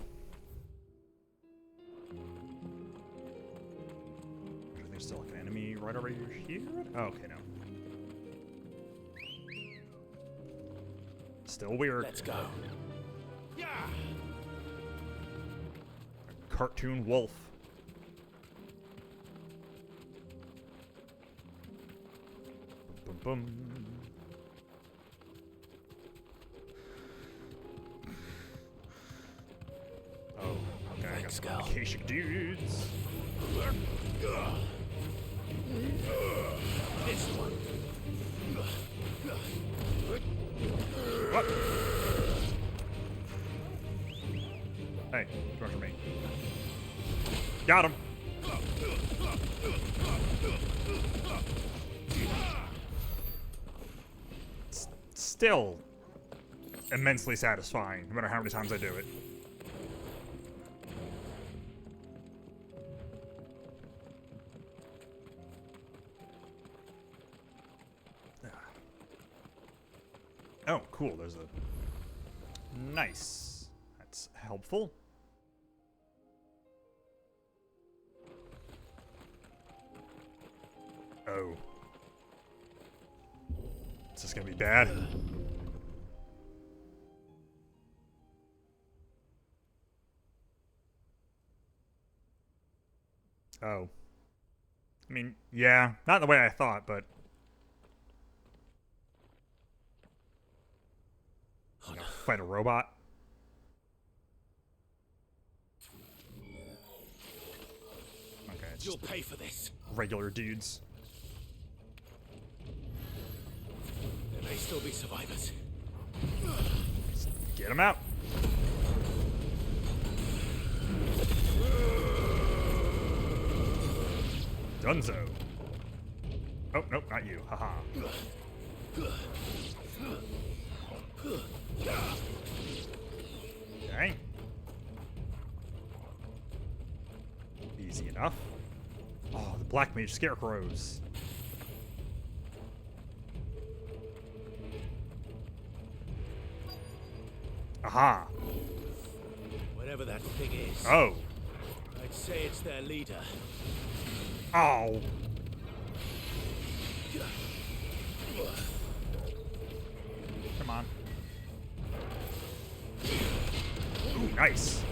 S1: There's still like an enemy right over here. Oh, okay, no. Still weird.
S21: Let's go. Yeah.
S1: Cartoon wolf. Boom, boom, boom. Oh, okay. I got some Acacia dudes.
S21: This one.
S1: What? Hey, come after me. Got him. Still immensely satisfying, no matter how many times I do it. Oh, cool. There's a... Nice. That's helpful. Oh. Is this gonna be bad? Oh. I mean, yeah. Not the way I thought, but... Fight a robot. Okay, it's
S21: You'll pay for this.
S1: Regular dudes.
S21: There may still be survivors.
S1: Get them out. Dunzo. Oh, nope, not you. Haha. Okay. Easy enough. Oh, the Black Mage Scarecrows. Aha.
S21: Whatever that thing is.
S1: Oh.
S21: I'd say it's their leader.
S1: Oh. Come on. Ooh, nice.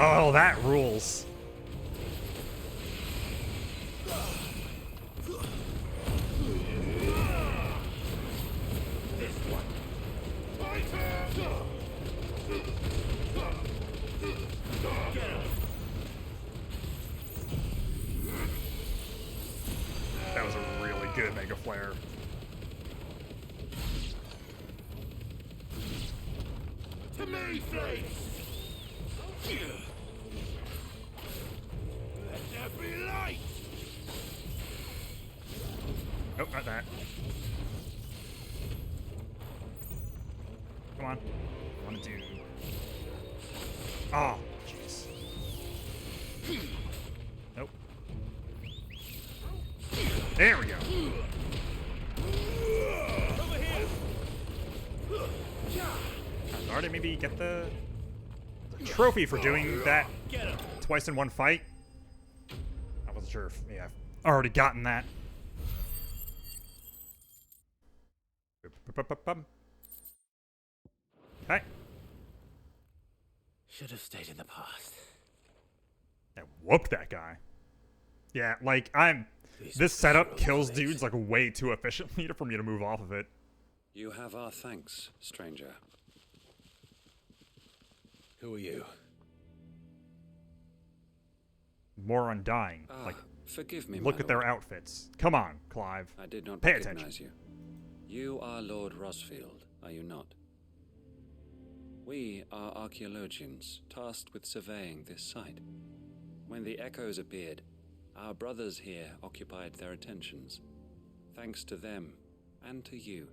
S1: Oh, that rules. That was a really good Mega Flare.
S10: To me, Flame! Let there be light!
S1: Nope, not that. Come on. I want to do... Oh, jeez. Nope. There we go. Already maybe get the trophy for doing that twice in one fight. I wasn't sure if I've already gotten that. Okay.
S3: Should have stayed in the past.
S1: And whooped that guy. Yeah, like this setup kills dudes like way too efficiently for me to move off of it.
S15: You have our thanks, stranger.
S3: Who are you?
S1: More Undying. Like,
S15: forgive me,
S1: look
S15: my
S1: at their
S15: lord.
S1: outfits. Come on, Clive.
S15: I did not
S1: Pay
S15: recognize
S1: attention.
S15: you. You are Lord Rosfield, are you not? We are archaeologians tasked with surveying this site. When the echoes appeared, our brothers here occupied their attentions. Thanks to them, and to you,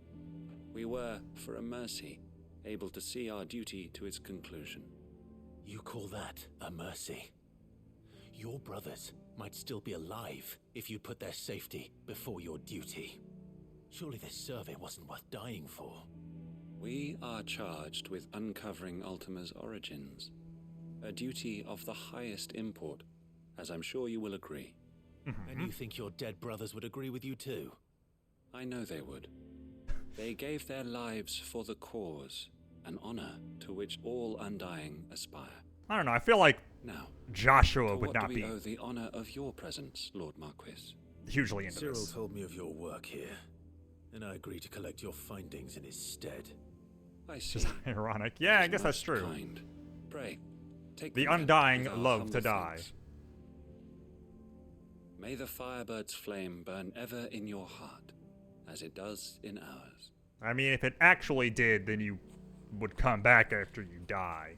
S15: we were, for a mercy, able to see our duty to its conclusion.
S3: You call that a mercy? Your brothers might still be alive if you put their safety before your duty. Surely this survey wasn't worth dying for.
S15: We are charged with uncovering Ultima's origins, a duty of the highest import, as I'm sure you will agree.
S3: And you think your dead brothers would agree with you too?
S15: I know they would. They gave their lives for the cause, an honor to which all Undying aspire.
S1: I don't know, I feel like
S15: Now,
S1: Joshua
S15: for
S1: would
S15: what
S1: not
S15: do we
S1: be
S15: owe the honor of your presence, Lord Marquis?
S1: hugely into
S3: Cyril
S1: this.
S3: told me of your work here, and I agreed to collect your findings in his stead.
S15: I see.
S1: Which is ironic. Yeah, I guess that's true.
S15: Kind. Pray, take
S1: The
S15: them back
S1: Undying
S15: with our
S1: love
S15: humble
S1: to die.
S15: thanks. May the Firebird's flame burn ever in your heart, as it does in ours.
S1: I mean, if it actually did, then you would come back after you die.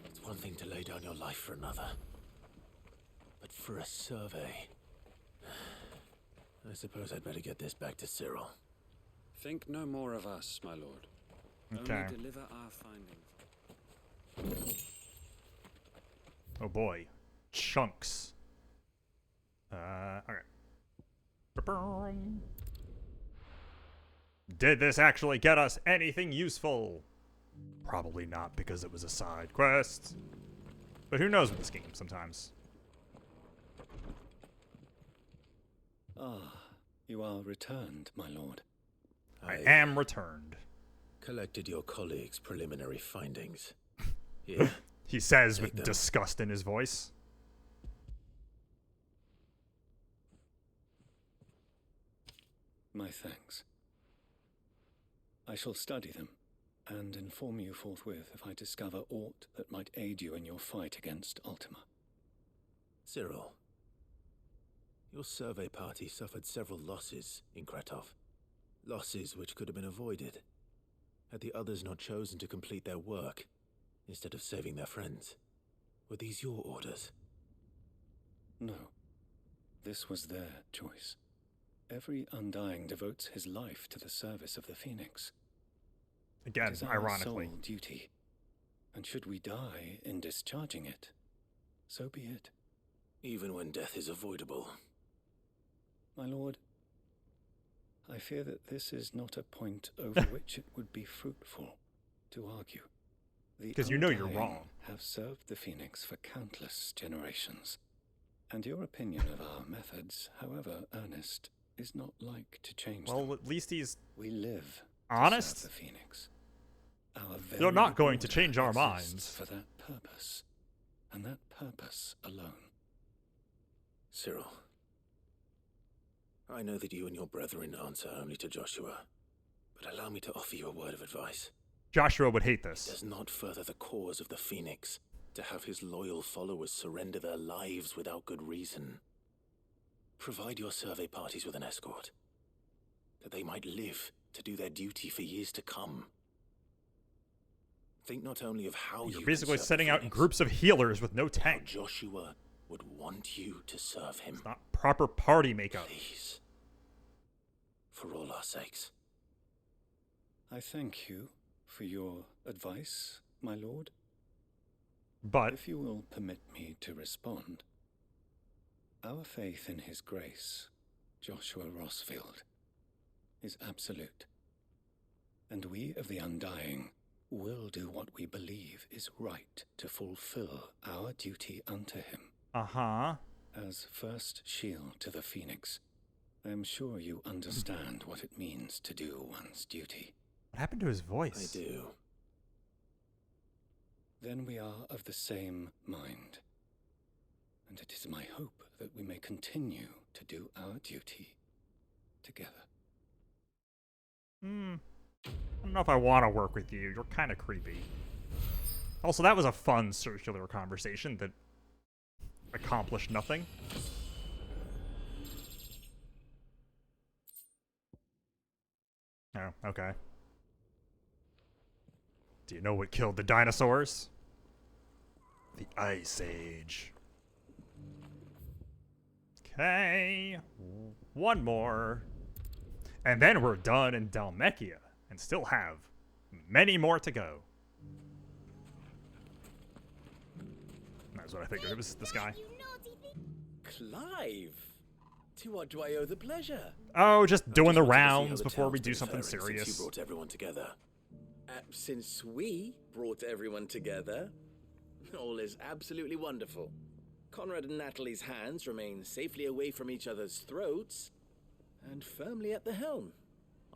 S3: It's one thing to lay down your life for another, but for a survey, I suppose I'd better get this back to Cyril.
S15: Think no more of us, my lord.
S1: Okay.
S15: Only deliver our findings.
S1: Oh boy. Chunks. Okay. Did this actually get us anything useful? Probably not, because it was a side quest. But who knows with this game sometimes.
S7: Ah, you are returned, my lord.
S1: I am returned.
S3: Collected your colleagues' preliminary findings. Here.
S1: He says
S3: Take
S1: with
S3: them.
S1: disgust in his voice.
S7: My thanks. I shall study them, and inform you forthwith if I discover aught that might aid you in your fight against Ultima.
S3: Cyril, your survey party suffered several losses in Kretov. Losses which could have been avoided, had the others not chosen to complete their work, instead of saving their friends. Were these your orders?
S7: No. This was their choice. Every Undying devotes his life to the service of the Phoenix.
S1: Again,
S7: It is our
S1: ironically.
S7: sole duty, and should we die in discharging it, so be it.
S3: Even when death is avoidable.
S7: My lord, I fear that this is not a point over which it would be fruitful to argue. The
S1: 'Cause you know you're
S7: Undying
S1: wrong.
S7: have served the Phoenix for countless generations, and your opinion of our methods, however earnest, is not like to change them.
S1: Well, at least he's
S7: We live
S1: honest.
S7: to serve the Phoenix. Our
S1: They're not
S7: very
S1: going to
S7: order
S1: change our
S7: exists
S1: minds.
S7: for that purpose, and that purpose alone.
S3: Cyril, I know that you and your brethren answer only to Joshua, but allow me to offer you a word of advice.
S1: Joshua would hate
S3: It
S1: this.
S3: does not further the cause of the Phoenix to have his loyal followers surrender their lives without good reason. Provide your survey parties with an escort, that they might live to do their duty for years to come. Think not only of how
S1: You're
S3: you
S1: basically
S3: can serve
S1: setting
S3: the
S1: out
S3: Phoenix,
S1: groups of healers with no
S3: how
S1: tank.
S3: Joshua would want you to serve him.
S1: It's not proper party makeup.
S3: Please, for all our sakes.
S7: I thank you for your advice, my lord.
S1: But
S7: if you will permit me to respond, our faith in his grace, Joshua Rossfield, is absolute. And we of the Undying will do what we believe is right to fulfill our duty unto him.
S1: Uh-huh.
S7: As first shield to the Phoenix, I am sure you understand what it means to do one's duty.
S1: What happened to his voice?
S3: I do.
S7: Then we are of the same mind. And it is my hope that we may continue to do our duty together.
S1: I don't know if I want to work with you. You're kind of creepy. Also, that was a fun circular conversation that accomplished nothing. Oh, okay. Do you know what killed the dinosaurs? The Ice Age. Okay. One more. And then we're done in Dhalmekia, and still have many more to go. That's what I figured. It was this guy.
S21: Clive! To what do I owe the pleasure?
S1: Oh, just doing the
S3: wanted to see how
S1: rounds
S3: the
S1: before
S3: tale's
S1: we do
S3: been
S1: something
S3: faring
S1: serious.
S3: Since you brought everyone together.
S21: Since we brought everyone together, all is absolutely wonderful. Conrad and Natalie's hands remain safely away from each other's throats, and firmly at the helm.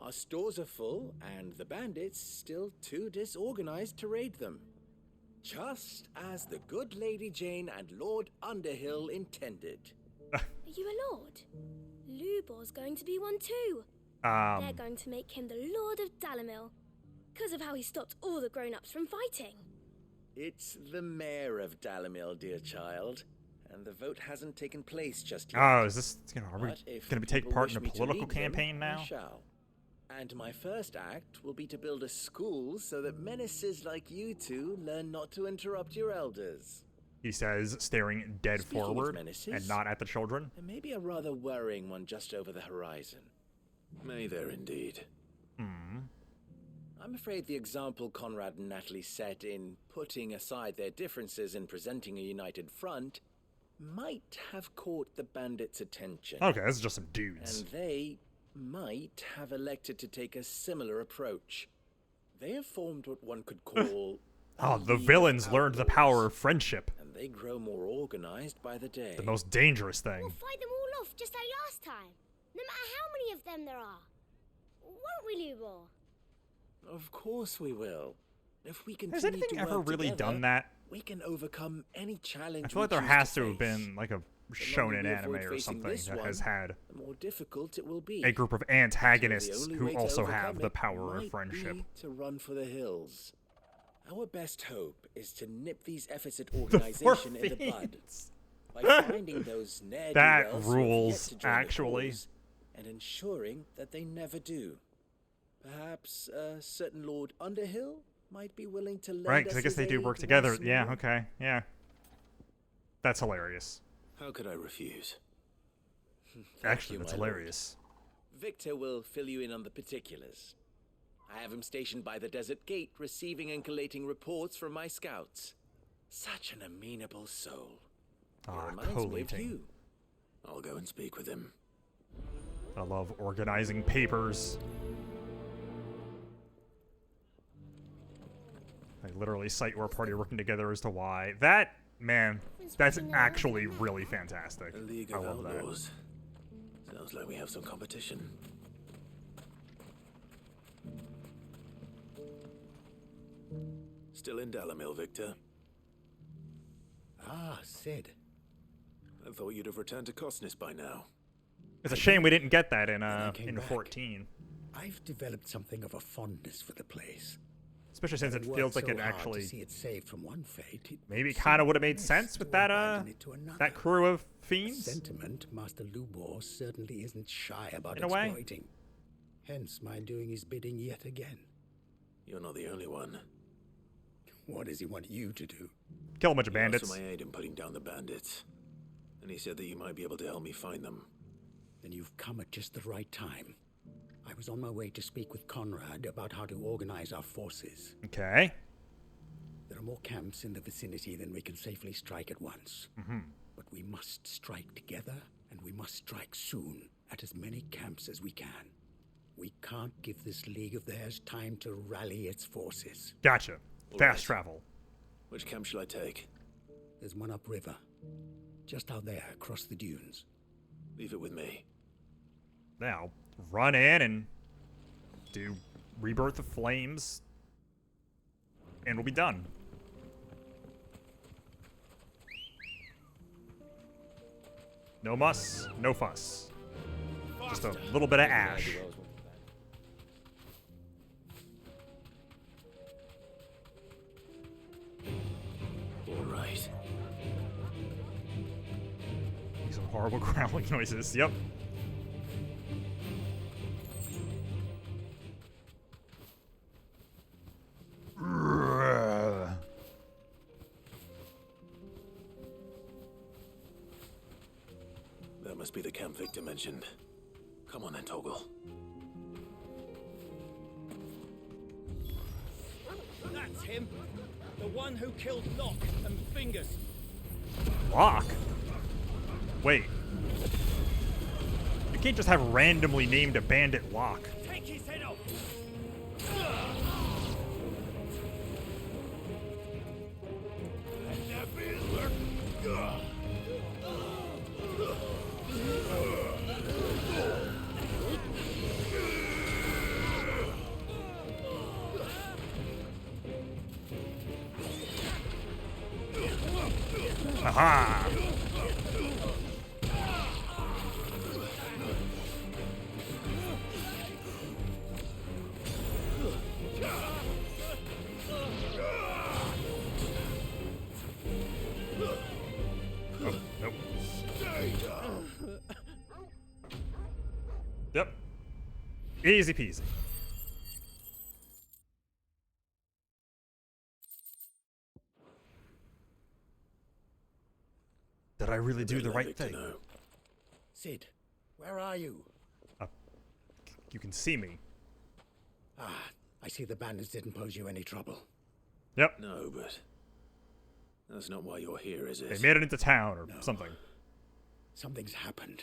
S21: Our stores are full, and the bandits still too disorganized to raid them. Just as the good Lady Jane and Lord Underhill intended.
S9: Are you a lord? Lubor's going to be one too. They're going to make him the Lord of Dalamil, because of how he stopped all the grown-ups from fighting.
S21: It's the mayor of Dalamil, dear child, and the vote hasn't taken place just yet.
S1: Oh, is this, are we
S21: But if
S1: going to take
S21: people
S1: part
S21: wish
S1: in a
S21: me to
S1: political
S21: lead them,
S1: campaign
S21: I
S1: now?
S21: shall. And my first act will be to build a school so that menaces like you two learn not to interrupt your elders.
S1: He says, staring dead
S21: Speaking of
S1: forward
S21: menaces,
S1: and not at the children.
S21: there may be a rather worrying one just over the horizon.
S3: May there indeed.
S21: I'm afraid the example Conrad and Natalie set in putting aside their differences and presenting a united front might have caught the bandits' attention.
S1: Okay, this is just some dudes.
S21: And they might have elected to take a similar approach. They have formed what one could call...
S1: Oh, the villains learned the power of friendship.
S21: And they grow more organized by the day.
S1: The most dangerous thing.
S9: We'll fight them all off just like last time, no matter how many of them there are. Won't we, Lubor?
S21: Of course we will. If we continue
S1: Has anything
S21: to
S1: ever
S21: work
S1: really
S21: together,
S1: done that?
S21: we can overcome any challenge.
S1: I feel like
S21: we
S1: there
S21: choose
S1: has
S21: to
S1: to have
S21: face.
S1: been like a
S21: The longer
S1: shonen
S21: we
S1: anime
S21: avoid
S1: or
S21: facing
S1: something
S21: this
S1: that has
S21: one,
S1: had
S21: the more difficult it will be.
S1: a group of
S21: So the
S1: antagonists
S21: only
S1: who
S21: way to
S1: also
S21: overcome
S1: have the
S21: it
S1: power of
S21: might
S1: friendship.
S21: be to run for the hills. Our best hope is to nip these efforts at organization in the bud by finding those ne'er-do-wells
S1: That
S21: who have
S1: rules,
S21: yet to join the
S1: actually.
S21: cause and ensuring that they never do. Perhaps a certain Lord Underhill might be willing to lend
S1: Right, because
S21: us
S1: I guess
S21: his
S1: they do
S21: aid
S1: work together.
S21: once
S1: Yeah,
S21: more.
S1: okay, yeah. That's hilarious.
S3: How could I refuse?
S1: Actually,
S21: you,
S1: that's
S21: my lord.
S1: hilarious.
S21: Victor will fill you in on the particulars. I have him stationed by the desert gate, receiving and collating reports from my scouts. Such an amenable soul. He reminds me of
S1: collating.
S21: you.
S3: I'll go and speak with him.
S1: I love organizing papers. I literally cite your party working together as to why. That, man, that's actually really fantastic.
S3: A League
S1: I
S3: of
S1: love that.
S3: Outlaws. Sounds like we have some competition. Still in Dalamil, Victor?
S10: Ah, Sid.
S3: I thought you'd have returned to Cosnis by now.
S1: It's a shame we didn't get that in
S10: back.
S1: 14.
S10: I've developed something of a fondness for the place.
S1: Especially since it
S10: Having
S1: feels like
S10: worked
S1: it
S10: so hard
S1: actually
S10: to see it saved from one fate, it
S1: maybe
S10: seemed
S1: kind of would have made
S10: remiss
S1: sense with
S10: to
S1: that
S10: abandon it to another.
S1: that crew of
S10: A
S1: fiends.
S10: sentiment Master Lubor certainly isn't shy about
S1: In a way.
S10: exploiting. Hence my doing his bidding yet again.
S3: You're not the only one.
S10: What does he want you to do?
S1: Kill a bunch of
S3: He asked
S1: bandits.
S3: for my aid in putting down the bandits. And he said that you might be able to help me find them.
S10: Then you've come at just the right time. I was on my way to speak with Conrad about how to organize our forces.
S1: Okay.
S10: There are more camps in the vicinity than we can safely strike at once. But we must strike together, and we must strike soon at as many camps as we can. We can't give this league of theirs time to rally its forces.
S1: Gotcha.
S3: All
S1: Fast
S3: right.
S1: travel.
S3: Which camp shall I take?
S10: There's one upriver, just out there across the dunes.
S3: Leave it with me.
S1: Now, run in and do Rebirth of Flames, and we'll be done. No muss, no fuss. Just a little bit of ash.
S3: All right.
S1: Some horrible growling noises. Yep.
S3: That must be the camp Victor mentioned. Come on then, Toggle.
S14: That's him. The one who killed Locke and Fingers.
S1: Locke? Wait. You can't just have randomly named a bandit Locke.
S14: Take his head off.
S1: Aha! Oh, nope. Yep. Easy peasy. Did I really do the right thing?
S10: Sid, where are you?
S1: You can see me.
S10: Ah, I see the bandits didn't pose you any trouble.
S1: Yep.
S3: No, but that's not why you're here, is it?
S1: They made it into town or something.
S10: Something's happened.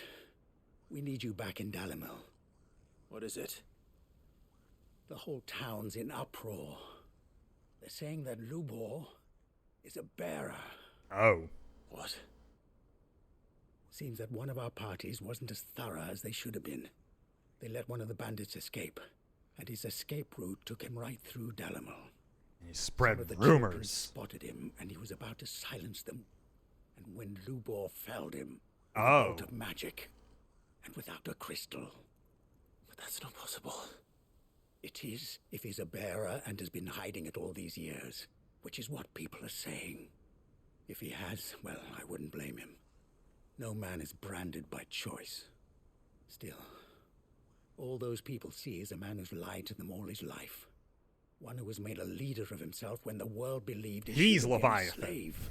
S10: We need you back in Dalamil.
S3: What is it?
S10: The whole town's in uproar. They're saying that Lubor is a bearer.
S1: Oh.
S3: What?
S10: Seems that one of our parties wasn't as thorough as they should have been. They let one of the bandits escape, and his escape route took him right through Dalamil.
S1: He spread
S10: Some of the children
S1: rumors.
S10: spotted him, and he was about to silence them. And when Lubor felled him, with a
S1: Oh.
S10: bolt of magic, and without a crystal.
S3: But that's not possible.
S10: It is, if he's a bearer and has been hiding it all these years, which is what people are saying. If he has, well, I wouldn't blame him. No man is branded by choice. Still, all those people see is a man who's lied to them all his life. One who was made a leader of himself when the world believed he
S1: He's
S10: should have been a
S1: Leviathan.
S10: slave.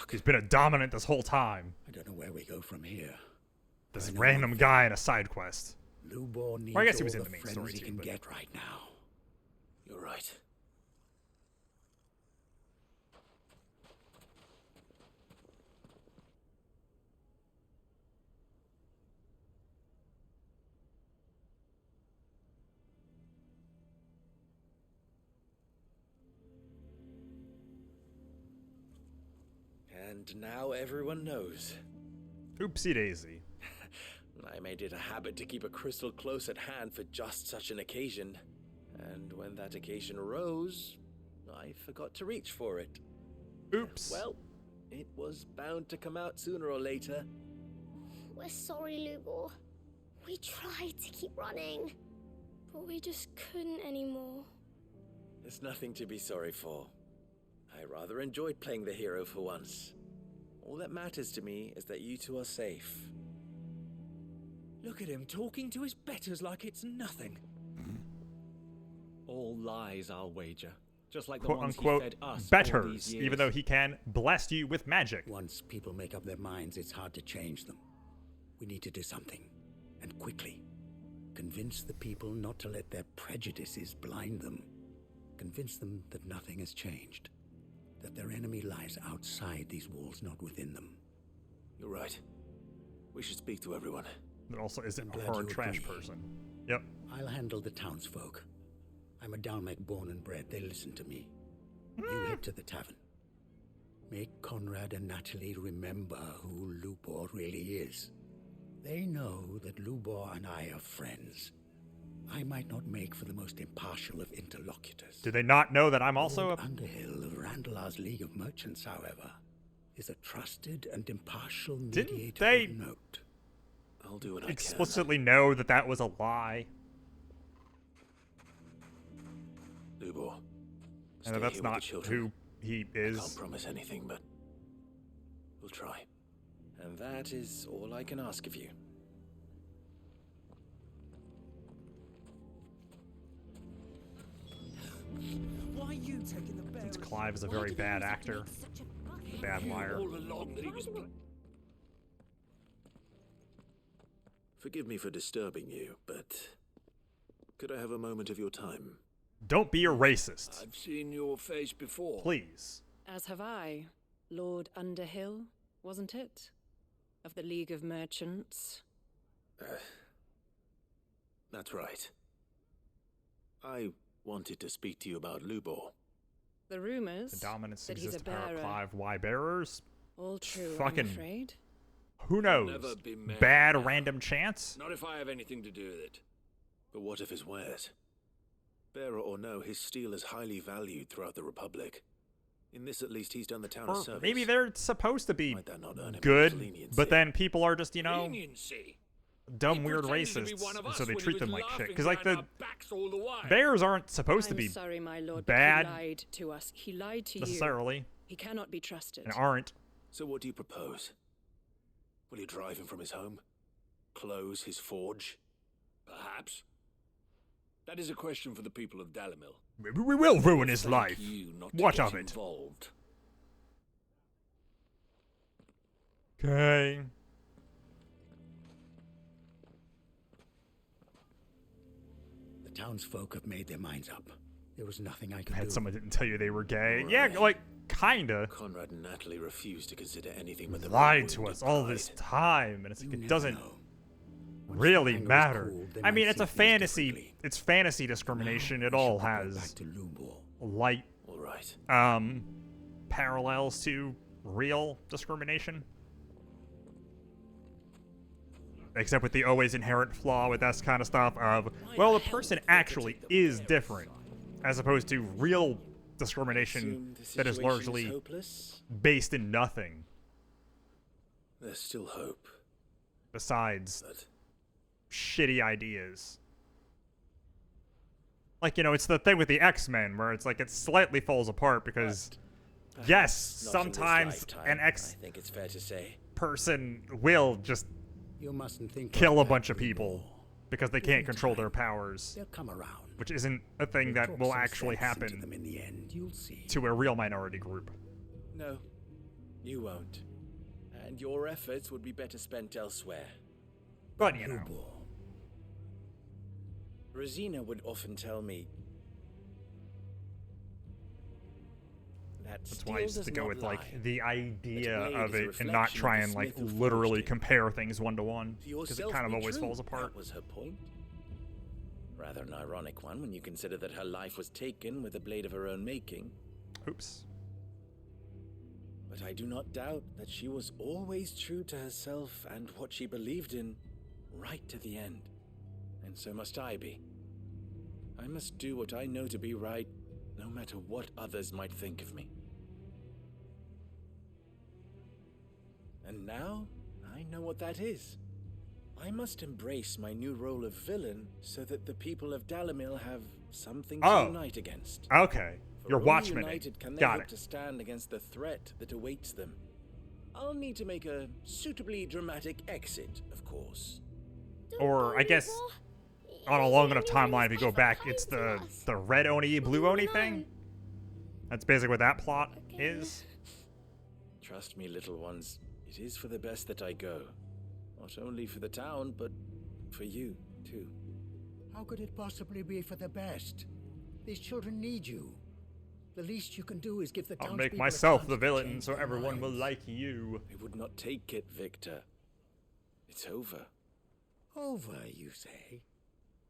S1: He's been a dominant this whole time.
S10: I don't know where we go from here.
S1: This
S10: I know
S1: random
S10: one
S1: guy in a side quest.
S10: Lubor needs
S1: Well, I guess he was
S10: all
S1: in the main
S10: friends
S1: story
S10: he
S1: too,
S10: can
S1: but-
S10: get right now.
S3: You're right.
S21: And now everyone knows.
S1: Oopsie daisy.
S21: I made it a habit to keep a crystal close at hand for just such an occasion. And when that occasion arose, I forgot to reach for it.
S1: Oops.
S21: Well, it was bound to come out sooner or later.
S9: We're sorry, Lubor. We tried to keep running, but we just couldn't anymore.
S21: There's nothing to be sorry for. I rather enjoyed playing the hero for once. All that matters to me is that you two are safe.
S18: Look at him talking to his betters like it's nothing. All lies, I'll wager. Just like the
S1: quote
S18: ones
S1: unquote
S18: he fed us all
S1: betters,
S18: these years.
S1: even though he can blast you with magic.
S22: Once people make up their minds, it's hard to change them. We need to do something, and quickly. Convince the people not to let their prejudices blind them. Convince them that nothing has changed. That their enemy lies outside these walls, not within them.
S21: You're right. We should speak to everyone.
S1: That also isn't
S22: I'm
S1: a
S22: glad
S1: hard
S22: you
S1: trash
S22: agree.
S1: person. Yep.
S22: I'll handle the townsfolk. I'm a Dalmek born and bred. They listen to me. You head to the tavern. Make Conrad and Natalie remember who Lubor really is. They know that Lubor and I are friends. I might not make for the most impartial of interlocutors.
S1: Do they not know that I'm also
S22: Lord
S1: a...
S22: Underhill of Randalar's League of Merchants, however, is a trusted and impartial
S1: Didn't
S22: mediator
S1: they
S22: of note.
S21: I'll do what
S1: explicitly know that that was a lie?
S21: Lubor.
S1: And that's not who he is.
S21: I can't promise anything, but we'll try. And that is all I can ask of you.
S18: Why are you taking the bear?
S1: Since Clive is a very bad actor, bad liar.
S2: All along that he was.
S21: Forgive me for disturbing you, but could I have a moment of your time?
S1: Don't be a racist.
S2: I've seen your face before.
S1: Please.
S13: As have I. Lord Underhill, wasn't it? Of the League of Merchants.
S21: That's right. I wanted to speak to you about Lubor.
S13: The rumors
S1: The dominance
S13: that he's a
S1: exists of power
S13: bearer.
S1: Clive. Why bearers?
S13: All true,
S1: Fucking.
S13: I'm afraid.
S1: Who knows?
S2: Never been married
S1: Bad
S2: now.
S1: random chance?
S2: Not if I have anything to do with it.
S21: But what of his wares? Bearer or no, his steel is highly valued throughout the Republic. In this, at least, he's done the town a
S1: Or
S21: service.
S1: maybe they're supposed to be
S21: Might that not earn him
S1: good,
S21: much leniency?
S1: but then people are just, you know,
S2: Leniency.
S1: dumb,
S2: He
S1: weird
S2: pretended to be
S1: racists,
S2: one of
S1: and
S2: us
S1: so they
S2: when he
S1: treat
S2: was
S1: them like shit.
S2: laughing
S1: Because, like,
S2: behind
S1: the
S2: our backs all the while.
S1: bears aren't supposed to
S13: I'm
S1: be
S13: sorry, my lord,
S1: bad
S13: but he lied to us. He lied to
S1: necessarily,
S13: you. He cannot be trusted.
S1: and aren't.
S21: So what do you propose? Will you drive him from his home? Close his forge?
S2: Perhaps. That is a question for the people of Dalimil.
S1: Maybe we will ruin his
S2: Thank
S1: life.
S2: you not to
S1: What
S2: get
S1: of it?
S2: Involved.
S1: Okay.
S22: The townsfolk have made their minds up. There was nothing I could
S1: Had
S22: do.
S1: someone didn't tell you they were gay.
S21: Right.
S1: Yeah, like, kinda.
S21: Conrad and Natalie refused to consider anything but the
S1: Lied
S21: wound
S1: to
S21: of
S1: us all
S21: pride.
S1: this time, and it's like,
S22: You
S1: it
S22: never
S1: doesn't
S22: know.
S1: really
S22: anger is
S1: matter.
S22: cooled, they
S1: I mean,
S22: might
S1: it's a
S22: see things
S1: fantasy.
S22: differently.
S1: It's fantasy discrimination. It
S22: We
S1: all
S22: should go
S1: has
S22: back to Lubor.
S1: light
S21: All right.
S1: parallels to real discrimination. Except with the always inherent flaw with that kind of stuff of, well, the person actually is different, as opposed to real discrimination
S21: Assume the
S1: that is
S21: situation
S1: largely
S21: hopeless?
S1: based in nothing
S21: There's still hope.
S1: besides
S21: But
S1: shitty ideas. Like, you know, it's the thing with the X-Men where it's like it slightly falls apart because, yes,
S21: not in this
S1: sometimes
S21: lifetime,
S1: an X
S21: I think it's fair to say.
S1: person will just
S22: You mustn't think
S1: kill
S22: like
S1: a
S22: that,
S1: bunch of
S22: Lubor.
S1: people because they
S22: Give
S1: can't
S22: them
S1: control
S22: time.
S1: their powers,
S22: They'll come around.
S1: which isn't a thing
S22: We'll
S1: that
S22: talk
S1: will
S22: some
S1: actually
S22: sense into
S1: happen
S22: them in the end. You'll see.
S1: to a real minority group.
S21: No, you won't. And your efforts would be better spent elsewhere.
S1: But, you know,
S22: Lubor.
S21: Rosina would often tell me that
S1: that's why I used to go with, like, the idea
S21: blade
S1: of
S21: is a
S1: it and not
S21: reflection
S1: try
S21: of the
S1: and, like,
S21: smith who
S1: literally
S21: forged it.
S1: compare things one-to-one,
S21: To
S1: because it
S21: yourself
S1: kind of
S21: be
S1: always
S21: true.
S1: falls apart.
S21: That was her point. Rather an ironic one when you consider that her life was taken with a blade of her own making.
S1: Oops.
S21: But I do not doubt that she was always true to herself and what she believed in, right to the end. And so must I be. I must do what I know to be right, no matter what others might think of me. And now, I know what that is. I must embrace my new role of villain so that the people of Dalimil have something to unite against.
S1: Okay.
S21: For
S1: You're
S21: only
S1: Watchmaning.
S21: united can they
S1: Got
S21: hope
S1: it.
S21: to stand against the threat that awaits them. I'll need to make a suitably dramatic exit, of course.
S1: Or, I guess, on a long enough timeline, if you go back, it's the red Oni, blue Oni thing? That's basically what that plot is.
S21: Trust me, little ones. It is for the best that I go. Not only for the town, but for you, too.
S22: How could it possibly be for the best? These children need you. The least you can do is give the
S1: I'll
S22: townspeople
S1: make
S22: a
S1: myself
S22: chance
S1: the
S22: to
S1: villain
S22: change
S1: so
S22: their
S1: everyone will
S22: minds.
S1: like you.
S21: I would not take it, Victor. It's over.
S22: Over, you say?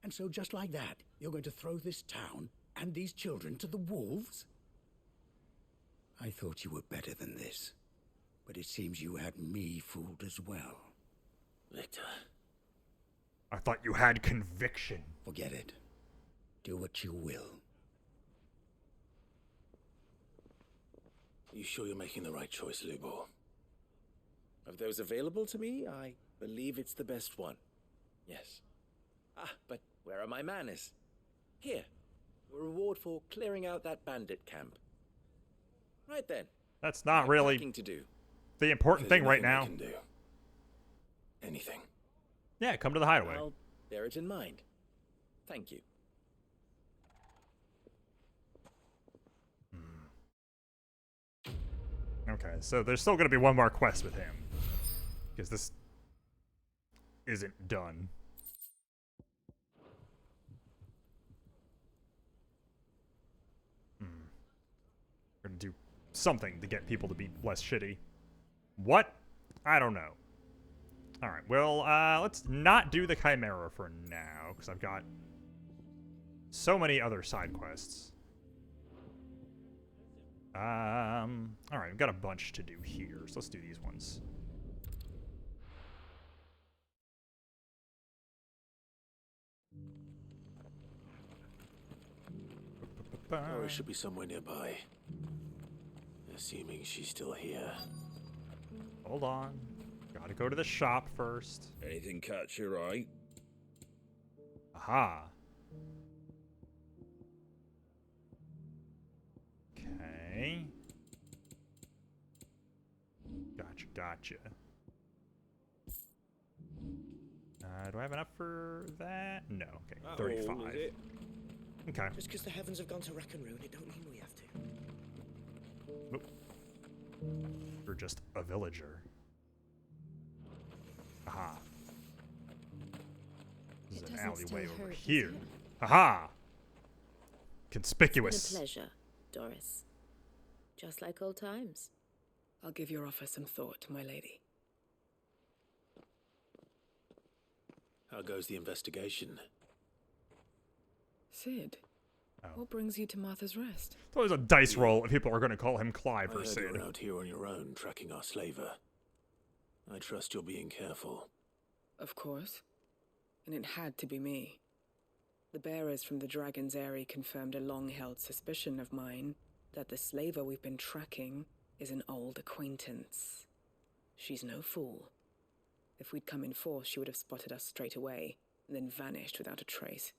S22: And so just like that, you're going to throw this town and these children to the wolves? I thought you were better than this. But it seems you had me fooled as well.
S21: Victor.
S1: I thought you had conviction.
S22: Forget it. Do what you will.
S21: You sure you're making the right choice, Lubor? Of those available to me, I believe it's the best one. Yes. Ah, but where are my manners? Here. A reward for clearing out that bandit camp. Right then.
S1: That's not
S21: I've
S1: really
S21: packing to do.
S1: the important thing right now.
S21: Can do. Anything.
S1: Yeah, come to the hideaway.
S21: I'll bear it in mind. Thank you.
S1: Okay, so there's still going to be one more quest with him. Because this isn't done. We're going to do something to get people to be less shitty. What? I don't know. Alright, well, let's not do the Chimera for now, because I've got so many other side quests. Alright, we've got a bunch to do here, so let's do these ones.
S21: Laura should be somewhere nearby. Assuming she's still here.
S1: Hold on. Gotta go to the shop first.
S10: Anything catch your eye?
S1: Aha. Okay. Gotcha. Do I have enough for that? No. Okay, 35.
S4: Is it?
S1: Okay.
S4: Just because the heavens have gone to rack and ruin, it don't mean we have to.
S1: Nope. You're just a villager. Aha. This is an alleyway over here. Aha! Conspicuous.
S17: It's been a pleasure, Doris. Just like old times.
S20: I'll give your offer some thought, my lady.
S21: How goes the investigation?
S20: Sid,
S1: Oh.
S20: what brings you to Martha's Rest?
S1: It's always a dice roll if people are going to call him Clive
S21: I
S1: or
S21: heard
S1: Sid.
S21: you're out here on your own, tracking our slaver. I trust you're being careful.
S20: Of course. And it had to be me. The bearers from the Dragon's Eyrie confirmed a long-held suspicion of mine that the slaver we've been tracking is an old acquaintance. She's no fool. If we'd come in force, she would have spotted us straight away, and then vanished without a trace.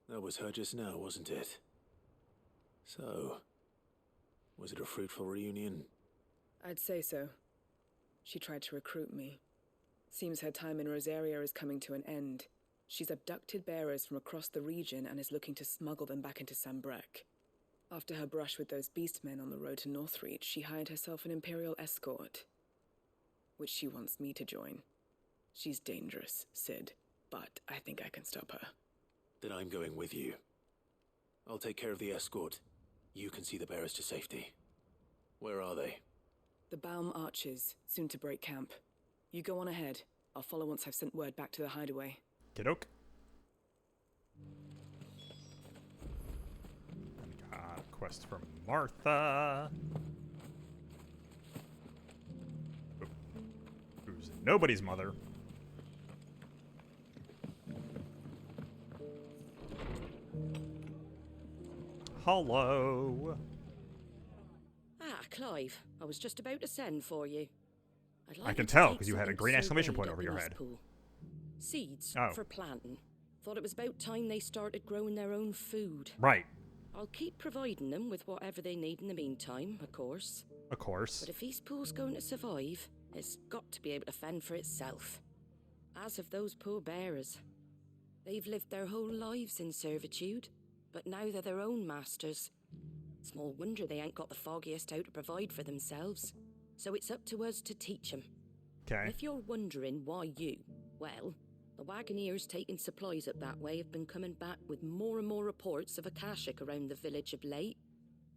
S21: That was her just now, wasn't it? So, was it a fruitful reunion?
S20: I'd say so. She tried to recruit me. Seems her time in Rosaria is coming to an end. She's abducted bearers from across the region and is looking to smuggle them back into Sambrek. After her brush with those beastmen on the road to Northreach, she hired herself an Imperial escort, which she wants me to join. She's dangerous, Sid, but I think I can stop her.
S21: Then I'm going with you. I'll take care of the escort. You can see the bearers to safety. Where are they?
S20: The Baum Archers, soon to break camp. You go on ahead. I'll follow once I've sent word back to the hideaway.
S1: Kidok. Got a quest from Martha. Who's nobody's mother. Hello.
S8: Ah, Clive. I was just about to send for you. I'd like
S1: I can
S8: you to
S1: tell
S8: take
S1: because you had a
S8: something
S1: green
S8: to
S1: exclamation
S8: Sir
S1: point
S8: Wade
S1: over
S8: up
S1: your
S8: in his
S1: head.
S8: pool. Seeds
S1: Oh.
S8: for planting. Thought it was about time they started growing their own food.
S1: Right.
S8: I'll keep providing them with whatever they need in the meantime, of course.
S1: Of course.
S8: But if Eastpool's going to survive, it's got to be able to fend for itself. As of those poor bearers. They've lived their whole lives in servitude, but now they're their own masters. Small wonder they ain't got the foggiest how to provide for themselves. So it's up to us to teach them.
S1: Okay.
S8: If you're wondering why you, well, the Wagoneers taking supplies up that way have been coming back with more and more reports of Akashic around the village of late.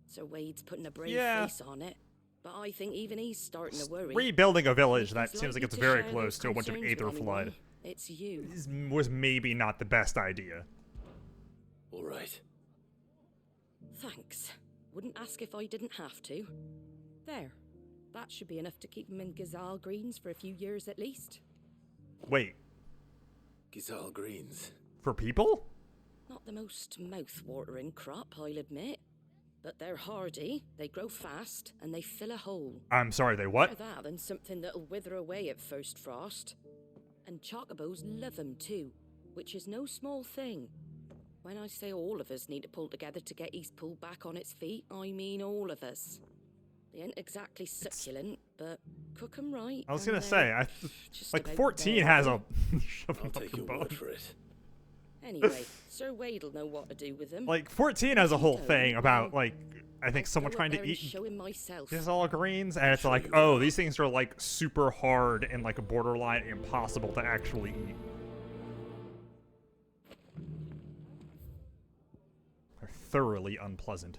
S8: Sir Wade's putting a brave face on it, but I think even he's starting to worry.
S1: Rebuilding a village, that
S8: He's
S1: seems like
S8: likely
S1: it's
S8: to
S1: very
S8: share
S1: close
S8: those
S1: to a bunch of
S8: concerns with
S1: Aether
S8: anyone.
S1: Flood.
S8: It's you.
S1: This was maybe not the best idea.
S21: All right.
S8: Thanks. Wouldn't ask if I didn't have to. There. That should be enough to keep him in Gazal Greens for a few years at least.
S1: Wait.
S21: Gazal Greens.
S1: For people?
S8: Not the most mouth-watering crop, I'll admit. But they're hardy, they grow fast, and they fill a hole.
S1: I'm sorry, they what?
S8: Better that than something that'll wither away at first frost. And chocobos love 'em too, which is no small thing. When I say all of us need to pull together to get Eastpool back on its feet, I mean all of us. They ain't exactly succulent, but cook 'em right.
S1: I was
S8: and
S1: gonna
S8: they're
S1: say,
S8: just
S1: like
S8: about
S1: 14
S8: there.
S1: has a.
S21: I'll take your word for it.
S8: Anyway, Sir Wade'll know what to do with them.
S1: Like 14 has a whole thing about like I think someone
S8: Go up
S1: trying
S8: there
S1: to
S8: and
S1: eat
S8: show him myself.
S1: Gazal Greens, and it's like, oh, these things are like super hard and like a borderline impossible to actually eat. They're thoroughly unpleasant.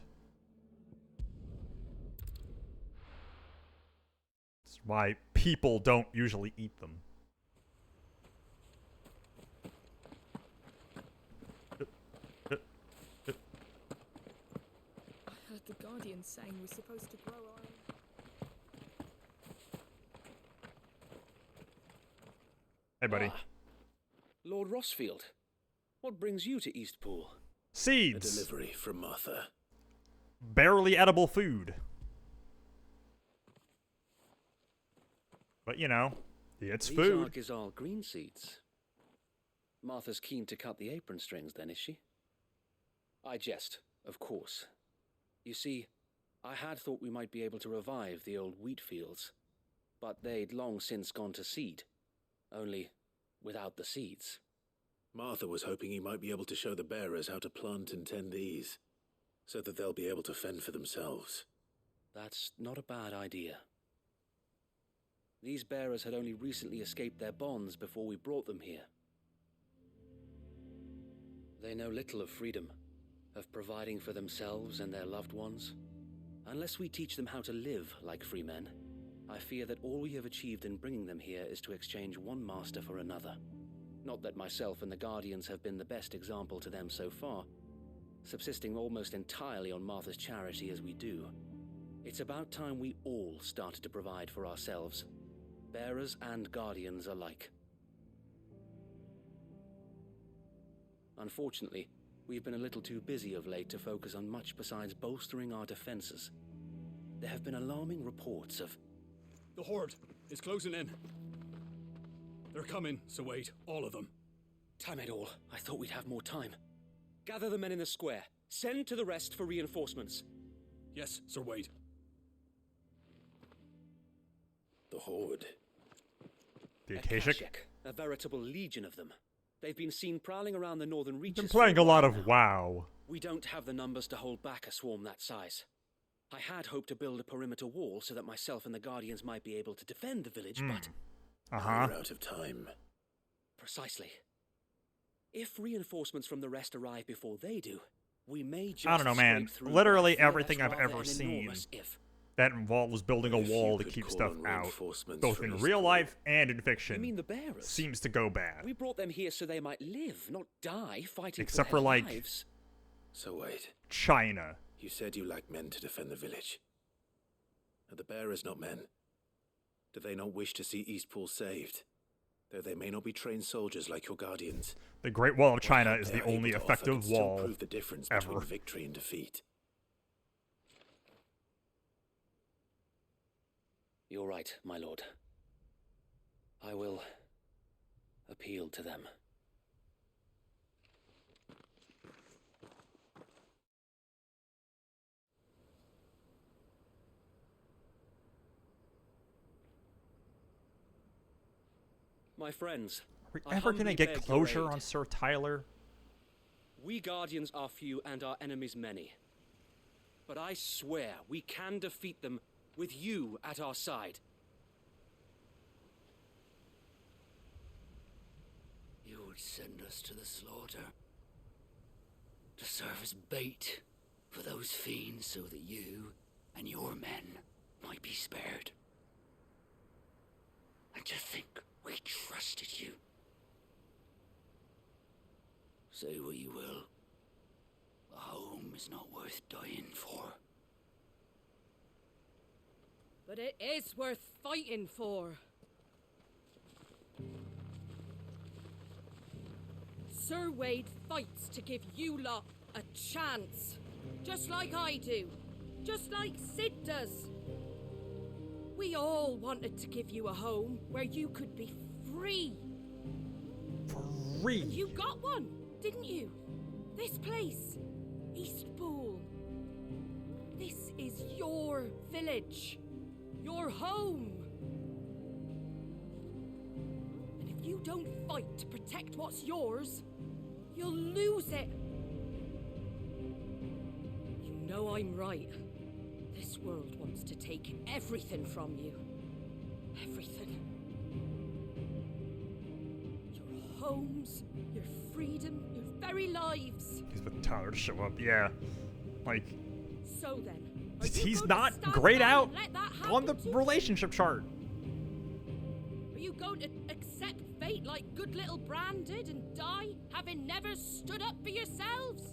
S1: That's why people don't usually eat them.
S19: I heard the Guardian saying we're supposed to grow our own.
S1: Hey, buddy.
S23: Lord Rossfield, what brings you to Eastpool?
S1: Seeds.
S21: A delivery from Martha.
S1: Barely edible food. But, you know, it's
S23: These
S1: food.
S23: are Gazal green seeds. Martha's keen to cut the apron strings, then, is she? I jest, of course. You see, I had thought we might be able to revive the old wheat fields, but they'd long since gone to seed, only without the seeds.
S21: Martha was hoping he might be able to show the bearers how to plant and tend these, so that they'll be able to fend for themselves.
S23: That's not a bad idea. These bearers had only recently escaped their bonds before we brought them here. They know little of freedom, of providing for themselves and their loved ones. Unless we teach them how to live like free men, I fear that all we have achieved in bringing them here is to exchange one master for another. Not that myself and the Guardians have been the best example to them so far, subsisting almost entirely on Martha's charity as we do. It's about time we all started to provide for ourselves, bearers and Guardians alike. Unfortunately, we've been a little too busy of late to focus on much besides bolstering our defenses. There have been alarming reports of...
S24: The Horde is closing in. They're coming, Sir Wade, all of them.
S23: Damn it all, I thought we'd have more time. Gather the men in the square. Send to the rest for reinforcements.
S24: Yes, Sir Wade.
S21: The Horde.
S1: The Akashic.
S23: A veritable legion of them. They've been seen prowling around the northern reaches.
S1: Been playing a lot of WoW.
S23: We don't have the numbers to hold back a swarm that size. I had hoped to build a perimeter wall so that myself and the Guardians might be able to defend the village, but...
S21: We're out of time.
S23: Precisely. If reinforcements from the rest arrive before they do, we may just
S1: I don't know, man.
S23: scrape through.
S1: Literally
S23: That's
S1: everything I've
S23: rather
S1: ever
S23: an
S1: seen
S23: enormous if.
S1: that involves building a wall to keep stuff out, both in real life and in fiction,
S23: You mean the bearers?
S1: seems to go bad.
S23: We brought them here so they might live, not die fighting
S1: Except
S23: for
S1: for,
S23: their
S1: like,
S23: lives.
S21: So wait.
S1: China.
S21: You said you lack men to defend the village. Are the bearers not men? Do they not wish to see Eastpool saved? Though they may not be trained soldiers like your Guardians.
S1: The Great Wall of China is the
S21: They're able
S1: only
S21: to offer
S1: effective
S21: can still
S1: wall
S21: prove the difference
S1: ever.
S21: between victory and defeat.
S23: You're right, my lord. I will appeal to them. My friends,
S1: Are we ever gonna get closure on Sir Tyler?
S23: We Guardians are few and our enemies many. But I swear we can defeat them with you at our side.
S22: You would send us to the slaughter, to serve as bait for those fiends so that you and your men might be spared. And to think we trusted you. Say what you will. A home is not worth dying for.
S8: But it is worth fighting for. Sir Wade fights to give you lot a chance. Just like I do. Just like Sid does. We all wanted to give you a home where you could be free.
S1: Free?
S8: And you got one, didn't you? This place, Eastpool. This is your village. Your home. And if you don't fight to protect what's yours, you'll lose it. You know I'm right. This world wants to take everything from you. Everything. Your homes, your freedom, your very lives.
S1: He's with Tyler to show up, yeah. Like,
S8: So then,
S1: he's not grayed out on the relationship chart.
S8: Are you going to accept fate like good little Bran did and die, having never stood up for yourselves?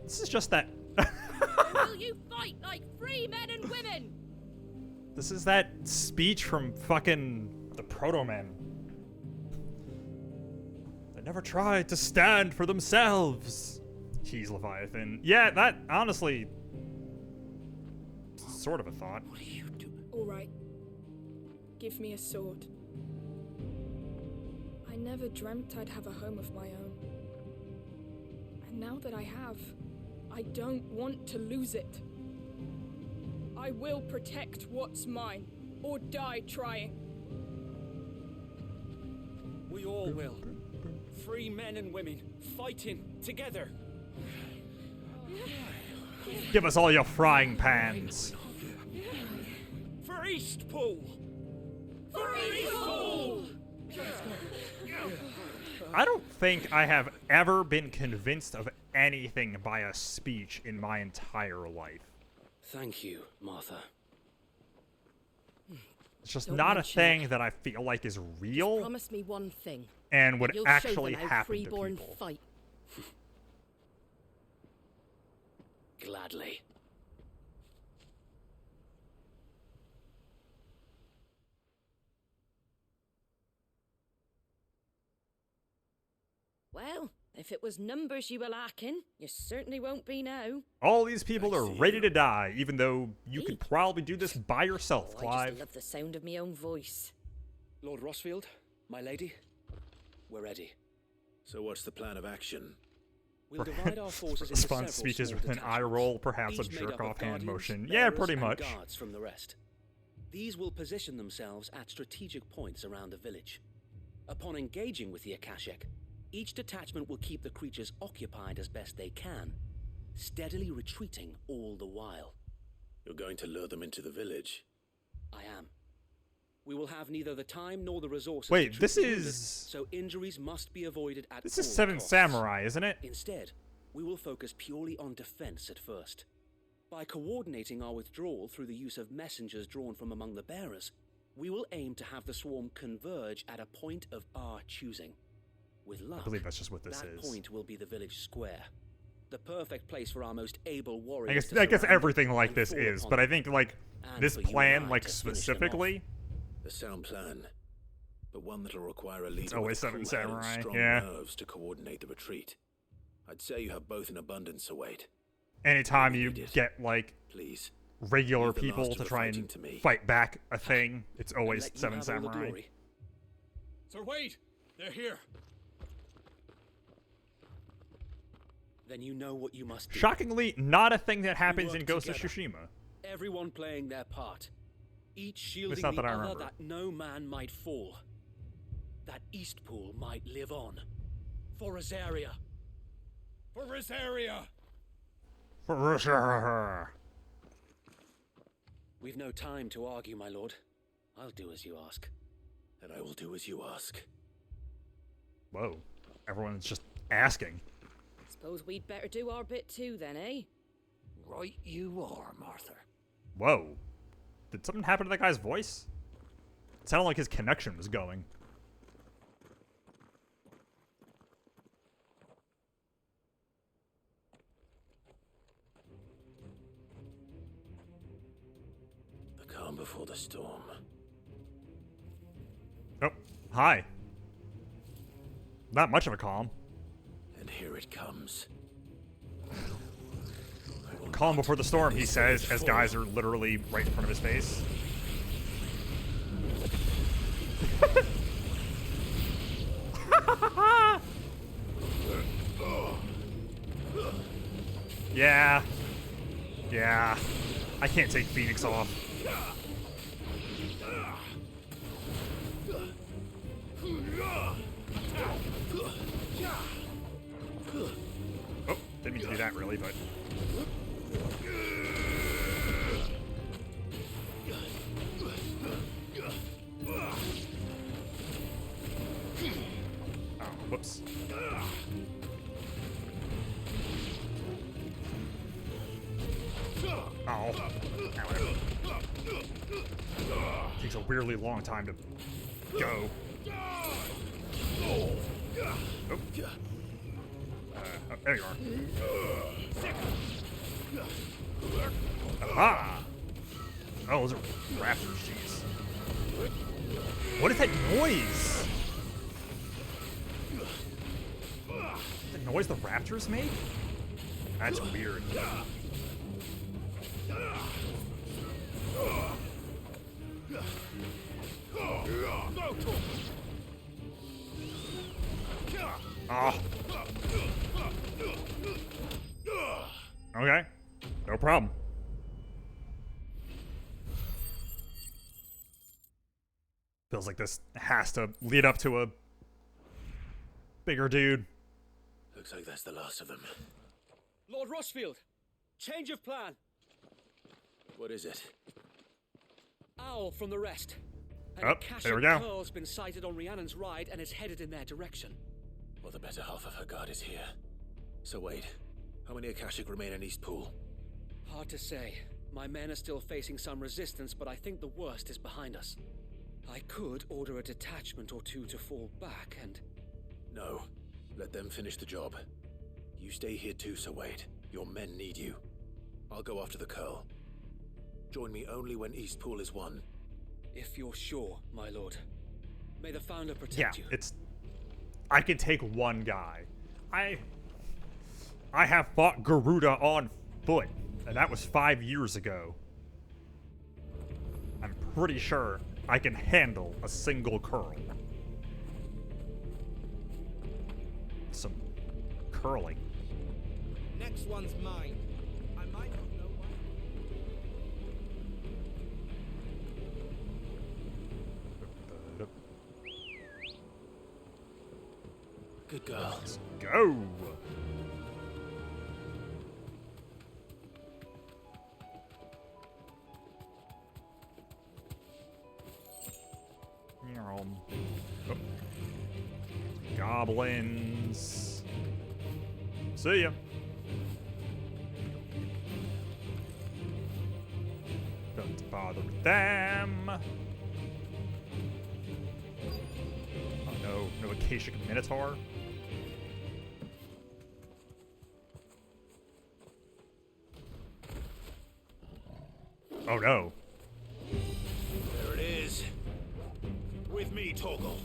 S1: This is just that.
S8: Or will you fight like free men and women?
S1: This is that speech from fucking the Proto-Men. They never tried to stand for themselves. He's Leviathan. Yeah, that, honestly, sort of a thought.
S22: What are you doing?
S19: Alright. Give me a sword. I never dreamt I'd have a home of my own. And now that I have, I don't want to lose it. I will protect what's mine, or die trying.
S14: We all will. Free men and women, fighting together.
S1: Give us all your frying pans.
S14: For Eastpool! For Eastpool!
S1: I don't think I have ever been convinced of anything by a speech in my entire life.
S23: Thank you, Martha.
S1: It's just
S8: Don't
S1: not a
S8: mention
S1: thing that I feel like is real
S8: Promise me one thing.
S1: and would
S8: You'll
S1: actually
S8: show them how
S1: happen to
S8: freeborn
S1: people.
S8: fight.
S23: Gladly.
S8: Well, if it was numbers you were lacking, you certainly won't be now.
S1: All these people are ready to die, even though you could probably do this by yourself,
S8: I
S1: Clive.
S8: just love the sound of my own voice.
S23: Lord Rossfield, my lady, we're ready.
S3: So what's the plan of action?
S23: We'll divide our forces into
S1: Response
S23: several
S1: speeches
S23: small
S1: with an eye
S23: detachments,
S1: roll, perhaps a
S23: each made up of
S1: jerk-off hand
S23: guardians,
S1: motion. Yeah,
S23: bearers,
S1: pretty
S23: and
S1: much.
S23: guards from the rest. These will position themselves at strategic points around the village. Upon engaging with the Akashic, each detachment will keep the creatures occupied as best they can, steadily retreating all the while.
S3: You're going to lure them into the village?
S23: I am. We will have neither the time nor the resources.
S1: Wait,
S23: to
S1: this
S23: treat the wounded,
S1: is-
S23: so injuries must be avoided at
S1: This is
S23: all
S1: Seven
S23: costs.
S1: Samurai, isn't it?
S23: Instead, we will focus purely on defense at first. By coordinating our withdrawal through the use of messengers drawn from among the bearers, we will aim to have the swarm converge at a point of our choosing. With luck,
S1: I believe that's just what this
S23: that
S1: is.
S23: point will be the village square. The perfect place for our most able warriors
S1: I guess
S23: to surround
S1: everything like
S23: and
S1: this
S23: fall
S1: is,
S23: upon
S1: but I
S23: them.
S1: think like
S23: And
S1: this
S23: for you and
S1: plan,
S23: I
S1: like
S23: to finish them off.
S1: specifically,
S3: A sound plan, but one that'll require a leader
S1: always
S3: with
S1: Seven
S3: cool head and
S1: Samurai,
S3: strong
S1: yeah.
S3: nerves to coordinate the retreat. I'd say you have both in abundance, Await.
S1: anytime you get like
S3: Please.
S1: regular
S3: Leave the
S1: people
S3: master
S1: to
S3: of
S1: try
S3: fighting
S1: and
S3: to me.
S1: fight back a thing. It's always
S23: Let you
S1: Seven
S23: have all the
S1: Samurai.
S23: glory.
S24: Sir Wade, they're here.
S23: Then you know what you must do.
S1: Shockingly, not a thing that happens
S23: work
S1: in Ghost
S23: together.
S1: of Tsushima.
S23: Everyone playing their part. Each shielding
S1: not
S23: the
S1: that I
S23: other
S1: remember.
S23: that no man might fall. That Eastpool might live on. For Rosaria.
S24: For Rosaria!
S1: For sure.
S23: We've no time to argue, my lord. I'll do as you ask.
S3: And I will do as you ask.
S1: Whoa. Everyone's just asking.
S8: Suppose we'd better do our bit too, then, eh?
S10: Right you are, Martha.
S1: Whoa. Did something happen to that guy's voice? It sounded like his connection was going.
S3: The calm before the storm.
S1: Oh, hi. Not much of a calm.
S3: And here it comes.
S1: Calm before the storm, he says, as guys are literally right in front of his face. Yeah. Yeah. I can't take Phoenix off. Oh, didn't mean to do that really, but... Oh, whoops. Oh. Takes a weirdly long time to go. Oh. Oh, there you are. Aha! Oh, those are raptors, jeez. What is that noise? The noise the raptors make? That's weird. Oh. Okay. No problem. Feels like this has to lead up to a bigger dude.
S3: Looks like that's the last of them.
S23: Lord Rushfield, change of plan.
S3: What is it?
S23: Owl from the rest. And
S1: Oh,
S23: a cache
S1: there
S23: of
S1: we go.
S23: pearls been sighted on Rhiannon's ride and is headed in their direction.
S3: Well, the better half of her guard is here. So wait, how many Akashic remain in Eastpool?
S23: Hard to say. My men are still facing some resistance, but I think the worst is behind us. I could order a detachment or two to fall back and...
S3: No. Let them finish the job. You stay here too, Sir Wade. Your men need you. I'll go after the Curl. Join me only when Eastpool is won.
S23: If you're sure, my lord. May the Founder
S1: Yeah,
S23: protect you.
S1: it's... I can take one guy. I have fought Garuda on foot, and that was 5 years ago. I'm pretty sure I can handle a single curl. Some curling.
S14: Next one's mine. I might not know why.
S3: Good girl.
S1: Let's go. Oh. Goblins. See ya. Don't bother with them. Oh no, no Akashic Minotaur. Oh no.
S2: There it is. With me, Toggle.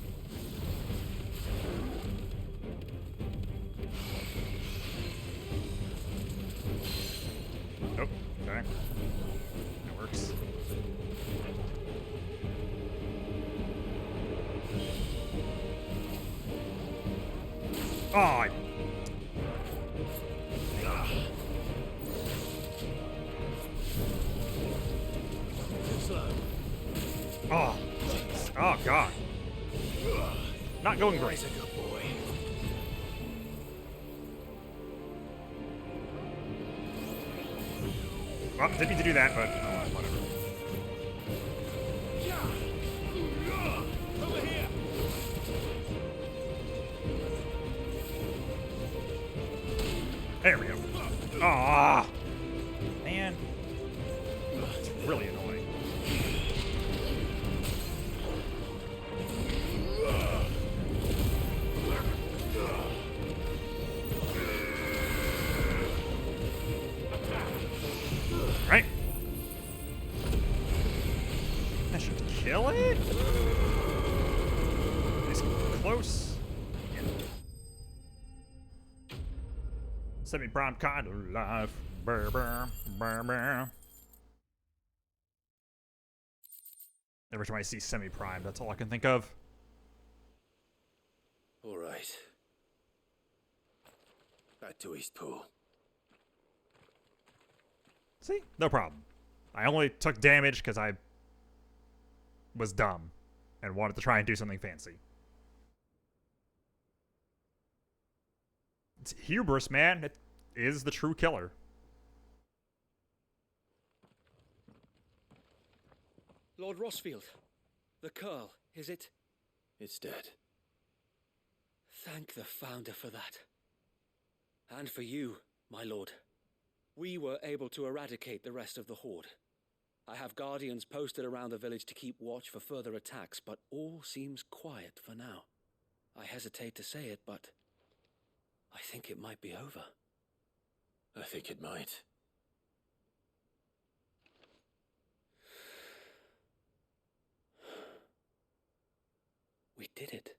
S1: Oh, okay. works. Oh, oh, jeez. Oh, God. Not going great.
S10: He's a good boy.
S1: Well, didn't mean to do that, but whatever.
S10: Over here.
S1: There we go. Ah, man, it's really annoying. Right. That should kill it. It's close. Yeah. Semi-prime kind of life. Brr, brr, brr, brr. Every time I see semi-prime, that's all I can think of.
S21: All right. Back to Eastpool.
S1: See? No problem. I only took damage because I was dumb and wanted to try and do something fancy. It's hubris, man. It is the true killer.
S23: Lord Rossfield, the Curl, is it?
S21: It's dead.
S23: Thank the Founder for that. And for you, my lord. We were able to eradicate the rest of the Horde. I have guardians posted around the village to keep watch for further attacks, but all seems quiet for now. I hesitate to say it, but I think it might be over.
S21: I think it might.
S23: We did it.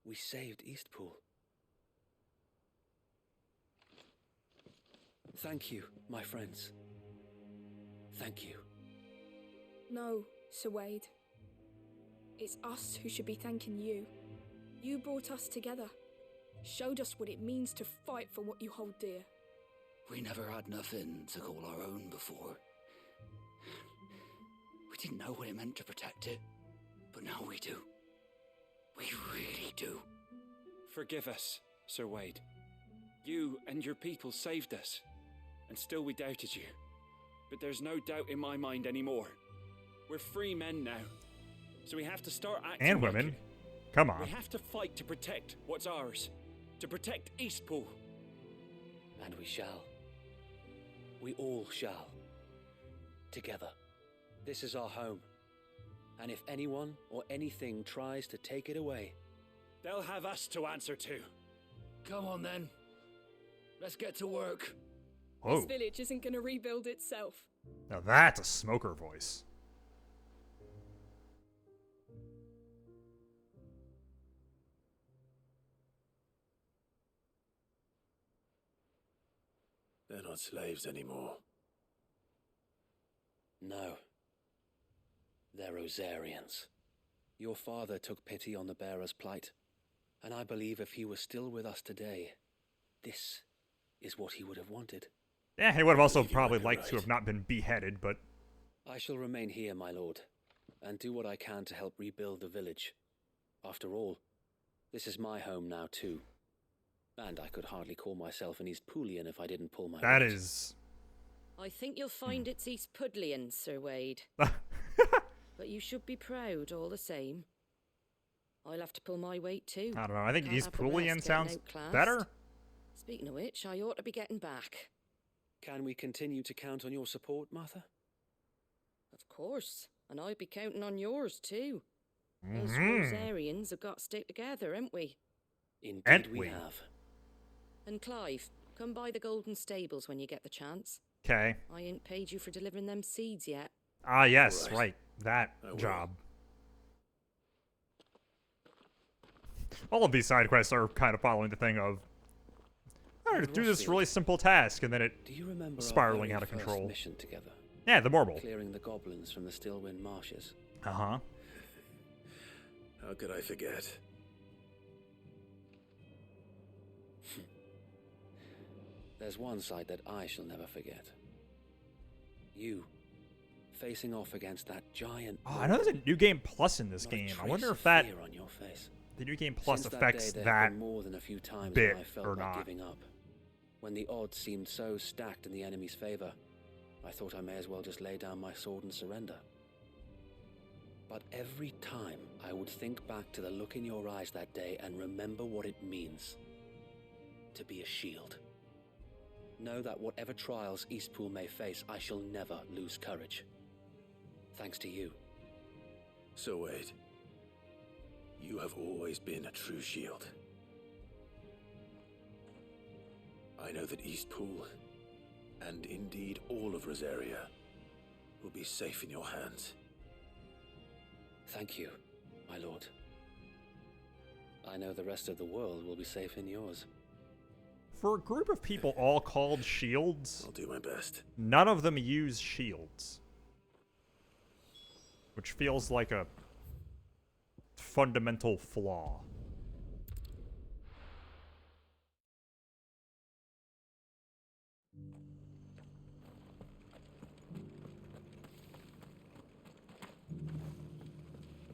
S23: We saved Eastpool. Thank you, my friends. Thank you.
S19: No, Sir Wade. It's us who should be thanking you. You brought us together. Showed us what it means to fight for what you hold dear.
S22: We never had nothing to call our own before. We didn't know what it meant to protect it, but now we do. We really do.
S15: Forgive us, Sir Wade. You and your people saved us, and still we doubted you. But there's no doubt in my mind anymore. We're free men now, so we have to start acting
S1: And
S15: like
S1: women.
S15: it.
S1: Come on.
S15: We have to fight to protect what's ours, to protect Eastpool.
S23: And we shall. We all shall. Together. This is our home. And if anyone or anything tries to take it away,
S15: they'll have us to answer to.
S22: Come on then. Let's get to work.
S1: Whoa.
S19: This village isn't going to rebuild itself.
S1: Now that's a smoker voice.
S21: They're not slaves anymore.
S23: no. They're Rosarians. Your father took pity on the bearer's plight, and I believe if he was still with us today, this is what he would have wanted.
S1: Yeah, he would have also probably liked to have not been beheaded, but...
S23: I shall remain here, my lord, and do what I can to help rebuild the village. After all, this is my home now too. And I could hardly call myself an Eastpoolian if I didn't pull my
S1: That
S23: weight.
S1: is...
S8: I think you'll find it's Eastpudlian, Sir Wade. But you should be proud all the same. I'll have to pull my weight too.
S1: I don't know, I think
S8: Can't have the
S1: Eastpoolian
S8: rest
S1: sounds
S8: getting outclassed.
S1: better.
S8: Speaking of which, I ought to be getting back.
S23: Can we continue to count on your support, Martha?
S8: Of course, and I'll be counting on yours too. Us
S1: Mhm.
S8: Rosarians have got to stick together, ain't we?
S23: Indeed
S1: Ain't
S23: we
S1: we?
S23: have.
S8: And Clive, come by the Golden Stables when you get the chance.
S1: Okay.
S8: I ain't paid you for delivering them seeds yet.
S1: Ah, yes,
S21: Right.
S1: right. That
S21: I will.
S1: job. All of these side quests are kind of following the thing of, all right, do this really simple task, and then it
S23: Do you remember
S1: spiraling
S23: our
S1: out of
S23: very
S1: control.
S23: first mission together?
S1: Yeah, the Morble.
S23: Clearing the goblins from the Stillwind marshes.
S1: Uh-huh.
S21: How could I forget?
S23: There's one sight that I shall never forget. You, facing off against that giant...
S1: Oh, I know there's a New Game Plus in this game. I wonder if that...
S23: on your face.
S1: The New Game Plus
S23: Since
S1: affects
S23: that, day, there
S1: that
S23: have been more than a few times
S1: bit
S23: when I felt
S1: or
S23: like
S1: not.
S23: giving up. When the odds seemed so stacked in the enemy's favor, I thought I may as well just lay down my sword and surrender. But every time I would think back to the look in your eyes that day and remember what it means to be a shield. Know that whatever trials Eastpool may face, I shall never lose courage. Thanks to you.
S21: So Wade, you have always been a true shield. I know that Eastpool, and indeed all of Rosaria, will be safe in your hands.
S23: Thank you, my lord. I know the rest of the world will be safe in yours.
S1: For a group of people all called shields,
S21: I'll do my best.
S1: None of them use shields. Which feels like a fundamental flaw.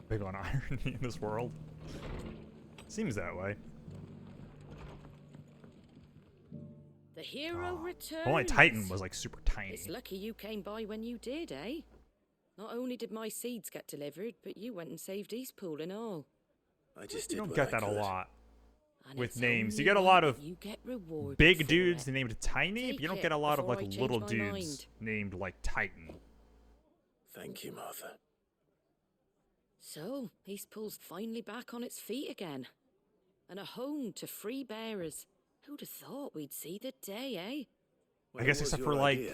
S1: Big on irony in this world. Seems that way.
S8: The hero returns.
S1: Only Titan was like super tiny.
S8: It's lucky you came by when you did, eh? Not only did my seeds get delivered, but you went and saved Eastpool and all.
S21: I just
S1: You
S21: did
S1: don't
S21: what
S1: get
S21: I
S1: that a
S21: could.
S1: lot
S8: And
S1: with
S8: it's
S1: names. You
S8: only
S1: get a
S8: right
S1: lot
S8: that
S1: of
S8: you get rewarded
S1: big
S8: for
S1: dudes
S8: it.
S1: named Tiny, but you don't
S8: Take
S1: get a
S8: it
S1: lot of
S8: before
S1: like
S8: I change
S1: little
S8: my
S1: dudes
S8: mind.
S1: named like Titan.
S21: Thank you, Martha.
S8: So, Eastpool's finally back on its feet again. And a home to free bearers. Who'd have thought we'd see the day, eh?
S1: I guess except for like,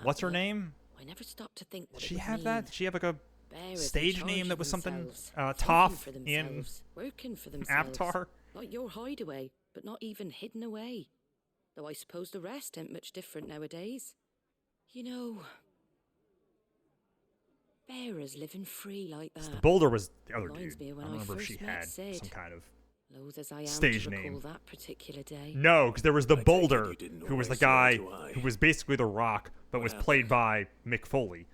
S1: what's her name?
S8: I never stopped to think what
S1: Did
S8: it
S1: she
S8: would
S1: have
S8: mean.
S1: that? Did she have like a
S8: Bearers in
S1: stage
S8: charge
S1: name
S8: of
S1: that was something
S8: themselves,
S1: Toph
S8: thinking for
S1: in
S8: themselves, working for themselves,
S1: Avatar?
S8: like your hideaway, but not even hidden away. Though I suppose the rest ain't much different nowadays. You know, bearers living free like that.
S1: The Boulder was the other
S8: Reminds
S1: dude.
S8: me of
S1: I
S8: when
S1: don't remember if
S8: first
S1: she
S8: met
S1: had
S8: Sid.
S1: some kind of
S8: Loath as I am
S1: stage
S8: to recall
S1: name.
S8: that particular day.
S1: No, because there was the
S21: I take it
S1: Boulder,
S21: you didn't
S1: who was the
S21: always see eye
S1: guy
S21: to eye.
S1: who was basically the Rock, but was played by Mick Foley.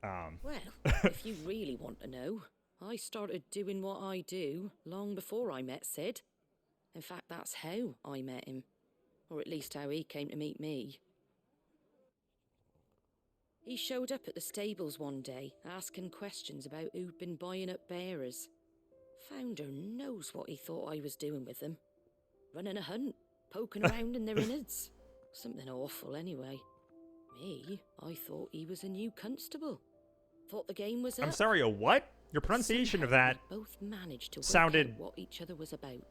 S8: Well, if you really want to know, I started doing what I do long before I met Sid. In fact, that's how I met him. Or at least how he came to meet me. He showed up at the stables one day, asking questions about who'd been buying up bearers. Founder knows what he thought I was doing with them. Running a hunt, poking around in their innards. Something awful anyway. Me, I thought he was a new constable. Thought the game was up.
S1: I'm sorry, a what? Your pronunciation of that
S8: We both managed to work
S1: sounded
S8: out what each other was about.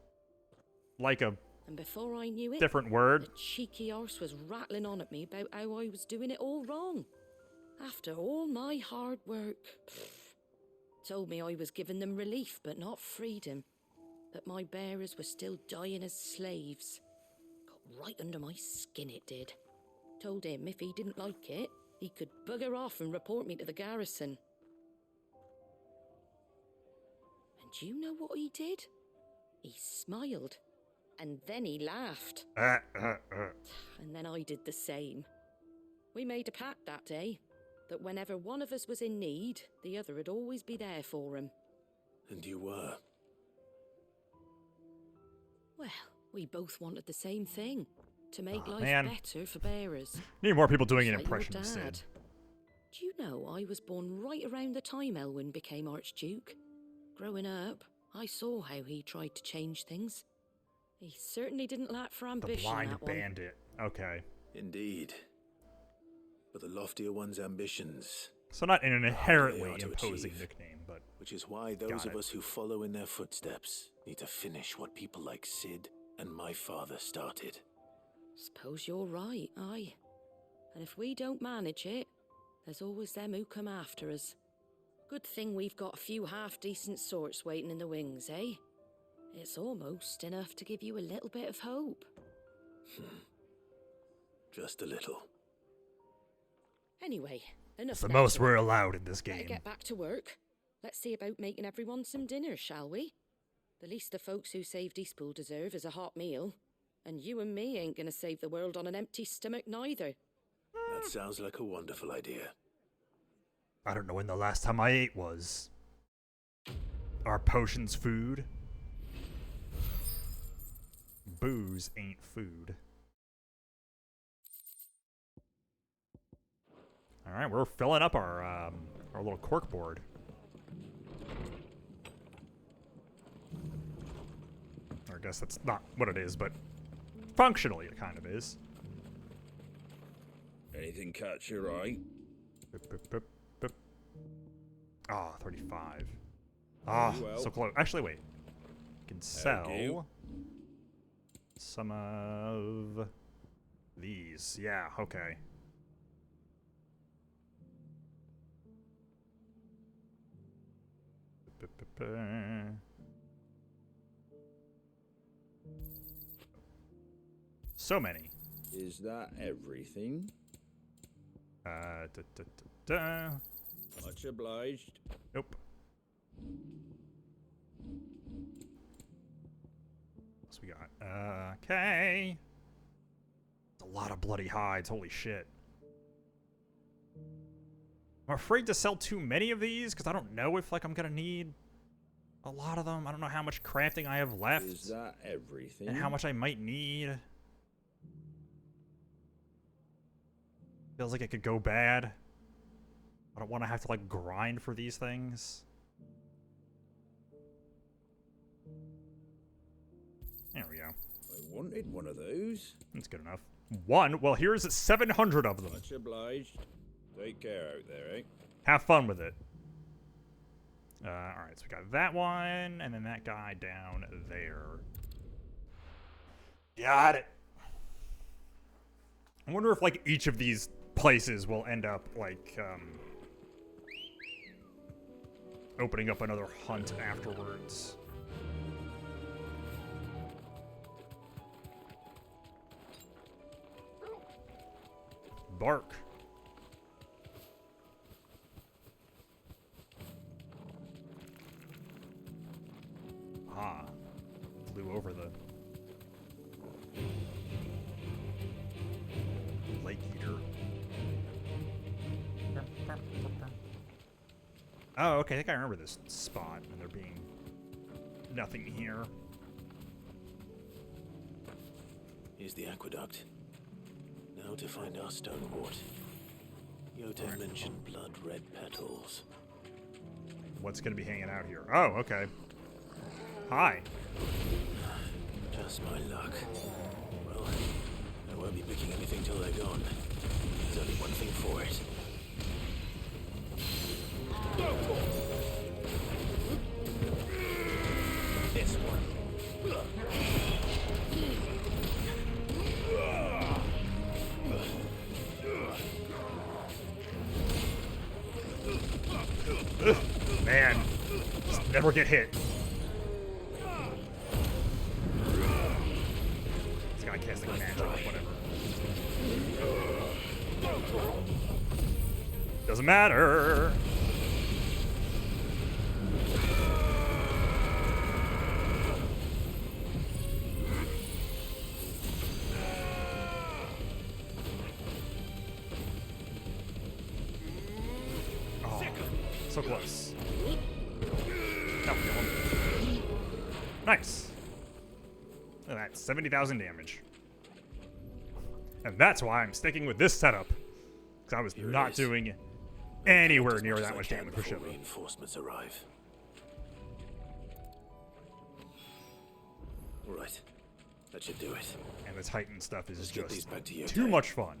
S1: like a
S8: And before I knew it,
S1: different word.
S8: the cheeky arse was rattling on at me about how I was doing it all wrong. After all my hard work. Told me I was giving them relief, but not freedom. That my bearers were still dying as slaves. Got right under my skin, it did. Told him if he didn't like it, he could bugger off and report me to the garrison. And do you know what he did? He smiled. And then he laughed. And then I did the same. We made a pact that day, that whenever one of us was in need, the other would always be there for him.
S21: And you were.
S8: Well, we both wanted the same thing. To make life
S1: man.
S8: better for bearers.
S1: Need more people doing an
S8: Just like your
S1: impression of Sid.
S8: dad. Do you know I was born right around the time Elwyn became Archduke? Growing up, I saw how he tried to change things. He certainly didn't lack for
S1: The
S8: ambition,
S1: Blind
S8: that one.
S1: Bandit. Okay.
S21: Indeed. But the loftier one's ambitions.
S1: So not an inherently
S21: are to
S1: imposing
S21: achieve.
S1: nickname, but
S21: Which is why those
S1: Got
S21: of
S1: it.
S21: us who follow in their footsteps need to finish what people like Sid and my father started.
S8: Suppose you're right, aye. And if we don't manage it, there's always them who come after us. Good thing we've got a few half-decent sorts waiting in the wings, eh? It's almost enough to give you a little bit of hope.
S21: Just a little.
S8: Anyway, enough.
S1: It's the most
S8: lecturing.
S1: we're allowed in this
S8: Better
S1: game.
S8: get back to work. Let's see about making everyone some dinner, shall we? The least the folks who saved Eastpool deserve is a hot meal. And you and me ain't gonna save the world on an empty stomach neither.
S21: That sounds like a wonderful idea.
S1: I don't know when the last time I ate was. Are potions food? Booze ain't food. Alright, we're filling up our little cork board. I guess that's not what it is, but functionally it kind of is.
S10: Anything catch your eye?
S1: Ah, 35. Ah, so close. Actually, wait. You can sell some of these. Yeah, okay. So many.
S10: Is that everything? Much obliged.
S1: Nope. What's we got? Okay. It's a lot of bloody hides. Holy shit. I'm afraid to sell too many of these because I don't know if like I'm gonna need a lot of them. I don't know how much crafting I have left.
S10: Is that everything?
S1: And how much I might need. Feels like it could go bad. I don't want to have to like grind for these things. There we go.
S10: I wanted one of those.
S1: That's good enough. One? Well, here's 700 of them.
S10: Much obliged. Take care out there, eh?
S1: Have fun with it. Alright, so we got that one, and then that guy down there. Got it. I wonder if, like, each of these places will end up, like, opening up another hunt afterwards. Bark. Ah. Flew over the lake eater. Oh, okay, I think I remember this spot, and there being nothing here.
S21: Here's the aqueduct. Now to find our stonewort. Yota mentioned blood-red petals.
S1: What's gonna be hanging out here? Oh, okay. Hi.
S21: Just my luck. Well, I won't be picking anything till they're gone. There's only one thing for it. This one.
S1: Man, just never get hit. This guy casting magic, whatever. Doesn't matter. Oh, so close. No, kill him. Nice. Look at that, 70,000 damage. And that's why I'm sticking with this setup. Because I was not doing anywhere near that much damage for Shiva.
S21: Reinforcements arrive. Right. That should do it.
S1: And the Titan stuff is
S21: Get these
S1: just
S21: back to Yota.
S1: too much fun.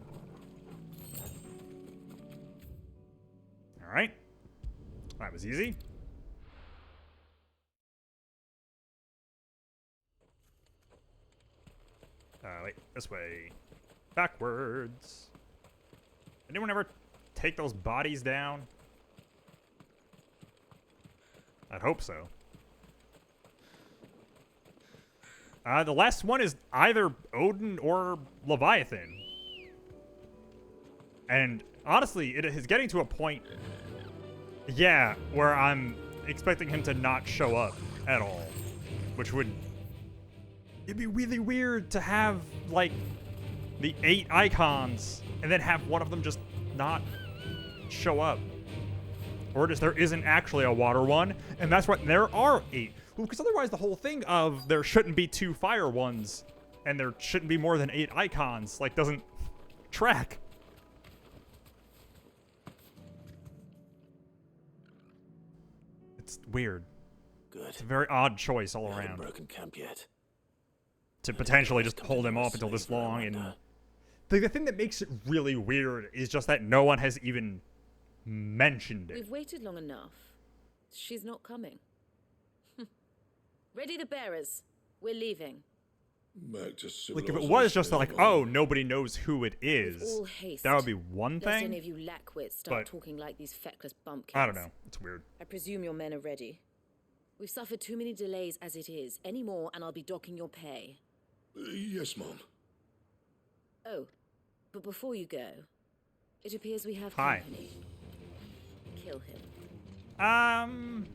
S1: Alright. That was easy. Wait, this way. Backwards. Anyone ever take those bodies down? I'd hope so. The last one is either Odin or Leviathan. And honestly, it is getting to a point, yeah, where I'm expecting him to not show up at all, which would, it'd be really weird to have, like, the 8 icons and then have one of them just not show up. Or just there isn't actually a water one, and that's what there are 8. Well, because otherwise the whole thing of there shouldn't be 2 fire ones and there shouldn't be more than 8 icons, like, doesn't track. It's weird.
S21: Good.
S1: It's a very odd choice all
S21: Haven't
S1: around.
S21: broken camp yet.
S1: To potentially just hold him off until this long, and the thing that makes it really weird is just that no one has even mentioned it.
S17: We've waited long enough. She's not coming. Ready the bearers. We're leaving.
S2: Back to
S1: Like, if it was just like, oh, nobody knows who it is,
S17: All haste.
S1: that would be one
S17: Lest
S1: thing.
S17: any of you lack wit start
S1: but
S17: talking like these feckless bumpkins.
S1: I don't know. It's weird.
S17: I presume your men are ready. We've suffered too many delays as it is. Any more, and I'll be docking your pay.
S2: Yes, Mom.
S17: Oh, but before you go, it appears we have
S1: Hi.
S17: company. Kill him.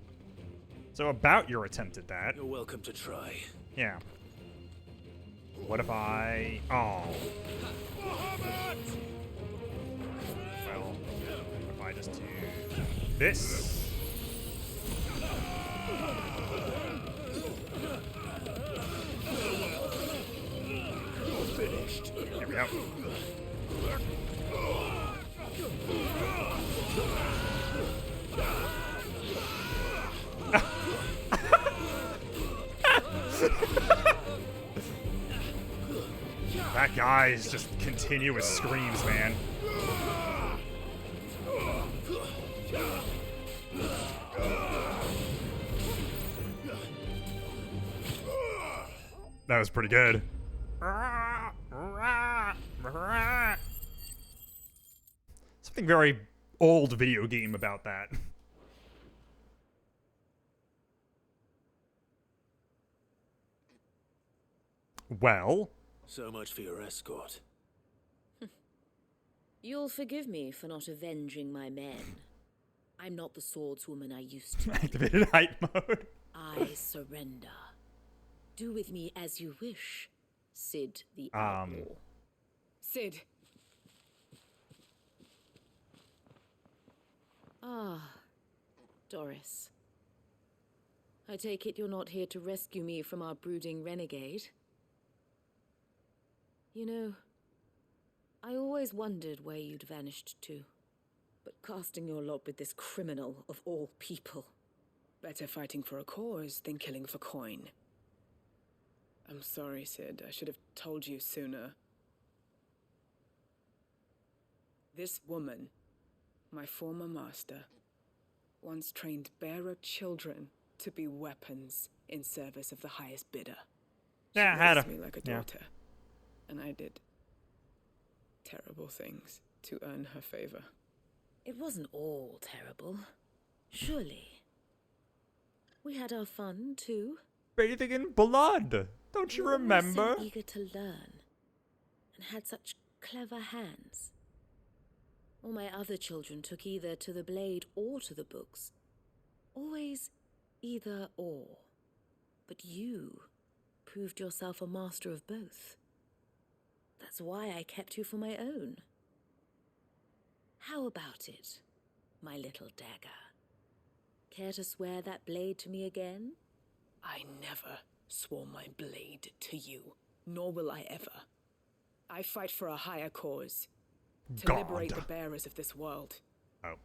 S1: So about your attempt at that.
S21: You're welcome to try.
S1: Yeah. What if I... Oh. Well, if I just do this...
S21: Finished.
S1: There we go. That guy is just continuous screams, man. That was pretty good. Something very old video game about that. Well.
S21: So much for your escort.
S17: You'll forgive me for not avenging my men. I'm not the swordswoman I used to be.
S1: Activated height mode.
S17: I surrender. Do with me as you wish, Sid the Outlaw.
S20: Sid.
S17: Ah, Doris. I take it you're not here to rescue me from our brooding renegade? You know, I always wondered where you'd vanished to. But casting your lot with this criminal of all people.
S20: Better fighting for a cause than killing for coin. I'm sorry, Sid. I should have told you sooner. This woman, my former master, once trained bearer children to be weapons in service of the highest bidder.
S1: Yeah,
S20: she
S1: I had
S20: raised
S1: a
S20: me like a daughter, and I did terrible things to earn her favor.
S17: It wasn't all terrible, surely. We had our fun too.
S1: Bathing in blood. Don't you remember?
S17: Always so eager to learn, and had such clever hands. All my other children took either to the blade or to the books. Always either or. But you proved yourself a master of both. That's why I kept you for my own. How about it, my little dagger? Care to swear that blade to me again?
S20: I never swore my blade to you, nor will I ever. I fight for a higher cause. To liberate the bearers of this world.
S1: Oh.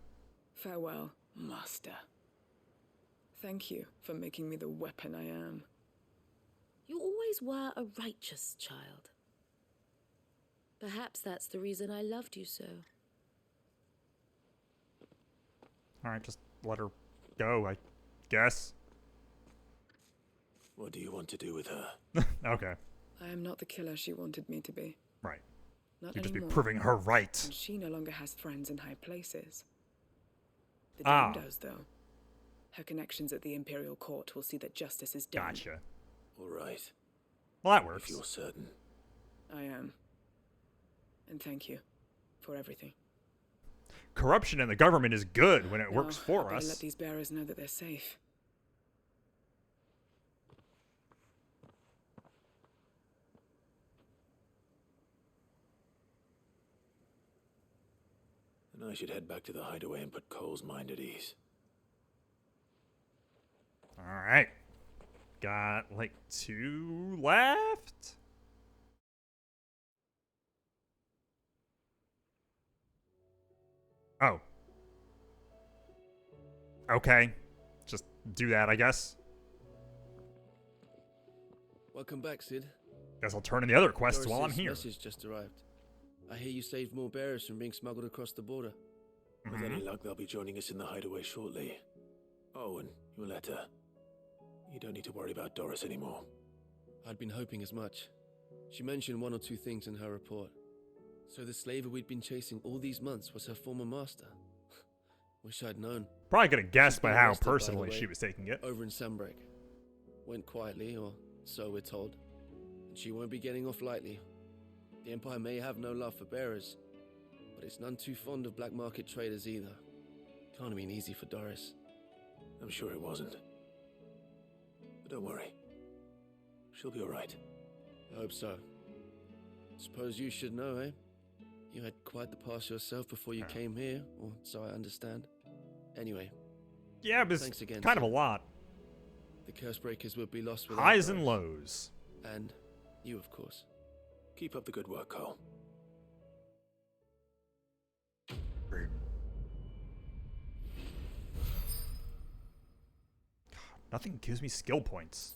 S20: Farewell, Master. Thank you for making me the weapon I am.
S17: You always were a righteous child. Perhaps that's the reason I loved you so.
S1: Alright, just let her go, I guess.
S21: What do you want to do with her?
S1: Okay.
S20: I am not the killer she wanted me to be.
S1: Right.
S20: Not
S1: You'd just be
S20: anymore.
S1: proving her right.
S20: And she no longer has friends in high places. The Dame does, though. Her connections at the Imperial Court will see that justice is done.
S1: Gotcha.
S21: All right.
S1: Well, that works.
S21: If you're certain.
S20: I am. And thank you for everything.
S1: corruption in the government is good when it
S20: No,
S1: works for
S20: I better
S1: us.
S20: let these bearers know that they're safe.
S3: And I should head back to the hideaway and put Cole's mind at ease.
S1: Alright. Got like 2 left. Oh. Okay. Just do that, I guess.
S6: Welcome back, Sid.
S1: Guess I'll turn in the other quests while I'm
S6: Doris's
S1: here.
S6: Message just arrived. I hear you saved more bearers from being smuggled across the border.
S3: With any luck, they'll be joining us in the hideaway shortly. Oh, and your letter. You don't need to worry about Doris anymore.
S6: I'd been hoping as much. She mentioned 1 or 2 things in her report. So the slaver we'd been chasing all these months was her former master. Wish I'd known.
S1: Probably could have guessed
S6: She's
S1: by
S6: been
S1: how
S6: arrested, by the
S1: personally
S6: way,
S1: she was taking it.
S6: Over in Sunbreak. Went quietly, or so we're told. And she won't be getting off lightly. The Empire may have no love for bearers, but it's none too fond of black market traders either. Can't have been easy for Doris.
S3: I'm sure it wasn't. But don't worry. She'll be alright.
S6: I hope so. Suppose you should know, eh? You had quite the past yourself before you came here, or so I understand. Anyway.
S1: Yeah, it was
S6: thanks again,
S1: kind of a
S6: Sid.
S1: lot.
S6: The Cursebreakers would be lost without
S1: Highs and
S6: Doris.
S1: lows.
S6: And you, of course.
S3: Keep up the good work, Cole.
S1: Nothing gives me skill points.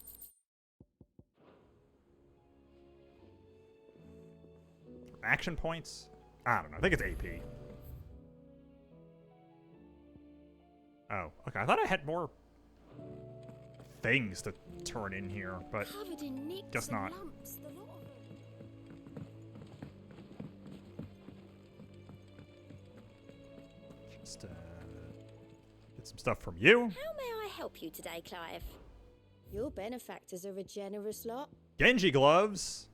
S1: Action points? I don't know. I think it's AP. Oh, okay. I thought I had more things to turn in here, but
S9: Covered in nicks
S1: guess
S9: and
S1: not.
S9: lumps, the lot of them.
S1: Just get some stuff from you.
S11: How may I help you today, Clive? Your benefactors are a generous lot.
S1: Genji gloves.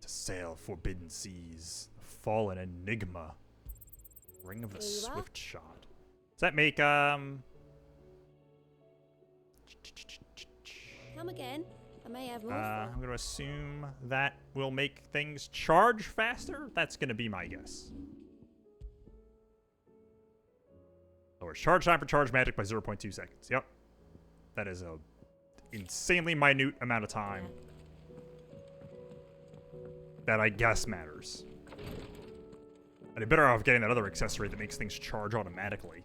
S1: To sail forbidden seas. Fallen enigma. Ring of the
S11: Here you are.
S1: swift shot. Does that make
S11: Come again. I may have more.
S1: I'm going to assume that will make things charge faster. That's going to be my guess. Lowers charge time for charge magic by 0.2 seconds. Yep. That is a insanely minute amount of time. That I guess matters. I'd be better off getting that other accessory that makes things charge automatically.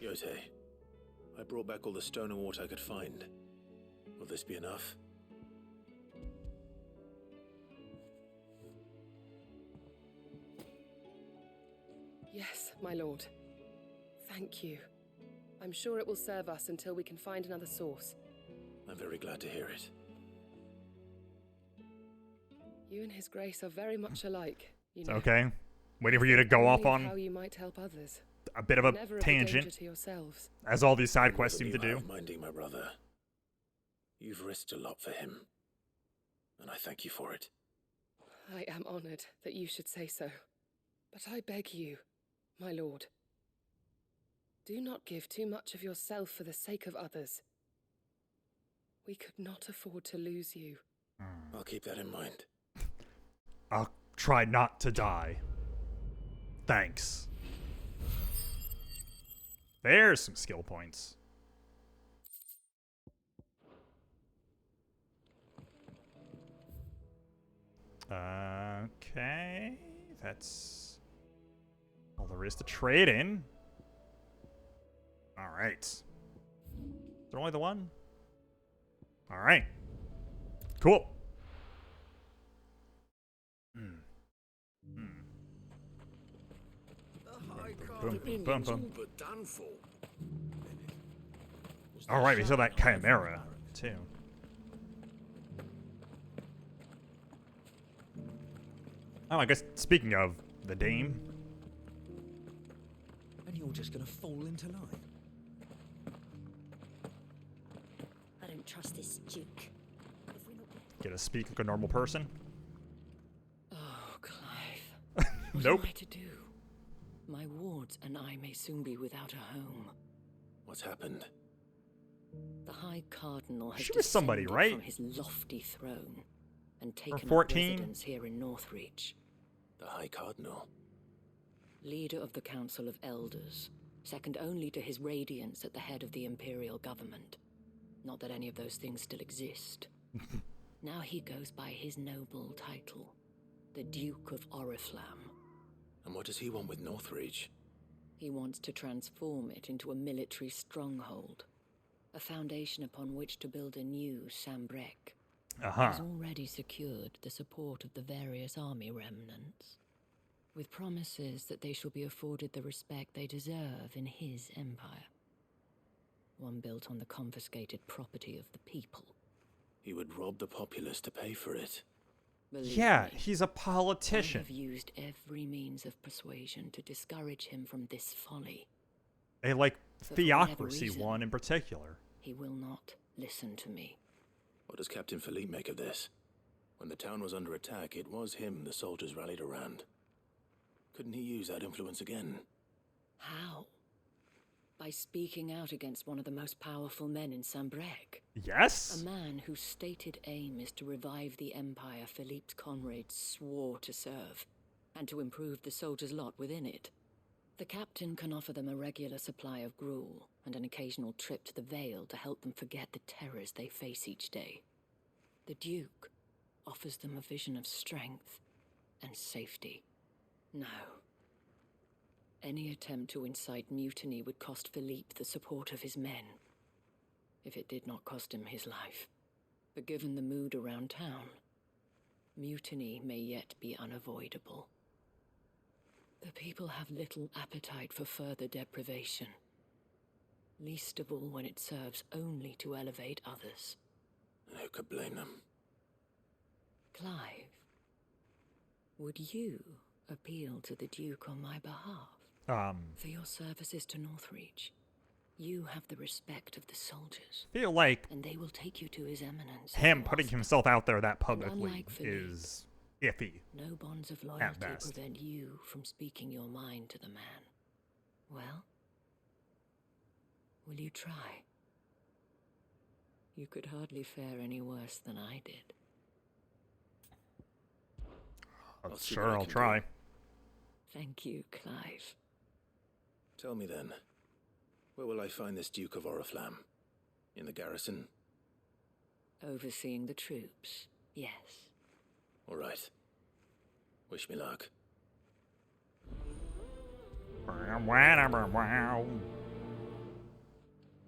S3: Yote, I brought back all the stone and water I could find. Will this be enough?
S12: Yes, my lord. Thank you. I'm sure it will serve us until we can find another source.
S3: I'm very glad to hear it.
S12: You and His Grace are very much alike. You
S1: It's
S12: know.
S1: okay. Waiting for you to go off
S12: Only
S1: on
S12: how you might help others.
S1: a bit of a
S12: Never of the
S1: tangent,
S12: danger to yourselves.
S1: as all these side
S3: I'd
S1: quests
S3: rather
S1: seem to
S3: be
S1: do.
S3: minding my brother. You've risked a lot for him, and I thank you for it.
S12: I am honored that you should say so. But I beg you, my lord, do not give too much of yourself for the sake of others. We could not afford to lose you.
S3: I'll keep that in mind.
S1: I'll try not to die. Thanks. There's some skill points. Okay. That's all there is to trade in. Alright. Is there only the one? Alright. Cool. Bum, bum. Alright, we saw that Chimera, too. Oh, I guess speaking of the Dame.
S18: And you're just gonna fall into line.
S11: I don't trust this Duke.
S1: Get to speak like a normal person.
S17: What
S1: Nope.
S17: am I to do? My wards and I may soon be without a home.
S3: What's happened?
S17: The High Cardinal has
S1: She was somebody,
S17: descended
S1: right?
S17: from his lofty throne and taken up
S1: 14?
S17: residence here in Northreach.
S3: The High Cardinal?
S17: Leader of the Council of Elders, second only to his Radiance at the head of the Imperial government. Not that any of those things still exist. Now he goes by his noble title, the Duke of Oriflamme.
S3: And what does he want with Northreach?
S17: He wants to transform it into a military stronghold, a foundation upon which to build a new Sambrek. He has already secured the support of the various army remnants, with promises that they shall be afforded the respect they deserve in his empire. One built on the confiscated property of the people.
S3: He would rob the populace to pay for it.
S17: Believe
S1: Yeah,
S17: me,
S1: he's a politician.
S17: I have used every means of persuasion to discourage him from this folly.
S1: A, like,
S17: But for whatever
S1: theocracy
S17: reason,
S1: one in particular.
S17: He will not listen to me.
S3: What does Captain Philippe make of this? When the town was under attack, it was him the soldiers rallied around. Couldn't he use that influence again?
S17: How? By speaking out against one of the most powerful men in Sambrek.
S1: Yes?
S17: A man whose stated aim is to revive the empire Philippe's comrades swore to serve, and to improve the soldiers' lot within it. The captain can offer them a regular supply of gruel, and an occasional trip to the Vale to help them forget the terrors they face each day. The Duke offers them a vision of strength and safety. No. Any attempt to incite mutiny would cost Philippe the support of his men, if it did not cost him his life. But given the mood around town, mutiny may yet be unavoidable. The people have little appetite for further deprivation, least of all when it serves only to elevate others.
S3: And who could blame them?
S17: Clive, would you appeal to the Duke on my behalf? For your services to Northreach, you have the respect of the soldiers.
S1: Feel like
S17: and they will take you to his eminence.
S1: him putting himself out there that publicly
S17: unlike Philippe,
S1: is iffy.
S17: No bonds of
S1: At
S17: loyalty
S1: best.
S17: prevent you from speaking your mind to the man. Well, will you try? You could hardly fare any worse than I did.
S1: Sure, I'll try.
S17: Thank you, Clive.
S3: Tell me then, where will I find this Duke of Oriflamme? In the garrison?
S17: Overseeing the troops, yes.
S3: All right. Wish me luck.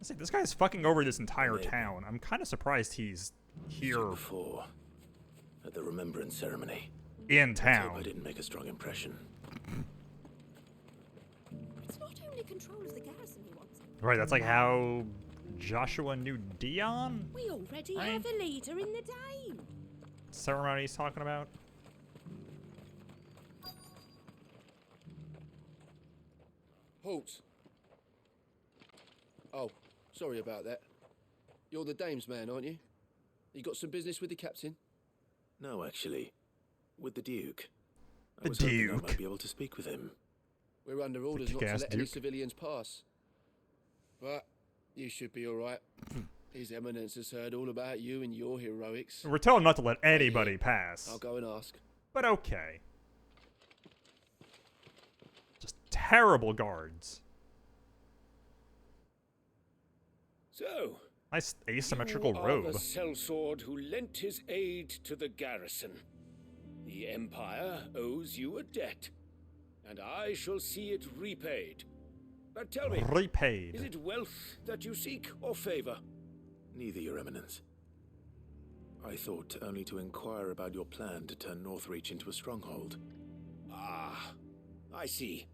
S1: See, this guy's fucking over this entire town. I'm kind of surprised he's here
S3: Before, at the remembrance ceremony.
S1: in
S3: Let's
S1: town.
S3: hope I didn't make a strong impression.
S11: It's not only control of the garrison he wants.
S1: Right, that's like how Joshua knew Dion?
S11: We already
S1: Right.
S11: have a leader in the Dane.
S1: Ceremony he's talking about?
S6: Halt! Oh, sorry about that. You're the dame's man, aren't you? You got some business with the captain?
S3: No, actually. With the Duke. I
S1: The
S3: was hoping I
S1: Duke?
S3: might be able to speak with him.
S6: We're under orders not to
S1: kick-ass
S6: let any
S1: Duke.
S6: civilians pass. But you should be alright. His Eminence has heard all about you and your heroics.
S1: We're told not to let anybody pass.
S6: I'll go and ask.
S1: But okay. Just terrible guards.
S14: So,
S1: Nice asymmetrical
S14: you are
S1: robe.
S14: the sellsword who lent his aid to the garrison. The Empire owes you a debt, and I shall see it repaid. But tell me,
S1: Repaid.
S14: is it wealth that you seek or favor?
S3: Neither, Your Eminence. I thought only to inquire about your plan to turn Northreach into a stronghold.
S14: Ah, I see.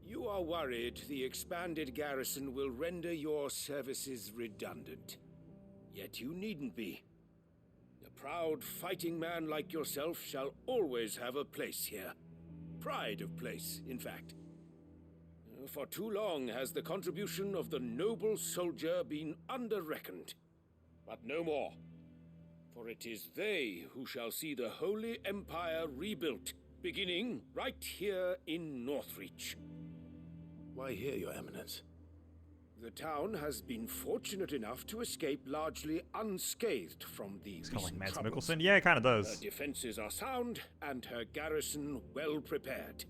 S14: You are worried the expanded garrison will render your services redundant. Yet you needn't be. A proud fighting man like yourself shall always have a place here. Pride of place, in fact. For too long has the contribution of the noble soldier been under-reckoned. But no more. For it is they who shall see the Holy Empire rebuilt, beginning right here in Northreach.
S3: Why here, Your Eminence?
S14: The town has been fortunate enough to escape largely unscathed from the recent
S1: Mads
S14: troubles.
S1: Mikkelsen. Yeah, it kind of does.
S14: Her defenses are sound, and her garrison well prepared.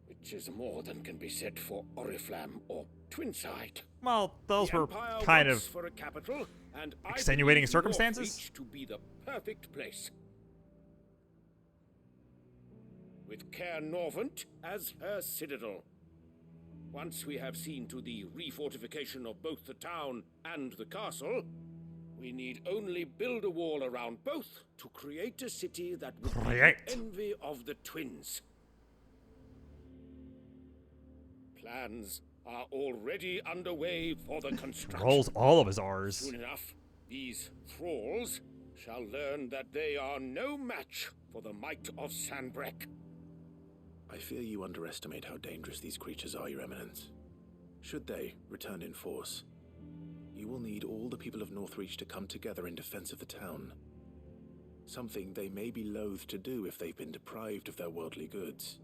S14: Which is more than can be said for Oriflamme or Twinside.
S1: Well, those
S14: The
S1: were
S14: Empire
S1: kind
S14: wants
S1: of
S14: for a capital, and I
S1: extenuating
S14: believe
S1: circumstances.
S14: Northreach to be the perfect place. With Caer Norvent as her citadel. Once we have seen to the refortification of both the town and the castle, we need only build a wall around both to create a city that would be the envy of the twins. Plans are already underway for the construction.
S1: Rolls all of his R's.
S14: Soon enough, these thralls shall learn that they are no match for the might of Sanbreque.
S3: I fear you underestimate how dangerous these creatures are, Your Eminence. Should they return in force, you will need all the people of Northreach to come together in defense of the town. Something they may be loath to do if they've been deprived of their worldly goods.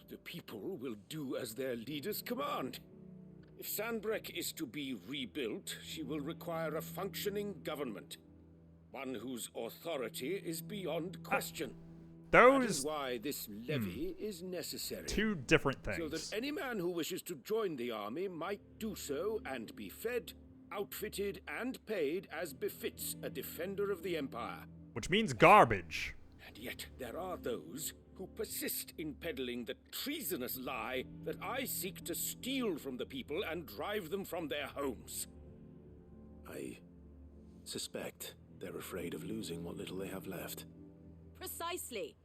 S14: The people will do as their leaders command. If Sanbreque is to be rebuilt, she will require a functioning government. One whose authority is beyond question. That is why this levy is necessary.
S1: Two different things.
S14: So that any man who wishes to join the army might do so and be fed, outfitted, and paid as befits a defender of the Empire.
S1: Which means garbage.
S14: And yet there are those who persist in peddling the treasonous lie that I seek to steal from the people and drive them from their homes.
S3: I suspect they're afraid of losing what little they have left.
S17: Precisely.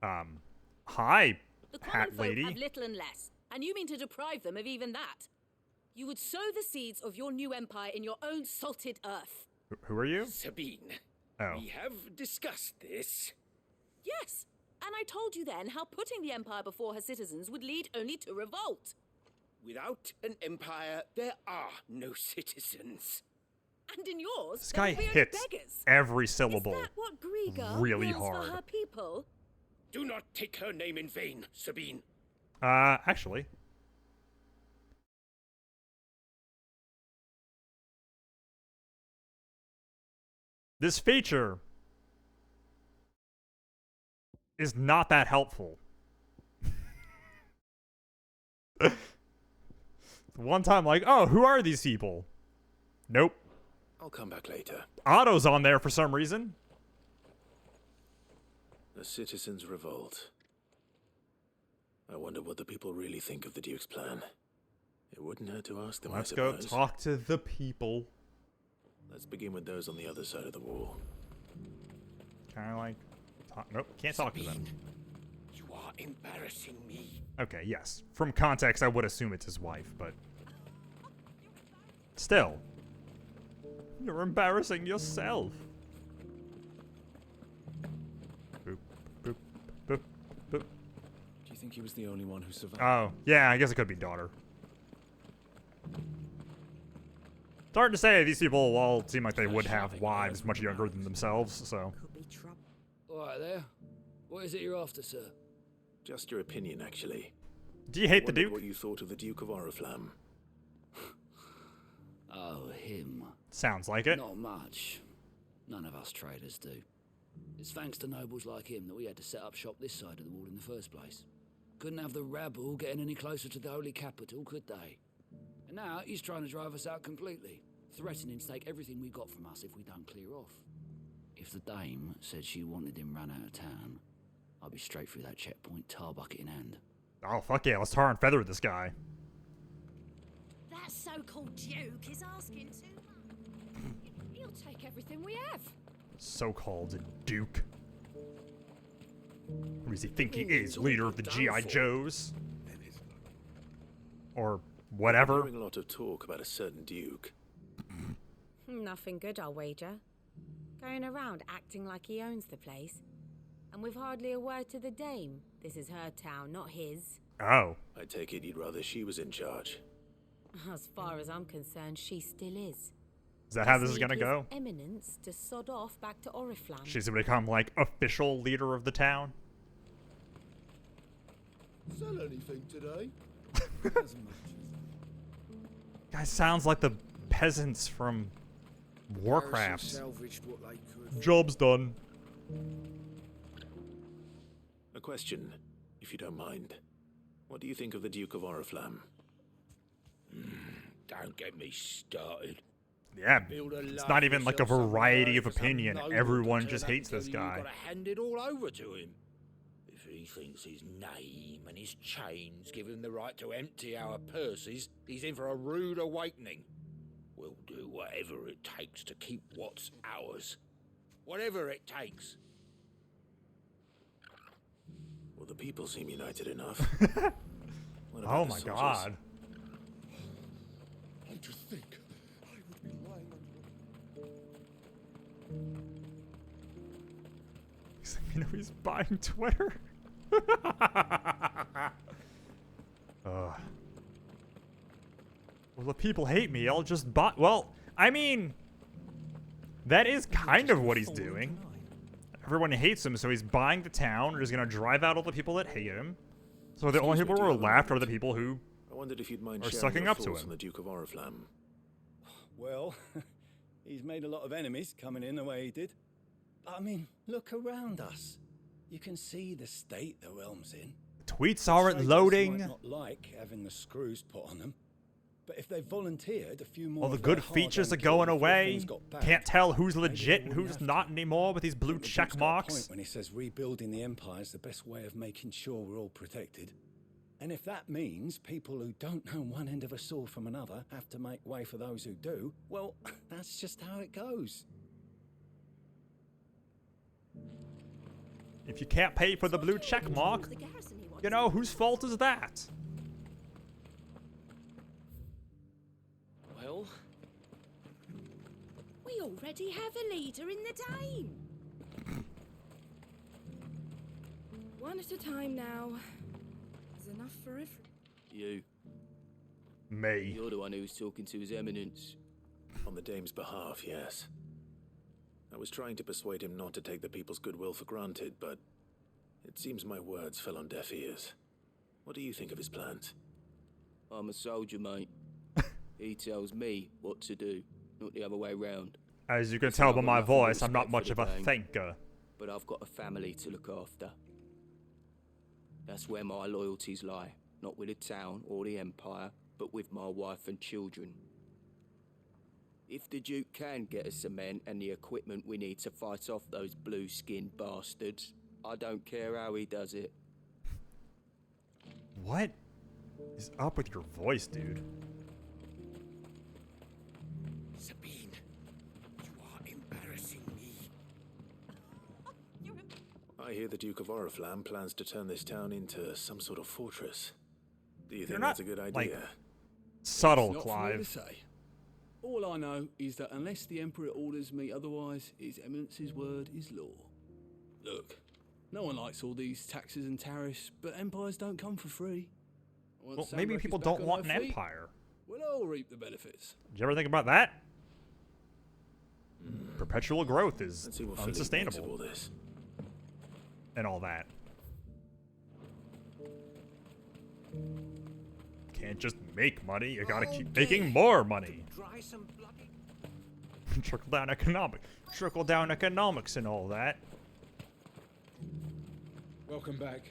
S1: Hi,
S17: The
S1: hat
S17: common folk
S1: lady.
S17: have little and less, and you mean to deprive them of even that. You would sow the seeds of your new empire in your own salted earth.
S1: Who are you?
S14: Sabine,
S1: Oh.
S14: we have discussed this.
S17: Yes, and I told you then how putting the empire before her citizens would lead only to revolt.
S14: Without an empire, there are no citizens.
S17: And in yours,
S1: This
S17: there
S1: guy
S17: will be only
S1: hits
S17: beggars.
S1: every syllable
S17: Is that what Griga
S1: really
S17: wants
S1: hard.
S17: for her people?
S14: Do not take her name in vain, Sabine.
S1: Actually. This feature is not that helpful. One time, like, oh, who are these people? Nope.
S3: I'll come back later.
S1: Otto's on there for some reason.
S3: The citizens' revolt. I wonder what the people really think of the Duke's plan. It wouldn't hurt to ask them,
S1: Let's
S3: I
S1: go
S3: suppose.
S1: talk to the people.
S3: Let's begin with those on the other side of the wall.
S1: Kind of like, nope, can't talk to them.
S14: You are embarrassing me.
S1: Okay, yes. From context, I would assume it's his wife, but still, you're embarrassing yourself. Boop, boop, boop, boop.
S5: Do you think he was the only one who survived?
S1: Oh, yeah, I guess it could be daughter. It's hard to say. These people all seem like they would have wives much younger than themselves, so.
S7: All right there. What is it you're after, sir?
S3: Just your opinion, actually.
S1: Do you hate the
S3: Wondered
S1: Duke?
S3: What you thought of the Duke of Oriflamme?
S7: Oh, him.
S1: Sounds like it.
S7: Not much. None of us traders do. It's thanks to nobles like him that we had to set up shop this side of the wall in the first place. Couldn't have the rabble getting any closer to the holy capital, could they? And now he's trying to drive us out completely, threatening to take everything we got from us if we don't clear off. If the dame said she wanted him run out of town, I'd be straight through that checkpoint, tar bucket in hand.
S1: Oh, fuck yeah, let's tar and feather this guy.
S17: That so-called Duke is asking too much. He'll take everything we have.
S1: So-called Duke. Who does he think he is? Leader of the G.I. Joes? Or whatever?
S3: I'm hearing a lot of talk about a certain Duke.
S13: Nothing good, I'll wager. Going around acting like he owns the place. And with hardly a word to the dame. This is her town, not his.
S1: Oh.
S3: I take it you'd rather she was in charge.
S13: As far as I'm concerned, she still is.
S1: Is that how this is gonna
S13: His
S1: go?
S13: Eminence to sod off back to Oriflamme.
S1: She's gonna become like official leader of the town.
S2: Sell anything today?
S1: Guy sounds like the peasants from Warcraft.
S10: Salvaged what they could.
S1: Job's done.
S3: A question, if you don't mind. What do you think of the Duke of Oriflamme?
S14: Don't get me started.
S1: Yeah,
S14: Build a
S1: it's
S14: life
S1: not even like a
S14: yourself
S1: variety of
S14: somewhere for some
S1: opinion.
S14: noble
S1: Everyone
S14: to
S1: just
S14: turn up
S1: hates
S14: and
S1: this
S14: tell you
S1: guy.
S14: You've got to hand it all over to him. If he thinks his name and his chains give him the right to empty our purses, he's in for a rude awakening. We'll do whatever it takes to keep what's ours. Whatever it takes.
S3: Well, the people seem united enough. What about
S1: Oh
S3: the
S1: my
S3: soldiers?
S1: god.
S2: I just think I would be lying
S1: You know he's buying Twitter. Well, the people hate me. I'll just buy. Well, I mean, that is kind of what he's doing. Everyone hates him, so he's buying the town. He's gonna drive out all the people that hate him. So the only people who are left are the people who
S3: I wondered if you'd mind
S1: are
S3: sharing
S1: sucking
S3: your
S1: up to
S3: thoughts
S1: him.
S3: on the Duke of Oriflamme.
S5: Well, he's made a lot of enemies coming in the way he did. I mean, look around us. You can see the state the realm's in.
S1: Tweets aren't
S5: Traders
S1: loading.
S5: might not like having the screws put on them, but if they volunteered, a few more.
S1: All the
S5: of their
S1: good features are
S5: hard-earned
S1: going
S5: killing before
S1: away.
S5: things got bad,
S1: Can't tell who's
S5: maybe they
S1: legit and
S5: wouldn't
S1: who's
S5: have
S1: not anymore with these blue
S5: The
S1: check
S5: Duke's got a
S1: marks.
S5: point when he says rebuilding the empire is the best way of making sure we're all protected. And if that means people who don't know one end of a sword from another have to make way for those who do, well, that's just how it goes.
S1: If you can't pay for the blue check mark, you know, whose fault is that?
S6: Well,
S8: We already have a leader in the Dame.
S19: One at a time now. There's enough for every.
S6: you.
S1: Me.
S6: You're the one who's talking to His Eminence.
S3: On the Dame's behalf, yes. I was trying to persuade him not to take the people's goodwill for granted, but it seems my words fell on deaf ears. What do you think of his plans?
S6: I'm a soldier, mate. He tells me what to do, not the other way round.
S1: As you can
S6: Listen,
S1: tell
S6: I've
S1: by
S6: got
S1: my
S6: nothing but
S1: voice, I'm not
S6: respect
S1: much
S6: for
S1: of
S6: the
S1: a
S6: Dane,
S1: thinker.
S6: But I've got a family to look after. That's where my loyalties lie, not with the town or the empire, but with my wife and children. If the Duke can get us cement and the equipment we need to fight off those blue-skinned bastards, I don't care how he does it.
S1: What is up with your voice, dude?
S10: Sabine, you are embarrassing me.
S3: I hear the Duke of Oriflamme plans to turn this town into some sort of fortress. Do you
S1: You're
S3: think
S1: not,
S3: that's a good
S1: like,
S3: idea?
S1: subtle,
S4: It's not for me to
S1: Clive.
S4: say. All I know is that unless the Emperor orders me otherwise, His Eminence's word is law. Look, no one likes all these taxes and tariffs, but empires don't come for free. Once
S1: Well, maybe
S4: Sandrak
S1: people
S4: is back
S1: don't
S4: on
S1: want
S4: their
S1: an
S4: feet,
S1: empire.
S4: we'll all reap the benefits.
S1: Did you ever think about that? Perpetual growth is
S3: Let's see what Philippe thinks of
S1: unsustainable.
S3: all this.
S1: And all that. Can't just make money, you gotta keep making more money.
S10: Dry some bloody.
S1: Trickle down economics and all that.
S15: Welcome back.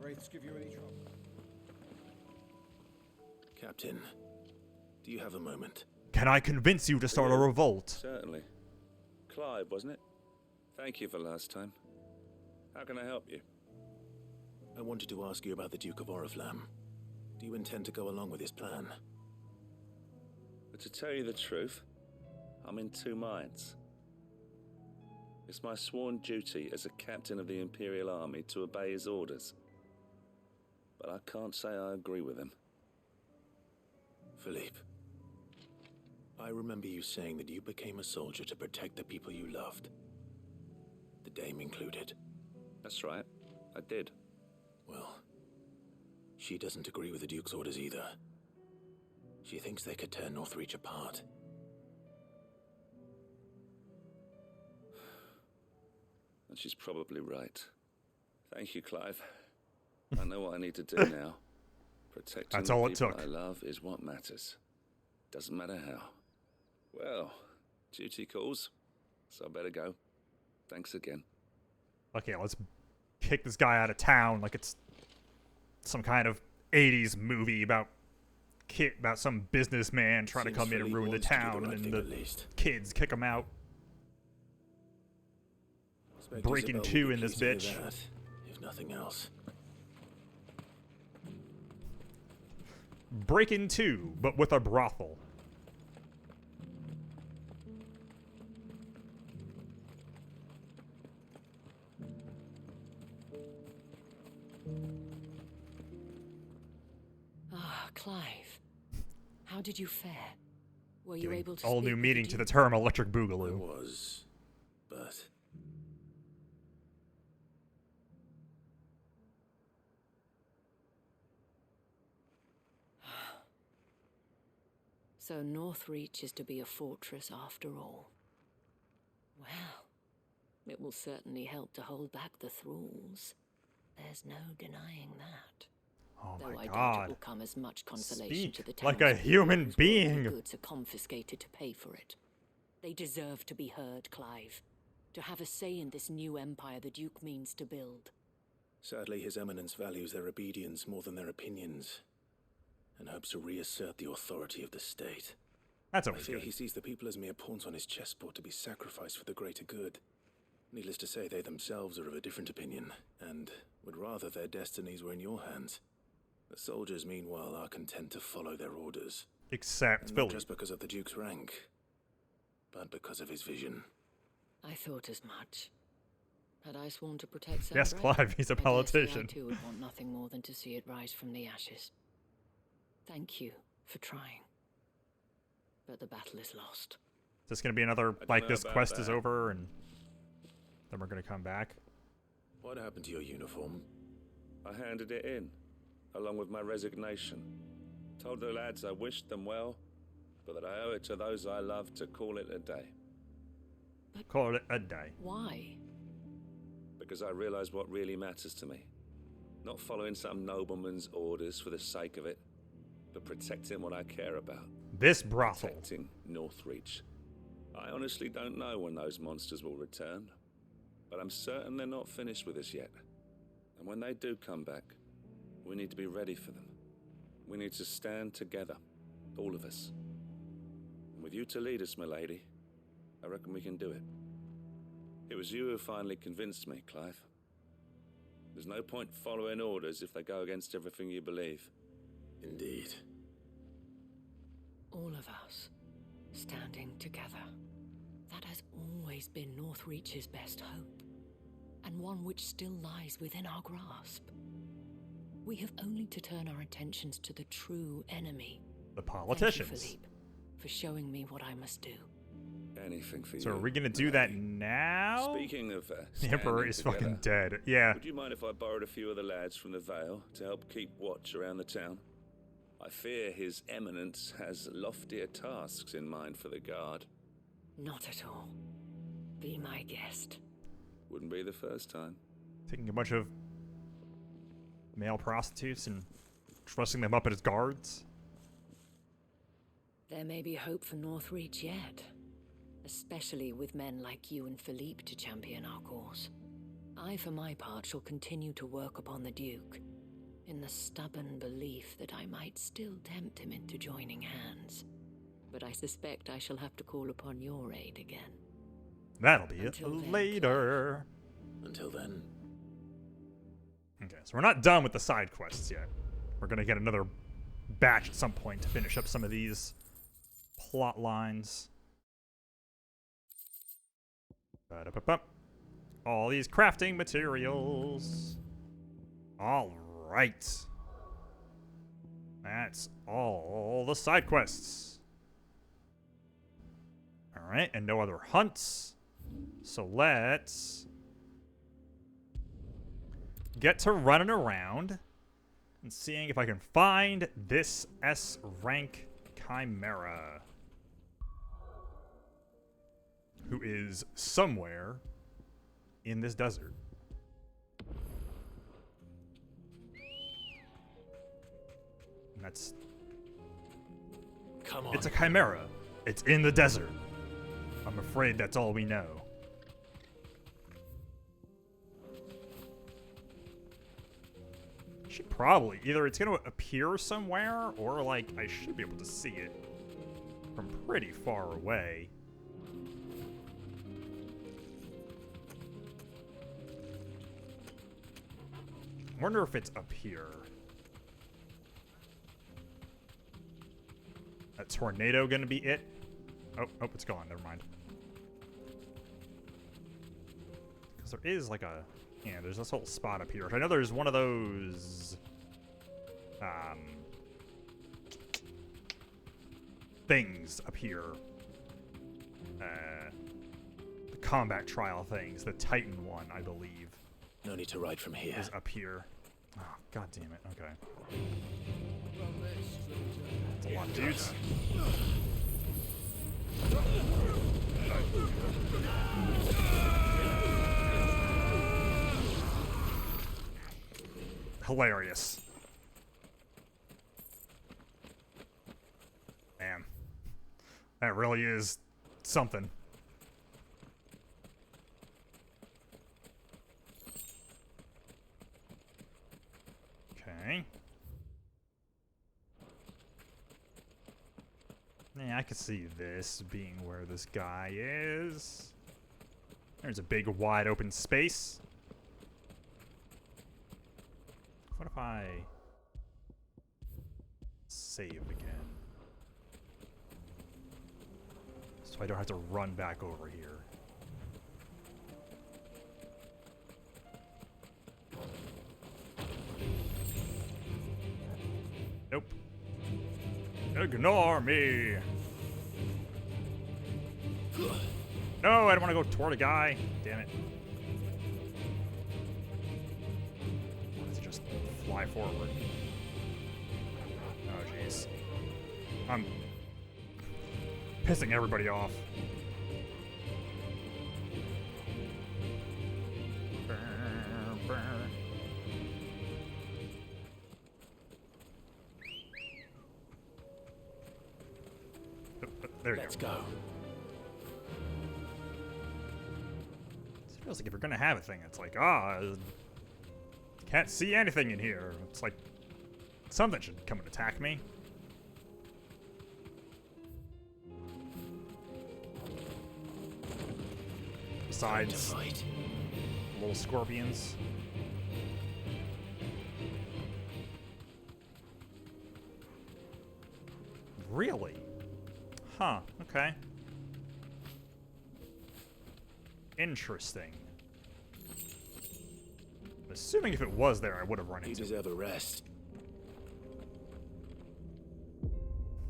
S15: Wraiths give you any trouble?
S3: Captain, do you have a moment?
S1: Can I convince you to start a revolt?
S16: Certainly. Clive, wasn't it? Thank you for last time. How can I help you?
S3: I wanted to ask you about the Duke of Oriflamme. Do you intend to go along with his plan?
S16: But to tell you the truth, I'm in two minds. It's my sworn duty as a captain of the Imperial Army to obey his orders. But I can't say I agree with him.
S3: Philippe, I remember you saying that you became a soldier to protect the people you loved. The Dame included.
S16: That's right, I did.
S3: Well, she doesn't agree with the Duke's orders either. She thinks they could tear Northreach apart.
S16: and she's probably right. Thank you, Clive. I know what I need to do now. Protecting
S1: That's
S16: the
S1: all it
S16: people
S1: took.
S16: I love is what matters. Doesn't matter how. Well, duty calls, so I better go. Thanks again.
S1: Okay, let's kick this guy out of town like it's some kind of 80s movie about some businessman trying to come in and ruin the town, and then the kids kick him out. Breaking 2 in this bitch.
S3: If nothing else.
S1: Breaking 2, but with a brothel.
S17: Ah, Clive. How did you fare? Were you
S1: Giving
S17: able to
S1: all
S17: speak
S1: new
S17: with
S1: meaning
S17: the
S1: to the
S17: Duke?
S1: term electric boogaloo.
S3: I was, but
S17: So Northreach is to be a fortress after all. Well, it will certainly help to hold back the thralls. There's no denying that.
S1: Oh
S17: Though
S1: my
S17: I doubt
S1: God.
S17: it will come as much consolation
S1: Speak
S17: to the
S1: like a
S17: townspeople
S1: human
S17: whose worldly
S1: being.
S17: goods are confiscated to pay for it. They deserve to be heard, Clive. To have a say in this new empire the Duke means to build.
S3: sadly His Eminence values their obedience more than their opinions, and hopes to reassert the authority of the state.
S1: That's
S3: I
S1: always
S3: fear
S1: good.
S3: he sees the people as mere pawns on his chessboard to be sacrificed for the greater good. Needless to say, they themselves are of a different opinion, and would rather their destinies were in your hands. The soldiers, meanwhile, are content to follow their orders.
S1: Except
S3: And not
S1: Philly.
S3: just because of the Duke's rank, but because of his vision.
S17: I thought as much. Had I sworn to protect
S1: Yes,
S17: Sunbreak,
S1: Clive, he's a
S17: I dare say
S1: politician.
S17: I too would want nothing more than to see it rise from the ashes. Thank you for trying. But the battle is lost.
S1: Is this going to be another,
S16: don't
S1: like,
S16: know
S1: this
S16: about
S1: quest is
S16: that.
S1: over, and then we're going to come back?
S3: What happened to your uniform?
S16: I handed it in, along with my resignation. Told the lads I wished them well, but that I owe it to those I love to call it a day.
S1: Call it a day.
S17: Why?
S16: Because I realize what really matters to me. Not following some nobleman's orders for the sake of it, but protecting what I care about.
S1: This brothel.
S16: Protecting Northreach. I honestly don't know when those monsters will return, but I'm certain they're not finished with us yet. And when they do come back, we need to be ready for them. We need to stand together, all of us. And with you to lead us, my lady, I reckon we can do it. It was you who finally convinced me, Clive. There's no point following orders if they go against everything you believe.
S3: Indeed.
S17: All of us, standing together. That has always been Northreach's best hope, and one which still lies within our grasp. We have only to turn our attentions to the true enemy.
S1: The politicians.
S17: Thank you, Philippe, for showing me what I must do.
S16: Anything for you.
S1: So are we going to do that now?
S16: Speaking of
S1: The Emperor is fucking dead. Yeah.
S16: Would you mind if I borrowed a few of the lads from the Vale to help keep watch around the town? I fear His Eminence has loftier tasks in mind for the guard.
S17: Not at all. Be my guest.
S16: Wouldn't be the first time.
S1: Taking a bunch of male prostitutes and dressing them up as guards.
S17: There may be hope for Northreach yet, especially with men like you and Philippe to champion our cause. I, for my part, shall continue to work upon the Duke, in the stubborn belief that I might still tempt him into joining hands. But I suspect I shall have to call upon your aid again.
S1: That'll be
S17: Until
S1: it
S17: then,
S1: later.
S3: Until then.
S1: Okay, so we're not done with the side quests yet. We're going to get another batch at some point to finish up some of these plot lines. Ba-da-ba-ba. All these crafting materials. All right. That's all the side quests. All right, and no other hunts. So let's get to running around and seeing if I can find this S rank Chimera, who is somewhere in this desert. And that's...
S3: Come on.
S1: It's a chimera. It's in the desert. I'm afraid that's all we know. Should probably. Either it's going to appear somewhere, or, like, I should be able to see it from pretty far away. I wonder if it's up here. That tornado gonna be it? Oh, it's gone. Never mind. Because there is like a... Yeah, there's this whole spot up here. I know there's one of those... things up here. The combat trial things. The Titan one, I believe.
S3: No need to ride from here.
S1: Is up here. Oh, god damn it. Okay. That's a lot of dudes. Hilarious. Man. That really is something. Okay. Yeah, I could see this being where this guy is. There's a big wide open space. What if I save again? So I don't have to run back over here. Nope. Ignore me. No, I don't want to go toward a guy. Damn it. Let's just fly forward. Oh, jeez. I'm pissing everybody off. There you
S3: Let's go.
S1: It feels like if you're gonna have a thing, it's like, can't see anything in here. It's like something should come and attack me. Besides little scorpions. Really? Huh, okay. Interesting. Assuming if it was there, I would have run into it.
S3: You deserve a rest.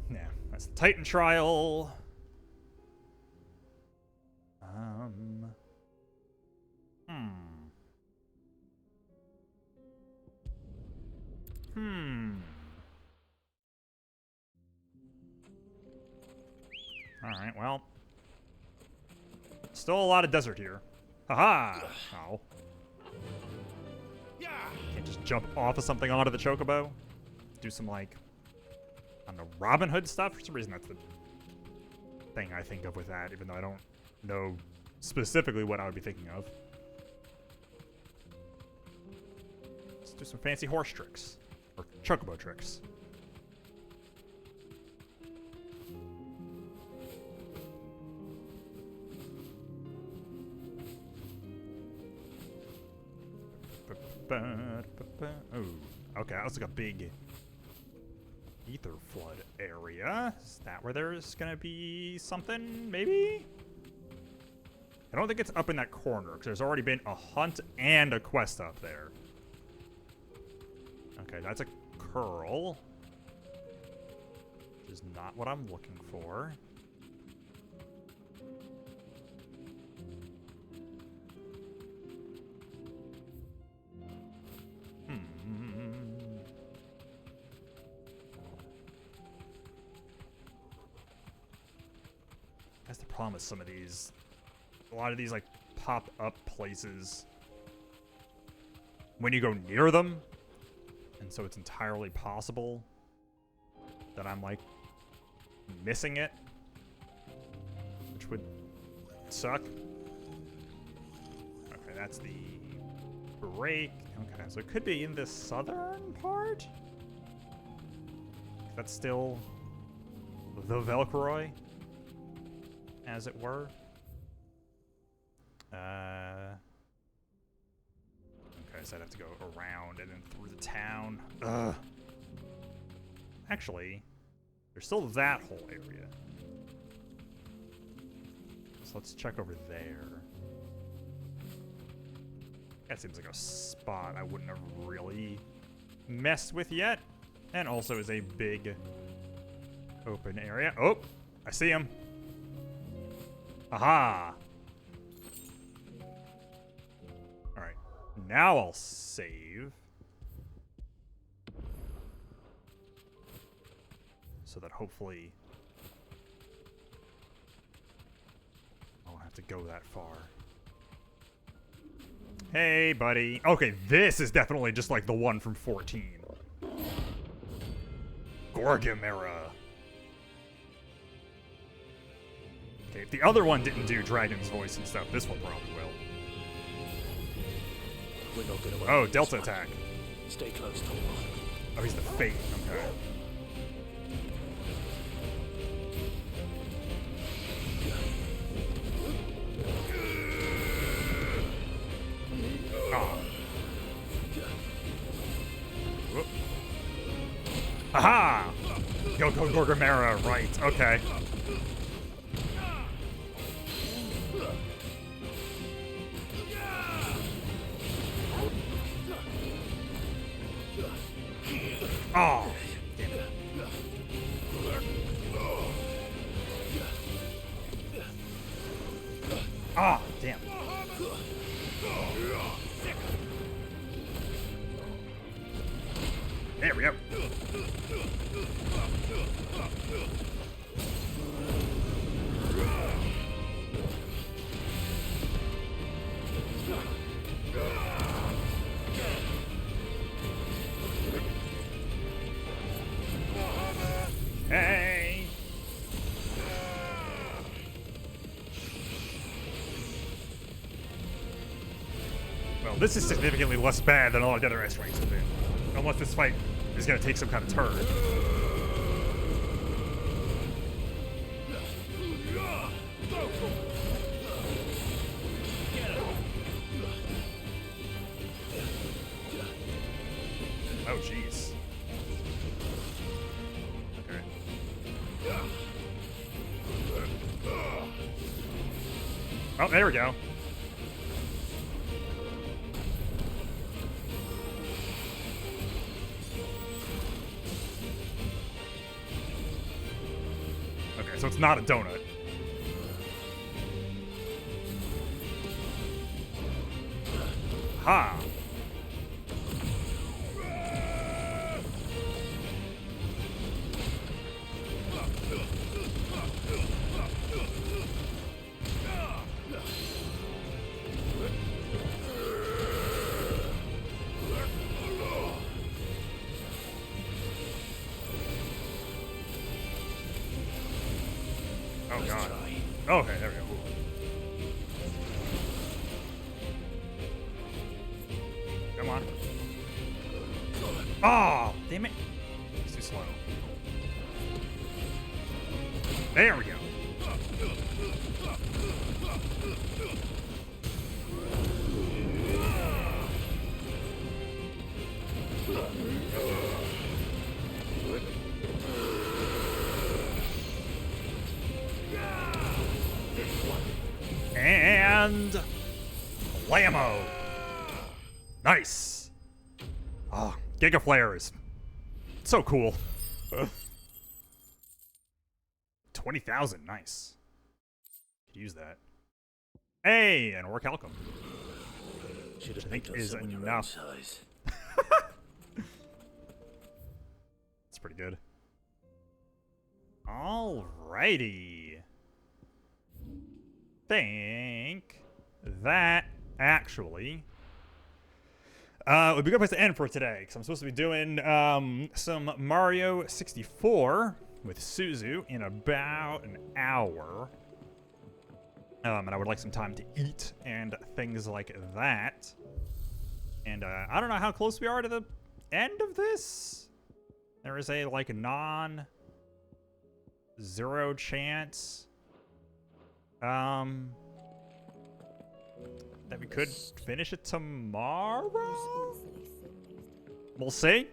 S1: Yeah, that's the Titan trial. Alright, well. Still a lot of desert here. Haha! Ow. Can't just jump off of something onto the chocobo. Do some, like, I don't know, Robin Hood stuff. For some reason, that's the thing I think of with that, even though I don't know specifically what I would be thinking of. Let's do some fancy horse tricks. Or chocobo tricks. Oh, okay, that looks like a big ether flood area. Is that where there's gonna be something, maybe? I don't think it's up in that corner, because there's already been a hunt and a quest up there. Okay, that's a curl. Which is not what I'm looking for. That's the problem with some of these. A lot of these, like, pop up places when you go near them. And so it's entirely possible that I'm, like, missing it. Which would suck. Okay, that's the break. Okay, so it could be in the southern part? That's still the Velcroy, as it were. Okay, so I'd have to go around and then through the town. Ugh. Actually, there's still that whole area. So let's check over there. That seems like a spot I wouldn't have really messed with yet. And also is a big open area. Oh, I see him. Aha. Alright, now I'll save. So that hopefully I won't have to go that far. Hey, buddy. Okay, this is definitely just like the one from 14. Gorgamera. Okay, if the other one didn't do Dragon's voice and stuff, this one probably will.
S3: We're not gonna
S1: Oh, Delta attack.
S3: Stay close, Tom.
S1: Oh, he's the Fate. Okay. Oh. Whoop. Aha! Go Gorgamera, right, okay. Oh, damn it. Ah, damn. There we go. Hey. Well, this is significantly less bad than all the other S-ranks have been. Unless this fight is going to take some kind of turn. Oh, jeez. Okay. Oh, there we go. Okay, so it's not a donut. Ha! Oh god. Okay, there we go. Come on. Oh, damn it. It's too slow. There we go. And Blammo. Nice. Oh, Giga Flare is so cool. 20,000, nice. Could use that. Hey, and Orichalcum.
S3: Should
S1: Which
S3: have
S1: I think
S3: picked
S1: is
S3: someone your own
S1: enough.
S3: size.
S1: It's pretty good. Alrighty. Think that actually would be a good place to end for today, because I'm supposed to be doing some Mario 64 with Suzu in about an hour. And I would like some time to eat and things like that. And I don't know how close we are to the end of this. There is a like non-zero chance that we could finish it tomorrow. We'll see.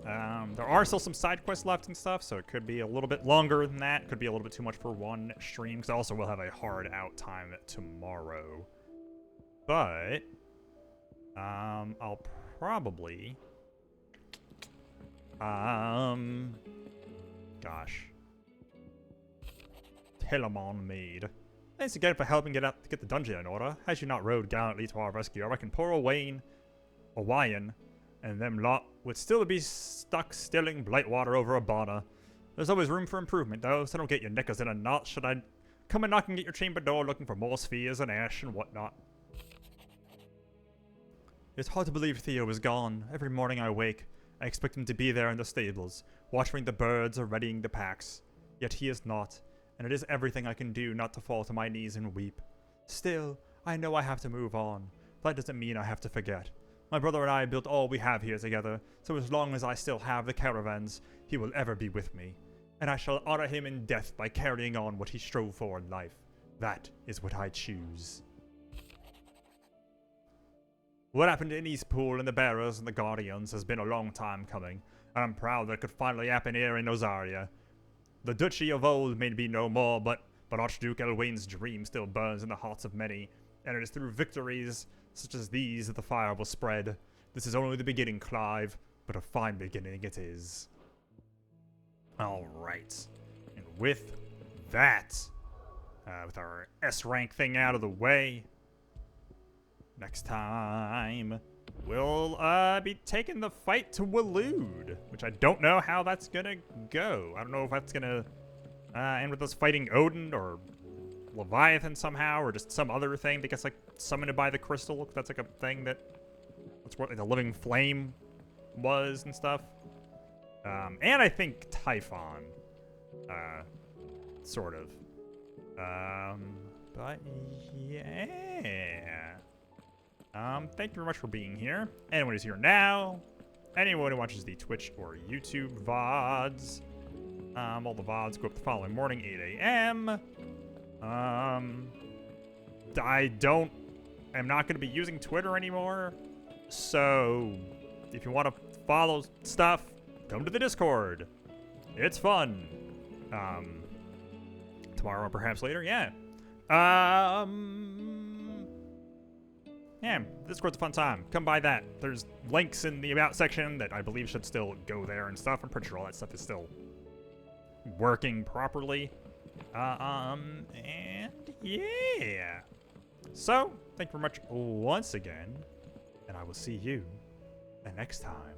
S1: There are still some side quests left and stuff, so it could be a little bit longer than that. Could be a little bit too much for one stream, because I also will have a hard out time tomorrow. But I'll probably gosh. Telemon maid. Thanks again for helping get the dungeon in order. As you not rode gallantly to our rescue, I reckon poor Owain, and them lot would still be stuck stilling Blightwater over a bonner. There's always room for improvement, though, so don't get your knickers in a knot should I come and knocking at your chamber door looking for more spheres and ash and whatnot. It's hard to believe Theo is gone. Every morning I wake, I expect him to be there in the stables, watching the birds or readying the packs. Yet he is not, and it is everything I can do not to fall to my knees and weep. Still, I know I have to move on. That doesn't mean I have to forget. My brother and I built all we have here together, so as long as I still have the caravans, he will ever be with me. And I shall honor him in death by carrying on what he strove for in life. That is what I choose. What happened in Eastpool and the Bearers and the Guardians has been a long time coming, and I'm proud that it could finally happen here in Ozaria. The duchy of old may be no more, but Archduke Elwayne's dream still burns in the hearts of many, and it is through victories such as these that the fire will spread. This is only the beginning, Clive, but a fine beginning it is. Alright. And with that, with our S-rank thing out of the way, next time, we'll be taking the fight to Waloed, which I don't know how that's gonna go. I don't know if that's gonna end with us fighting Odin or Leviathan somehow, or just some other thing that gets like summoned by the crystal. That's like a thing that's what like the living flame was and stuff. And I think Typhon, sort of. But yeah. Thank you very much for being here. Anyone who's here now, anyone who watches the Twitch or YouTube VODs, all the VODs go up the following morning, 8 a.m. I'm not going to be using Twitter anymore, so if you want to follow stuff, come to the Discord. It's fun. Tomorrow or perhaps later, yeah. Yeah, Discord's a fun time. Come by that. There's links in the About section that I believe should still go there and stuff. I'm pretty sure all that stuff is still working properly. And yeah. So, thank you very much once again, and I will see you the next time.